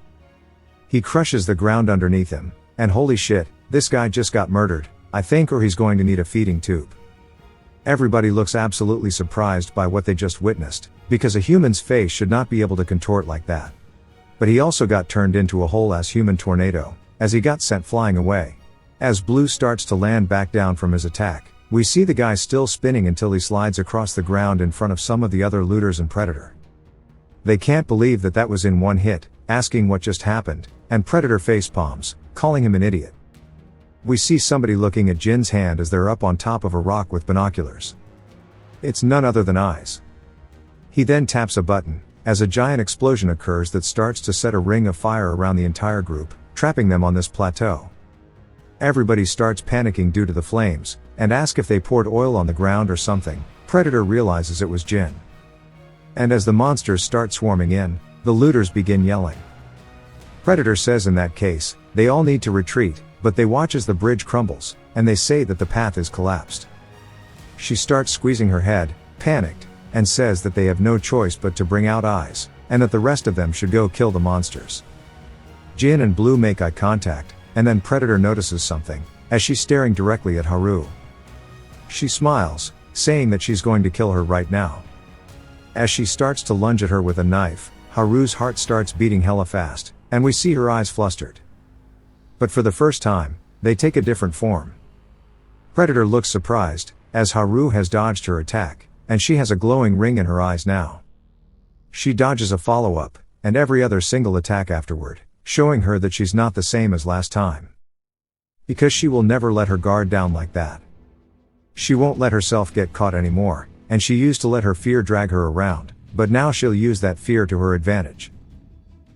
He crushes the ground underneath him, and holy shit, this guy just got murdered, I think, or he's going to need a feeding tube. Everybody looks absolutely surprised by what they just witnessed, because a human's face should not be able to contort like that. But he also got turned into a whole-ass human tornado, as he got sent flying away. As Blue starts to land back down from his attack, we see the guy still spinning until he slides across the ground in front of some of the other looters and Predator. They can't believe that that was in one hit, asking what just happened, and Predator facepalms, calling him an idiot. We see somebody looking at Jin's hand as they're up on top of a rock with binoculars. It's none other than eyes. He then taps a button, as a giant explosion occurs that starts to set a ring of fire around the entire group, trapping them on this plateau. Everybody starts panicking due to the flames, and ask if they poured oil on the ground or something. Predator realizes it was Jin. And as the monsters start swarming in, the looters begin yelling. Predator says in that case, they all need to retreat, but they watch as the bridge crumbles, and they say that the path is collapsed. She starts squeezing her head, panicked, and says that they have no choice but to bring out eyes, and that the rest of them should go kill the monsters. Jin and Blue make eye contact, and then Predator notices something, as she's staring directly at Haru. She smiles, saying that she's going to kill her right now. As she starts to lunge at her with a knife, Haru's heart starts beating hella fast, and we see her eyes flustered. But for the first time, they take a different form. Predator looks surprised, as Haru has dodged her attack, and she has a glowing ring in her eyes now. She dodges a follow-up, and every other single attack afterward, showing her that she's not the same as last time. Because she will never let her guard down like that. She won't let herself get caught anymore, and she used to let her fear drag her around, but now she'll use that fear to her advantage.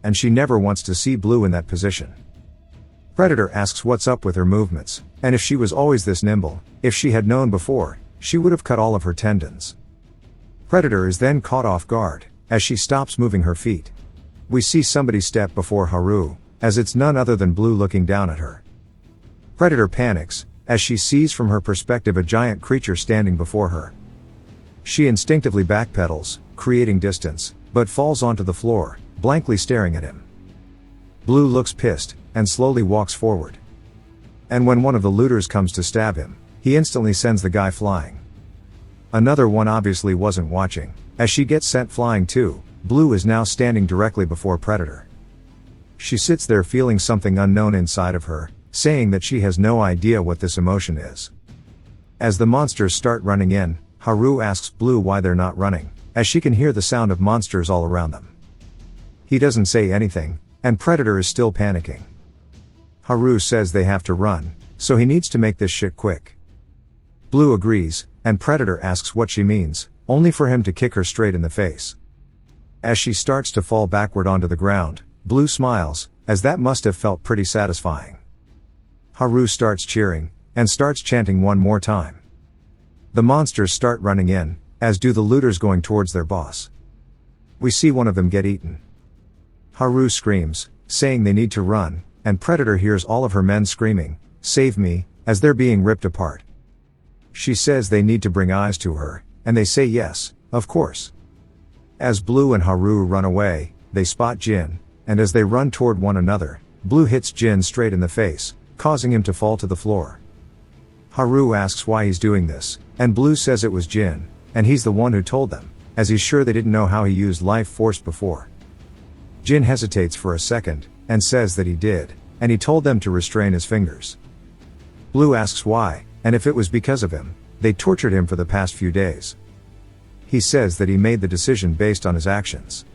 And she never wants to see Blue in that position. Predator asks what's up with her movements, and if she was always this nimble, if she had known before, she would have cut all of her tendons. Predator is then caught off guard, as she stops moving her feet. We see somebody step before Haru, as it's none other than Blue looking down at her. Predator panics, as she sees from her perspective a giant creature standing before her. She instinctively backpedals, creating distance, but falls onto the floor, blankly staring at him. Blue looks pissed, and slowly walks forward. And when one of the looters comes to stab him, he instantly sends the guy flying. Another one obviously wasn't watching, as she gets sent flying too. Blue is now standing directly before Predator. She sits there feeling something unknown inside of her, saying that she has no idea what this emotion is. As the monsters start running in, Haru asks Blue why they're not running, as she can hear the sound of monsters all around them. He doesn't say anything, and Predator is still panicking. Haru says they have to run, so he needs to make this shit quick. Blue agrees, and Predator asks what she means, only for him to kick her straight in the face. As she starts to fall backward onto the ground, Blue smiles, as that must have felt pretty satisfying. Haru starts cheering, and starts chanting one more time. The monsters start running in, as do the looters going towards their boss. We see one of them get eaten. Haru screams, saying they need to run, and Predator hears all of her men screaming, "Save me," as they're being ripped apart. She says they need to bring eyes to her, and they say yes, of course. As Blue and Haru run away, they spot Jin, and as they run toward one another, Blue hits Jin straight in the face, causing him to fall to the floor. Haru asks why he's doing this, and Blue says it was Jin, and he's the one who told them, as he's sure they didn't know how he used life force before. Jin hesitates for a second, and says that he did, and he told them to restrain his fingers. Blue asks why, and if it was because of him, they tortured him for the past few days. He says that he made the decision based on his actions.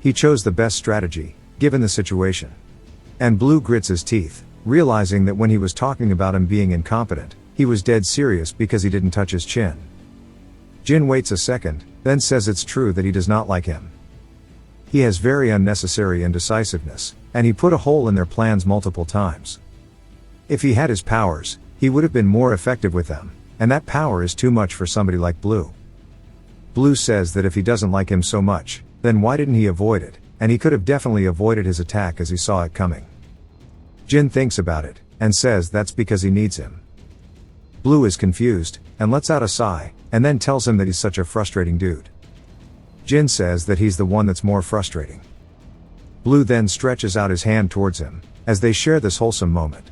He chose the best strategy, given the situation. And Blue grits his teeth, realizing that when he was talking about him being incompetent, he was dead serious because he didn't touch his chin. Jin waits a second, then says it's true that he does not like him. He has very unnecessary indecisiveness, and he put a hole in their plans multiple times. If he had his powers, he would have been more effective with them, and that power is too much for somebody like Blue. Blue says that if he doesn't like him so much, then why didn't he avoid it, and he could have definitely avoided his attack as he saw it coming. Jin thinks about it, and says that's because he needs him. Blue is confused, and lets out a sigh, and then tells him that he's such a frustrating dude. Jin says that he's the one that's more frustrating. Blue then stretches out his hand towards him, as they share this wholesome moment.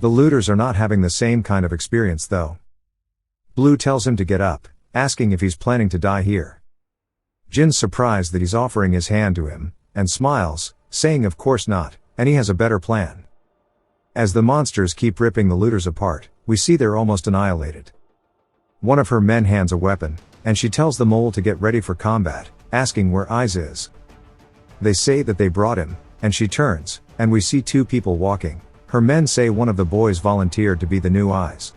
The looters are not having the same kind of experience though. Blue tells him to get up, asking if he's planning to die here. Jin's surprised that he's offering his hand to him, and smiles, saying of course not, and he has a better plan. As the monsters keep ripping the looters apart, we see they're almost annihilated. One of her men hands a weapon, and she tells the mole to get ready for combat, asking where Eyes is. They say that they brought him, and she turns, and we see two people walking. Her men say one of the boys volunteered to be the new Eyes.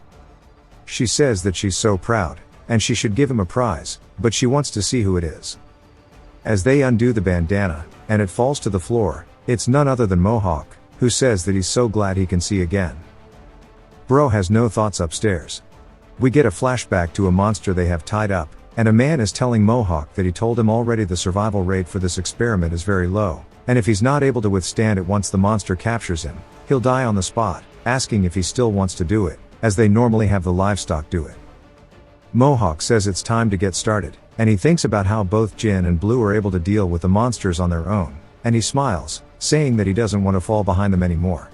She says that she's so proud, and she should give him a prize, but she wants to see who it is. As they undo the bandana, and it falls to the floor, it's none other than Mohawk, who says that he's so glad he can see again. Bro has no thoughts upstairs. We get a flashback to a monster they have tied up, and a man is telling Mohawk that he told him already the survival rate for this experiment is very low, and if he's not able to withstand it once the monster captures him, he'll die on the spot, asking if he still wants to do it, as they normally have the livestock do it. Mohawk says it's time to get started, and he thinks about how both Jin and Blue are able to deal with the monsters on their own, and he smiles, saying that he doesn't want to fall behind them anymore.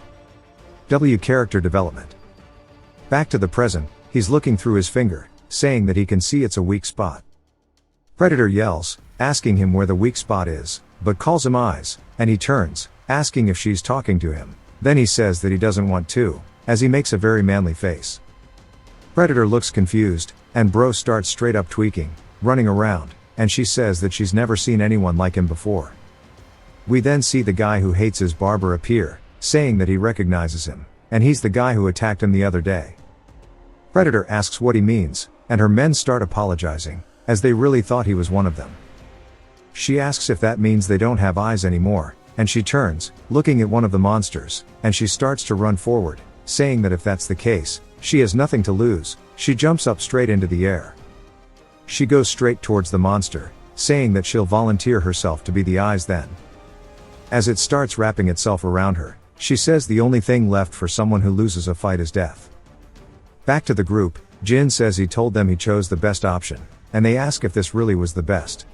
Character development. Back to the present, he's looking through his finger, saying that he can see it's a weak spot. Predator yells, asking him where the weak spot is, but calls him Eyes, and he turns, asking if she's talking to him. Then he says that he doesn't want to, as he makes a very manly face. Predator looks confused, and Bro starts straight up tweaking, running around, and she says that she's never seen anyone like him before. We then see the guy who hates his barber appear, saying that he recognizes him, and he's the guy who attacked him the other day. Predator asks what he means, and her men start apologizing, as they really thought he was one of them. She asks if that means they don't have eyes anymore, and she turns, looking at one of the monsters, and she starts to run forward, saying that if that's the case, she has nothing to lose. She jumps up straight into the air. She goes straight towards the monster, saying that she'll volunteer herself to be the eyes then. As it starts wrapping itself around her, she says the only thing left for someone who loses a fight is death. Back to the group, Jin says he told them he chose the best option, and they ask if this really was the best.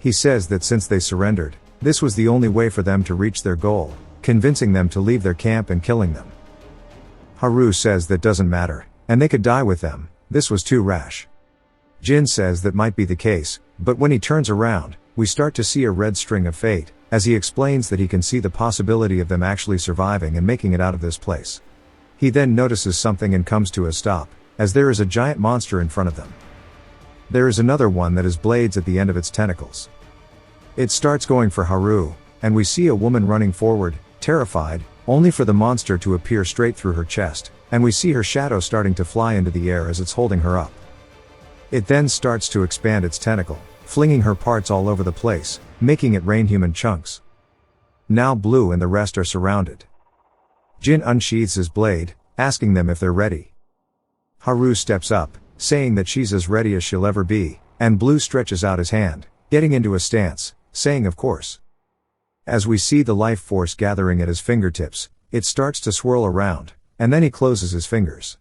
He says that since they surrendered, this was the only way for them to reach their goal, convincing them to leave their camp and killing them. Haru says that doesn't matter, and they could die with them, this was too rash. Jin says that might be the case, but when he turns around, we start to see a red string of fate, as he explains that he can see the possibility of them actually surviving and making it out of this place. He then notices something and comes to a stop, as there is a giant monster in front of them. There is another one that has blades at the end of its tentacles. It starts going for Haru, and we see a woman running forward, terrified, only for the monster to appear straight through her chest, and we see her shadow starting to fly into the air as it's holding her up. It then starts to expand its tentacle, flinging her parts all over the place, making it rain human chunks. Now Blue and the rest are surrounded. Jin unsheathes his blade, asking them if they're ready. Haru steps up, saying that she's as ready as she'll ever be, and Blue stretches out his hand, getting into a stance, saying of course. As we see the life force gathering at his fingertips, it starts to swirl around, and then he closes his fingers.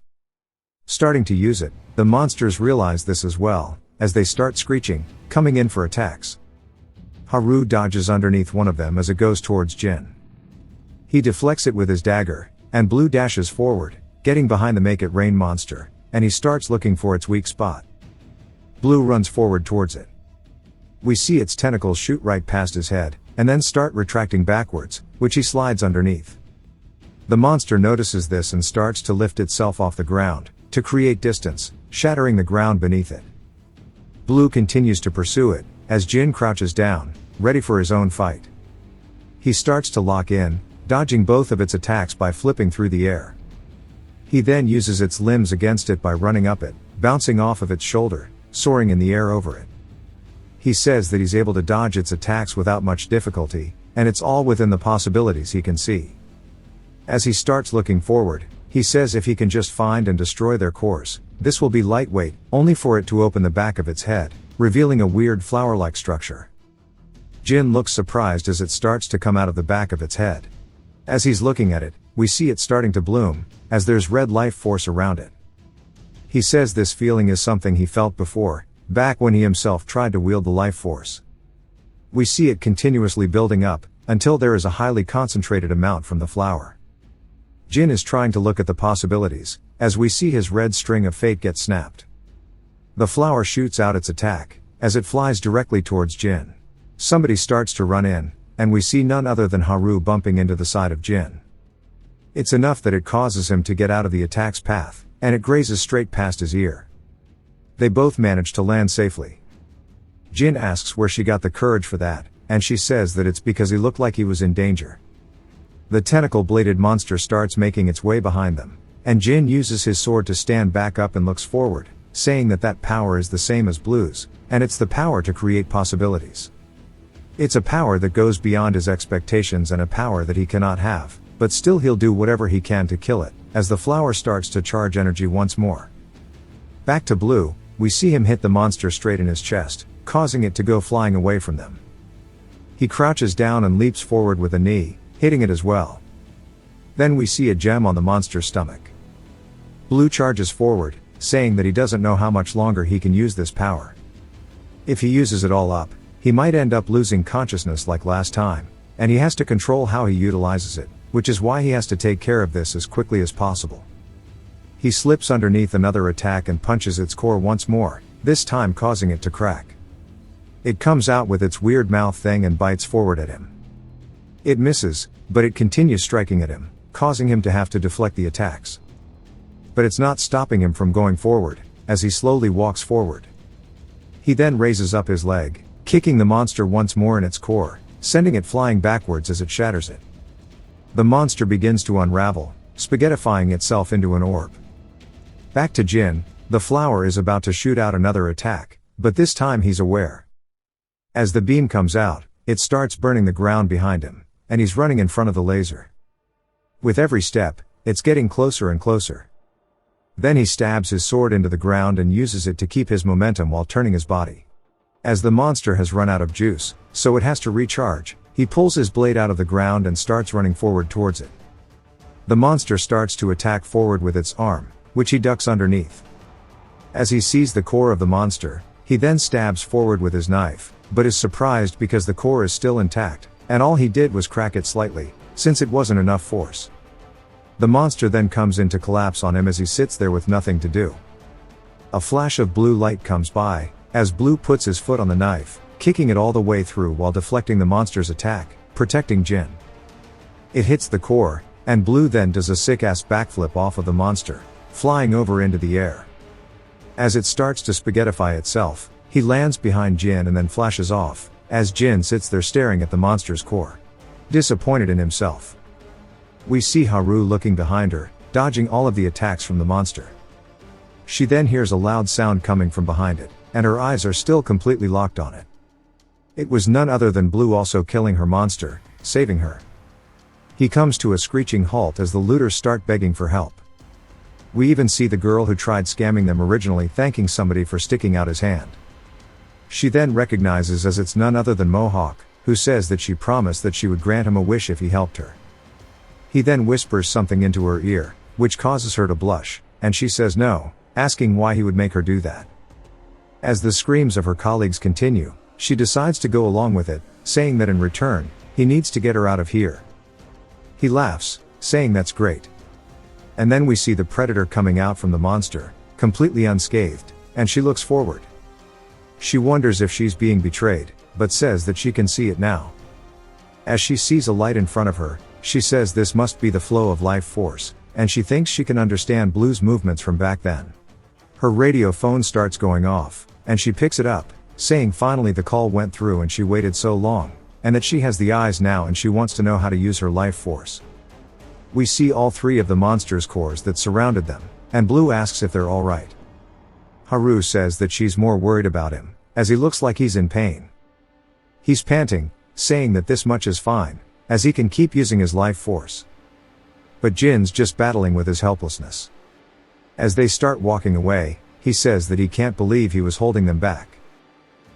Starting to use it, the monsters realize this as well, as they start screeching, coming in for attacks. Haru dodges underneath one of them as it goes towards Jin. He deflects it with his dagger, and Blue dashes forward, getting behind the Make It Rain monster, and he starts looking for its weak spot. Blue runs forward towards it. We see its tentacles shoot right past his head, and then start retracting backwards, which he slides underneath. The monster notices this and starts to lift itself off the ground, to create distance, shattering the ground beneath it. Blue continues to pursue it, as Jin crouches down, ready for his own fight. He starts to lock in, dodging both of its attacks by flipping through the air. He then uses its limbs against it by running up it, bouncing off of its shoulder, soaring in the air over it. He says that he's able to dodge its attacks without much difficulty, and it's all within the possibilities he can see. As he starts looking forward, he says if he can just find and destroy their cores, this will be lightweight, only for it to open the back of its head, revealing a weird flower-like structure. Jin looks surprised as it starts to come out of the back of its head. As he's looking at it, we see it starting to bloom, as there's red life force around it. He says this feeling is something he felt before, back when he himself tried to wield the life force. We see it continuously building up, until there is a highly concentrated amount from the flower. Jin is trying to look at the possibilities, as we see his red string of fate get snapped. The flower shoots out its attack, as it flies directly towards Jin. Somebody starts to run in, and we see none other than Haru bumping into the side of Jin. It's enough that it causes him to get out of the attack's path, and it grazes straight past his ear. They both manage to land safely. Jin asks where she got the courage for that, and she says that it's because he looked like he was in danger. The tentacle-bladed monster starts making its way behind them, and Jin uses his sword to stand back up and looks forward, saying that that power is the same as Blue's, and it's the power to create possibilities. It's a power that goes beyond his expectations and a power that he cannot have, but still he'll do whatever he can to kill it, as the flower starts to charge energy once more. Back to Blue, we see him hit the monster straight in his chest, causing it to go flying away from them. He crouches down and leaps forward with a knee, hitting it as well. Then we see a gem on the monster's stomach. Blue charges forward, saying that he doesn't know how much longer he can use this power. If he uses it all up, he might end up losing consciousness like last time, and he has to control how he utilizes it, which is why he has to take care of this as quickly as possible. He slips underneath another attack and punches its core once more, this time causing it to crack. It comes out with its weird mouth thing and bites forward at him. It misses, but it continues striking at him, causing him to have to deflect the attacks. But it's not stopping him from going forward, as he slowly walks forward. He then raises up his leg, kicking the monster once more in its core, sending it flying backwards as it shatters it. The monster begins to unravel, spaghettifying itself into an orb. Back to Jin, the flower is about to shoot out another attack, but this time he's aware. As the beam comes out, it starts burning the ground behind him, and he's running in front of the laser. With every step, it's getting closer and closer. Then he stabs his sword into the ground and uses it to keep his momentum while turning his body. As the monster has run out of juice, so it has to recharge, he pulls his blade out of the ground and starts running forward towards it. The monster starts to attack forward with its arm, which he ducks underneath. As he sees the core of the monster, he then stabs forward with his knife, but is surprised because the core is still intact, and all he did was crack it slightly, since it wasn't enough force. The monster then comes in to collapse on him as he sits there with nothing to do. A flash of blue light comes by, as Blue puts his foot on the knife, kicking it all the way through while deflecting the monster's attack, protecting Jin. It hits the core, and Blue then does a sick-ass backflip off of the monster, flying over into the air. As it starts to spaghettify itself, he lands behind Jin and then flashes off, as Jin sits there staring at the monster's core, disappointed in himself. We see Haru looking behind her, dodging all of the attacks from the monster. She then hears a loud sound coming from behind it, and her eyes are still completely locked on it. It was none other than Blue also killing her monster, saving her. He comes to a screeching halt as the looters start begging for help. We even see the girl who tried scamming them originally thanking somebody for sticking out his hand. She then recognizes as it's none other than Mohawk, who says that she promised that she would grant him a wish if he helped her. He then whispers something into her ear, which causes her to blush, and she says no, asking why he would make her do that. As the screams of her colleagues continue, she decides to go along with it, saying that in return, he needs to get her out of here. He laughs, saying that's great. And then we see the predator coming out from the monster, completely unscathed, and she looks forward. She wonders if she's being betrayed, but says that she can see it now. As she sees a light in front of her, she says this must be the flow of life force, and she thinks she can understand Blue's movements from back then. Her radio phone starts going off, and she picks it up, saying finally the call went through and she waited so long, and that she has the eyes now and she wants to know how to use her life force. We see all three of the monster's cores that surrounded them, and Blue asks if they're alright. Haru says that she's more worried about him, as he looks like he's in pain. He's panting, saying that this much is fine, as he can keep using his life force. But Jin's just battling with his helplessness. As they start walking away, he says that he can't believe he was holding them back.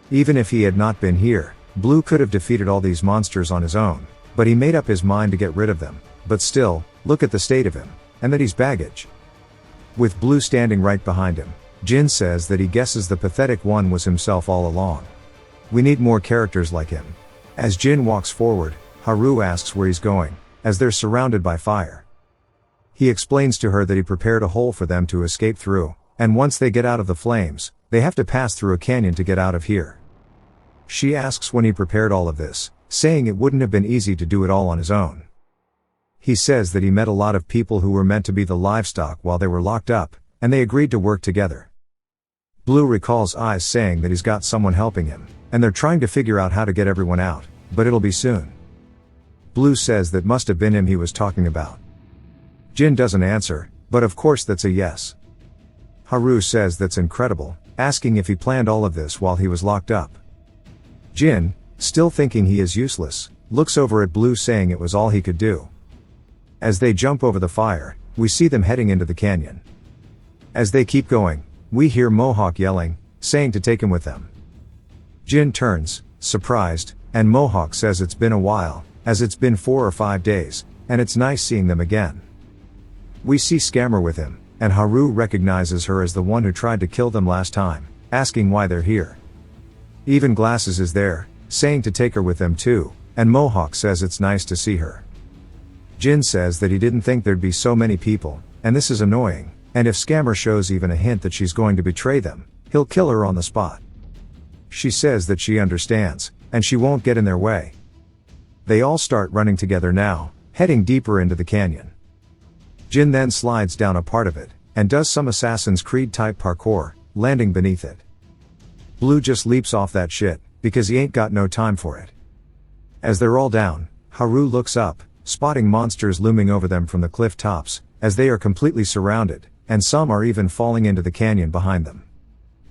Even if he had not been here, Blue could have defeated all these monsters on his own, but he made up his mind to get rid of them, but still, look at the state of him, and that he's baggage. With Blue standing right behind him, Jin says that he guesses the pathetic one was himself all along. We need more characters like him. As Jin walks forward, Haru asks where he's going, as they're surrounded by fire. He explains to her that he prepared a hole for them to escape through, and once they get out of the flames, they have to pass through a canyon to get out of here. She asks when he prepared all of this, saying it wouldn't have been easy to do it all on his own. He says that he met a lot of people who were meant to be the livestock while they were locked up, and they agreed to work together. Blue recalls Eyes saying that he's got someone helping him, and they're trying to figure out how to get everyone out, but it'll be soon. Blue says that must have been him he was talking about. Jin doesn't answer, but of course that's a yes. Haru says that's incredible, asking if he planned all of this while he was locked up. Jin, still thinking he is useless, looks over at Blue saying it was all he could do. As they jump over the fire, we see them heading into the canyon. As they keep going, we hear Mohawk yelling, saying to take him with them. Jin turns, surprised, and Mohawk says it's been a while, as it's been 4 or 5 days, and it's nice seeing them again. We see Scammer with him, and Haru recognizes her as the one who tried to kill them last time, asking why they're here. Even Glasses is there, saying to take her with them too, and Mohawk says it's nice to see her. Jin says that he didn't think there'd be so many people, and this is annoying, and if Scammer shows even a hint that she's going to betray them, he'll kill her on the spot. She says that she understands, and she won't get in their way. They all start running together now, heading deeper into the canyon. Jin then slides down a part of it, and does some Assassin's Creed type parkour, landing beneath it. Blue just leaps off that shit, because he ain't got no time for it. As they're all down, Haru looks up, spotting monsters looming over them from the cliff tops, as they are completely surrounded, and some are even falling into the canyon behind them.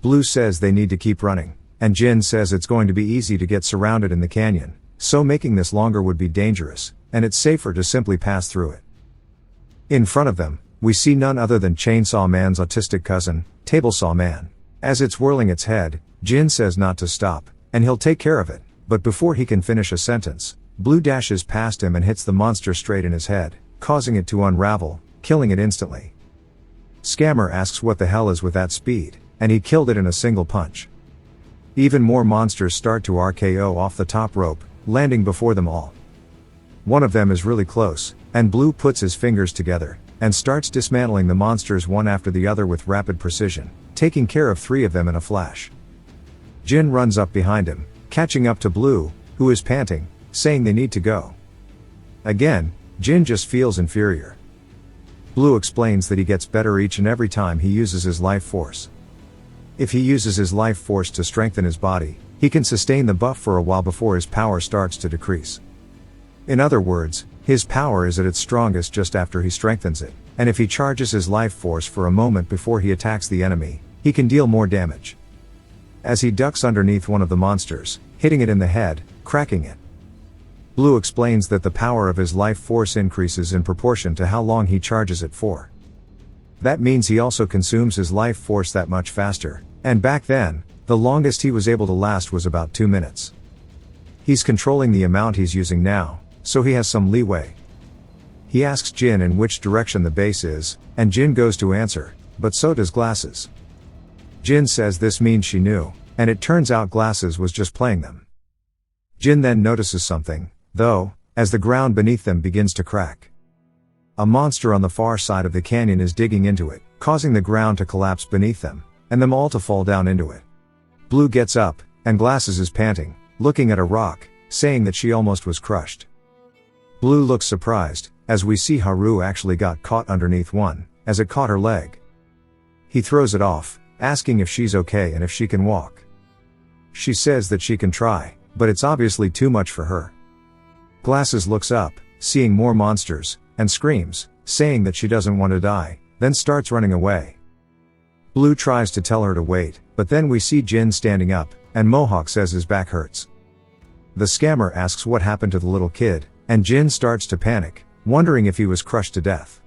Blue says they need to keep running, and Jin says it's going to be easy to get surrounded in the canyon, so making this longer would be dangerous, and it's safer to simply pass through it. In front of them, we see none other than Chainsaw Man's autistic cousin, Table Saw Man. As it's whirling its head, Jin says not to stop, and he'll take care of it, but before he can finish a sentence, Blue dashes past him and hits the monster straight in his head, causing it to unravel, killing it instantly. Scammer asks what the hell is with that speed, and he killed it in a single punch. Even more monsters start to RKO off the top rope, landing before them all. One of them is really close, and Blue puts his fingers together, and starts dismantling the monsters one after the other with rapid precision, taking care of 3 of them in a flash. Jin runs up behind him, catching up to Blue, who is panting, saying they need to go. Again, Jin just feels inferior. Blue explains that he gets better each and every time he uses his life force. If he uses his life force to strengthen his body, he can sustain the buff for a while before his power starts to decrease. In other words, his power is at its strongest just after he strengthens it, and if he charges his life force for a moment before he attacks the enemy, he can deal more damage. As he ducks underneath one of the monsters, hitting it in the head, cracking it. Blue explains that the power of his life force increases in proportion to how long he charges it for. That means he also consumes his life force that much faster, and back then, the longest he was able to last was about 2 minutes. He's controlling the amount he's using now, so he has some leeway. He asks Jin in which direction the base is, and Jin goes to answer, but so does Glasses. Jin says this means she knew, and it turns out Glasses was just playing them. Jin then notices something, though, as the ground beneath them begins to crack. A monster on the far side of the canyon is digging into it, causing the ground to collapse beneath them, and them all to fall down into it. Blue gets up, and Glasses is panting, looking at a rock, saying that she almost was crushed. Blue looks surprised, as we see Haru actually got caught underneath one, as it caught her leg. He throws it off, asking if she's okay and if she can walk. She says that she can try, but it's obviously too much for her. Glasses looks up, seeing more monsters, and screams, saying that she doesn't want to die, then starts running away. Blue tries to tell her to wait, but then we see Jin standing up, and Mohawk says his back hurts. The scammer asks what happened to the little kid, and Jin starts to panic, wondering if he was crushed to death.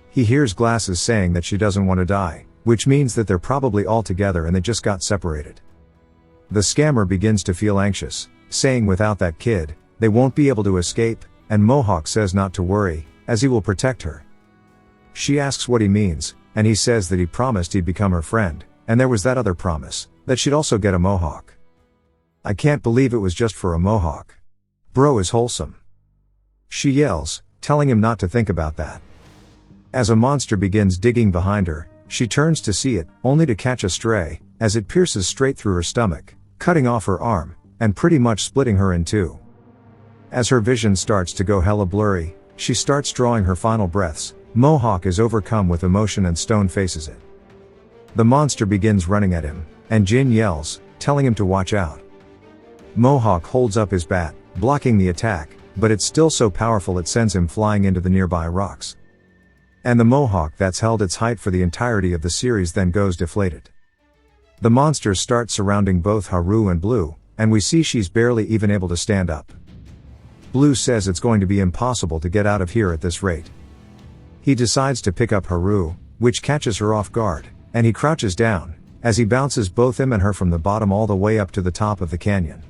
He hears Glasses saying that she doesn't want to die, which means that they're probably all together and they just got separated. The scammer begins to feel anxious, saying without that kid, they won't be able to escape, and Mohawk says not to worry, as he will protect her. She asks what he means, and he says that he promised he'd become her friend, and there was that other promise, that she'd also get a mohawk. I can't believe it was just for a mohawk. Bro is wholesome. She yells, telling him not to think about that. As a monster begins digging behind her, she turns to see it, only to catch a stray, as it pierces straight through her stomach, cutting off her arm, and pretty much splitting her in two. As her vision starts to go hella blurry, she starts drawing her final breaths. Mohawk is overcome with emotion and stone faces it. The monster begins running at him, and Jin yells, telling him to watch out. Mohawk holds up his bat, blocking the attack, but it's still so powerful it sends him flying into the nearby rocks. And the Mohawk that's held its height for the entirety of the series then goes deflated. The monsters start surrounding both Haru and Blue, and we see she's barely even able to stand up. Blue says it's going to be impossible to get out of here at this rate. He decides to pick up Haru, which catches her off guard, and he crouches down, as he bounces both him and her from the bottom all the way up to the top of the canyon.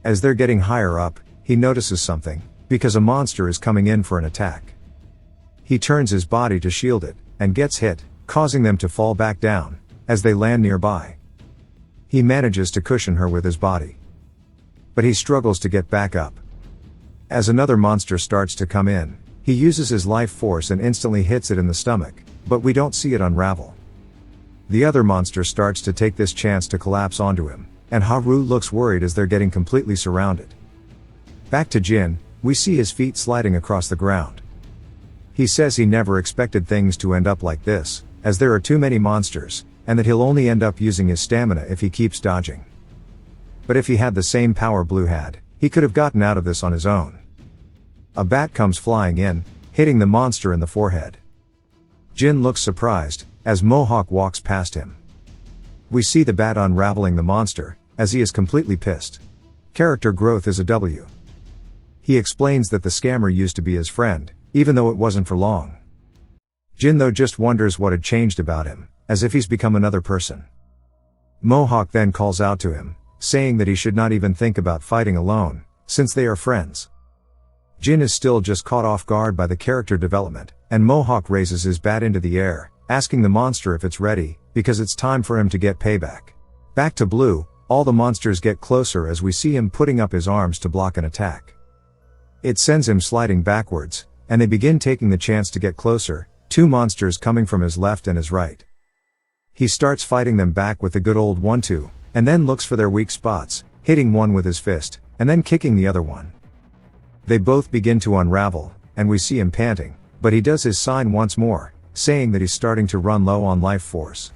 As they're getting higher up, he notices something, because a monster is coming in for an attack. He turns his body to shield it, and gets hit, causing them to fall back down, as they land nearby. He manages to cushion her with his body. But he struggles to get back up. As another monster starts to come in, he uses his life force and instantly hits it in the stomach, but we don't see it unravel. The other monster starts to take this chance to collapse onto him, and Haru looks worried as they're getting completely surrounded. Back to Jin, we see his feet sliding across the ground. He says he never expected things to end up like this, as there are too many monsters, and that he'll only end up using his stamina if he keeps dodging. But if he had the same power Blue had, he could have gotten out of this on his own. A bat comes flying in, hitting the monster in the forehead. Jin looks surprised, as Mohawk walks past him. We see the bat unraveling the monster, as he is completely pissed. Character growth is a W. He explains that the scammer used to be his friend, even though it wasn't for long. Jin though just wonders what had changed about him, as if he's become another person. Mohawk then calls out to him, saying that he should not even think about fighting alone, since they are friends. Jin is still just caught off guard by the character development, and Mohawk raises his bat into the air, asking the monster if it's ready, because it's time for him to get payback. Back to Blue, all the monsters get closer as we see him putting up his arms to block an attack. It sends him sliding backwards, and they begin taking the chance to get closer, two monsters coming from his left and his right. He starts fighting them back with the good old 1-2, and then looks for their weak spots, hitting one with his fist, and then kicking the other one. They both begin to unravel, and we see him panting, but he does his sign once more, saying that he's starting to run low on life force.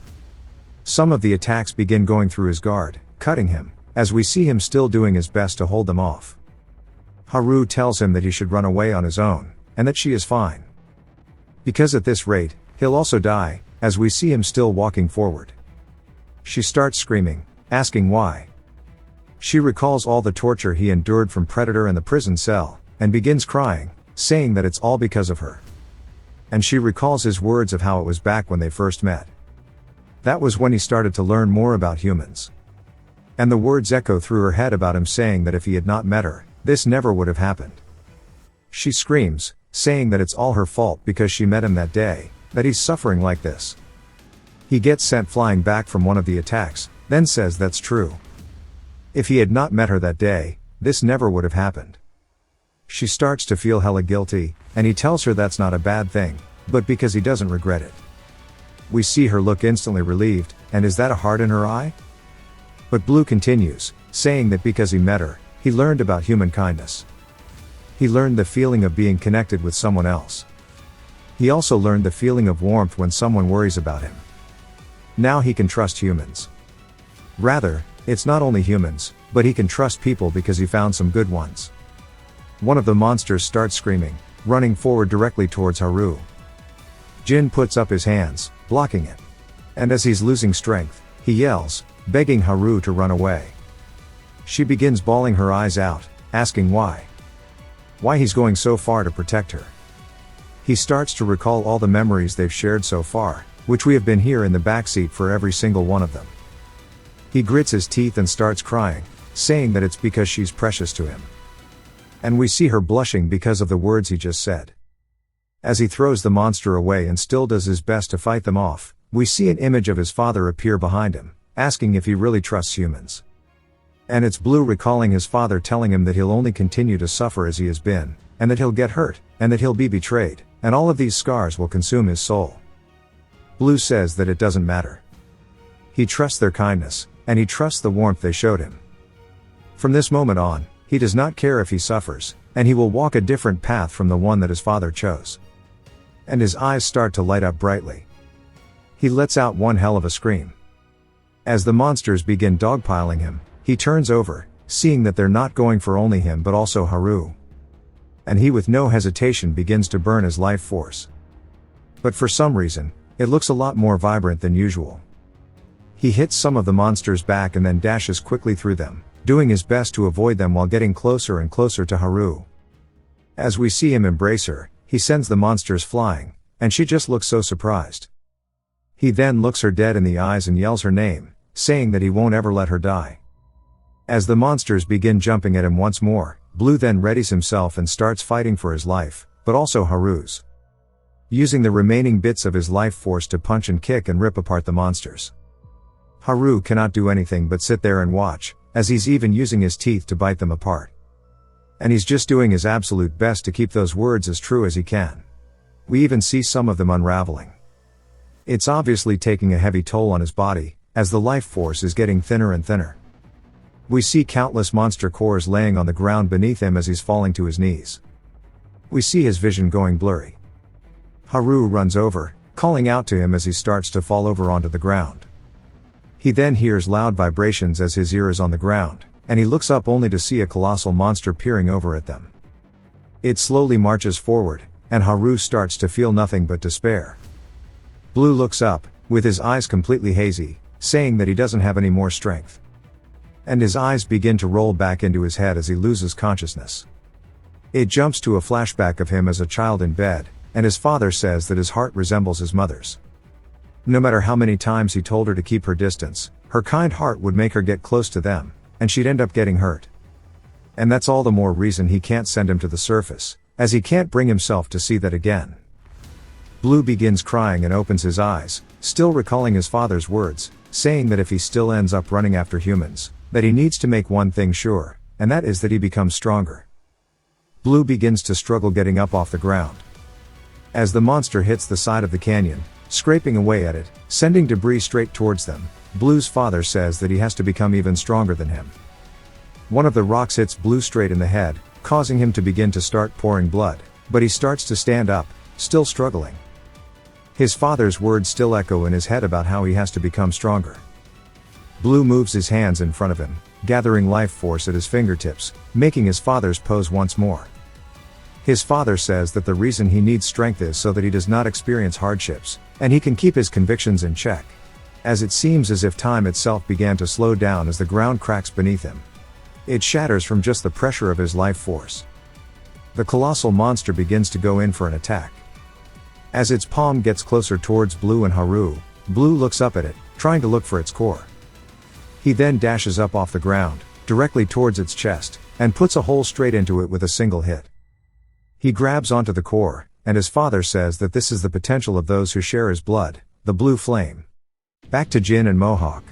Some of the attacks begin going through his guard, cutting him, as we see him still doing his best to hold them off. Haru tells him that he should run away on his own, and that she is fine. Because at this rate, he'll also die, as we see him still walking forward. She starts screaming, asking why. She recalls all the torture he endured from Predator in the prison cell, and begins crying, saying that it's all because of her. And she recalls his words of how it was back when they first met. That was when he started to learn more about humans. And the words echo through her head about him saying that if he had not met her, this never would have happened. She screams, saying that it's all her fault because she met him that day, that he's suffering like this. He gets sent flying back from one of the attacks, then says that's true. If he had not met her that day, this never would have happened. She starts to feel hella guilty, and he tells her that's not a bad thing, but because he doesn't regret it. We see her look instantly relieved, and is that a heart in her eye? But Blue continues, saying that because he met her, he learned about human kindness. He learned the feeling of being connected with someone else. He also learned the feeling of warmth when someone worries about him. Now he can trust humans. Rather, it's not only humans, but he can trust people because he found some good ones. One of the monsters starts screaming, running forward directly towards Haru. Jin puts up his hands, blocking it. And as he's losing strength, he yells, begging Haru to run away. She begins bawling her eyes out, asking why. Why he's going so far to protect her. He starts to recall all the memories they've shared so far, which we have been here in the backseat for every single one of them. He grits his teeth and starts crying, saying that it's because she's precious to him. And we see her blushing because of the words he just said. As he throws the monster away and still does his best to fight them off, we see an image of his father appear behind him, asking if he really trusts humans. And it's Blue recalling his father telling him that he'll only continue to suffer as he has been, and that he'll get hurt, and that he'll be betrayed, and all of these scars will consume his soul. Blue says that it doesn't matter. He trusts their kindness, and he trusts the warmth they showed him. From this moment on, he does not care if he suffers, and he will walk a different path from the one that his father chose. And his eyes start to light up brightly. He lets out one hell of a scream. As the monsters begin dogpiling him, he turns over, seeing that they're not going for only him but also Haru. And he with no hesitation begins to burn his life force. But for some reason, it looks a lot more vibrant than usual. He hits some of the monsters back and then dashes quickly through them, doing his best to avoid them while getting closer and closer to Haru. As we see him embrace her, he sends the monsters flying, and she just looks so surprised. He then looks her dead in the eyes and yells her name, saying that he won't ever let her die. As the monsters begin jumping at him once more, Blue then readies himself and starts fighting for his life, but also Haru's. Using the remaining bits of his life force to punch and kick and rip apart the monsters. Haru cannot do anything but sit there and watch, as he's even using his teeth to bite them apart. And he's just doing his absolute best to keep those words as true as he can. We even see some of them unraveling. It's obviously taking a heavy toll on his body, as the life force is getting thinner and thinner. We see countless monster cores laying on the ground beneath him as he's falling to his knees. We see his vision going blurry. Haru runs over, calling out to him as he starts to fall over onto the ground. He then hears loud vibrations as his ear is on the ground, and he looks up only to see a colossal monster peering over at them. It slowly marches forward, and Haru starts to feel nothing but despair. Blue looks up, with his eyes completely hazy, saying that he doesn't have any more strength. And his eyes begin to roll back into his head as he loses consciousness. It jumps to a flashback of him as a child in bed, and his father says that his heart resembles his mother's. No matter how many times he told her to keep her distance, her kind heart would make her get close to them, and she'd end up getting hurt. And that's all the more reason he can't send him to the surface, as he can't bring himself to see that again. Blue begins crying and opens his eyes, still recalling his father's words, saying that if he still ends up running after humans, that he needs to make one thing sure, and that is that he becomes stronger. Blue begins to struggle getting up off the ground. As the monster hits the side of the canyon, scraping away at it, sending debris straight towards them, Blue's father says that he has to become even stronger than him. One of the rocks hits Blue straight in the head, causing him to begin to start pouring blood, but he starts to stand up, still struggling. His father's words still echo in his head about how he has to become stronger. Blue moves his hands in front of him, gathering life force at his fingertips, making his father's pose once more. His father says that the reason he needs strength is so that he does not experience hardships, and he can keep his convictions in check. As it seems as if time itself began to slow down as the ground cracks beneath him. It shatters from just the pressure of his life force. The colossal monster begins to go in for an attack. As its palm gets closer towards Blue and Haru, Blue looks up at it, trying to look for its core. He then dashes up off the ground, directly towards its chest, and puts a hole straight into it with a single hit. He grabs onto the core, and his father says that this is the potential of those who share his blood, the blue flame. Back to Jin and Mohawk.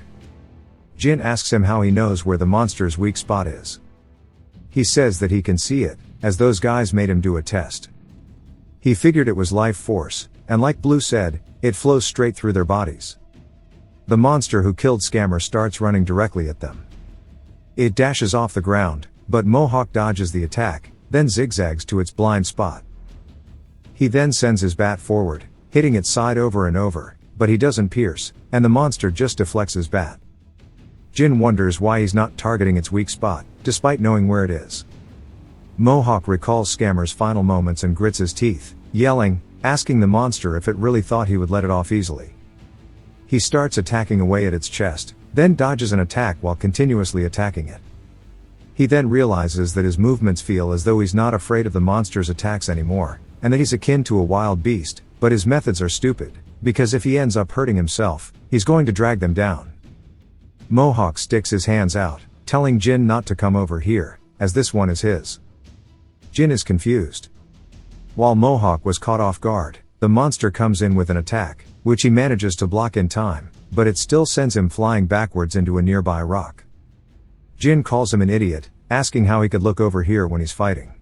Jin asks him how he knows where the monster's weak spot is. He says that he can see it, as those guys made him do a test. He figured it was life force, and like Blue said, it flows straight through their bodies. The monster who killed Scammer starts running directly at them. It dashes off the ground, but Mohawk dodges the attack, then zigzags to its blind spot. He then sends his bat forward, hitting its side over and over, but he doesn't pierce, and the monster just deflects his bat. Jin wonders why he's not targeting its weak spot, despite knowing where it is. Mohawk recalls Scammer's final moments and grits his teeth, yelling, asking the monster if it really thought he would let it off easily. He starts attacking away at its chest, then dodges an attack while continuously attacking it. He then realizes that his movements feel as though he's not afraid of the monster's attacks anymore, and that he's akin to a wild beast, but his methods are stupid, because if he ends up hurting himself, he's going to drag them down. Mohawk sticks his hands out, telling Jin not to come over here, as this one is his. Jin is confused. While Mohawk was caught off guard, the monster comes in with an attack, which he manages to block in time, but it still sends him flying backwards into a nearby rock. Jin calls him an idiot, asking how he could look over here when he's fighting.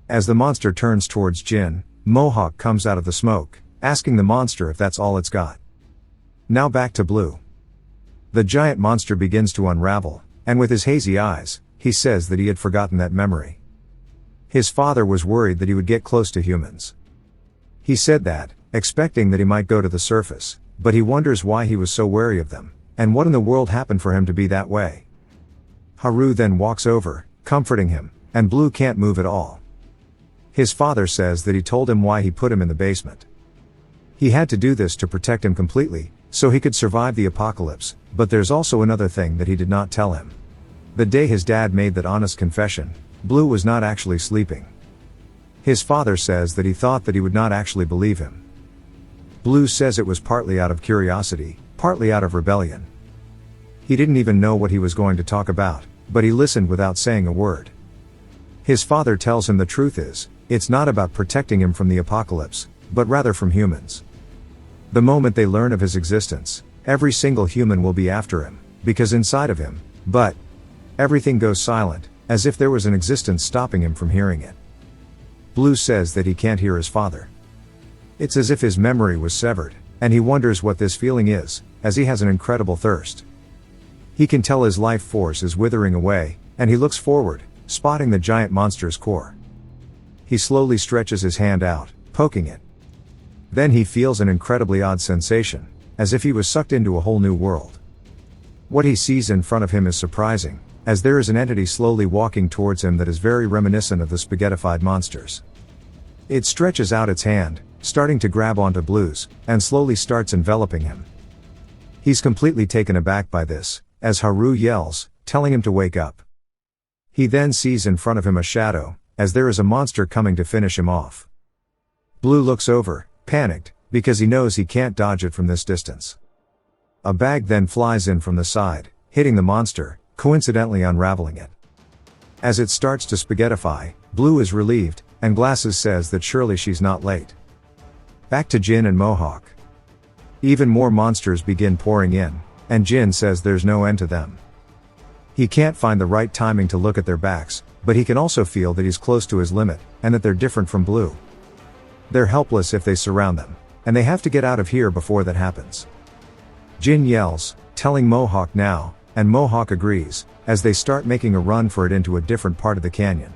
As the monster turns towards Jin, Mohawk comes out of the smoke, asking the monster if that's all it's got. Now back to Blue. The giant monster begins to unravel, and with his hazy eyes, he says that he had forgotten that memory. His father was worried that he would get close to humans. He said that, expecting that he might go to the surface, but he wonders why he was so wary of them, and what in the world happened for him to be that way. Haru then walks over, comforting him, and Blue can't move at all. His father says that he told him why he put him in the basement. He had to do this to protect him completely, so he could survive the apocalypse, but there's also another thing that he did not tell him. The day his dad made that honest confession, Blue was not actually sleeping. His father says that he thought that he would not actually believe him. Blue says it was partly out of curiosity, partly out of rebellion. He didn't even know what he was going to talk about, but he listened without saying a word. His father tells him the truth is, it's not about protecting him from the apocalypse, but rather from humans. The moment they learn of his existence, every single human will be after him, because inside of him, but everything goes silent, as if there was an existence stopping him from hearing it. Blue says that he can't hear his father. It's as if his memory was severed, and he wonders what this feeling is, as he has an incredible thirst. He can tell his life force is withering away, and he looks forward, spotting the giant monster's core. He slowly stretches his hand out, poking it. Then he feels an incredibly odd sensation, as if he was sucked into a whole new world. What he sees in front of him is surprising, as there is an entity slowly walking towards him that is very reminiscent of the spaghettified monsters. It stretches out its hand, starting to grab onto Blue's, and slowly starts enveloping him. He's completely taken aback by this, as Haru yells, telling him to wake up. He then sees in front of him a shadow, as there is a monster coming to finish him off. Blue looks over, panicked, because he knows he can't dodge it from this distance. A bag then flies in from the side, hitting the monster, coincidentally unraveling it. As it starts to spaghettify, Blue is relieved, and Glasses says that surely she's not late. Back to Jin and Mohawk. Even more monsters begin pouring in, and Jin says there's no end to them. He can't find the right timing to look at their backs, but he can also feel that he's close to his limit, and that they're different from Blue. They're helpless if they surround them, and they have to get out of here before that happens. Jin yells, telling Mohawk now, and Mohawk agrees, as they start making a run for it into a different part of the canyon.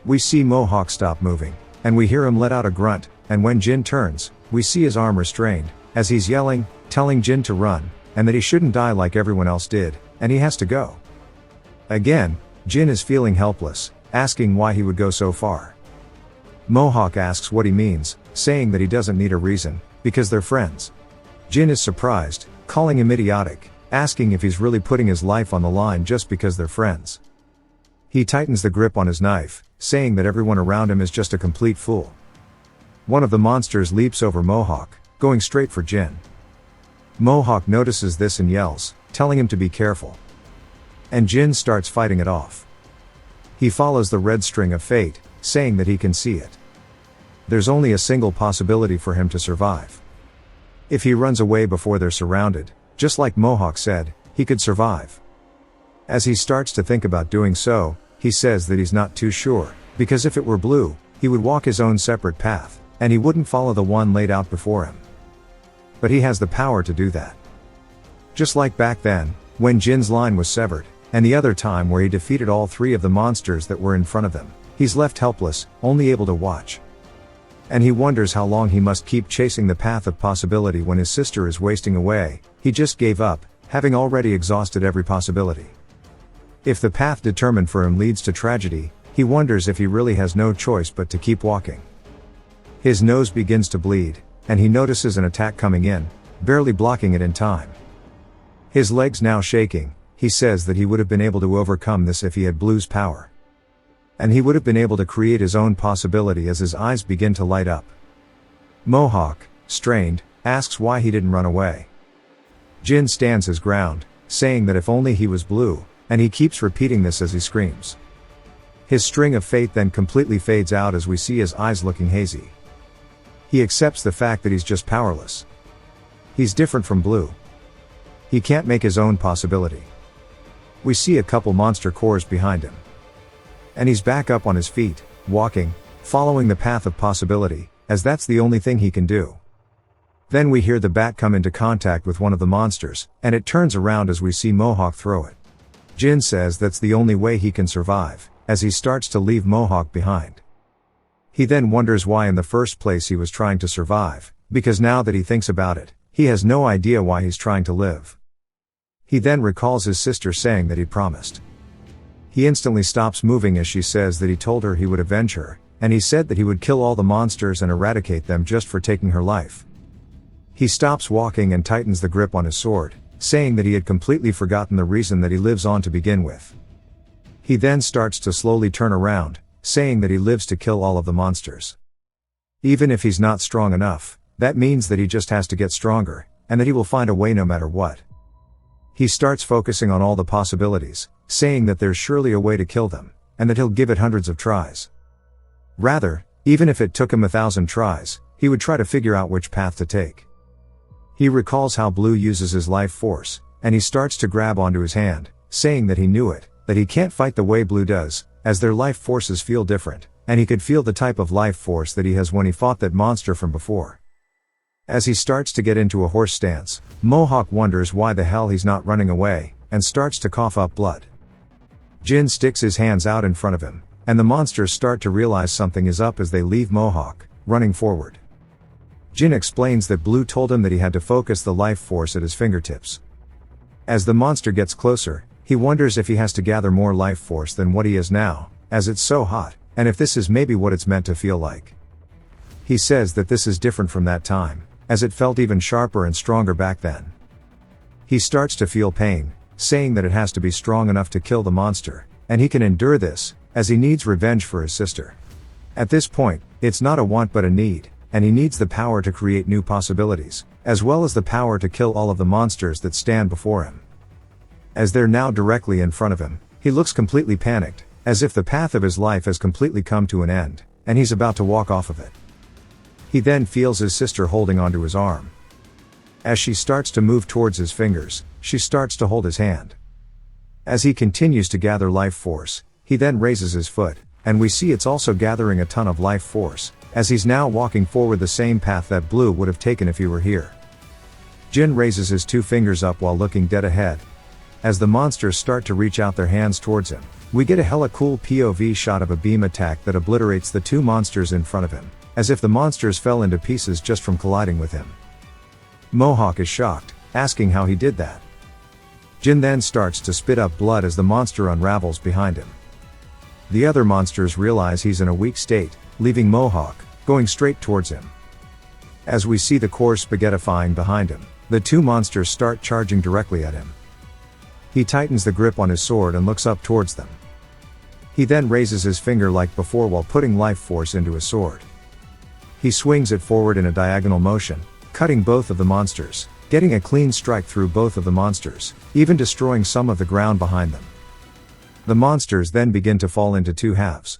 We see Mohawk stop moving, and we hear him let out a grunt, and when Jin turns, we see his arm restrained, as he's yelling, telling Jin to run, and that he shouldn't die like everyone else did, and he has to go. Again, Jin is feeling helpless, asking why he would go so far. Mohawk asks what he means, saying that he doesn't need a reason, because they're friends. Jin is surprised, calling him idiotic, asking if he's really putting his life on the line just because they're friends. He tightens the grip on his knife, saying that everyone around him is just a complete fool. One of the monsters leaps over Mohawk, going straight for Jin. Mohawk notices this and yells, telling him to be careful. And Jin starts fighting it off. He follows the red string of fate, saying that he can see it. There's only a single possibility for him to survive. If he runs away before they're surrounded, just like Mohawk said, he could survive. As he starts to think about doing so, he says that he's not too sure, because if it were Blue, he would walk his own separate path, and he wouldn't follow the one laid out before him. But he has the power to do that. Just like back then, when Jin's line was severed, and the other time where he defeated all three of the monsters that were in front of him, he's left helpless, only able to watch. And he wonders how long he must keep chasing the path of possibility when his sister is wasting away. He just gave up, having already exhausted every possibility. If the path determined for him leads to tragedy, he wonders if he really has no choice but to keep walking. His nose begins to bleed, and he notices an attack coming in, barely blocking it in time. His legs now shaking, he says that he would have been able to overcome this if he had Blue's power. And he would have been able to create his own possibility as his eyes begin to light up. Mohawk, strained, asks why he didn't run away. Jin stands his ground, saying that if only he was Blue, and he keeps repeating this as he screams. His string of fate then completely fades out as we see his eyes looking hazy. He accepts the fact that he's just powerless. He's different from Blue. He can't make his own possibility. We see a couple monster cores behind him. And he's back up on his feet, walking, following the path of possibility, as that's the only thing he can do. Then we hear the bat come into contact with one of the monsters, and it turns around as we see Mohawk throw it. Jin says that's the only way he can survive, as he starts to leave Mohawk behind. He then wonders why in the first place he was trying to survive, because now that he thinks about it, he has no idea why he's trying to live. He then recalls his sister saying that he promised. He instantly stops moving as she says that he told her he would avenge her, and he said that he would kill all the monsters and eradicate them just for taking her life. He stops walking and tightens the grip on his sword, saying that he had completely forgotten the reason that he lives on to begin with. He then starts to slowly turn around, saying that he lives to kill all of the monsters. Even if he's not strong enough, that means that he just has to get stronger, and that he will find a way no matter what. He starts focusing on all the possibilities, saying that there's surely a way to kill them, and that he'll give it hundreds of tries. Rather, even if it took him 1,000 tries, he would try to figure out which path to take. He recalls how Blue uses his life force, and he starts to grab onto his hand, saying that he knew it, that he can't fight the way Blue does, as their life forces feel different, and he could feel the type of life force that he has when he fought that monster from before. As he starts to get into a horse stance, Mohawk wonders why the hell he's not running away, and starts to cough up blood. Jin sticks his hands out in front of him, and the monsters start to realize something is up as they leave Mohawk, running forward. Jin explains that Blue told him that he had to focus the life force at his fingertips. As the monster gets closer, he wonders if he has to gather more life force than what he is now, as it's so hot, and if this is maybe what it's meant to feel like. He says that this is different from that time, as it felt even sharper and stronger back then. He starts to feel pain, saying that it has to be strong enough to kill the monster, and he can endure this, as he needs revenge for his sister. At this point, it's not a want but a need, and he needs the power to create new possibilities, as well as the power to kill all of the monsters that stand before him. As they're now directly in front of him, he looks completely panicked, as if the path of his life has completely come to an end, and he's about to walk off of it. He then feels his sister holding onto his arm. As she starts to move towards his fingers, she starts to hold his hand. As he continues to gather life force, he then raises his foot, and we see it's also gathering a ton of life force, as he's now walking forward the same path that Blue would have taken if he were here. Jin raises his 2 fingers up while looking dead ahead. As the monsters start to reach out their hands towards him, we get a hella cool POV shot of a beam attack that obliterates the 2 monsters in front of him, as if the monsters fell into pieces just from colliding with him. Mohawk is shocked, asking how he did that. Jin then starts to spit up blood as the monster unravels behind him. The other monsters realize he's in a weak state, leaving Mohawk, going straight towards him. As we see the core spaghettifying behind him, the 2 monsters start charging directly at him. He tightens the grip on his sword and looks up towards them. He then raises his finger like before while putting life force into his sword. He swings it forward in a diagonal motion, cutting both of the monsters, getting a clean strike through both of the monsters, even destroying some of the ground behind them. The monsters then begin to fall into 2 halves.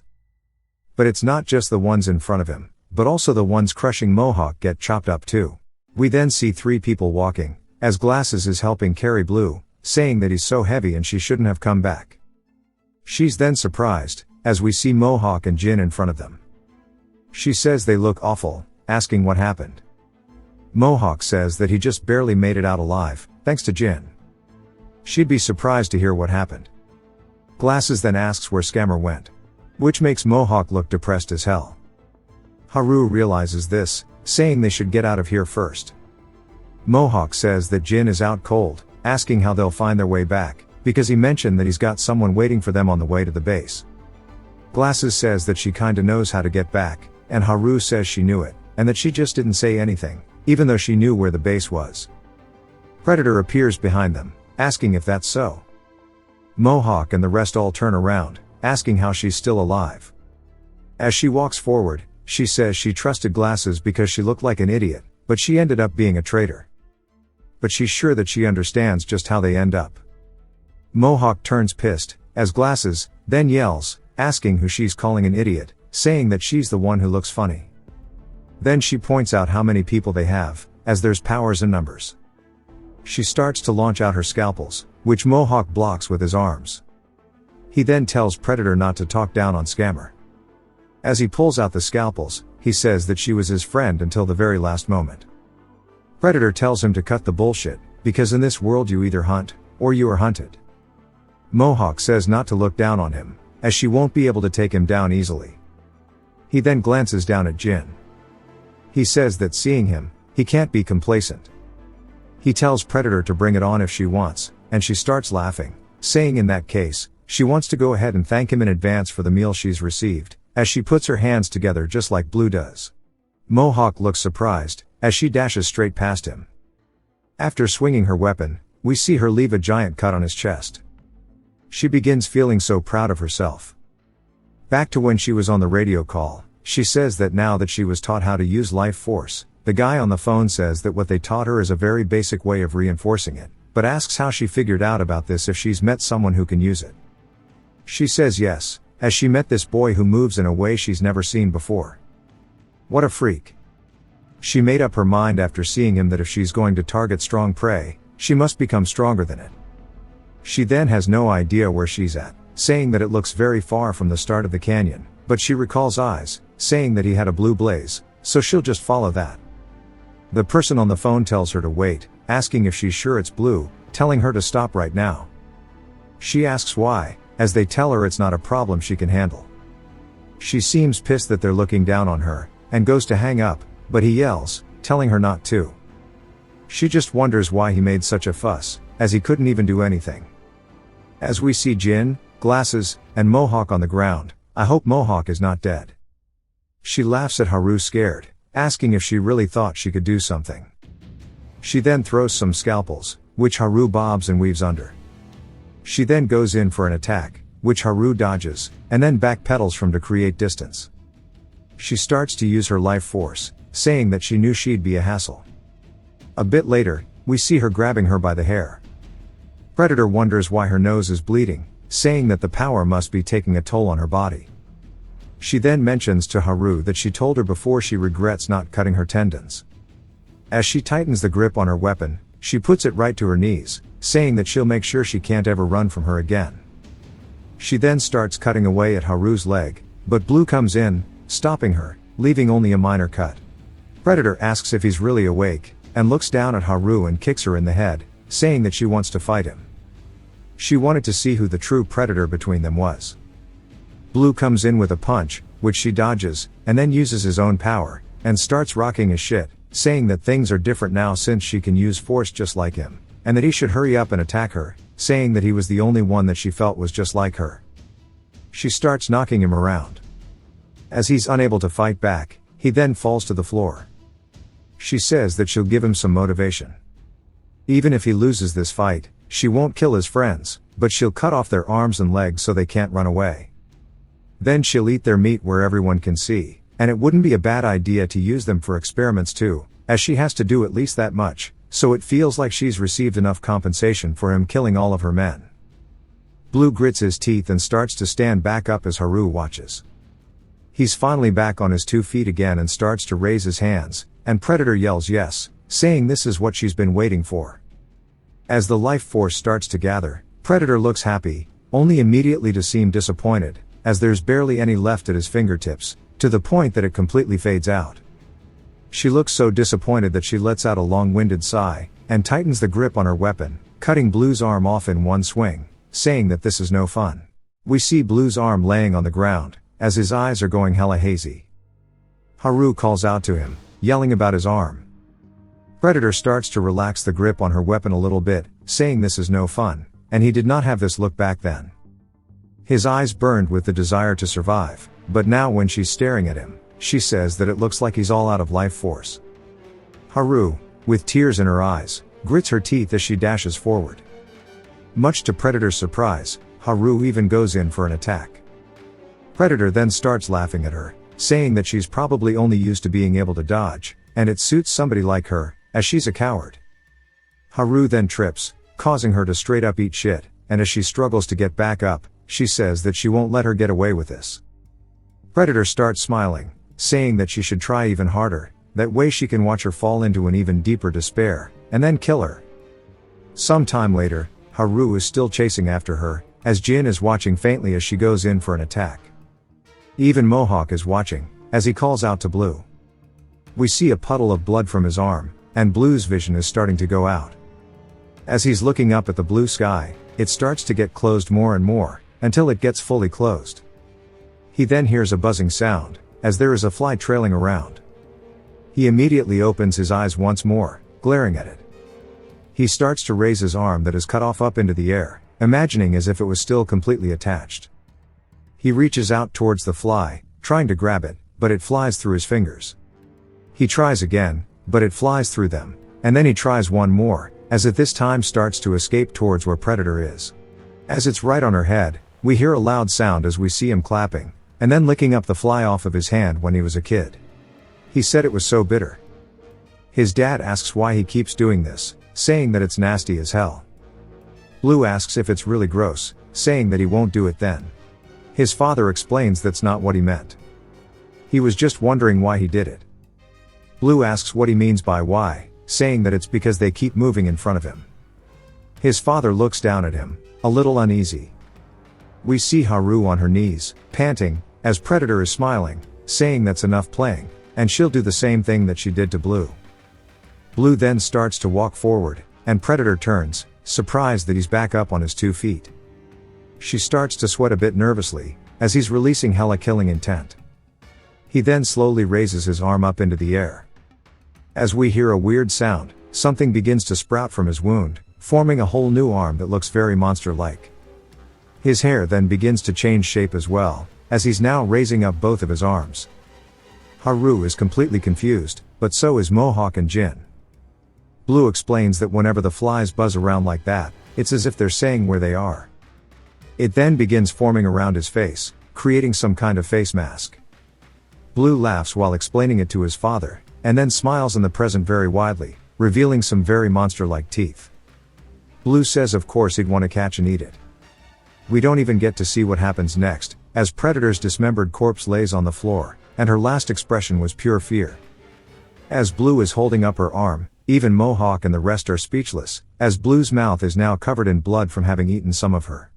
But it's not just the ones in front of him, but also the ones crushing Mohawk get chopped up too. We then see 3 people walking, as Glasses is helping carry Blue, saying that he's so heavy and she shouldn't have come back. She's then surprised, as we see Mohawk and Jin in front of them. She says they look awful, asking what happened. Mohawk says that he just barely made it out alive, thanks to Jin. She'd be surprised to hear what happened. Glasses then asks where Scammer went, which makes Mohawk look depressed as hell. Haru realizes this, saying they should get out of here first. Mohawk says that Jin is out cold, asking how they'll find their way back, because he mentioned that he's got someone waiting for them on the way to the base. Glasses says that she kinda knows how to get back, and Haru says she knew it, and that she just didn't say anything, even though she knew where the base was. Predator appears behind them, asking if that's so. Mohawk and the rest all turn around, asking how she's still alive. As she walks forward, she says she trusted Glasses because she looked like an idiot, but she ended up being a traitor. But she's sure that she understands just how they end up. Mohawk turns pissed, as Glasses then yells, asking who she's calling an idiot, saying that she's the one who looks funny. Then she points out how many people they have, as there's powers and numbers. She starts to launch out her scalpels, which Mohawk blocks with his arms. He then tells Predator not to talk down on Scammer. As he pulls out the scalpels, he says that she was his friend until the very last moment. Predator tells him to cut the bullshit, because in this world you either hunt, or you are hunted. Mohawk says not to look down on him, as she won't be able to take him down easily. He then glances down at Jin. He says that seeing him, he can't be complacent. He tells Predator to bring it on if she wants, and she starts laughing, saying in that case, she wants to go ahead and thank him in advance for the meal she's received, as she puts her hands together just like Blue does. Mohawk looks surprised, as she dashes straight past him. After swinging her weapon, we see her leave a giant cut on his chest. She begins feeling so proud of herself. Back to when she was on the radio call, she says that now that she was taught how to use life force, the guy on the phone says that what they taught her is a very basic way of reinforcing it, but asks how she figured out about this if she's met someone who can use it. She says yes, as she met this boy who moves in a way she's never seen before. What a freak. She made up her mind after seeing him that if she's going to target strong prey, she must become stronger than it. She then has no idea where she's at, saying that it looks very far from the start of the canyon, but she recalls Eyes, saying that he had a blue blaze, so she'll just follow that. The person on the phone tells her to wait, asking if she's sure it's Blue, telling her to stop right now. She asks why, as they tell her it's not a problem she can handle. She seems pissed that they're looking down on her, and goes to hang up, but he yells, telling her not to. She just wonders why he made such a fuss, as he couldn't even do anything. As we see Jin, Glasses, and Mohawk on the ground, I hope Mohawk is not dead. She laughs at Haru scared, asking if she really thought she could do something. She then throws some scalpels, which Haru bobs and weaves under. She then goes in for an attack, which Haru dodges, and then backpedals from to create distance. She starts to use her life force, saying that she knew she'd be a hassle. A bit later, we see her grabbing her by the hair. Predator wonders why her nose is bleeding, saying that the power must be taking a toll on her body. She then mentions to Haru that she told her before she regrets not cutting her tendons. As she tightens the grip on her weapon, she puts it right to her knees, saying that she'll make sure she can't ever run from her again. She then starts cutting away at Haru's leg, but Blue comes in, stopping her, leaving only a minor cut. Predator asks if he's really awake, and looks down at Haru and kicks her in the head, saying that she wants to fight him. She wanted to see who the true predator between them was. Blue comes in with a punch, which she dodges, and then uses his own power, and starts rocking his shit, saying that things are different now since she can use force just like him, and that he should hurry up and attack her, saying that he was the only one that she felt was just like her. She starts knocking him around. As he's unable to fight back, he then falls to the floor. She says that she'll give him some motivation. Even if he loses this fight, she won't kill his friends, but she'll cut off their arms and legs so they can't run away. Then she'll eat their meat where everyone can see, and it wouldn't be a bad idea to use them for experiments too, as she has to do at least that much, so it feels like she's received enough compensation for him killing all of her men. Blue grits his teeth and starts to stand back up as Haru watches. He's finally back on his 2 feet again and starts to raise his hands, and Predator yells yes, saying this is what she's been waiting for. As the life force starts to gather, Predator looks happy, only immediately to seem disappointed, as there's barely any left at his fingertips, to the point that it completely fades out. She looks so disappointed that she lets out a long-winded sigh, and tightens the grip on her weapon, cutting Blue's arm off in one swing, saying that this is no fun. We see Blue's arm laying on the ground, as his eyes are going hella hazy. Haru calls out to him, yelling about his arm. Predator starts to relax the grip on her weapon a little bit, saying this is no fun, and he did not have this look back then. His eyes burned with the desire to survive, but now when she's staring at him, she says that it looks like he's all out of life force. Haru, with tears in her eyes, grits her teeth as she dashes forward. Much to Predator's surprise, Haru even goes in for an attack. Predator then starts laughing at her, saying that she's probably only used to being able to dodge, and it suits somebody like her, as she's a coward. Haru then trips, causing her to straight up eat shit, and as she struggles to get back up, she says that she won't let her get away with this. Predator starts smiling, saying that she should try even harder, that way she can watch her fall into an even deeper despair, and then kill her. Some time later, Haru is still chasing after her, as Jin is watching faintly as she goes in for an attack. Even Mohawk is watching, as he calls out to Blue. We see a puddle of blood from his arm, and Blue's vision is starting to go out. As he's looking up at the blue sky, it starts to get closed more and more, until it gets fully closed. He then hears a buzzing sound, as there is a fly trailing around. He immediately opens his eyes once more, glaring at it. He starts to raise his arm that is cut off up into the air, imagining as if it was still completely attached. He reaches out towards the fly, trying to grab it, but it flies through his fingers. He tries again, but it flies through them, and then he tries one more, as it this time starts to escape towards where Predator is. As it's right on her head, we hear a loud sound as we see him clapping, and then licking up the fly off of his hand when he was a kid. He said it was so bitter. His dad asks why he keeps doing this, saying that it's nasty as hell. Blue asks if it's really gross, saying that he won't do it then. His father explains that's not what he meant. He was just wondering why he did it. Blue asks what he means by why, saying that it's because they keep moving in front of him. His father looks down at him, a little uneasy. We see Haru on her knees, panting, as Predator is smiling, saying that's enough playing, and she'll do the same thing that she did to Blue. Blue then starts to walk forward, and Predator turns, surprised that he's back up on his 2 feet. She starts to sweat a bit nervously, as he's releasing hella killing intent. He then slowly raises his arm up into the air. As we hear a weird sound, something begins to sprout from his wound, forming a whole new arm that looks very monster-like. His hair then begins to change shape as well, as he's now raising up both of his arms. Haru is completely confused, but so is Mohawk and Jin. Blue explains that whenever the flies buzz around like that, it's as if they're saying where they are. It then begins forming around his face, creating some kind of face mask. Blue laughs while explaining it to his father, and then smiles in the present very widely, revealing some very monster-like teeth. Blue says of course he'd want to catch and eat it. We don't even get to see what happens next, as Predator's dismembered corpse lays on the floor, and her last expression was pure fear. As Blue is holding up her arm, even Mohawk and the rest are speechless, as Blue's mouth is now covered in blood from having eaten some of her.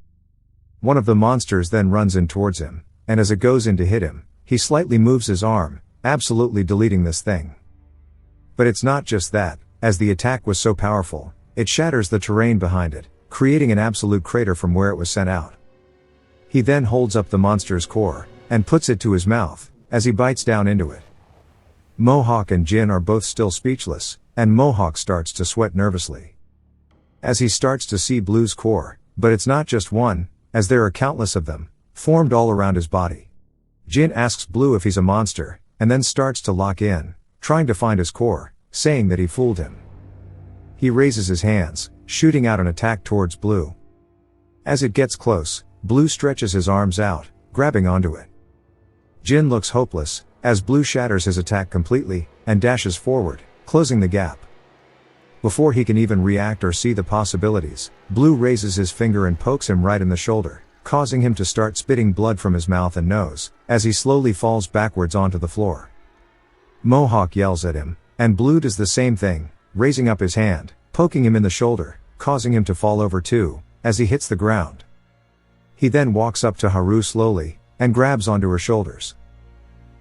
One of the monsters then runs in towards him, and as it goes in to hit him, he slightly moves his arm, absolutely deleting this thing. But it's not just that, as the attack was so powerful, it shatters the terrain behind it, creating an absolute crater from where it was sent out. He then holds up the monster's core, and puts it to his mouth, as he bites down into it. Mohawk and Jin are both still speechless, and Mohawk starts to sweat nervously. As he starts to see Blue's core, but it's not just one, as there are countless of them, formed all around his body. Jin asks Blue if he's a monster, and then starts to lock in, trying to find his core, saying that he fooled him. He raises his hands, shooting out an attack towards Blue. As it gets close, Blue stretches his arms out, grabbing onto it. Jin looks hopeless, as Blue shatters his attack completely, and dashes forward, closing the gap. Before he can even react or see the possibilities, Blue raises his finger and pokes him right in the shoulder, causing him to start spitting blood from his mouth and nose, as he slowly falls backwards onto the floor. Mohawk yells at him, and Blue does the same thing, raising up his hand, poking him in the shoulder, causing him to fall over too, as he hits the ground. He then walks up to Haru slowly, and grabs onto her shoulders.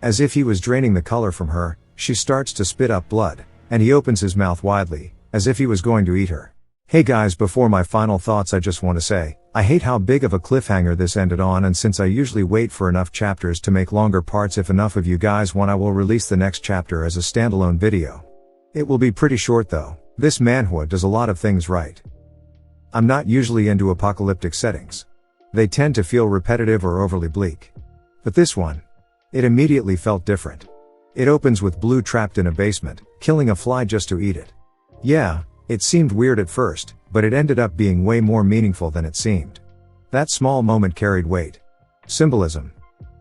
As if he was draining the color from her, she starts to spit up blood, and he opens his mouth widely, as if he was going to eat her. Hey guys, before my final thoughts I just want to say, I hate how big of a cliffhanger this ended on, and since I usually wait for enough chapters to make longer parts, if enough of you guys want, I will release the next chapter as a standalone video. It will be pretty short though. This manhwa does a lot of things right. I'm not usually into apocalyptic settings. They tend to feel repetitive or overly bleak. But this one, it immediately felt different. It opens with Blue trapped in a basement, killing a fly just to eat it. Yeah, it seemed weird at first, but it ended up being way more meaningful than it seemed. That small moment carried weight. Symbolism.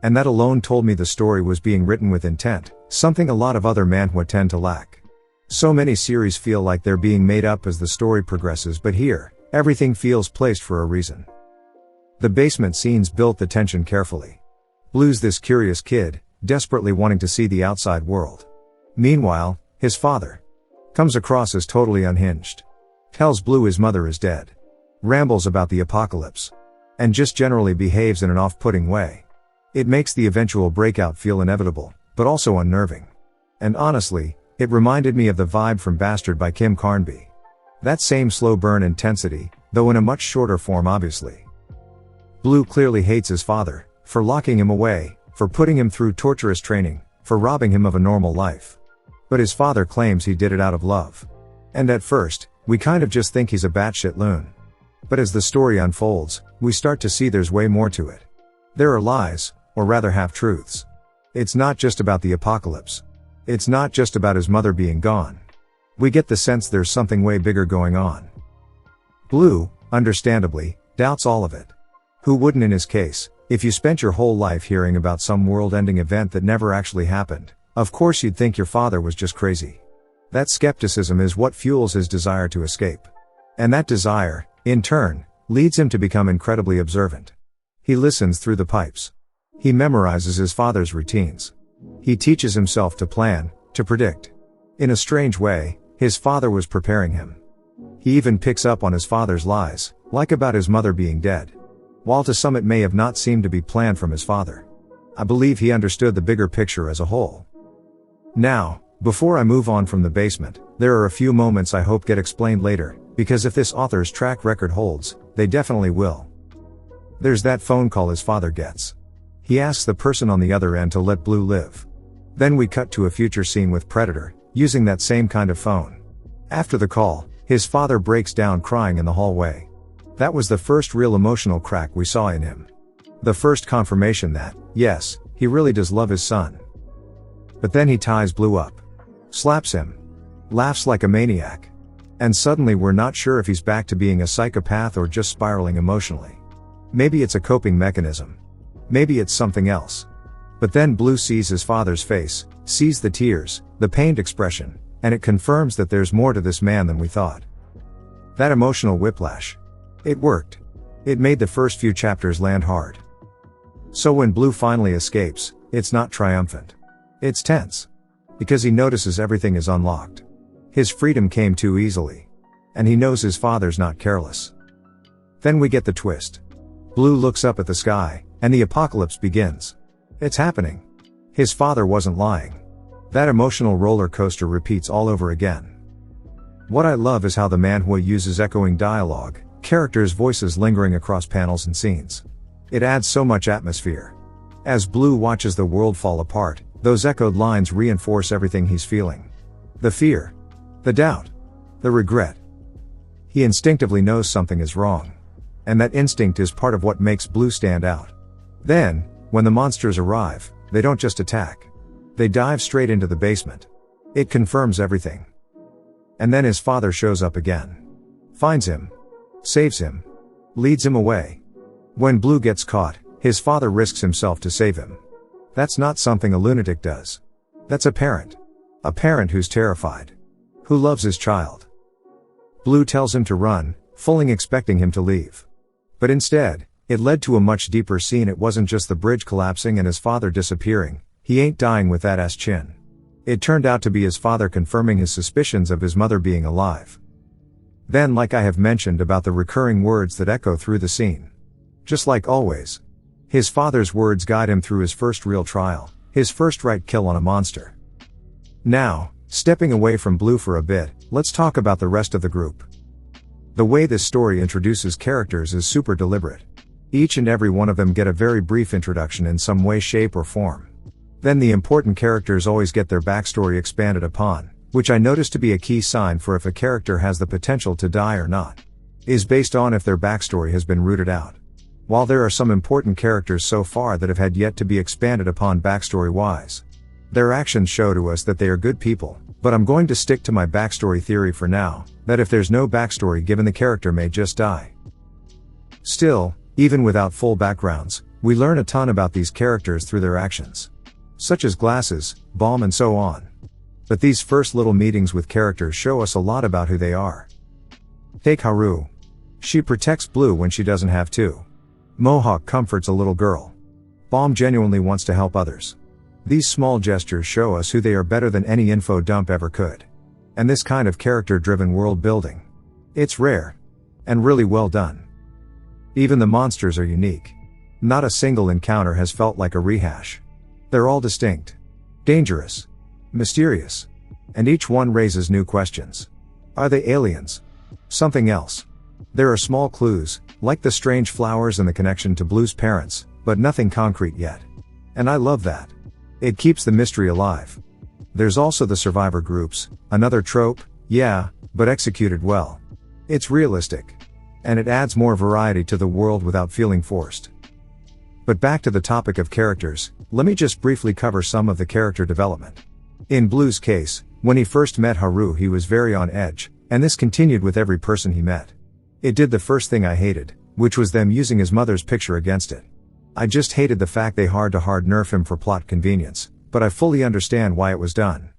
And that alone told me the story was being written with intent, something a lot of other manhwa tend to lack. So many series feel like they're being made up as the story progresses, but here, everything feels placed for a reason. The basement scenes built the tension carefully. Blue's this curious kid, desperately wanting to see the outside world. Meanwhile, his father comes across as totally unhinged. Tells Blue his mother is dead. Rambles about the apocalypse. And just generally behaves in an off-putting way. It makes the eventual breakout feel inevitable, but also unnerving. And honestly, it reminded me of the vibe from Bastard by Kim Carnby. That same slow burn intensity, though in a much shorter form obviously. Blue clearly hates his father, for locking him away, for putting him through torturous training, for robbing him of a normal life. But his father claims he did it out of love. And at first, we kind of just think he's a batshit loon. But as the story unfolds, we start to see there's way more to it. There are lies, or rather half-truths. It's not just about the apocalypse. It's not just about his mother being gone. We get the sense there's something way bigger going on. Blue, understandably, doubts all of it. Who wouldn't in his case, if you spent your whole life hearing about some world-ending event that never actually happened? Of course you'd think your father was just crazy. That skepticism is what fuels his desire to escape. And that desire, in turn, leads him to become incredibly observant. He listens through the pipes. He memorizes his father's routines. He teaches himself to plan, to predict. In a strange way, his father was preparing him. He even picks up on his father's lies, like about his mother being dead. While to some it may have not seemed to be planned from his father. I believe he understood the bigger picture as a whole. Now, before I move on from the basement, there are a few moments I hope get explained later, because if this author's track record holds, they definitely will. There's that phone call his father gets. He asks the person on the other end to let Blue live. Then we cut to a future scene with Predator, using that same kind of phone. After the call, his father breaks down crying in the hallway. That was the first real emotional crack we saw in him. The first confirmation that, yes, he really does love his son. But then he ties Blue up. Slaps him. Laughs like a maniac. And suddenly we're not sure if he's back to being a psychopath or just spiraling emotionally. Maybe it's a coping mechanism. Maybe it's something else. But then Blue sees his father's face, sees the tears, the pained expression, and it confirms that there's more to this man than we thought. That emotional whiplash. It worked. It made the first few chapters land hard. So when Blue finally escapes, it's not triumphant. It's tense. Because he notices everything is unlocked. His freedom came too easily. And he knows his father's not careless. Then we get the twist. Blue looks up at the sky, and the apocalypse begins. It's happening. His father wasn't lying. That emotional roller coaster repeats all over again. What I love is how the manhwa uses echoing dialogue, characters' voices lingering across panels and scenes. It adds so much atmosphere. As Blue watches the world fall apart, those echoed lines reinforce everything he's feeling. The fear. The doubt. The regret. He instinctively knows something is wrong. And that instinct is part of what makes Blue stand out. Then, when the monsters arrive, they don't just attack. They dive straight into the basement. It confirms everything. And then his father shows up again. Finds him. Saves him. Leads him away. When Blue gets caught, his father risks himself to save him. That's not something a lunatic does. That's a parent. A parent who's terrified. Who loves his child. Blue tells him to run, fully expecting him to leave. But instead, it led to a much deeper scene. It wasn't just the bridge collapsing and his father disappearing. He ain't dying with that ass chin. It turned out to be his father confirming his suspicions of his mother being alive. Then, like I have mentioned about the recurring words that echo through the scene. Just like always. His father's words guide him through his first real trial, his first right kill on a monster. Now, stepping away from Blue for a bit, let's talk about the rest of the group. The way this story introduces characters is super deliberate. Each and every one of them get a very brief introduction in some way, shape, or form. Then the important characters always get their backstory expanded upon, which I notice to be a key sign for if a character has the potential to die or not. Is based on if their backstory has been rooted out. While there are some important characters so far that have had yet to be expanded upon backstory-wise, their actions show to us that they are good people, but I'm going to stick to my backstory theory for now, that if there's no backstory given, the character may just die. Still, even without full backgrounds, we learn a ton about these characters through their actions. Such as glasses, bomb, and so on. But these first little meetings with characters show us a lot about who they are. Take Haru. She protects Blue when she doesn't have to. Mohawk comforts a little girl. Bomb genuinely wants to help others. These small gestures show us who they are better than any info dump ever could. And this kind of character-driven world building. It's rare. And really well done. Even the monsters are unique. Not a single encounter has felt like a rehash. They're all distinct. Dangerous. Mysterious. And each one raises new questions. Are they aliens? Something else? There are small clues, like the strange flowers and the connection to Blue's parents, but nothing concrete yet. And I love that. It keeps the mystery alive. There's also the survivor groups, another trope, yeah, but executed well. It's realistic. And it adds more variety to the world without feeling forced. But back to the topic of characters, let me just briefly cover some of the character development. In Blue's case, when he first met Haru he was very on edge, and this continued with every person he met. It did the first thing I hated, which was them using his mother's picture against it. I just hated the fact they hard nerf him for plot convenience, but I fully understand why it was done.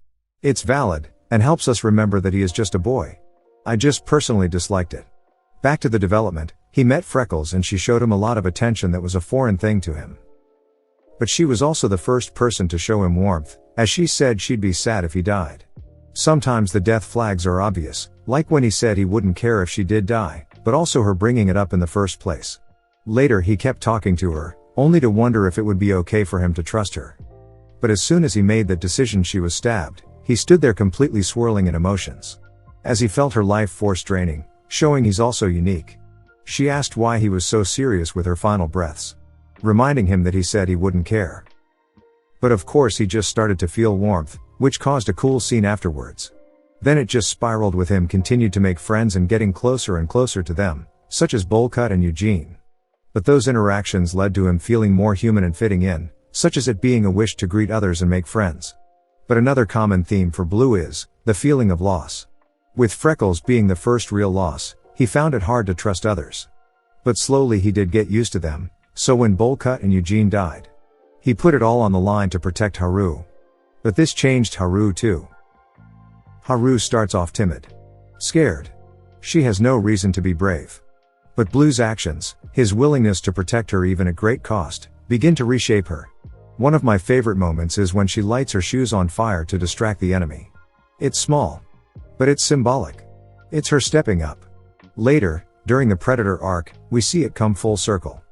It's valid, and helps us remember that he is just a boy. I just personally disliked it. Back to the development, he met Freckles and she showed him a lot of attention that was a foreign thing to him. But she was also the first person to show him warmth, as she said she'd be sad if he died. Sometimes the death flags are obvious, like when he said he wouldn't care if she did die, but also her bringing it up in the first place. Later he kept talking to her, only to wonder if it would be okay for him to trust her. But as soon as he made that decision she was stabbed, he stood there completely swirling in emotions. As he felt her life force draining, showing he's also unique. She asked why he was so serious with her final breaths. Reminding him that he said he wouldn't care. But of course he just started to feel warmth, which caused a cool scene afterwards. Then it just spiraled with him continued to make friends and getting closer and closer to them, such as Bollcut and Eugene. But those interactions led to him feeling more human and fitting in, such as it being a wish to greet others and make friends. But another common theme for Blue is the feeling of loss. With Freckles being the first real loss, he found it hard to trust others. But slowly he did get used to them, so when Bollcut and Eugene died, he put it all on the line to protect Haru. But this changed Haru too. Haru starts off timid, scared. She has no reason to be brave. But Blue's actions, his willingness to protect her even at great cost, begin to reshape her. One of my favorite moments is when she lights her shoes on fire to distract the enemy. It's small, but it's symbolic. It's her stepping up. Later, during the Predator arc, we see it come full circle.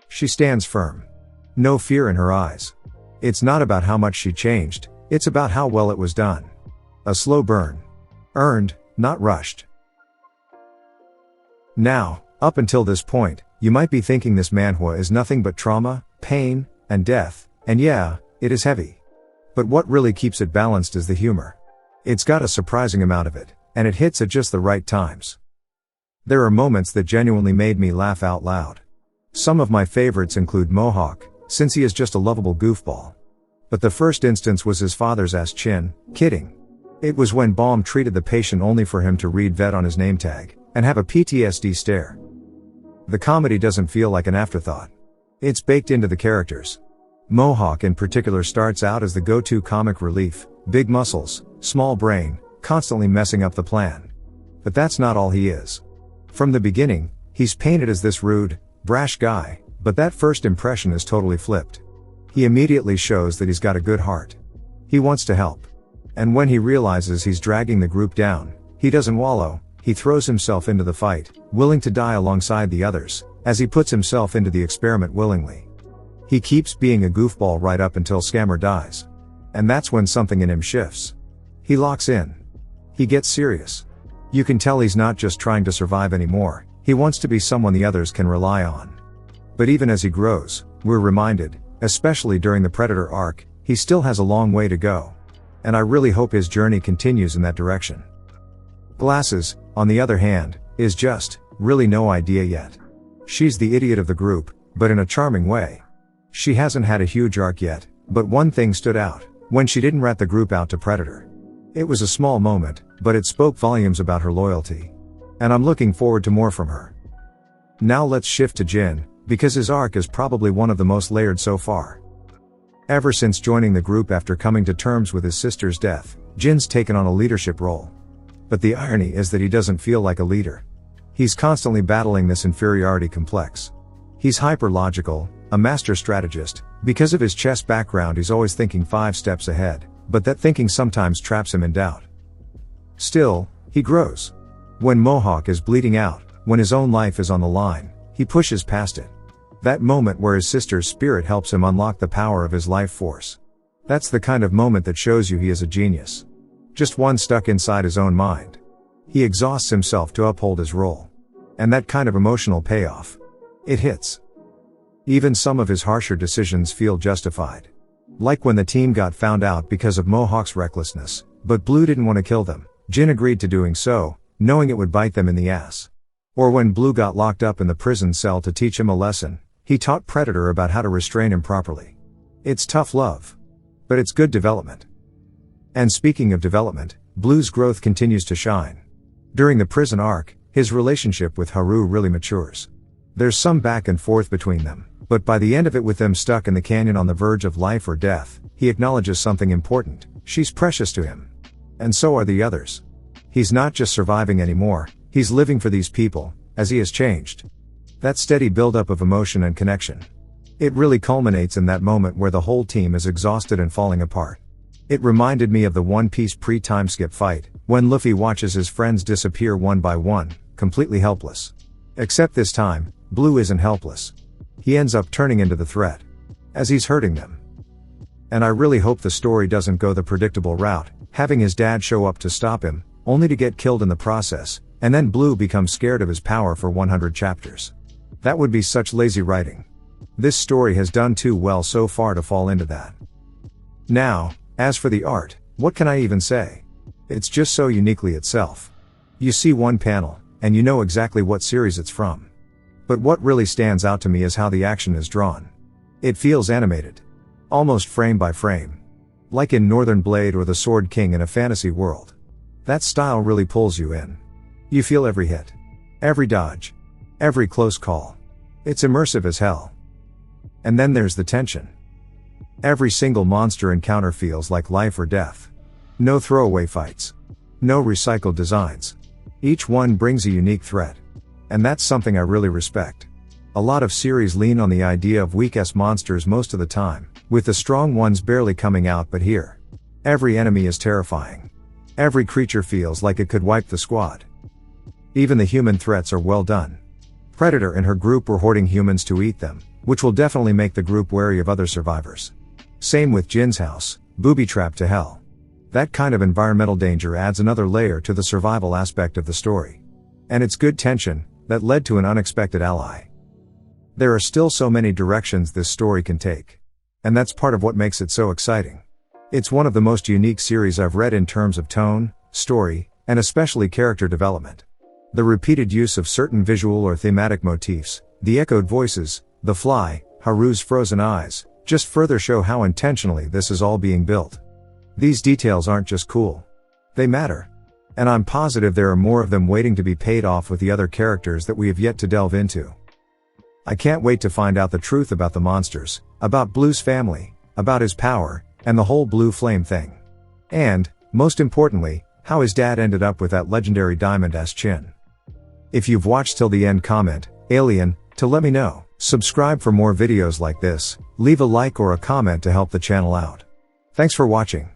She stands firm. No fear in her eyes. It's not about how much she changed, it's about how well it was done. A slow burn. Earned, not rushed. Now, up until this point, you might be thinking this manhwa is nothing but trauma, pain, and death, and yeah, it is heavy. But what really keeps it balanced is the humor. It's got a surprising amount of it, and it hits at just the right times. There are moments that genuinely made me laugh out loud. Some of my favorites include Mohawk, since he is just a lovable goofball. But the first instance was his father's ass chin, kidding. It was when Baum treated the patient only for him to read vet on his name tag, and have a PTSD stare. The comedy doesn't feel like an afterthought. It's baked into the characters. Mohawk in particular starts out as the go-to comic relief, big muscles, small brain, constantly messing up the plan. But that's not all he is. From the beginning, he's painted as this rude, brash guy, but that first impression is totally flipped. He immediately shows that he's got a good heart. He wants to help. And when he realizes he's dragging the group down, he doesn't wallow, he throws himself into the fight, willing to die alongside the others, as he puts himself into the experiment willingly. He keeps being a goofball right up until Scammer dies. And that's when something in him shifts. He locks in. He gets serious. You can tell he's not just trying to survive anymore, he wants to be someone the others can rely on. But even as he grows, we're reminded, especially during the Predator arc, he still has a long way to go. And I really hope his journey continues in that direction. Glasses, on the other hand, is just, really no idea yet. She's the idiot of the group, but in a charming way. She hasn't had a huge arc yet, but one thing stood out, when she didn't rat the group out to Predator. It was a small moment, but it spoke volumes about her loyalty. And I'm looking forward to more from her. Now let's shift to Jin, because his arc is probably one of the most layered so far. Ever since joining the group after coming to terms with his sister's death, Jin's taken on a leadership role. But the irony is that he doesn't feel like a leader. He's constantly battling this inferiority complex. He's hyper-logical, a master strategist. Because of his chess background, he's always thinking 5 steps ahead, but that thinking sometimes traps him in doubt. Still, he grows. When Mohawk is bleeding out, when his own life is on the line, he pushes past it. That moment where his sister's spirit helps him unlock the power of his life force. That's the kind of moment that shows you he is a genius. Just one stuck inside his own mind. He exhausts himself to uphold his role. And that kind of emotional payoff. It hits. Even some of his harsher decisions feel justified. Like when the team got found out because of Mohawk's recklessness, but Blue didn't want to kill them. Jin agreed to doing so, knowing it would bite them in the ass. Or when Blue got locked up in the prison cell to teach him a lesson, he taught Predator about how to restrain him properly. It's tough love. But it's good development. And speaking of development, Blue's growth continues to shine. During the prison arc, his relationship with Haru really matures. There's some back and forth between them, but by the end of it, with them stuck in the canyon on the verge of life or death, he acknowledges something important: she's precious to him. And so are the others. He's not just surviving anymore, he's living for these people, as he has changed. That steady buildup of emotion and connection. It really culminates in that moment where the whole team is exhausted and falling apart. It reminded me of the One Piece pre-time skip fight, when Luffy watches his friends disappear one by one, completely helpless. Except this time, Blue isn't helpless. He ends up turning into the threat. As he's hurting them. And I really hope the story doesn't go the predictable route, having his dad show up to stop him, only to get killed in the process, and then Blue becomes scared of his power for 100 chapters. That would be such lazy writing. This story has done too well so far to fall into that. Now, as for the art, what can I even say? It's just so uniquely itself. You see one panel, and you know exactly what series it's from. But what really stands out to me is how the action is drawn. It feels animated. Almost frame by frame. Like in Northern Blade or The Sword King in a fantasy world. That style really pulls you in. You feel every hit. Every dodge. Every close call. It's immersive as hell. And then there's the tension. Every single monster encounter feels like life or death. No throwaway fights. No recycled designs. Each one brings a unique threat. And that's something I really respect. A lot of series lean on the idea of weak-ass monsters most of the time, with the strong ones barely coming out, but here, every enemy is terrifying. Every creature feels like it could wipe the squad. Even the human threats are well done. Predator and her group were hoarding humans to eat them, which will definitely make the group wary of other survivors. Same with Jin's house, booby-trapped to hell. That kind of environmental danger adds another layer to the survival aspect of the story. And it's good tension, that led to an unexpected ally. There are still so many directions this story can take. And that's part of what makes it so exciting. It's one of the most unique series I've read in terms of tone, story, and especially character development. The repeated use of certain visual or thematic motifs, the echoed voices, the fly, Haru's frozen eyes, just further show how intentionally this is all being built. These details aren't just cool. They matter. And I'm positive there are more of them waiting to be paid off with the other characters that we have yet to delve into. I can't wait to find out the truth about the monsters, about Blue's family, about his power, and the whole blue flame thing. And, most importantly, how his dad ended up with that legendary diamond-ass chin. If you've watched till the end, comment, Alien, to let me know. Subscribe for more videos like this, leave a like or a comment to help the channel out. Thanks for watching.